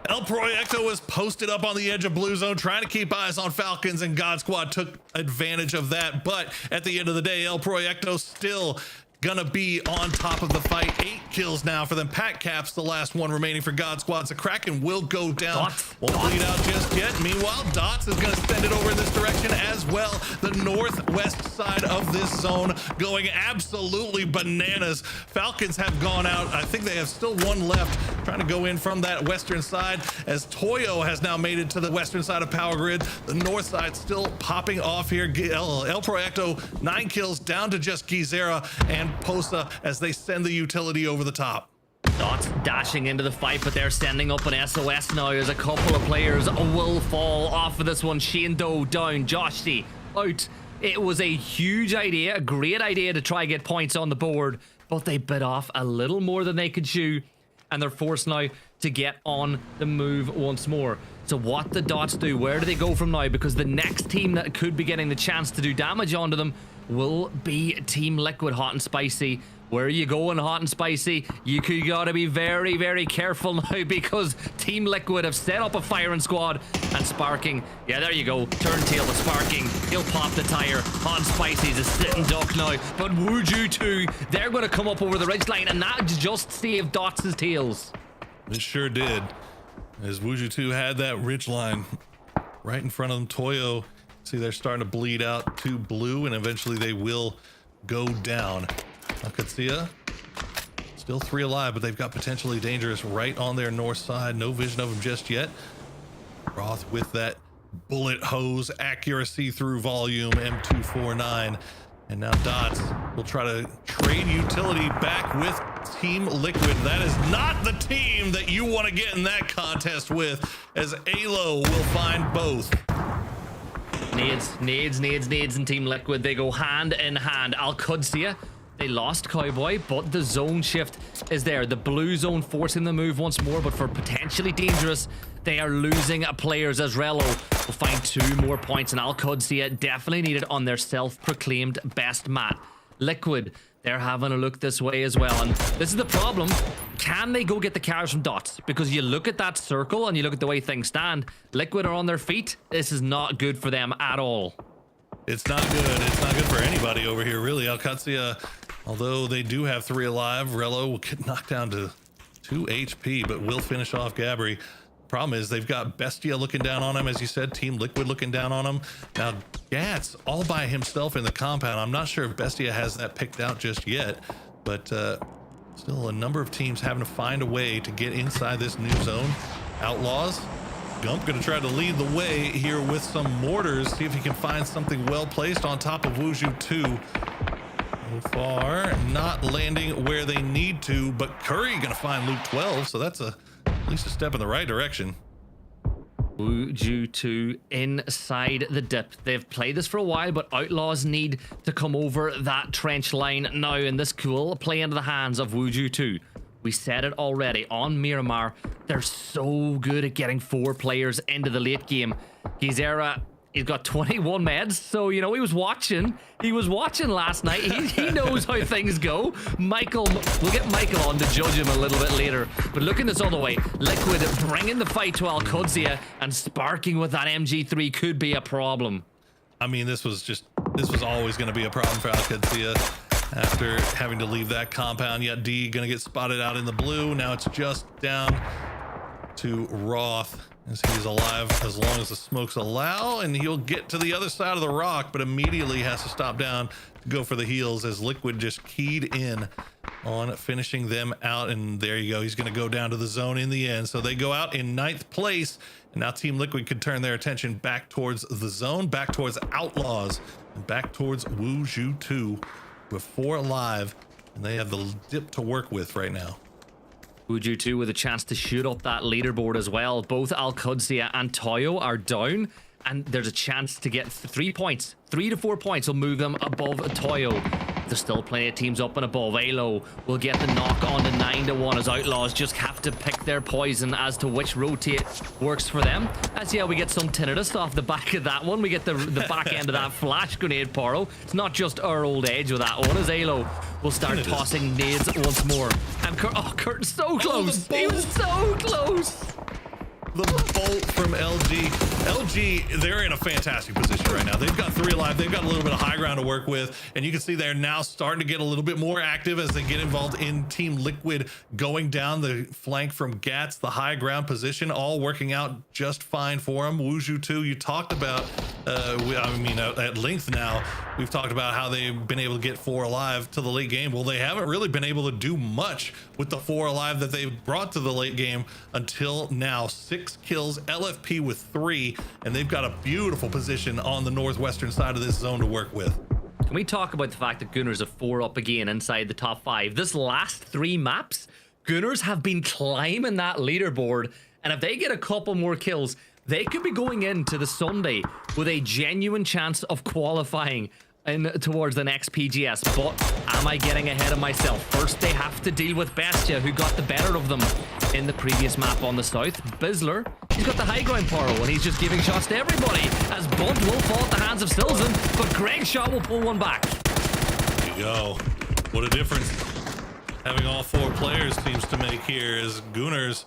El Proyecto was posted up on the edge of blue zone trying to keep eyes on Falcons, and God Squad took advantage of that. But at the end of the day, El Proyecto still gonna be on top of the fight. 8 kills now for them. Pat Caps the last one remaining for God Squad. So Kraken will go down. Won't bleed out just yet. Meanwhile, Dots is gonna send it over in this direction as well. The northwest side of this zone going absolutely bananas. Falcons have gone out. I think they have still one left, trying to go in from that western side, as Toyo has now made it to the western side of Power Grid. The north side still popping off here. El Proyecto 9 kills down to just Gizera and Posa as they send the utility over the top. Dots dashing into the fight, but they're sending up an SOS now as a couple of players will fall off of this one. Shane Doe down, Josh D out. It was a huge idea, a great idea to try and get points on the board, but they bit off a little more than they could chew, and they're forced now to get on the move once more. So what the Dots do, where do they go from now? Because the next team that could be getting the chance to do damage onto them will be Team Liquid, hot and spicy. Where are you going, hot and spicy? You gotta be very, very careful now, because Team Liquid have set up a firing squad, and Sparking, yeah, there you go, turn-tail with Sparking. He'll pop the tire. Hot and spicy's a sitting duck now, but Wuju 2, they're gonna come up over the ridgeline, and that just saved Dots' tails. It sure did, as Wuju 2 had that ridgeline right in front of them. Toyo, see, they're starting to bleed out to blue, and eventually they will go down. Akatsia, still 3 alive, but they've got potentially dangerous right on their north side. No vision of them just yet. Roth with that bullet hose accuracy through volume, M249. And now Dots will try to trade utility back with Team Liquid. That is not the team that you want to get in that contest with, as Alo will find both. Nades, and Team Liquid, they go hand in hand. Al-Qudsiya, they lost Cowboy, but the zone shift is there. The blue zone forcing the move once more, but for potentially dangerous, they are losing players as Rello will find 2 more points, and Al-Qudsiya definitely needed on their self-proclaimed best map. Liquid, they're having a look this way as well, and this is the problem. Can they go get the carries from Dots? Because you look at that circle and you look at the way things stand, Liquid are on their feet. This is not good for them at all. It's not good. It's not good for anybody over here, really. Al-Qudsiya, although they do have 3 alive, Rello will get knocked down to 2 HP, but will finish off Gabri. Problem is, they've got Bestia looking down on him, as you said, Team Liquid looking down on him. Now, Gat's all by himself in the compound. I'm not sure if Bestia has that picked out just yet, but still a number of teams having to find a way to get inside this new zone. Outlaws, Gump gonna try to lead the way here with some mortars, see if he can find something well placed on top of Wuju 2. So far, not landing where they need to, but Curry gonna find Luke 12, so that's at least a step in the right direction. Wuju 2 inside the dip. They've played this for a while, but Outlaws need to come over that trench line now, and this cool play into the hands of Wuju 2. We said it already on Miramar. They're so good at getting 4 players into the late game. Gizera, he's got 21 meds, so you know he was watching. He was watching last night. He knows how things go. Michael, we'll get Michael on to judge him a little bit later. But looking this other way, Liquid bringing the fight to Al-Qudsiya, and Sparking with that MG3 could be a problem. I mean, this was always going to be a problem for Al-Qudsiya. After having to leave that compound, yet D gonna get spotted out in the blue. Now it's just down to Roth, as he's alive as long as the smokes allow, and he'll get to the other side of the rock, but immediately has to stop down to go for the heals, as Liquid just keyed in on finishing them out. And there you go. He's going to go down to the zone in the end. So they go out in 9th place. And now Team Liquid can turn their attention back towards the zone, back towards Outlaws, and back towards Wuzhu 2 with 4 alive. And they have the dip to work with right now. Wuzhu 2 with a chance to shoot up that leaderboard as well. Both Al-Qudsiya and Toyo are down. And there's a chance to get 3 points. 3 to 4 points will move them above Toyo. There's still plenty of teams up and above. Alo will get the knock on to 9 to 1 as Outlaws just have to pick their poison as to which rotate works for them. As yeah, we get some tinnitus off the back of that one. We get the back end of that flash grenade, Poro. It's not just our old age with that one, as Alo will start tossing nades once more. And Kurt's so close. He was so close. The bolt from LG. LG, they're in a fantastic position right now. They've got 3 alive. They've got a little bit of high ground to work with. And you can see they're now starting to get a little bit more active as they get involved in Team Liquid going down the flank from Gats, the high ground position, all working out just fine for them. Wuzhu 2, you talked about, at length now, we've talked about how they've been able to get 4 alive to the late game. Well, they haven't really been able to do much with the 4 alive that they've brought to the late game until now. 6 kills, LFP with 3, and they've got a beautiful position on the northwestern side of this zone to work with. Can we talk about the fact that Gunners are 4 up again inside the top 5? This last 3 maps, Gunners have been climbing that leaderboard, and if they get a couple more kills, they could be going into the Sunday with a genuine chance of qualifying towards the next PGS. But am I getting ahead of myself? First, they have to deal with Bestia, who got the better of them in the previous map on the south. Bizzler, he's got the high ground, Poro, and he's just giving shots to everybody, as Bunt will fall at the hands of Stilson, but Greg's shot will pull one back. There you go. What a difference having all 4 players seems to make here, as Gunners,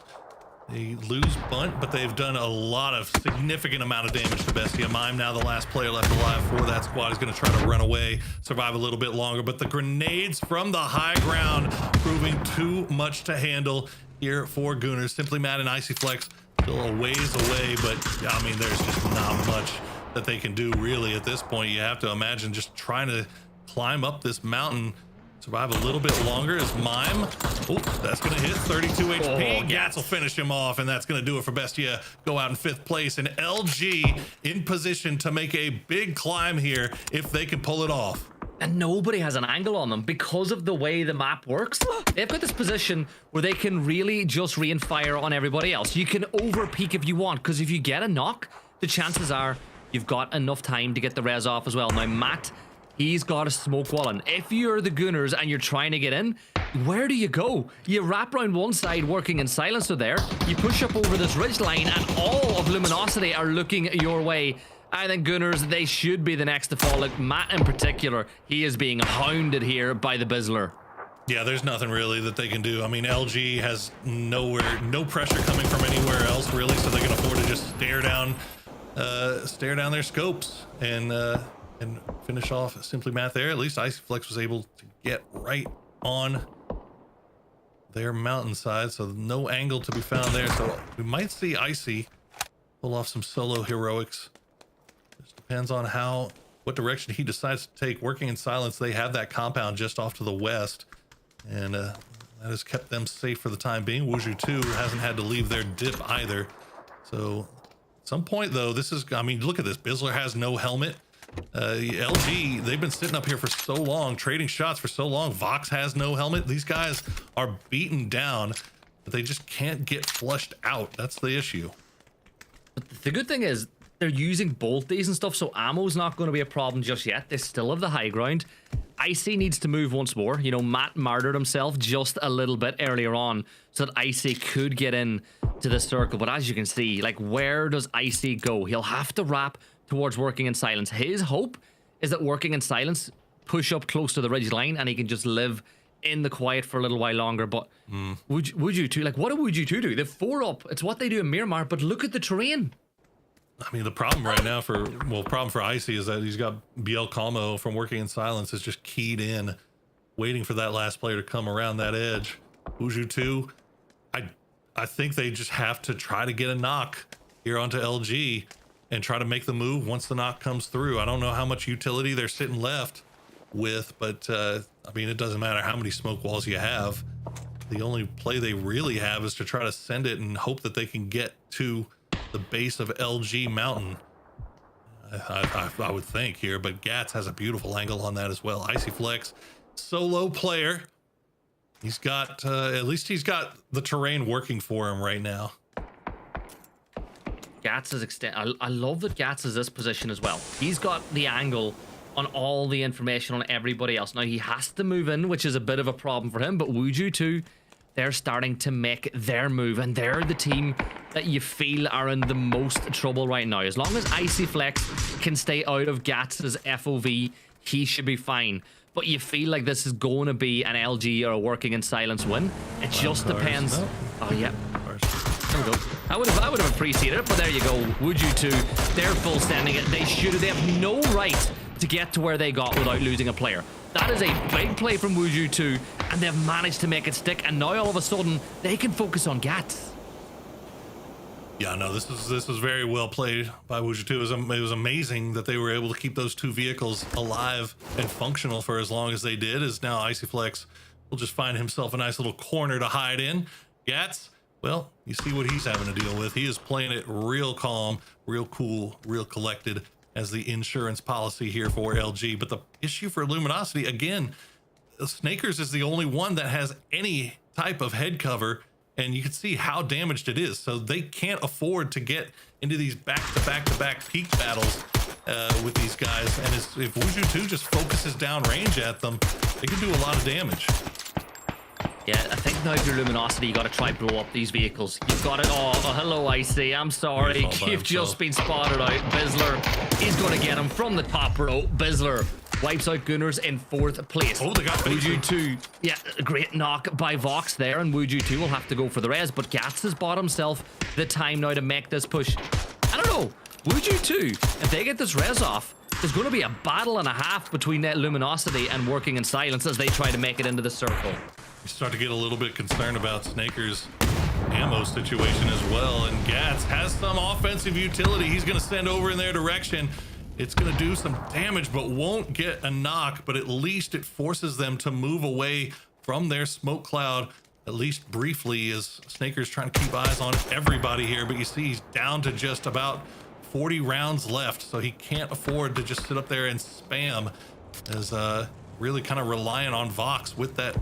they lose Bunt, but they've done a lot of significant amount of damage to Bestia. Mime, now the last player left alive for that squad, is going to try to run away, survive a little bit longer, but the grenades from the high ground proving too much to handle here for Gunners. Simply Mad and Icy Flex still a ways away, but I mean, there's just not much that they can do really at this point. You have to imagine just trying to climb up this mountain, survive a little bit longer as Mime. Oh, that's going to hit 32 HP. Gats will finish him off, and that's going to do it for Bestia. Go out in 5th place, and LG in position to make a big climb here if they can pull it off. And nobody has an angle on them because of the way the map works. They've got this position where they can really just rain fire on everybody else. You can over peek if you want, because if you get a knock, the chances are you've got enough time to get the res off as well. Now, Matt, he's got a smoke wall in. If you're the Gunners and you're trying to get in, where do you go? You wrap around one side working in silencer there. You push up over this ridge line, and all of Luminosity are looking your way. I think Gunners, they should be the next to fall. Like Matt in particular, he is being hounded here by the Bizzler. Yeah, there's nothing really that they can do. I mean, LG has no pressure coming from anywhere else really, so they can afford to just stare down their scopes and finish off Simply Math there. At least Icy Flex was able to get right on their mountainside, so no angle to be found there. So we might see Icy pull off some solo heroics. Just depends on what direction he decides to take. Working in silence, they have that compound just off to the west, and that has kept them safe for the time being. Wuzhu 2 hasn't had to leave their dip either. So at some point though, I mean, look at this. Bizzler has no helmet. LG, they've been sitting up here for so long, trading shots for so long. Vox has no helmet. These guys are beaten down, but they just can't get flushed out. That's the issue. But the good thing is they're using bolties and stuff, so ammo's not going to be a problem just yet. They still have the high ground. Icy needs to move once more. You know, Matt martyred himself just a little bit earlier on so that Icy could get in to the circle. But as you can see, like, where does Icy go? He'll have to wrap towards working in silence. His hope is that working in silence push up close to the ridge line and he can just live in the quiet for a little while longer. But would you two, like, what would you two do? They're 4 up. It's what they do in Miramar, but look at the terrain. I mean, the problem right now for Icy is that he's got BL Calmo from working in silence is just keyed in, waiting for that last player to come around that edge. Wuzhu 2, I think they just have to try to get a knock here onto LG and try to make the move once the knock comes through. I don't know how much utility they're sitting left with, but I mean, it doesn't matter how many smoke walls you have. The only play they really have is to try to send it and hope that they can get to the base of LG Mountain. I would think here, but Gats has a beautiful angle on that as well. Icy Flex, solo player. He's got, at least he's got the terrain working for him right now. Gats is I love that Gats is this position as well. He's got the angle on all the information on everybody else. Now he has to move in, which is a bit of a problem for him, but Wuju too, they're starting to make their move, and they're the team that you feel are in the most trouble right now. As long as Icy Flex can stay out of Gats's FOV, he should be fine. But you feel like this is going to be an LG or a Working in Silence win. It just depends. Oh yeah. There we go. I would have appreciated it, but there you go. Wuju too, they're full sending it. They have no right to get to where they got without losing a player. That is a big play from Wuju too, and they've managed to make it stick, and now all of a sudden they can focus on Gats. Yeah, no, this was very well played by Wuju too. It was amazing that they were able to keep those two vehicles alive and functional for as long as they did, as now Icy Flex will just find himself a nice little corner to hide in. Gats, well, you see what he's having to deal with. He is playing it real calm, real cool, real collected, as the insurance policy here for LG. But the issue for Luminosity, again, Snakers is the only one that has any type of head cover, and you can see how damaged it is. So they can't afford to get into these back-to-back-to-back peak battles with these guys. And if Wuju 2 just focuses down range at them, they can do a lot of damage. Yeah, I think now if you're Luminosity, you got to try blow up these vehicles. You've got it. Oh, hello, Icy. I'm sorry. You've just been spotted out. Bizzler is going to get him from the top row. Bizzler wipes out Gunners in 4th place. Oh, they got Wuju 2. Yeah, a great knock by Vox there, and Wuju 2 will have to go for the res, but Gats has bought himself the time now to make this push. I don't know. Wuju 2, if they get this res off, there's going to be a battle and a half between that Luminosity and Working in Silence as they try to make it into the circle. You start to get a little bit concerned about Snaker's ammo situation as well, and Gats has some offensive utility. He's going to send over in their direction. It's going to do some damage, but won't get a knock, but at least it forces them to move away from their smoke cloud, at least briefly, as Snaker's trying to keep eyes on everybody here. But you see he's down to just about 40 rounds left, so he can't afford to just sit up there and spam, as really kind of relying on Vox with that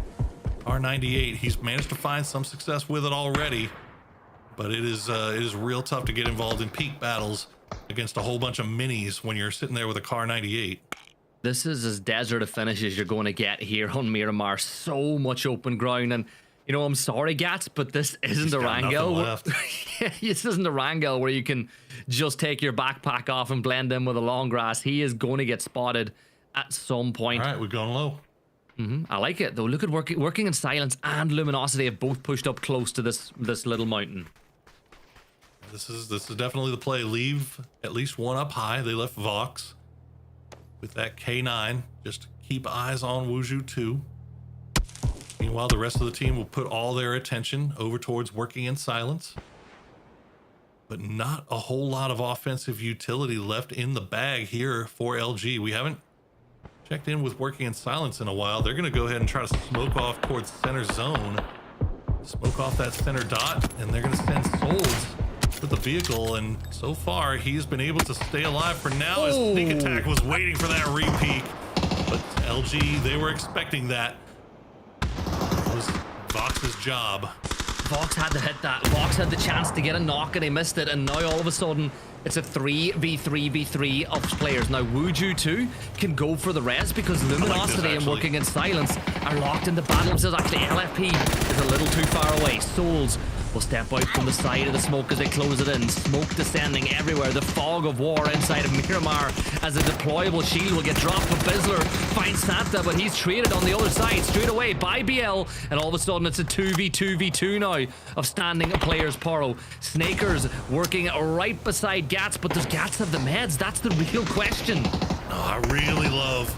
R98. He's managed to find some success with it already, but it is real tough to get involved in peak battles against a whole bunch of minis when you're sitting there with a car 98. This is as desert a finish as you're going to get here on Miramar. So much open ground, and you know, I'm sorry, Gats, but this isn't a Rangel. This isn't a Rangel where you can just take your backpack off and blend in with a long grass. He is going to get spotted at some point. All right, we've gone low. I like it though. Look at Working in Silence and Luminosity have both pushed up close to this little mountain. This is definitely the play. Leave at least one up high. They left Vox with that K9. Just keep eyes on Wuju 2. Meanwhile, the rest of the team will put all their attention over towards Working in Silence. But not a whole lot of offensive utility left in the bag here for LG. We haven't checked in with Working in Silence in a while. They're going to go ahead and try to smoke off towards center zone. Smoke off that center dot, and they're going to send Souls with the vehicle, and so far he's been able to stay alive for now. His sneak attack was waiting for that repeat, but LG, they were expecting that. It was Vox's job. Vox had to hit that. Vox had the chance to get a knock and he missed it, and now all of a sudden it's a 3v3v3 of players. Now Wuju 2 can go for the res because Luminosity and Working in Silence are locked into battle. Says actually LFP is a little too far away. Souls will step out from the side of the smoke as they close it in. Smoke descending everywhere. The fog of war inside of Miramar as a deployable shield will get dropped. But Bizzler finds Santa, but he's traded on the other side straight away by BL. And all of a sudden it's a 2v2v2 now of standing players. Poro. Snakers working right beside Gats, but does Gats have the meds? That's the real question. Oh, I really love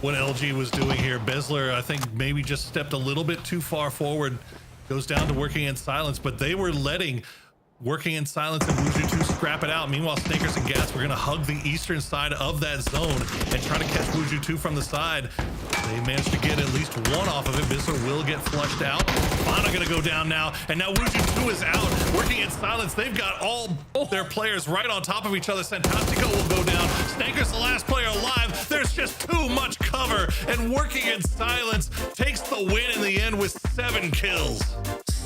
what LG was doing here. Bizzler, I think, maybe just stepped a little bit too far forward. Goes down to Working in Silence, but they were letting Working in silence, and Wuju 2 scrap it out. Meanwhile, Snakers and Gats were gonna hug the eastern side of that zone and try to catch Wuju 2 from the side. They managed to get at least one off of it. Bizzler will get flushed out. Fana gonna go down now, and now Wuju 2 is out. Working in silence, they've got all their players right on top of each other. Santastico will go down. Snaker's the last player alive. There's just too much cover, and Working in silence takes the win in the end with 7 kills.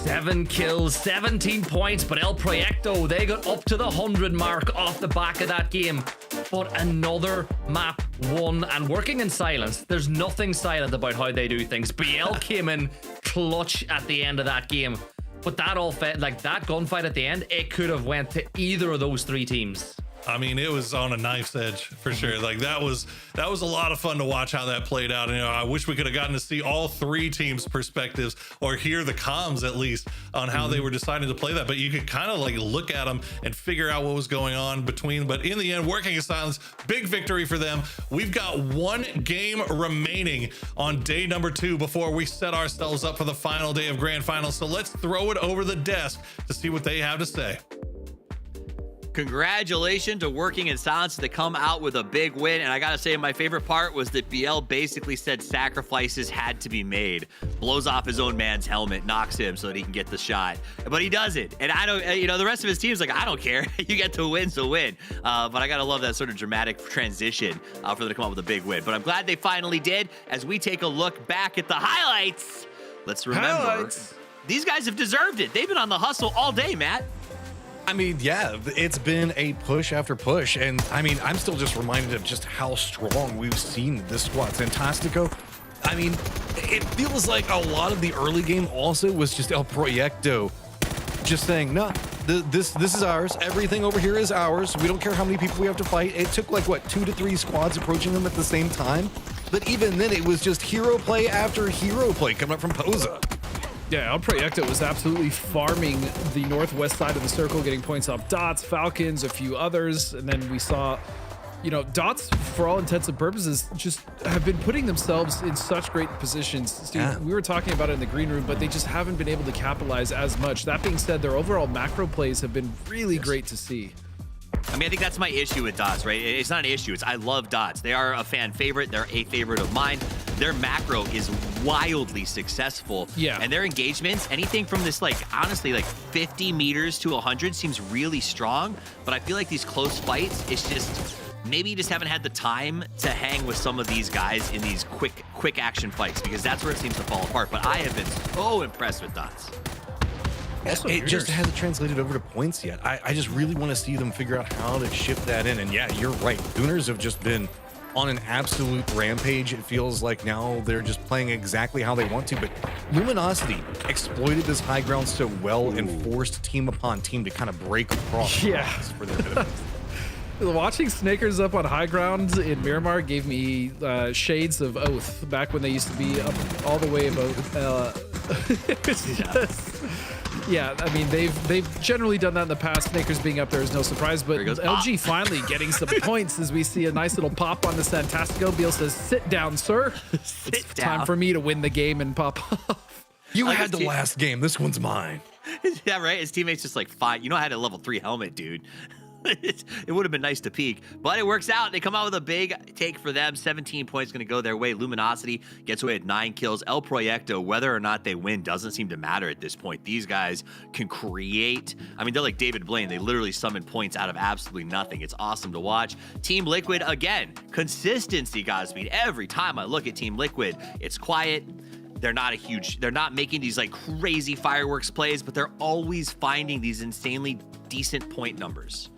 7 kills, 17 points, but El Proyecto, they got up to the 100 mark off the back of that game. But another map won, and Working in silence, there's nothing silent about how they do things. BL came in clutch at the end of that game. But that that gunfight at the end, it could have went to either of those 3 teams. I mean, it was on a knife's edge for sure. Like that was a lot of fun to watch how that played out. And, I wish we could have gotten to see all 3 teams' perspectives or hear the comms at least on how they were deciding to play that. But you could kind of like look at them and figure out what was going on between. But in the end, Working in silence, big victory for them. We've got 1 game remaining on day number 2 before we set ourselves up for the final day of grand finals. So let's throw it over the desk to see what they have to say. Congratulations to Working in silence to come out with a big win. And I gotta say, my favorite part was that BL basically said sacrifices had to be made. Blows off his own man's helmet, knocks him so that he can get the shot. But he does it. And I don't, the rest of his team's like, I don't care. You get to win, so win. But I gotta love that sort of dramatic transition for them to come up with a big win. But I'm glad they finally did. As we take a look back at the highlights, let's remember, these guys have deserved it. They've been on the hustle all day, Matt. I mean, yeah, it's been a push after push. And I mean, I'm still just reminded of just how strong we've seen this squad. Fantastico. I mean, it feels like a lot of the early game also was just El Proyecto just saying, no, this is ours. Everything over here is ours. We don't care how many people we have to fight. It took like, what, 2 to 3 squads approaching them at the same time. But even then, it was just hero play after hero play coming up from Posa. Yeah, El Proyecto was absolutely farming the northwest side of the circle, getting points off Dots, Falcons, a few others. And then we saw, Dots, for all intents and purposes, just have been putting themselves in such great positions. Steve, Yeah. we were talking about it in the green room, but they just haven't been able to capitalize as much. That being said, their overall macro plays have been really great to see. I mean, I think that's my issue with Dots, right? It's not an issue. I love Dots. They are a fan favorite. They're a favorite of mine. Their macro is wildly successful. Yeah. And their engagements, anything from this, honestly, 50 meters to 100 seems really strong. But I feel like these close fights, it's just, maybe you just haven't had the time to hang with some of these guys in these quick action fights, because that's where it seems to fall apart. But I have been so impressed with Dots. Also, It just Hooters. hasn't translated over to points yet. I just really want to see them figure out how to ship that in. And yeah, you're right. Gooners have just been on an absolute rampage. It feels like now they're just playing exactly how they want to. But Luminosity exploited this high ground so well and forced team upon team to kind of break across. Yeah. For their benefit. Watching Snakers up on high ground in Miramar gave me shades of Oath back when they used to be up all the way above. It's just, yeah, I mean, they've generally done that in the past. Snakers being up there is no surprise, but LG finally getting some points as we see a nice little pop on the Santastico. Beal says, "Sit down, sir. It's time for me to win the game and pop off." You had the last game. This one's mine. Yeah, right? His teammate's just like, fine. I had a level 3 helmet, dude. It would have been nice to peek, but it works out. They come out with a big take for them. 17 points going to go their way. Luminosity gets away at 9 kills. El Proyecto, whether or not they win, doesn't seem to matter at this point. These guys can create. I mean, they're like David Blaine. They literally summon points out of absolutely nothing. It's awesome to watch. Team Liquid, again, consistency, Godspeed. Every time I look at Team Liquid, it's quiet. They're not making these crazy fireworks plays, but they're always finding these insanely decent point numbers.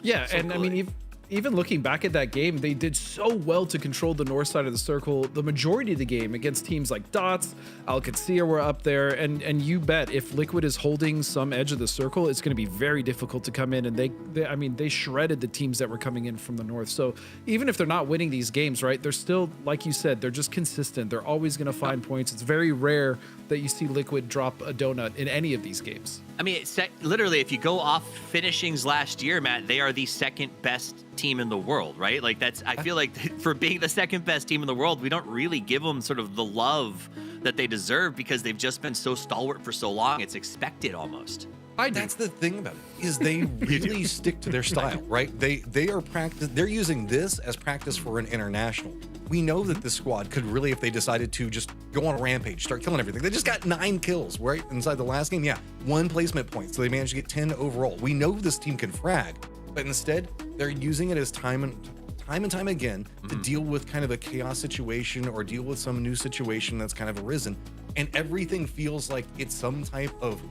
Yeah, So and good. I mean, even looking back at that game, they did so well to control the north side of the circle the majority of the game against teams like Dots, Alcacia were up there, and you bet if Liquid is holding some edge of the circle, it's going to be very difficult to come in, and they shredded the teams that were coming in from the north. So even if they're not winning these games, right, they're still, like you said, they're just consistent. They're always going to find points. It's very rare that you see Liquid drop a donut in any of these games. I mean, literally, if you go off finishings last year, Matt, they are the second best team in the world, right? I feel like for being the second best team in the world, we don't really give them sort of the love that they deserve because they've just been so stalwart for so long. It's expected almost. That's the thing about it, is they really stick to their style, right? They're using this as practice for an international. We know that this squad could really, if they decided to just go on a rampage, start killing everything. They just got 9 kills, right? Inside the last game, 1 placement point. So they managed to get 10 overall. We know this team can frag, but instead they're using it as time and time again to deal with kind of a chaos situation or deal with some new situation that's kind of arisen. And everything feels like it's some type of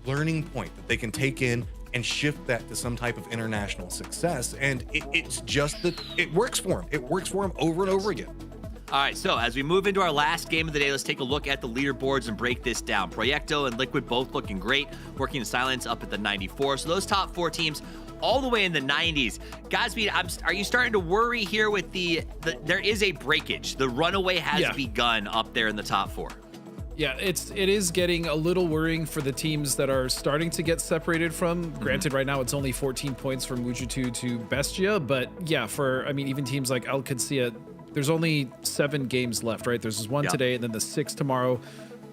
learning point that they can take in and shift that to some type of international success. And it's just that it works for them. It works for them over and over again. All right, so as we move into our last game of the day, let's take a look at the leaderboards and break this down. Proyecto and Liquid both looking great, working in silence up at the 94. So those top 4 teams all the way in the 90s. Godspeed, are you starting to worry here with there is a breakage. The runaway has begun up there in the top 4. Yeah, it is getting a little worrying for the teams that are starting to get separated from. Granted, right now it's only 14 points from Mujitu to Bestia, but yeah, even teams like Al Qadsiya, there's only 7 games left, right? There's one today and then the 6 tomorrow.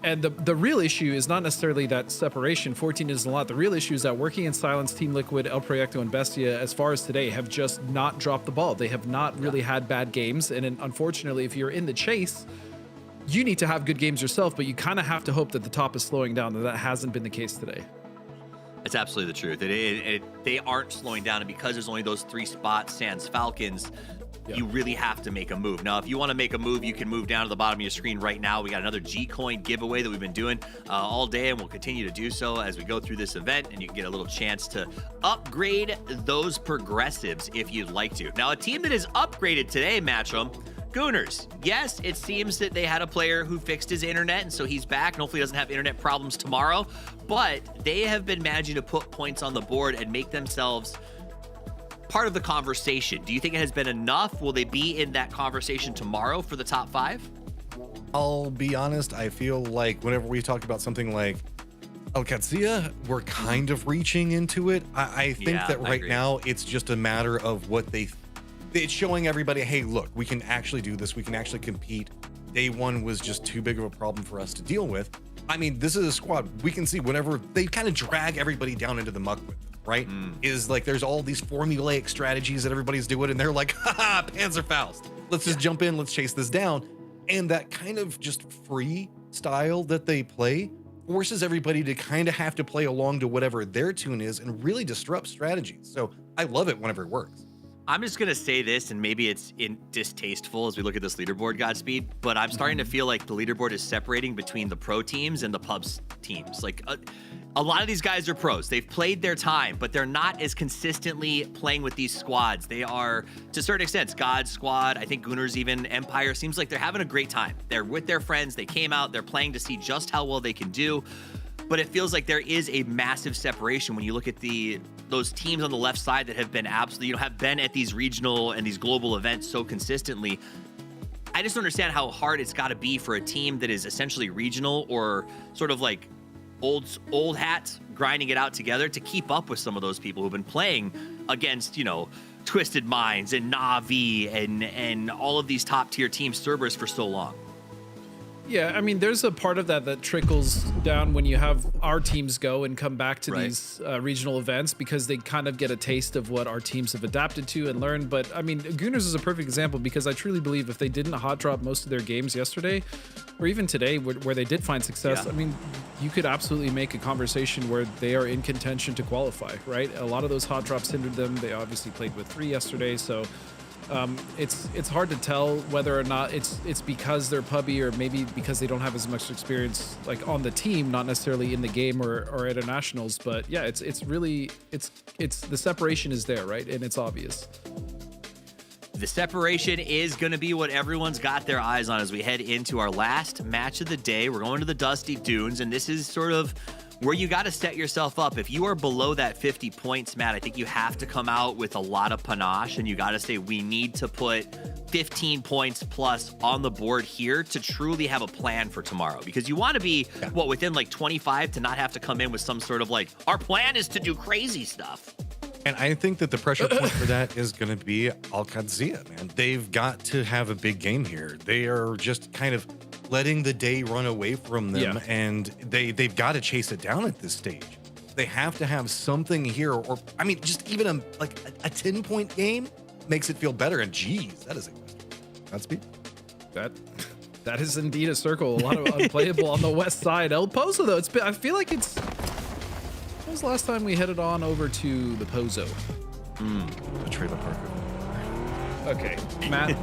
And the real issue is not necessarily that separation. 14 is a lot. The real issue is that working in silence, Team Liquid, El Proyecto, and Bestia, as far as today, have just not dropped the ball. They have not really had bad games. And unfortunately, if you're in the chase, you need to have good games yourself, but you kind of have to hope that the top is slowing down. That hasn't been the case today. That's absolutely the truth. They aren't slowing down, and because there's only those 3 spots, Sans Falcons, you really have to make a move. Now, if you want to make a move, you can move down to the bottom of your screen right now. We got another G-Coin giveaway that we've been doing all day, and we'll continue to do so as we go through this event, and you can get a little chance to upgrade those progressives if you'd like to. Now, a team that is upgraded today, Matchroom, Gooners. Yes, it seems that they had a player who fixed his internet, and so he's back, and hopefully doesn't have internet problems tomorrow, but they have been managing to put points on the board and make themselves part of the conversation. Do you think it has been enough? Will they be in that conversation tomorrow for the top 5? I'll be honest, I feel like whenever we talk about something like El Qadsiya, we're kind of reaching into it. I think that right now it's just a matter of what it's showing everybody, hey, look, we can actually do this. We can actually compete. Day 1 was just too big of a problem for us to deal with. I mean, this is a squad. We can see whenever they kind of drag everybody down into the muck with, right? Is like there's all these formulaic strategies that everybody's doing, and they're like, haha, Panzerfaust. Let's just jump in, let's chase this down. And that kind of just free style that they play forces everybody to kind of have to play along to whatever their tune is and really disrupt strategies. So I love it whenever it works. I'm just going to say this, and maybe it's distasteful as we look at this leaderboard, Godspeed, but I'm starting to feel like the leaderboard is separating between the pro teams and the pubs teams. Like a lot of these guys are pros. They've played their time, but they're not as consistently playing with these squads. They are, to a certain extent, God squad, I think Gooners, even Empire, seems like they're having a great time. They're with their friends. They came out. They're playing to see just how well they can do. But it feels like there is a massive separation when you look at those teams on the left side that have been absolutely, have been at these regional and these global events so consistently. I just don't understand how hard it's got to be for a team that is essentially regional or sort of like old hats grinding it out together to keep up with some of those people who've been playing against, Twisted Minds and Na'Vi and all of these top tier teams, Cerberus, for so long. Yeah, I mean, there's a part of that trickles down when you have our teams go and come back to these regional events because they kind of get a taste of what our teams have adapted to and learned. But I mean, Gooners is a perfect example because I truly believe if they didn't hot drop most of their games yesterday or even today where they did find success, I mean, you could absolutely make a conversation where they are in contention to qualify, right? A lot of those hot drops hindered them. They obviously played with 3 yesterday, so it's hard to tell whether or not it's because they're pubby or maybe because they don't have as much experience like on the team, not necessarily in the game or at a nationals. But yeah, it's the separation is there, right? And it's obvious. The separation is going to be what everyone's got their eyes on as we head into our last match of the day. We're going to the Dusty Dunes, and this is sort of where you got to set yourself up. If you are below that 50 points, Matt, I think you have to come out with a lot of panache, and you got to say, we need to put 15 points plus on the board here to truly have a plan for tomorrow. Because you want to be, within like 25 to not have to come in with some sort of like, our plan is to do crazy stuff. And I think that the pressure point for that is going to be Al Qadsiya, man. They've got to have a big game here. They are just kind of letting the day run away from them, and they've got to chase it down at this stage. They have to have something here, or I mean, just even a 10-point game makes it feel better. And geez, that is Godspeed. That is indeed a circle. A lot of unplayable on the west side. El Pozo, though, I feel like it's. When was the last time we headed on over to the Pozo? The trailer park. Okay, Matt,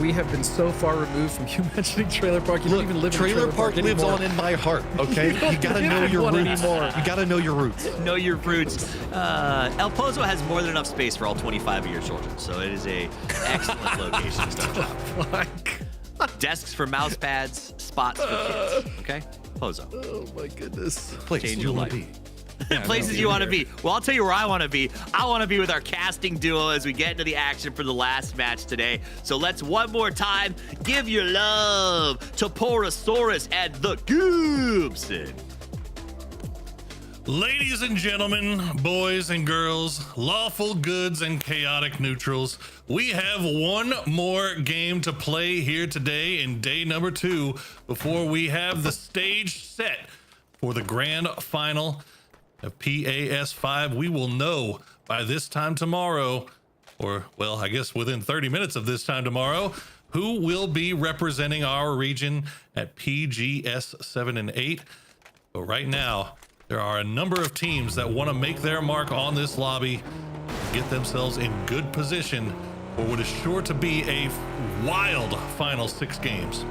we have been so far removed from you mentioning trailer park. You don't even live in Trailer park lives on in my heart. Okay, you gotta know your roots. You gotta know your roots. Know your roots. El Pozo has more than enough space for all 25 of your children, so it is a excellent location to start. Desks for mouse pads, spots for kids. Okay, Pozo. Oh my goodness. Change your life. Yeah, Places you want to be. Well, I'll tell you where I want to be. I want to be with our casting duo as we get into the action for the last match today. So let's one more time give your love to Porosaurus and the Goobson. Ladies and gentlemen, boys and girls, lawful goods and chaotic neutrals, we have one more game to play here today in day number 2 before we have the stage set for the grand final of PAS 5. We will know by this time tomorrow, or well, I guess within 30 minutes of this time tomorrow, who will be representing our region at PGS 7 and 8. But right now, there are a number of teams that want to make their mark on this lobby, get themselves in good position for what is sure to be a wild final 6 games.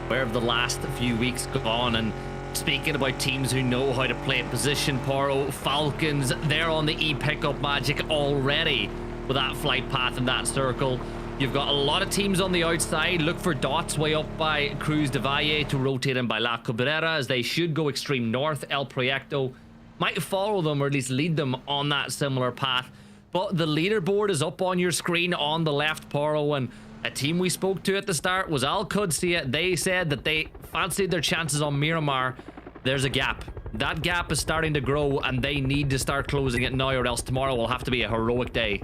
Where have the last few weeks gone? And speaking about teams who know how to play position, Poro, Falcons, they're on the E-pickup magic already with that flight path and that circle. You've got a lot of teams on the outside. Look for dots way up by Cruz de Valle to rotate in by La Cabrera, as they should go extreme north. El Proyecto might follow them, or at least lead them on that similar path. But the leaderboard is up on your screen on the left, Poro, and a team we spoke to at the start was Al Qudsiya. They said that they fancied their chances on Miramar. There's a gap. That gap is starting to grow, and they need to start closing it now, or else tomorrow will have to be a heroic day.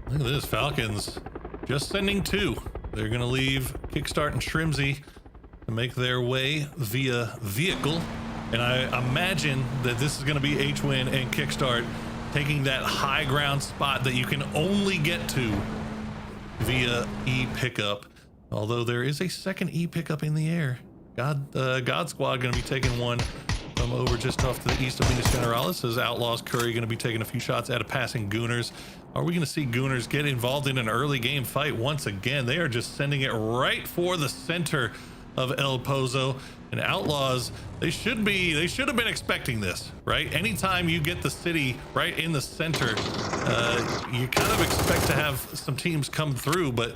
Look at this, Falcons just sending 2. They're gonna leave Kickstart and Shrimsy to make their way via vehicle, and I imagine that this is gonna be H-Win and Kickstart taking that high ground spot that you can only get to via E-pickup, although there is a second E-pickup in the air. God Squad gonna be taking one from over just off to the east of Minas Generalis, as Outlaws Curry gonna be taking a few shots at a passing Gooners. Are we gonna see Gooners get involved in an early game fight once again? They are just sending it right for the center of El Pozo. And Outlaws, they should have been expecting this, right? Anytime you get the city right in the center, you kind of expect to have some teams come through, but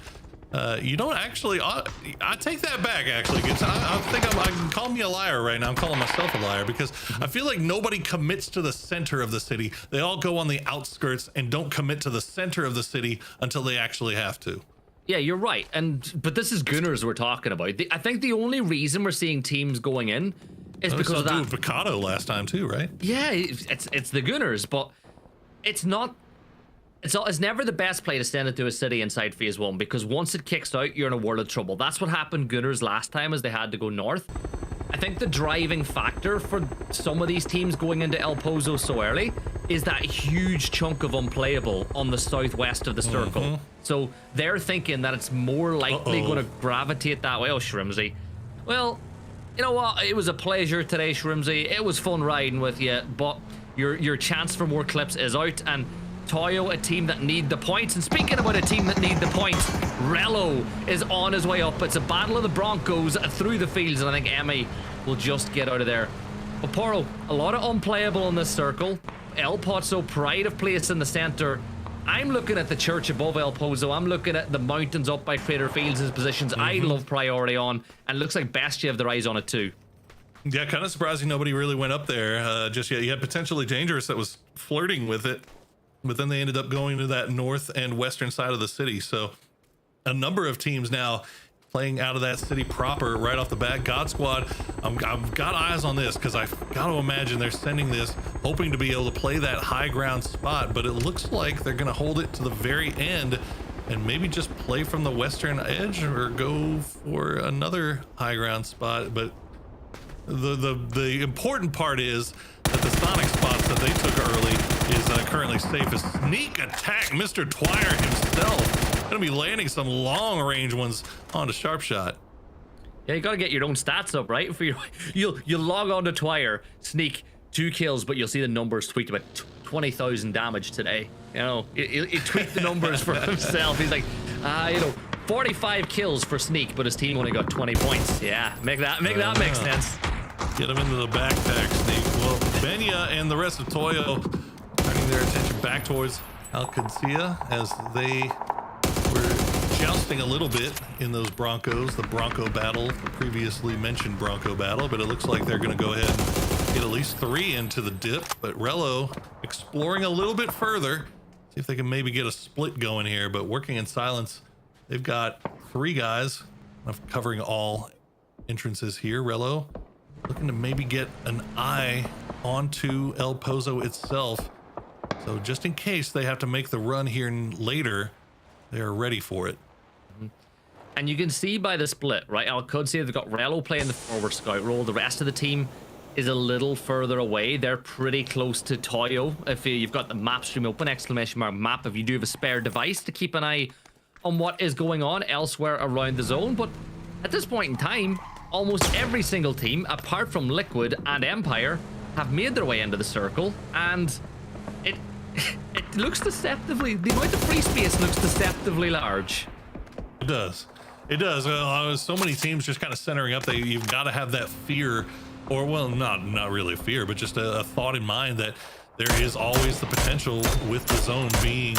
you don't actually. I take that back, actually. I think I can call me a liar right now. I'm calling myself a liar, because I feel like nobody commits to the center of the city. They all go on the outskirts and don't commit to the center of the city until they actually have to. Yeah, you're right. But this is Gooners we're talking about. I think the only reason we're seeing teams going in is because of that. With Picado last time too, right? Yeah, it's the Gooners, but it's not. It's never the best play to send it to a city inside phase 1, because once it kicks out, you're in a world of trouble. That's what happened Gooners last time, as they had to go north. I think the driving factor for some of these teams going into El Pozo so early is that huge chunk of unplayable on the southwest of the circle. So they're thinking that it's more likely going to gravitate that way. Oh, Shrimsy. Well, you know what? It was a pleasure today, Shrimsy. It was fun riding with you, but your chance for more clips is out. And Toyo, a team that need the points. And speaking about a team that need the points, Rello is on his way up. It's a battle of the Broncos through the fields, and I think Emmy will just get out of there. But Poro, a lot of unplayable in this circle. El Pozo, pride of place in the center. I'm looking at the church above El Pozo. I'm looking at the mountains up by Crater Fields as positions I love priority on, and it looks like Bestia have their eyes on it too. Yeah, kind of surprising nobody really went up there just yet. You had Potentially Dangerous that was flirting with it, but then they ended up going to that north and western side of the city. So a number of teams now playing out of that city proper right off the bat. God Squad, I've got eyes on this, because I've got to imagine they're sending this hoping to be able to play that high ground spot, but it looks like they're going to hold it to the very end and maybe just play from the western edge or go for another high ground spot. But the important part is that the Sonic spots that they took early is currently safe. A sneak attack, Mr. Twire himself. Gonna be landing some long range ones onto Sharp Shot. Yeah, you gotta get your own stats up, right? For your, you'll log on to Twire, sneak 2 kills, but you'll see the numbers tweaked about 20,000 damage today. You know, he tweaked the numbers for himself. He's like, 45 kills for Sneak, but his team only got 20 points. Yeah, make that make sense. Get him into the backpack, Sneak. Well, Benya and the rest of Toyo turning their attention back towards Alcancia as they were jousting a little bit in those Broncos, the Bronco battle, the previously mentioned Bronco battle, but it looks like they're going to go ahead and get at least 3 into the dip. But Rello exploring a little bit further, see if they can maybe get a split going here, but working in silence. They've got 3 guys covering all entrances here. Rello looking to maybe get an eye onto El Pozo itself. So just in case they have to make the run here later, they're ready for it. And you can see by the split, right? Alcancia, they've got Rello playing the forward scout role. The rest of the team is a little further away. They're pretty close to Toyo. If you've got the map stream open, ! map, if you do have a spare device to keep an eye on what is going on elsewhere around the zone. But at this point in time, almost every single team, apart from Liquid and Empire, have made their way into the circle, and it looks deceptively, the amount of free space looks deceptively large. It does. It does. So many teams just kind of centering up. You've got to have that fear, or well, not really a fear, but just a thought in mind that there is always the potential with the zone being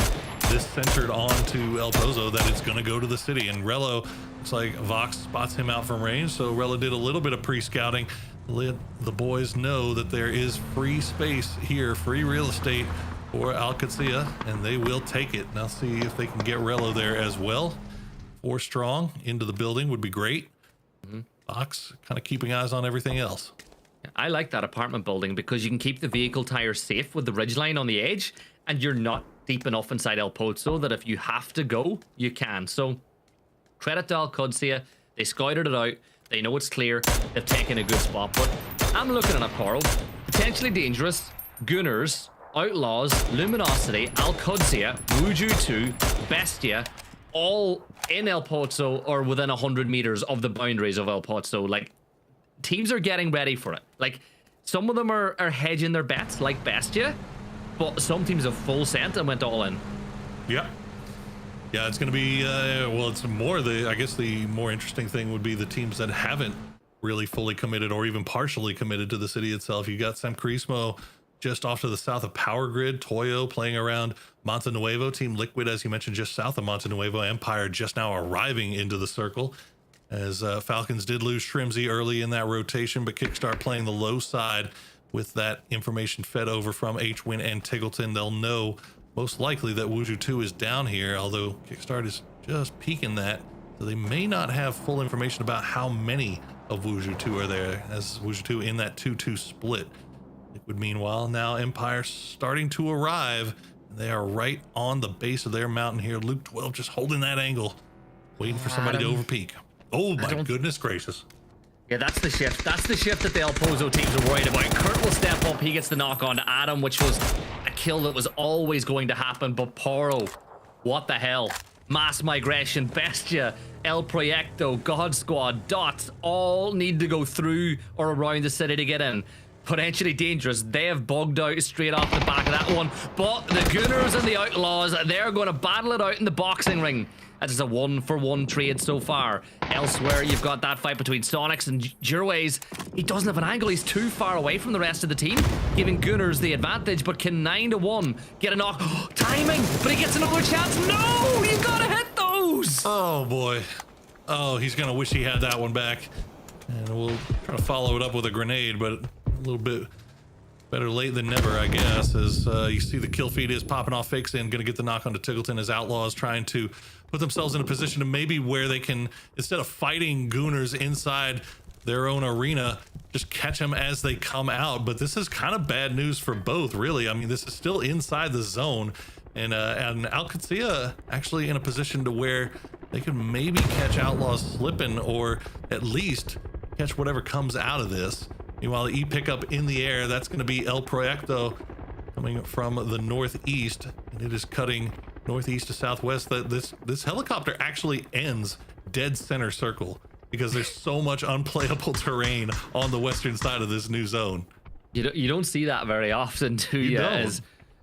this centered onto El Pozo that it's going to go to the city. And Rello, looks like Vox spots him out from range, so Rello did a little bit of pre-scouting, let the boys know that there is free space here, free real estate for Alcancia, and they will take it. Now see if they can get Rello there as well. 4 strong into the building would be great. Vox kind of keeping eyes on everything else. I like that apartment building because you can keep the vehicle tires safe with the ridgeline on the edge, and you're not deep enough inside El Pozo that if you have to go, you can. So credit to Alcancia. They scouted it out. They know it's clear. They've taken a good spot. But I'm looking at a Poro. Potentially dangerous. Gunners, Outlaws, Luminosity, Alcancia, Wuju 2, Bestia, all in El Pozo or within 100 meters of the boundaries of El Pozo. Like, teams are getting ready for it. Like, some of them are hedging their bets, like Bestia, but some teams have full scent and went all in. Yeah. Yeah, it's going to be, well, it's more I guess the more interesting thing would be the teams that haven't really fully committed or even partially committed to the city itself. You got San Crismo just off to the south of Power Grid, Toyo playing around Monte Nuevo, Team Liquid, as you mentioned, just south of Monte Nuevo, Empire just now arriving into the circle, as Falcons did lose Shrimsy early in that rotation, but Kickstart playing the low side with that information fed over from H-Win and Tiggleton. They'll know most likely that Wuju 2 is down here, although Kickstart is just peeking that, so they may not have full information about how many of Wuju 2 are there, as Wuju 2 in that 2-2 split. Liquid, meanwhile, now Empire starting to arrive. They are right on the base of their mountain here. Luke 12 just holding that angle, waiting for somebody to overpeak. Oh my goodness gracious. Yeah, that's the shift. That's the shift that the El Pozo teams are worried about. Kurt will step up. He gets the knock on to Adam, which was a kill that was always going to happen. But Poro, what the hell? Mass Migration, Bestia, El Proyecto, God Squad, Dots all need to go through or around the city to get in. Potentially dangerous. They have bugged out straight off the back of that one. But the Gunners and the Outlaws, they're going to battle it out in the boxing ring. That is a 1-for-1 trade so far. Elsewhere, you've got that fight between Sonics and Jurways. He doesn't have an angle. He's too far away from the rest of the team, giving Gunners the advantage. But can 9-1 get a knock? Timing, but he gets another chance. No, you gotta hit those. Oh boy. Oh, he's gonna wish he had that one back. And we'll try to follow it up with a grenade, but a little bit better late than never, I guess, as you see the kill feed is popping off. Fakes in, gonna get the knock onto Tiggleton as Outlaws trying to put themselves in a position to maybe where they can, instead of fighting Gooners inside their own arena, just catch them as they come out. But this is kind of bad news for both, really. I mean, this is still inside the zone, and Alcancia actually in a position to where they could maybe catch Outlaws slipping, or at least catch whatever comes out of this. Meanwhile, the E pickup in the air, that's going to be El Proyecto coming from the northeast, and it is cutting northeast to southwest. This helicopter actually ends dead center circle because there's so much unplayable terrain on the western side of this new zone. You don't see that very often, do you?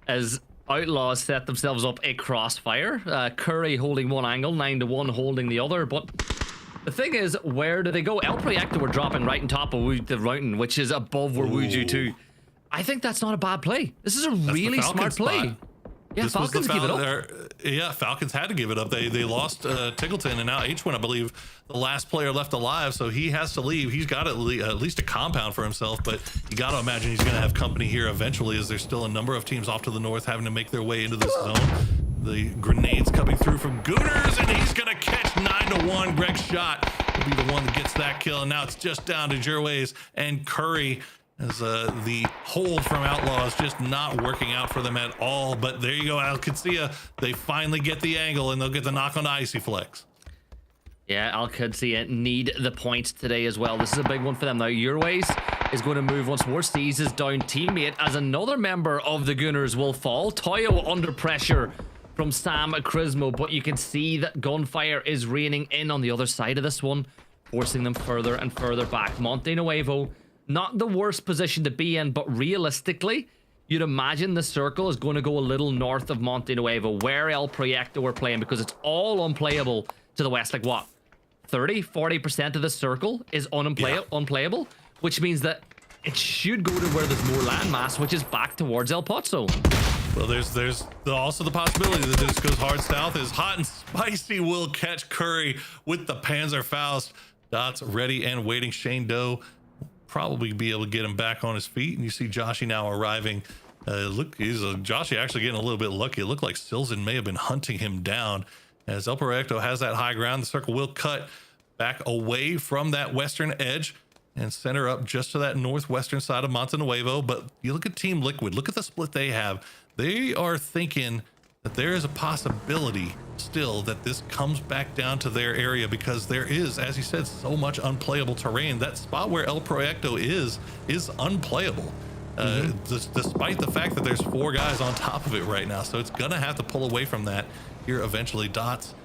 As Outlaws set themselves up a crossfire. Curry holding one angle, 9-1 holding the other. But the thing is, where do they go? El Proyecto were dropping right on top of the mountain, which is above where Wuju 2. I think that's not a bad play. This is a really smart play. Yeah, This Falcons give it up. Yeah, Falcons had to give it up. They lost Tiggleton, and now H1, I believe, the last player left alive, so he has to leave. He's got at least a compound for himself, but you got to imagine he's going to have company here eventually, as there's still a number of teams off to the north having to make their way into this zone. The grenades coming through from Gooners, and he's going to catch 9-1. Greg's shot will be the one that gets that kill, and now it's just down to Jerways and Curry, as the hold from Outlaws just not working out for them at all. But there you go, Al-Qudsiya. They finally get the angle, and they'll get the knock on Icy Flex. Yeah, Al-Qudsiya need the points today as well. This is a big one for them. Now, Urways is going to move once more, sees his down teammate as another member of the Gunners will fall. Toyo under pressure from Sam Crismo, but you can see that gunfire is raining in on the other side of this one, forcing them further and further back. Monte Nuevo, not the worst position to be in, but realistically, you'd imagine the circle is going to go a little north of Monte Nuevo, where El Proyecto are playing, because it's all unplayable to the west. Like what? 30-40% of the circle is unplayable, which means that it should go to where there's more landmass, which is back towards El Pozo. Well, there's also the possibility that this goes hard south, as Hot and Spicy will catch Curry with the Panzerfaust. Dots ready and waiting. Shane Doe probably be able to get him back on his feet, and you see Joshy now arriving. Joshy actually getting a little bit lucky. It looked like Silzen may have been hunting him down, as El Proyecto has that high ground. The circle will cut back away from that western edge and center up just to that northwestern side of Monte Nuevo. But you look at Team Liquid, look at the split they have. They are thinking that there is a possibility still that this comes back down to their area, because there is, as you said, so much unplayable terrain. That spot where El Proyecto is unplayable, despite the fact that there's 4 guys on top of it right now. So it's gonna have to pull away from that here eventually. Dots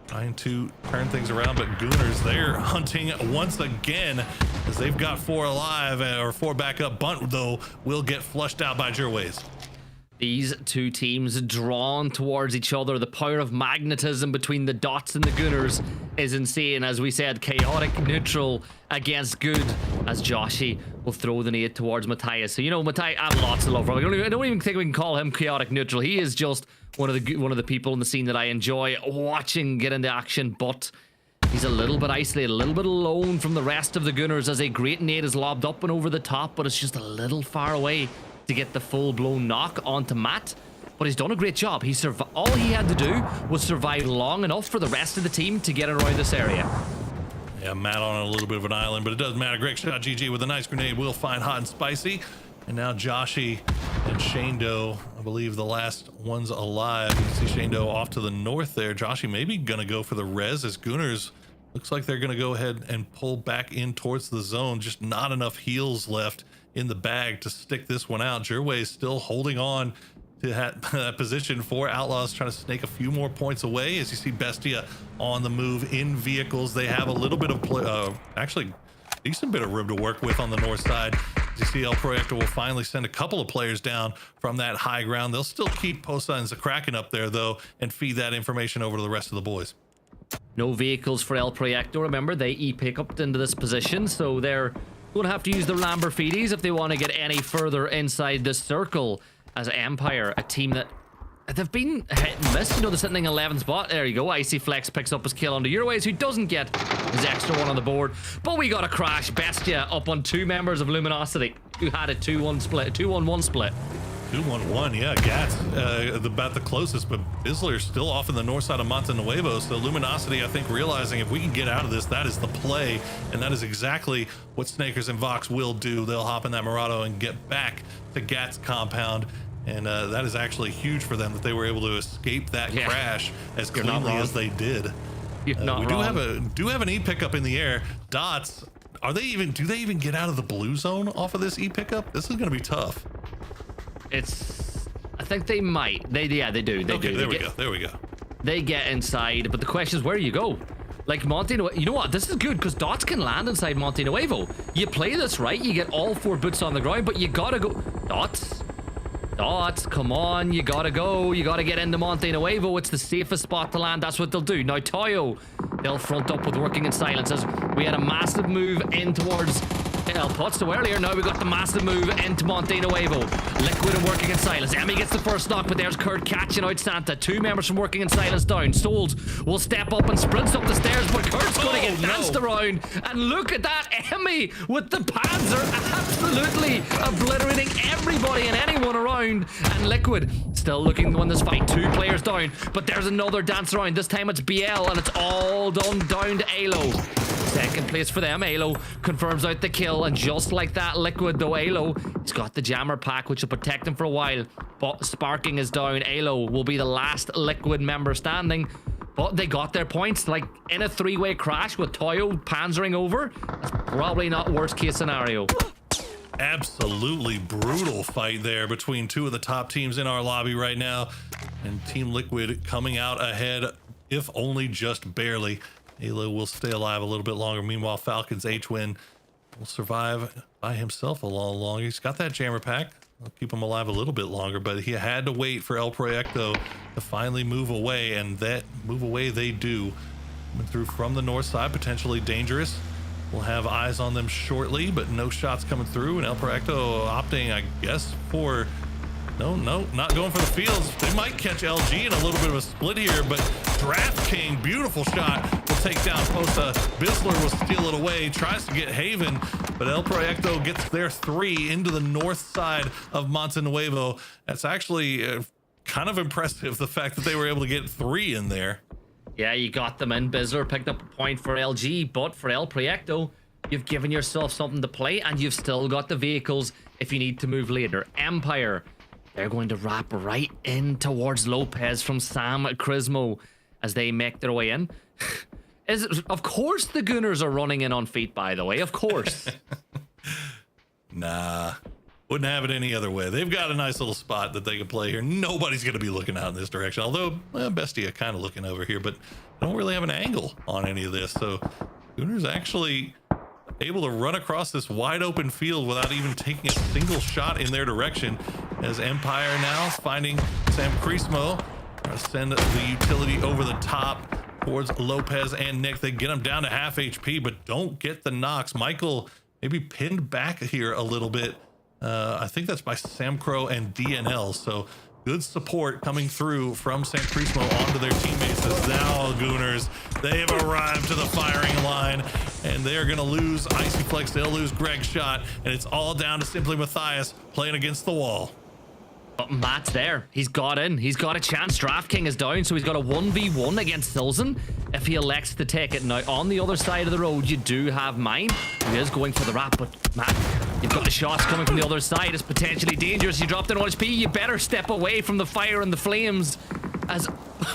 trying to turn things around, but Gooners, they're hunting once again, as they've got 4 alive, or 4 back up. Bunt, though, will get flushed out by Jerways. These two teams drawn towards each other. The power of magnetism between the Dots and the Gunners is insane. As we said, chaotic neutral against good, as Joshy will throw the nade towards Matthias. So, you know, Matthias, I have lots of love for him. I don't even think we can call him chaotic neutral. He is just one of the people in the scene that I enjoy watching get into action, but he's a little bit isolated, a little bit alone from the rest of the Gunners, as a great nade is lobbed up and over the top, but it's just a little far away to get the full-blown knock onto Matt. But he's done a great job. All he had to do was survive long enough for the rest of the team to get around this area. Yeah, Matt on a little bit of an island, but it doesn't matter. Great shot, GG, with a nice grenade. Will find Hot and Spicy. And now Joshy and Shane Doe, I believe the last ones alive. You see Shane Doe off to the north there. Joshy maybe gonna go for the res, as Gooners looks like they're gonna go ahead and pull back in towards the zone. Just not enough heals left in the bag to stick this one out. Jerway is still holding on to that position for Outlaws, trying to snake a few more points away. As you see Bestia on the move in vehicles, they have a little bit of actually decent bit of room to work with on the north side. As you see, El Proyecto will finally send a couple of players down from that high ground. They'll still keep Posa and Kraken up there though, and feed that information over to the rest of the boys. No vehicles for El Proyecto. Remember, they picked into this position, so they're going to have to use their Lamborghinis if they want to get any further inside this circle. As Empire, a team that they've been hit and miss. You know, they're sitting in 11th spot. There you go. Icy Flex picks up his kill onto Urways, who doesn't get his extra one on the board. But we got a crash. Bestia up on 2 members of Luminosity, who had a 2-1 split, 2-1-1 split. 2-1-1, yeah. Gats about the closest, but Bizzler's still off in the north side of Monte Nuevo. So Luminosity, I think, realizing if we can get out of this, that is the play, and that is exactly what Snakers and Vox will do. They'll hop in that Murado and get back to Gats compound, and that is actually huge for them that they were able to escape that crash as cleanly as they did. You're not we wrong. do have an E pickup in the air. Dots do they even get out of the blue zone off of this E pickup? This is going to be tough. I think they might. They do. Okay, there we go. They get inside, but the question is, where do you go? Like Monte, you know what? This is good because Dots can land inside Monte Nuevo. You play this right, you get all 4 boots on the ground, but you gotta go. Dots, come on, you gotta go. You gotta get into Monte Nuevo. It's the safest spot to land. That's what they'll do. Now Toyo, they'll front up with working in silence as we had a massive move in towards El Pozo earlier. Now we got the massive move into Monte Nuevo. Liquid and working in silence. Emmy gets the first knock, but there's Kurt catching out Santa. 2 members from working in silence down. Souls will step up and sprints up the stairs, but Kurt's going to get danced around. And look at that, Emmy with the Panzer absolutely obliterating everybody and anyone around. And Liquid still looking to win this fight. 2 players down, but there's another dance around. This time it's BL, and it's all done down to Alo. Second place for them. Alo confirms out the kill, and just like that, Liquid, though, Alo, he's got the jammer pack, which will protect him for a while. But Sparking is down. Alo will be the last Liquid member standing. But they got their points. Like, in a 3-way crash with Toyo panzering over, that's probably not worst case scenario. Absolutely brutal fight there between 2 of the top teams in our lobby right now. And Team Liquid coming out ahead, if only just barely. Alo will stay alive a little bit longer. Meanwhile, Falcon's H-Win will survive by himself a lot longer. He's got that jammer pack. I'll keep him alive a little bit longer, but he had to wait for El Proyecto to finally move away, and that move away they do. Coming through from the north side, potentially dangerous. We'll have eyes on them shortly, but no shots coming through, and El Proyecto opting, I guess, for... No, not going for the fields. They might catch LG in a little bit of a split here, but Draft King, beautiful shot, will take down Posta. Bisler will steal it away, tries to get Haven, but El Proyecto gets their 3 into the north side of Monte Nuevo. That's actually kind of impressive, the fact that they were able to get 3 in there. Yeah, you got them in. Bisler picked up a point for LG, but for El Proyecto, you've given yourself something to play, and you've still got the vehicles if you need to move later. Empire, they're going to wrap right in towards Lopez from Sam Crismo as they make their way in. Of course the Gooners are running in on feet, by the way. Of course. Nah, wouldn't have it any other way. They've got a nice little spot that they can play here. Nobody's going to be looking out in this direction. Although, Bestia kind of looking over here, but I don't really have an angle on any of this. So Gooners actually able to run across this wide open field without even taking a single shot in their direction, as Empire now finding Sam Crismo, send the utility over the top towards Lopez and Nick. They get him down to half HP, but don't get the knocks. Michael maybe pinned back here a little bit. I think that's by Sam Crow and DNL. So good support coming through from San Crismo onto their teammates, as now Gooners, they have arrived to the firing line, and they're going to lose Icy Flex, they'll lose Greg's shot, and it's all down to simply Matthias playing against the wall. But Matt's there. He's got in. He's got a chance. Draft King is down, so he's got a 1v1 against Silzen if he elects to take it. Now, on the other side of the road, you do have Mine, who is going for the wrap, but Matt, you've got the shots coming from the other side. It's potentially dangerous. You dropped in 1 HP. You better step away from the fire and the flames, as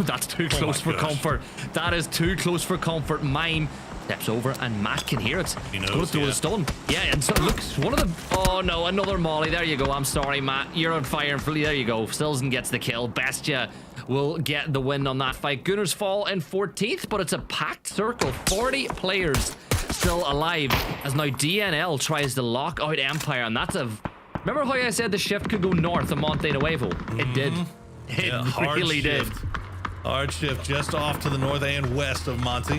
that's too close for comfort. That is too close for comfort. Mine steps over, and Matt can hear it. He knows, going through the stun. Yeah, and so look, one of the... Oh, no, another molly. There you go. I'm sorry, Matt. You're on fire and flee. There you go. Silzen gets the kill. Bestia will get the win on that fight. Gooners fall in 14th, but it's a packed circle. 40 players still alive, as now DNL tries to lock out Empire, and that's a... Remember how I said the shift could go north of Monte Nuevo? It did. It really did. Hard shift just off to the north and west of Monty,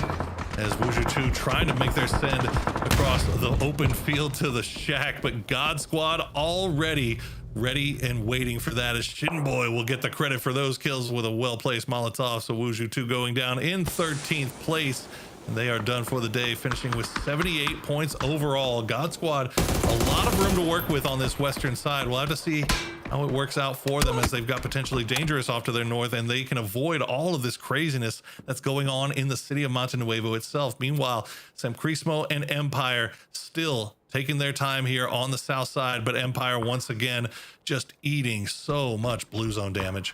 as Wuju 2 trying to make their send across the open field to the shack, but God Squad already ready and waiting for that, as Shinboy will get the credit for those kills with a well-placed Molotov. So Wuju 2 going down in 13th place, and they are done for the day, finishing with 78 points overall. God Squad, a lot of room to work with on this western side. We'll have to see how it works out for them, as they've got potentially dangerous off to their north, and they can avoid all of this craziness that's going on in the city of Monte Nuevo itself. Meanwhile, Sam Crismo and Empire still taking their time here on the south side, but Empire once again just eating so much blue zone damage.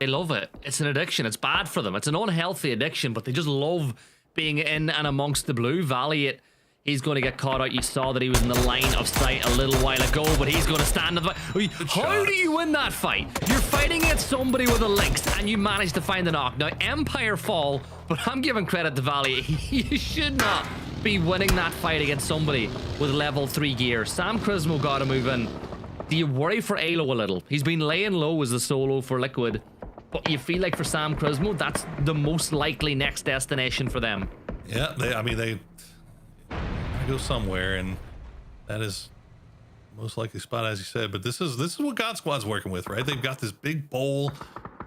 They love it. It's an addiction. It's bad for them. It's an unhealthy addiction, but they just love being in and amongst the blue. Valley, He's going to get caught out. You saw that he was in the line of sight a little while ago, but he's going to stand in the fight. How do you win that fight? You're fighting against somebody with a lynx, and you manage to find the knock. Now, Empire fall, but I'm giving credit to Valley. You should not be winning that fight against somebody with level 3 gear. Sam Crismo got to move in. Do you worry for Alo a little? He's been laying low as a solo for Liquid, but you feel like for Sam Crismo, that's the most likely next destination for them. Yeah, they go somewhere, and that is most likely spot, as you said. But this is what God Squad's working with, right? They've got this big bowl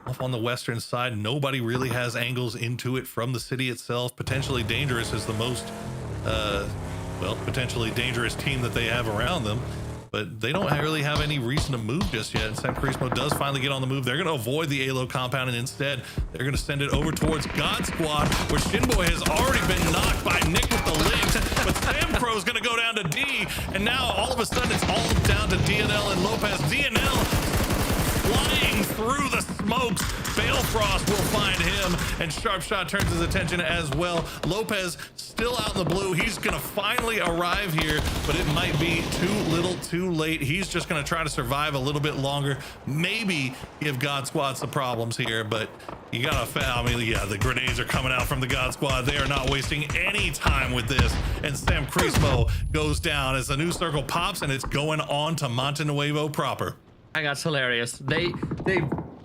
off on the western side. Nobody really has angles into it from the city itself. Potentially Dangerous is the most potentially dangerous team that they have around them, but they don't really have any reason to move just yet. And Sam Crismo does finally get on the move. They're going to avoid the Alo compound, and instead they're going to send it over towards God Squad, where Shinboy has already been knocked by Nick with the links, but Sam Crow's going to go down to D, and now all of a sudden it's all down to DNL and Lopez. DNL flying through the smokes. Balefrost will find him, and Sharpshot turns his attention as well. Lopez still out in the blue. He's gonna finally arrive here, but it might be too little too late. He's just gonna try to survive a little bit longer, maybe give God Squad some problems here, but you gotta, the grenades are coming out from the God Squad. They are not wasting any time with this, and Sam Crismo goes down as the new circle pops, and it's going on to Monte Nuevo proper. I think that's hilarious.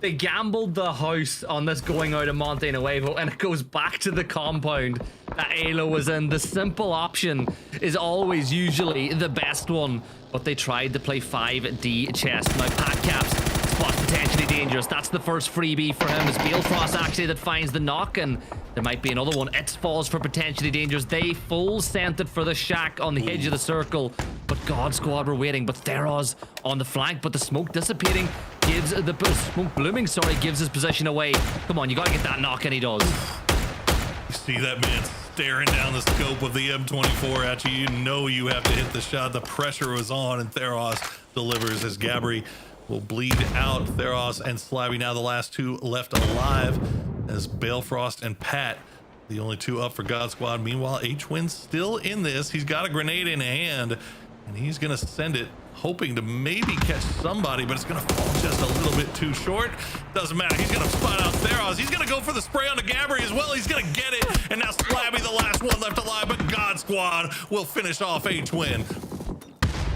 They gambled the house on this going out of Monte Nuevo, and it goes back to the compound that Alo was in. The simple option is always usually the best one, but they tried to play 5D chess. Now, Pat Caps spots potentially dangerous. That's the first freebie for him. It's Balefrost actually that finds the knock, and there might be another one. It falls for potentially dangerous. They full sent it for the shack on the edge of the circle, but God Squad were waiting. But Theros on the flank, but the smoke dissipating gives the smoke blooming. Sorry, gives his position away. Come on, you gotta get that knock, and he does. You see that man staring down the scope of the M24 at you. You know you have to hit the shot. The pressure was on, and Theros delivers as Gabri will bleed out. Theros and Slabby now the last two left alive, as Balefrost and Pat the only two up for God Squad. Meanwhile, H-Win's still in this. He's got a grenade in hand, and he's gonna send it, hoping to maybe catch somebody, but it's gonna fall just a little bit too short. Doesn't matter. He's gonna spot out Theros. He's gonna go for the spray on the Gabri as well. He's gonna get it, and now Slabby the last one left alive, but God Squad will finish off H-Win.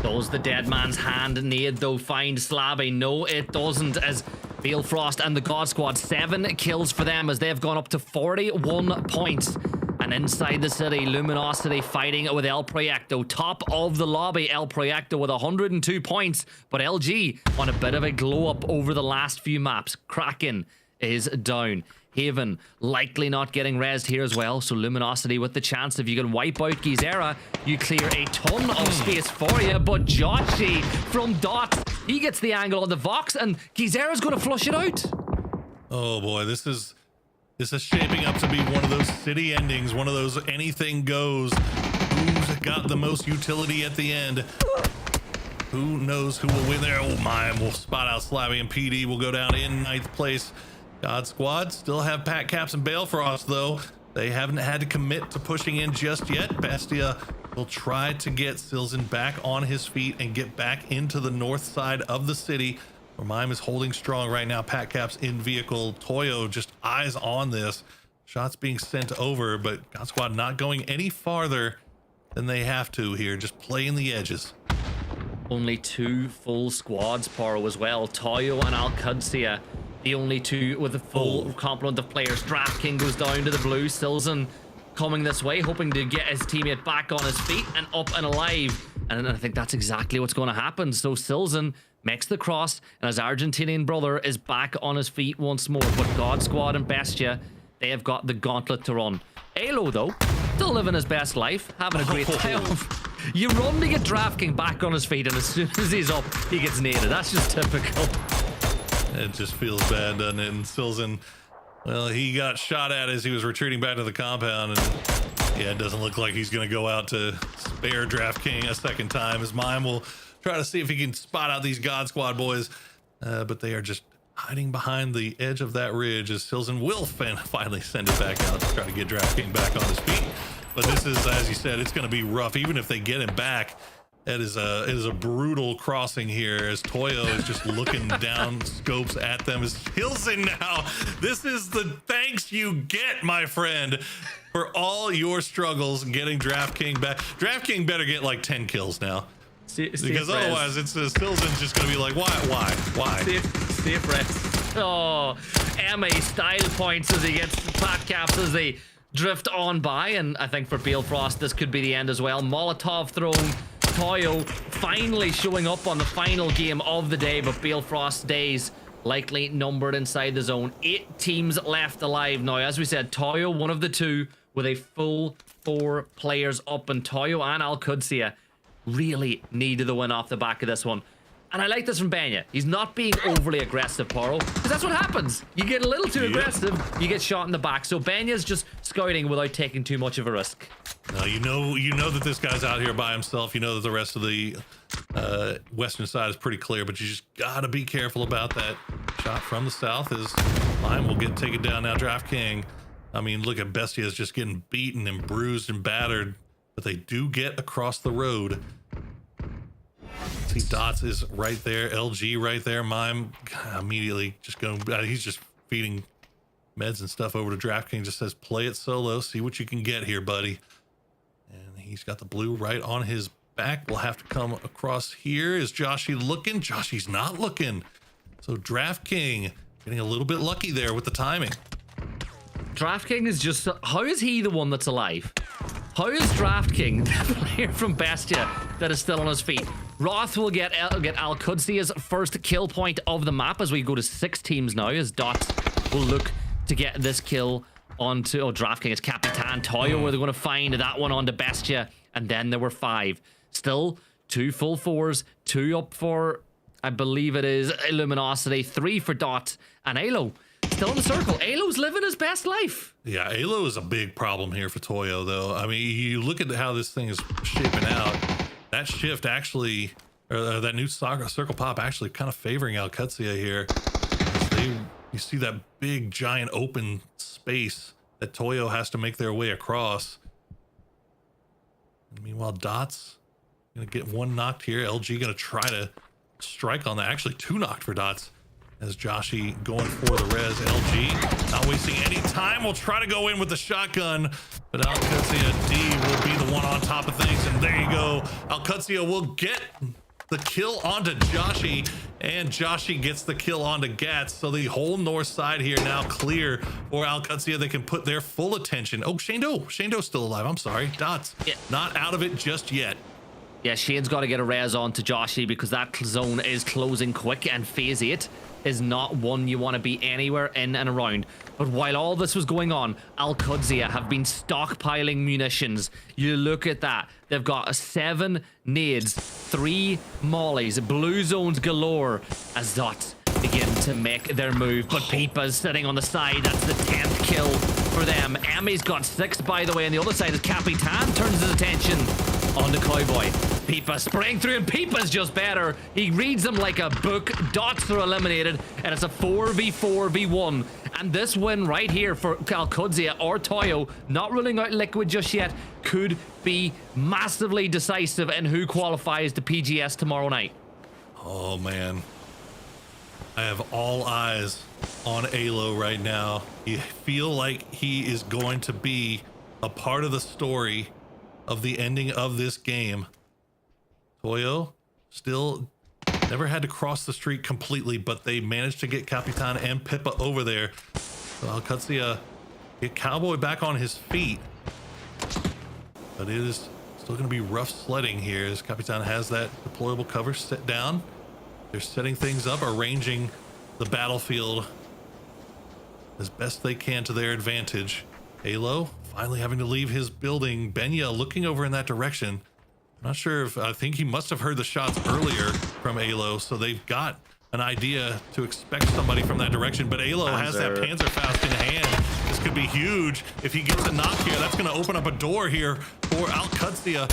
Does the dead man's hand nade though find Slabby? No, it doesn't, as Balefrost and the God Squad, 7 kills for them as they've gone up to 41 points. And inside the city, Luminosity fighting with El Proyecto. Top of the lobby, El Proyecto with 102 points, but LG on a bit of a glow up over the last few maps. Kraken is down. Haven likely not getting rezzed here as well, so Luminosity with the chance, if you can wipe out Gizera, you clear a ton of space for you. But Joshi from Dot, he gets the angle on the Vox, and Gizera's going to flush it out. Oh boy, this is shaping up to be one of those city endings, one of those anything goes. Who's got the most utility at the end? Who knows who will win there? Oh my, we'll spot out Slabby, and PD will go down in 9th place. God Squad still have Pat Caps and Balefrost though. They haven't had to commit to pushing in just yet. Bestia will try to get Silzen back on his feet and get back into the north side of the city, where Mime is holding strong right now. Pat Caps in vehicle. Toyo just eyes on this. Shots being sent over, but God Squad not going any farther than they have to here, just playing the edges. Only 2 full squads, Poro, as well. Toyo and Alcudsia, the only 2 with a full complement of players. DraftKing goes down to the blue. Silzen coming this way, hoping to get his teammate back on his feet and up and alive. And I think that's exactly what's going to happen. So Silzen makes the cross, and his Argentinian brother is back on his feet once more. But God Squad and Bestia, they have got the gauntlet to run. Alo, though, still living his best life, having a great time. You run to get DraftKing back on his feet, and as soon as he's up, he gets naded. That's just typical. It just feels bad, doesn't it? And Silzen, well, he got shot at as he was retreating back to the compound, and yeah, it doesn't look like he's going to go out to spare DraftKing a second time, as Mime will try to see if he can spot out these God Squad boys, but they are just hiding behind the edge of that ridge, as Silzen will finally send it back out to try to get DraftKing back on his feet. But this is, as you said, it's going to be rough. Even if they get him back, it is a brutal crossing here as Toyo is just looking down scopes at them. As Hilson now, this is the thanks you get, my friend, for all your struggles getting DraftKings back. DraftKings better get like 10 kills now. Because otherwise it's Hilson's just going to be like, why? See it, Fred. Oh, EMEA style points as he gets fat caps as they drift on by, and I think for Balefrost this could be the end as well. Molotov thrown. Toyo finally showing up on the final game of the day, but Balefrost's days likely numbered inside the zone. 8 teams left alive now. As we said, Toyo one of the 2 with a full 4 players up, and Toyo and Al-Qudsiya really needed the win off the back of this one. And I like this from Benya. He's not being overly aggressive, Poro, because that's what happens. You get a little too aggressive, you get shot in the back. So Benya's just scouting without taking too much of a risk. Now you know that this guy's out here by himself. You know that the rest of the western side is pretty clear, but you just gotta be careful about that shot from the south. As Lime will get taken down now. DraftKings. I mean, look at Bestia is just getting beaten and bruised and battered, but they do get across the road. See, Dots is right there, LG right there. Mime immediately just going, he's just feeding meds and stuff over to DraftKings. Just says, play it solo, see what you can get here, buddy. And he's got the blue right on his back. We'll have to come across here. Is Joshy looking? Joshy's not looking. So DraftKings getting a little bit lucky there with the timing. DraftKings is just, how is he the one that's alive? How is DraftKings, the player from Bestia, that is still on his feet? Roth will get Al-Qudsiya's first kill point of the map as we go to 6 teams now, as Dots will look to get this kill onto DraftKings. Capitan Toyo, where they're going to find that one onto Bestia, and then there were 5. Still 2 full 4s, 2 up for, I believe it is, Illuminosity, 3 for Dot, and Alo still in the circle. Alo's living his best life. Yeah, Alo is a big problem here for Toyo, though. I mean, you look at how this thing is shaping out. That shift actually, or that new circle pop actually kind of favoring Al-Qudsiya here. You see that big, giant open space that Toyo has to make their way across. And meanwhile, Dots gonna get 1 knocked here. LG gonna try to strike on that. Actually, 2 knocked for Dots. As Joshy going for the res. LG not wasting any time. We'll try to go in with the shotgun, but Al-Qudsiya D will be the one on top of things. And there you go. Al-Qudsiya will get the kill onto Joshy, and Joshy gets the kill onto Gats. So the whole north side here now clear for Al-Qudsiya. They can put their full attention. Oh, Shanedo's still alive. I'm sorry. Dots not out of it just yet. Yeah, Shane's got to get a res on to Joshy because that zone is closing quick, and phase 8 is not one you want to be anywhere in and around. But while all this was going on, Al-Qudsiya have been stockpiling munitions. You look at that. They've got 7 nades, 3 mollies, blue zones galore as Dots begin to make their move. But Peepa's sitting on the side. That's the 10th kill for them. EMEA's got 6, by the way, and the other side is Capitan turns his attention on the Cowboy. Peepa spraying through, and Peepa's just better. He reads them like a book. Dots are eliminated, and it's a 4v4v1. And this win right here for Al-Qudsiya or Toyo, not ruling out Liquid just yet, could be massively decisive in who qualifies to PGS tomorrow night. Oh, man. I have all eyes on Alo right now. You feel like he is going to be a part of the story of the ending of this game. Toyo still never had to cross the street completely, but they managed to get Capitan and Pippa over there. So Al-Qudsiya get Cowboy back on his feet, but it is still going to be rough sledding here as Capitan has that deployable cover set down. They're setting things up, arranging the battlefield as best they can to their advantage. Alo finally having to leave his building. Benya looking over in that direction. I'm not sure if, I think he must have heard the shots earlier from Alo, so they've got an idea to expect somebody from that direction, but Alo has that Panzerfaust in hand. This could be huge. If he gets a knock here, that's going to open up a door here for Al-Qudsiya.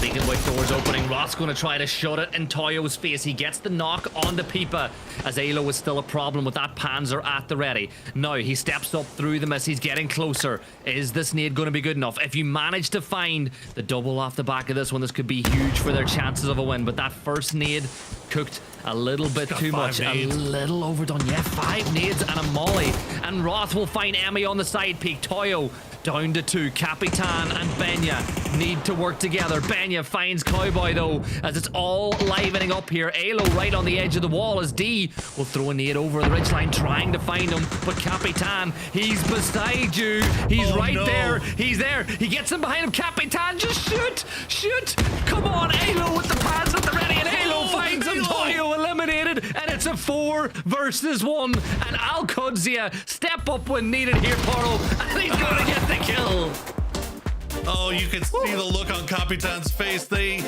Speaking of which, doors opening, Roth's going to try to shut it in Toyo's face. He gets the knock on the Peepa, as Alo is still a problem with that Panzer at the ready. Now he steps up through the miss. He's getting closer. Is this nade going to be good enough? If you manage to find the double off the back of this one, this could be huge for their chances of a win. But that first nade cooked a little bit too much. nades. A little overdone. Yeah, 5 nades and a molly. And Roth will find Emmy on the side peak. Toyo down to 2. Capitan and Benya need to work together. Benya finds Cowboy though, as it's all livening up here. Alo right on the edge of the wall as D will throw a nade over the ridgeline trying to find him. But Capitan, he's beside you. He's there. He's there. He gets him behind him. Capitan, just shoot. Shoot. Come on, Alo with the pads at the ready, and Alo finds him. Toyo eliminated, and it's a 4 versus 1. And Alcudzia step up when needed here, Poro, and he's going to get the kill. Oh, you can see the look on Capitan's face. They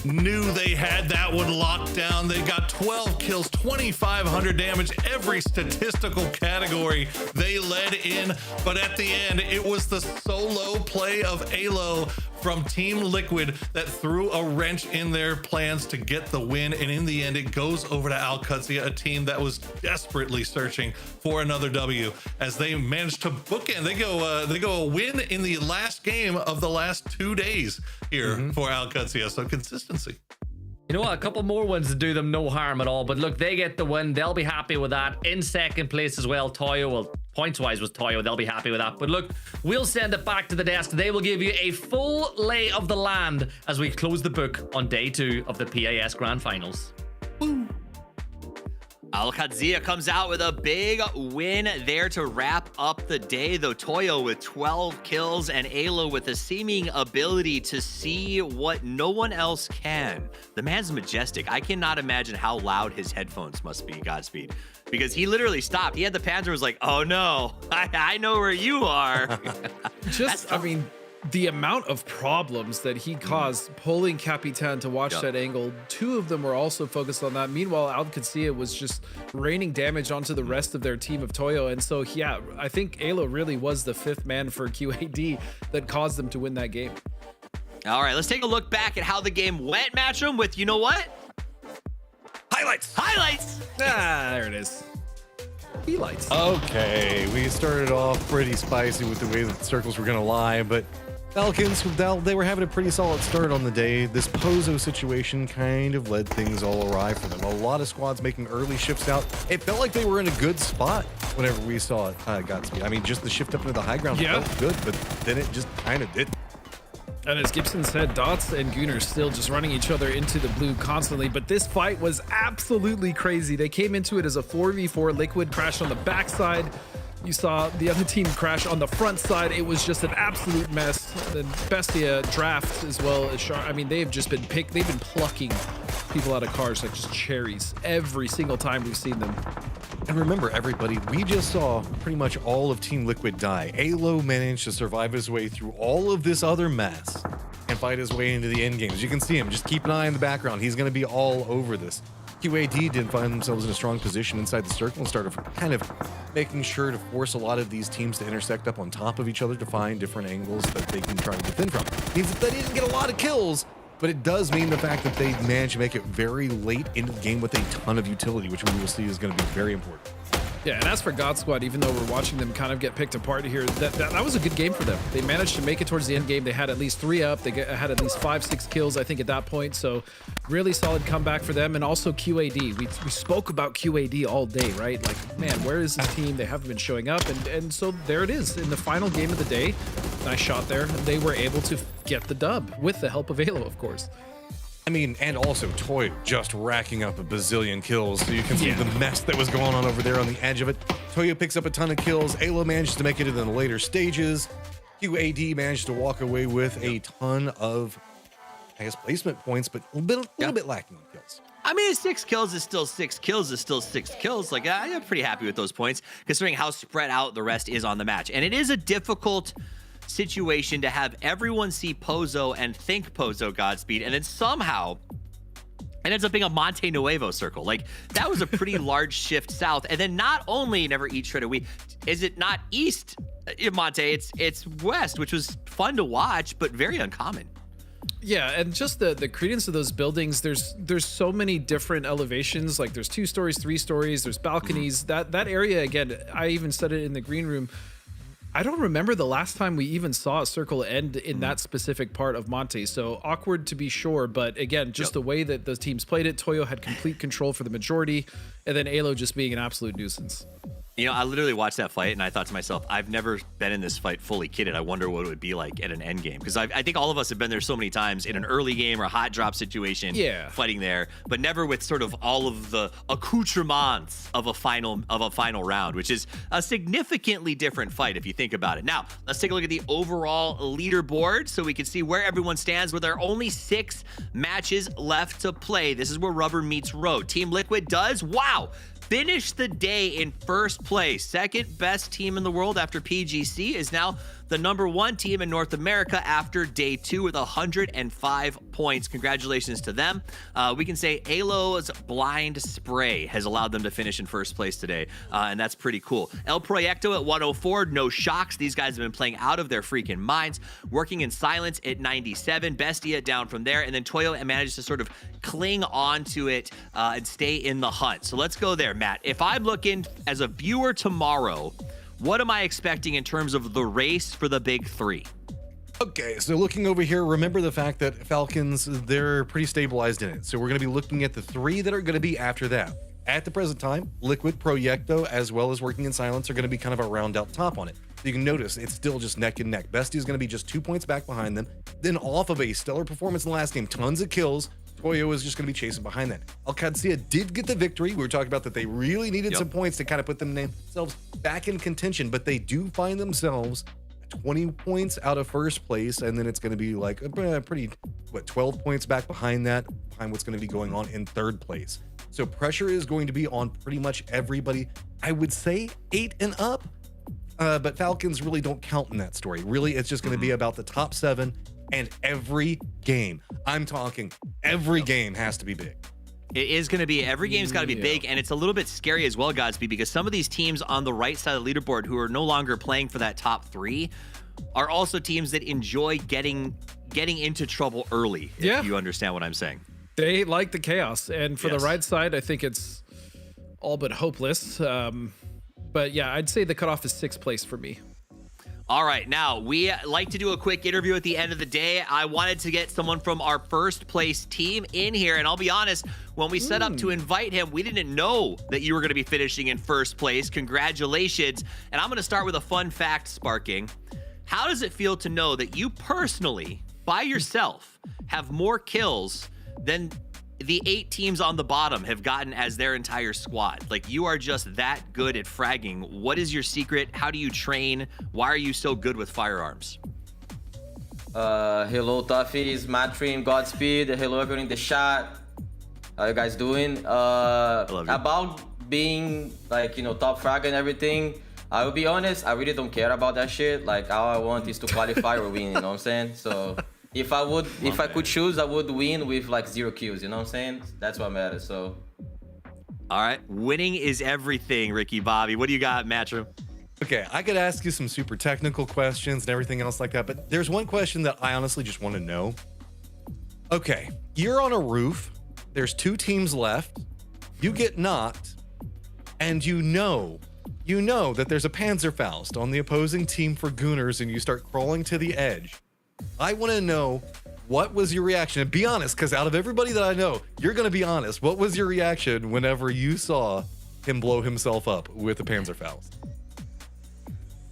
knew they had that one locked down. They got 12 kills, 2,500 damage, every statistical category they led in. But at the end, it was the solo play of Alo from Team Liquid that threw a wrench in their plans to get the win. And in the end, it goes over to Alcudzia, a team that was desperately searching for another W, as they managed to bookend. They go a win in the last game of the last 2 days here for Alcudzia. So consistency. You know what? A couple more wins to do them no harm at all. But look, they get the win. They'll be happy with that. In second place as well, Toyo. Well, points-wise was Toyo. They'll be happy with that. But look, we'll send it back to the desk. They will give you a full lay of the land as we close the book on day 2 of the PAS Grand Finals. Woo. Alcudzia comes out with a big win there to wrap up the day, though. Toyo with 12 kills and Alo with a seeming ability to see what no one else can. The man's majestic. I cannot imagine how loud his headphones must be, Godspeed, because he literally stopped. He had the Panzer, was like, oh no, I know where you are. I mean, the amount of problems that he caused pulling Capitan to watch that angle. 2 of them were also focused on that. Meanwhile, Alcudzia was just raining damage onto the rest of their team of Toyo. And so, yeah, I think Alo really was the 5th man for QAD that caused them to win that game. All right, let's take a look back at how the game went, Matchroom, with, you know what? Highlights. There it is. Highlights. Okay, we started off pretty spicy with the way that the circles were going to lie, but Falcons, they were having a pretty solid start on the day. This Pozo situation kind of led things all awry for them. A lot of squads making early shifts out. It felt like they were in a good spot whenever we saw it, Godspeed. I mean, just the shift up into the high ground felt good, but then it just kind of didn't. And as Gibson said, Dots and Gunnar still just running each other into the blue constantly, but this fight was absolutely crazy. They came into it as a 4v4. Liquid crashed on the backside. You saw the other team crash on the front side. It was just an absolute mess. The Bestia draft as well as Shark. I mean, they've just been they've been plucking people out of cars like just cherries every single time we've seen them. And remember, everybody, we just saw pretty much all of Team Liquid die. Alo managed to survive his way through all of this other mess and fight his way into the end games. You can see him. Just keep an eye in the background. He's going to be all over this. QAD did find themselves in a strong position inside the circle and started kind of making sure to force a lot of these teams to intersect up on top of each other to find different angles that they can try to defend from. It means that they didn't get a lot of kills, but it does mean the fact that they managed to make it very late into the game with a ton of utility, which we will see is going to be very important. Yeah, and as for God Squad, even though we're watching them kind of get picked apart here, that was a good game for them. They managed to make it towards the end game. They had at least 3 up. They had at least 5-6 kills, I think, at that point. So really solid comeback for them. And also QAD. We spoke about QAD all day, right? Like, man, where is this team? They haven't been showing up. And so there it is in the final game of the day. Nice shot there. They were able to get the dub with the help of Alo, of course. I mean, and also Toyo just racking up a bazillion kills, so you can see the mess that was going on over there on the edge of it. Toyo picks up a ton of kills. Alo managed to make it in the later stages. QAD managed to walk away with a ton of, I guess, placement points, but a little bit lacking in kills. I mean, 6 kills is still 6 kills is still 6 kills. Like, I'm pretty happy with those points, considering how spread out the rest is on the match. And it is a difficult situation to have everyone see Pozo and think Pozo Godspeed, and then somehow it ends up being a Monte Nuevo circle. Like, that was a pretty large shift south. And then not only never eat shredded wheat, is it not east Monte, it's west, which was fun to watch, but very uncommon. Yeah, and just the credence of those buildings, there's so many different elevations. Like there's 2 stories, 3 stories, there's balconies. That area, again, I even said it in the green room. I don't remember the last time we even saw a circle end in that specific part of Monte. So awkward to be sure, but again, just the way that the teams played it, Toyo had complete control for the majority, and then Alo just being an absolute nuisance. You know, I literally watched that fight and I thought to myself, I've never been in this fight fully kitted. I wonder what it would be like at an end game. Because I think all of us have been there so many times in an early game or a hot drop situation, fighting there, but never with sort of all of the accoutrements of a final round, which is a significantly different fight if you think about it. Now, let's take a look at the overall leaderboard so we can see where everyone stands with there are only 6 matches left to play. This is where rubber meets road. Team Liquid does, finish the day in first place. Second best team in the world after PGC is now the #1 team in North America after day 2 with 105 points. Congratulations to them. We can say Alo's blind spray has allowed them to finish in first place today, and that's pretty cool. El Proyecto at 104, no shocks. These guys have been playing out of their freaking minds. Working in silence at 97. Bestia down from there, and then Toyo manages to sort of cling on to it and stay in the hunt. So let's go there, Matt. If I'm looking as a viewer tomorrow, what am I expecting in terms of the race for the big 3? Okay, so looking over here, remember the fact that Falcons, they're pretty stabilized in it. So we're going to be looking at the 3 that are going to be after that. At the present time, Liquid, Proyecto, as well as Working in Silence are going to be kind of a round out top on it. So you can notice it's still just neck and neck. Bestie is going to be just 2 points back behind them. Then off of a stellar performance in the last game, tons of kills, Toyo is just going to be chasing behind that. Alcancia did get the victory. We were talking about that they really needed some points to kind of put themselves back in contention, but they do find themselves 20 points out of first place, and then it's going to be like a pretty, 12 points back behind that, behind what's going to be going on in third place. So pressure is going to be on pretty much everybody. I would say 8 and up, but Falcons really don't count in that story. Really, it's just going to be about the top 7. And every game, I'm talking, every game has to be big. It is going to be, every game's got to be big, and it's a little bit scary as well, Godspeed, because some of these teams on the right side of the leaderboard who are no longer playing for that top 3 are also teams that enjoy getting into trouble early, if you understand what I'm saying. They like the chaos, and for the right side, I think it's all but hopeless. But yeah, I'd say the cutoff is 6th place for me. All right, now we like to do a quick interview at the end of the day. I wanted to get someone from our first place team in here, and I'll be honest, when we set up to invite him, we didn't know that you were going to be finishing in first place. Congratulations. And I'm going to start with a fun fact, Sparking. How does it feel to know that you personally, by yourself, have more kills than the 8 teams on the bottom have gotten as their entire squad? Like, you are just that good at fragging. What is your secret? How do you train? Why are you so good with firearms? Hello, Toughies, Matrim, Godspeed. Hello, everyone in the chat. How you guys doing? About being, like, top frag and everything, I will be honest, I really don't care about that shit. Like, all I want is to qualify or win, you know what I'm saying? So if I could choose, I would win with like 0 kills, you know what I'm saying? That's what matters, so. All right, winning is everything, Ricky Bobby. What do you got, Matchroom? Okay, I could ask you some super technical questions and everything else like that, but there's one question that I honestly just want to know. Okay, you're on a roof, there's 2 teams left, you get knocked, and you know that there's a Panzerfaust on the opposing team for Gooners, and you start crawling to the edge. I want to know, what was your reaction? And be honest, because out of everybody that I know, you're going to be honest. What was your reaction whenever you saw him blow himself up with the Panzerfaust?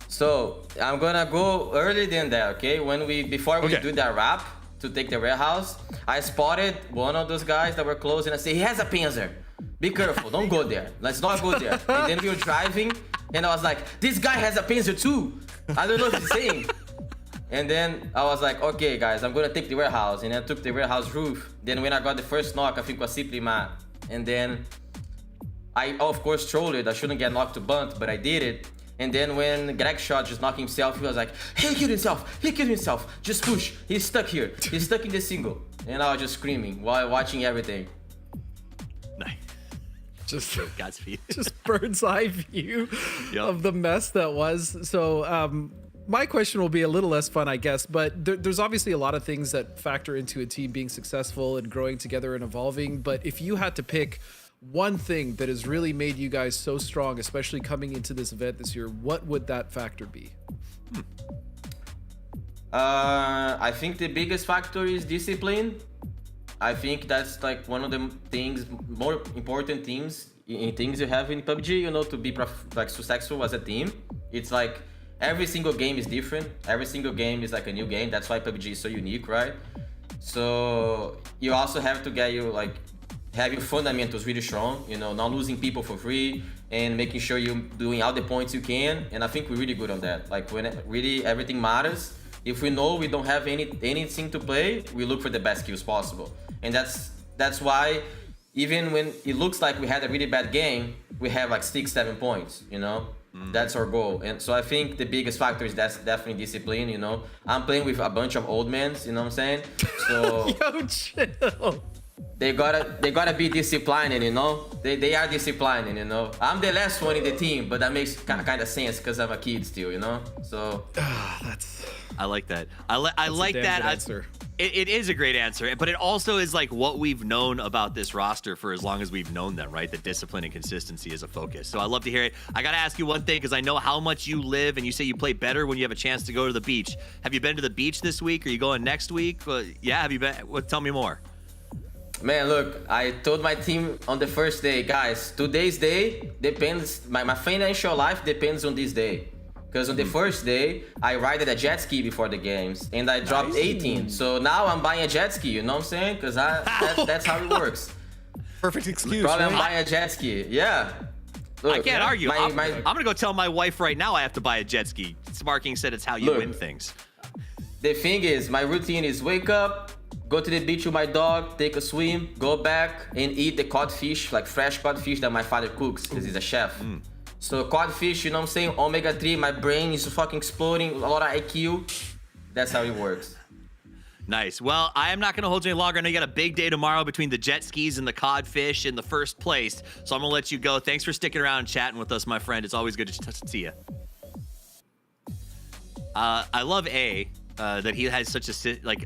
So I'm gonna go earlier than that, okay? Before we do that wrap to take the warehouse, I spotted one of those guys that were close, and I say, he has a Panzer. Be careful, don't go there. Let's not go there. And then we were driving, and I was like, this guy has a Panzer too. I don't know what he's saying. And then I was like, okay, guys, I'm gonna take the warehouse. And I took the warehouse roof. Then when I got the first knock, I think was simply Matt. And then I, of course, trolled it. I shouldn't get knocked to bunt, but I did it. And then when Greg shot just knocked himself, he was like, he killed himself. Just push. He's stuck here. He's stuck in the single. And I was just screaming while watching everything. Nice. Just Godspeed. Just bird's eye view of the mess that was. So, my question will be a little less fun, I guess, but there's obviously a lot of things that factor into a team being successful and growing together and evolving. But if you had to pick one thing that has really made you guys so strong, especially coming into this event this year, what would that factor be? I think the biggest factor is discipline. I think that's like one of the things, more important things you have in PUBG, you know, to be successful as a team. It's like every single game is different. Every single game is like a new game. That's why PUBG is so unique, right? So you also have to get have your fundamentals really strong, you know, not losing people for free and making sure you're doing all the points you can. And I think we're really good on that. Like when really everything matters, if we know we don't have anything to play, we look for the best kills possible. And that's why even when it looks like we had a really bad game, we have like 6-7 points, you know? That's our goal. And so I think the biggest factor is that's definitely discipline, you know? I'm playing with a bunch of old men, you know what I'm saying? So Yo, chill. they gotta be disciplined, you know? They are disciplined, you know? I'm the last one in the team, but that makes kind of sense because I'm a kid still, you know? So I like that. I like that answer. It is a great answer, but it also is like what we've known about this roster for as long as we've known them, right? The discipline and consistency is a focus. So I love to hear it. I got to ask you one thing, because I know how much you live, and you say you play better when you have a chance to go to the beach. Have you been to the beach this week? Are you going next week? Yeah, have you been? Tell me more. Man, look, I told my team on the first day, guys, today's day depends, my financial life depends on this day. Because on the first day, I ride a jet ski before the games, and I dropped 18. So now I'm buying a jet ski, you know what I'm saying? Because that's how it works. Perfect excuse, Probably right? I'm buying a jet ski, yeah. Look, I can't argue. I'm my- going to go tell my wife right now I have to buy a jet ski. Sparking said it's how you win things. The thing is, my routine is wake up, go to the beach with my dog, take a swim, go back and eat the codfish, like fresh codfish that my father cooks, because he's a chef. So codfish, you know what I'm saying? Omega-3, my brain is fucking exploding, a lot of IQ. That's how it works. Nice. Well, I am not going to hold you any longer. I know you got a big day tomorrow between the jet skis and the codfish in the first place. So I'm going to let you go. Thanks for sticking around and chatting with us, my friend. It's always good to see you. I love that he has such a,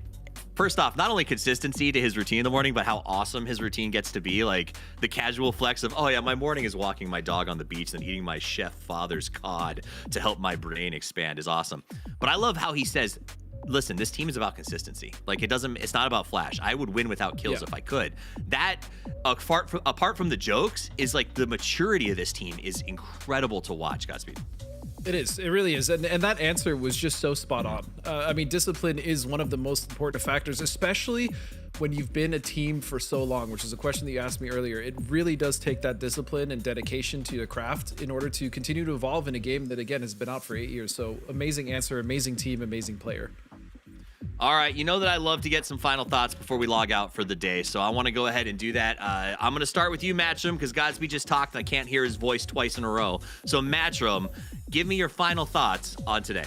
first off, not only consistency to his routine in the morning, but how awesome his routine gets to be. Like the casual flex of, oh yeah, my morning is walking my dog on the beach and eating my chef father's cod to help my brain expand is awesome. But I love how he says, listen, this team is about consistency. Like it's not about flash. I would win without kills if I could. That, apart from the jokes, is like the maturity of this team is incredible to watch, Godspeed. It is. It really is. And that answer was just so spot on. I mean, discipline is one of the most important factors, especially when you've been a team for so long, which is a question that you asked me earlier. It really does take that discipline and dedication to your craft in order to continue to evolve in a game that, again, has been out for 8 years. So amazing answer, amazing team, amazing player. All right, you know that I love to get some final thoughts before we log out for the day, so I want to go ahead and do that. I'm going to start with you, Matchroom, because Godspeed just talked and I can't hear his voice twice in a row. So, Matchroom, give me your final thoughts on today.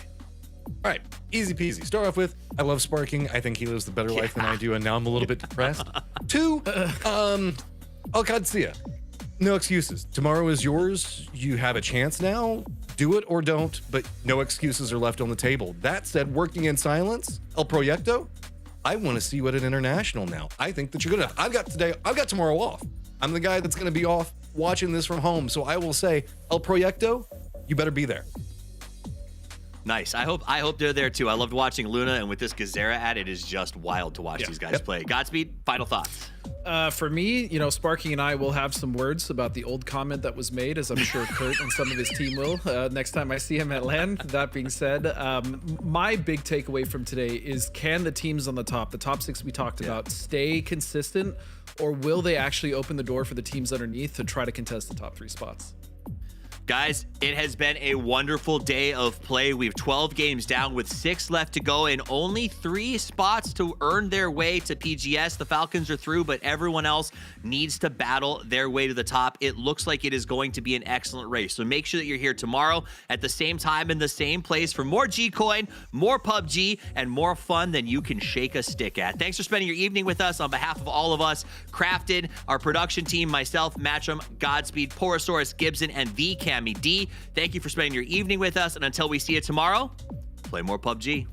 All right, easy peasy. Start off with, I love Sparking. I think he lives the better life than I do, and now I'm a little bit depressed. 2, Alcadzia. No excuses. Tomorrow is yours. You have a chance now. Do it or don't, but no excuses are left on the table. That said, working in silence, El Proyecto, I want to see you at an international now. I think that you're good enough. I've got tomorrow off. I'm the guy that's going to be off watching this from home. So I will say, El Proyecto, you better be there. Nice. I hope they're there too. I loved watching Luna, and with this Gazera ad, it is just wild to watch these guys play. Godspeed, final thoughts. For me, Sparking and I will have some words about the old comment that was made, as I'm sure Kurt and some of his team will next time I see him at LAN. That being said, my big takeaway from today is, can the teams on the top 6 we talked about, stay consistent, or will they actually open the door for the teams underneath to try to contest the top 3 spots? Guys, it has been a wonderful day of play. We have 12 games down with 6 left to go and only 3 spots to earn their way to PGS. The Falcons are through, but everyone else needs to battle their way to the top. It looks like it is going to be an excellent race. So make sure that you're here tomorrow at the same time in the same place for more G-Coin, more PUBG, and more fun than you can shake a stick at. Thanks for spending your evening with us. On behalf of all of us, Krafton, our production team, myself, Matchroom, Godspeed, Porosaurus, Gibson, and the Cammy D. Thank you for spending your evening with us, and until we see you tomorrow, play more PUBG.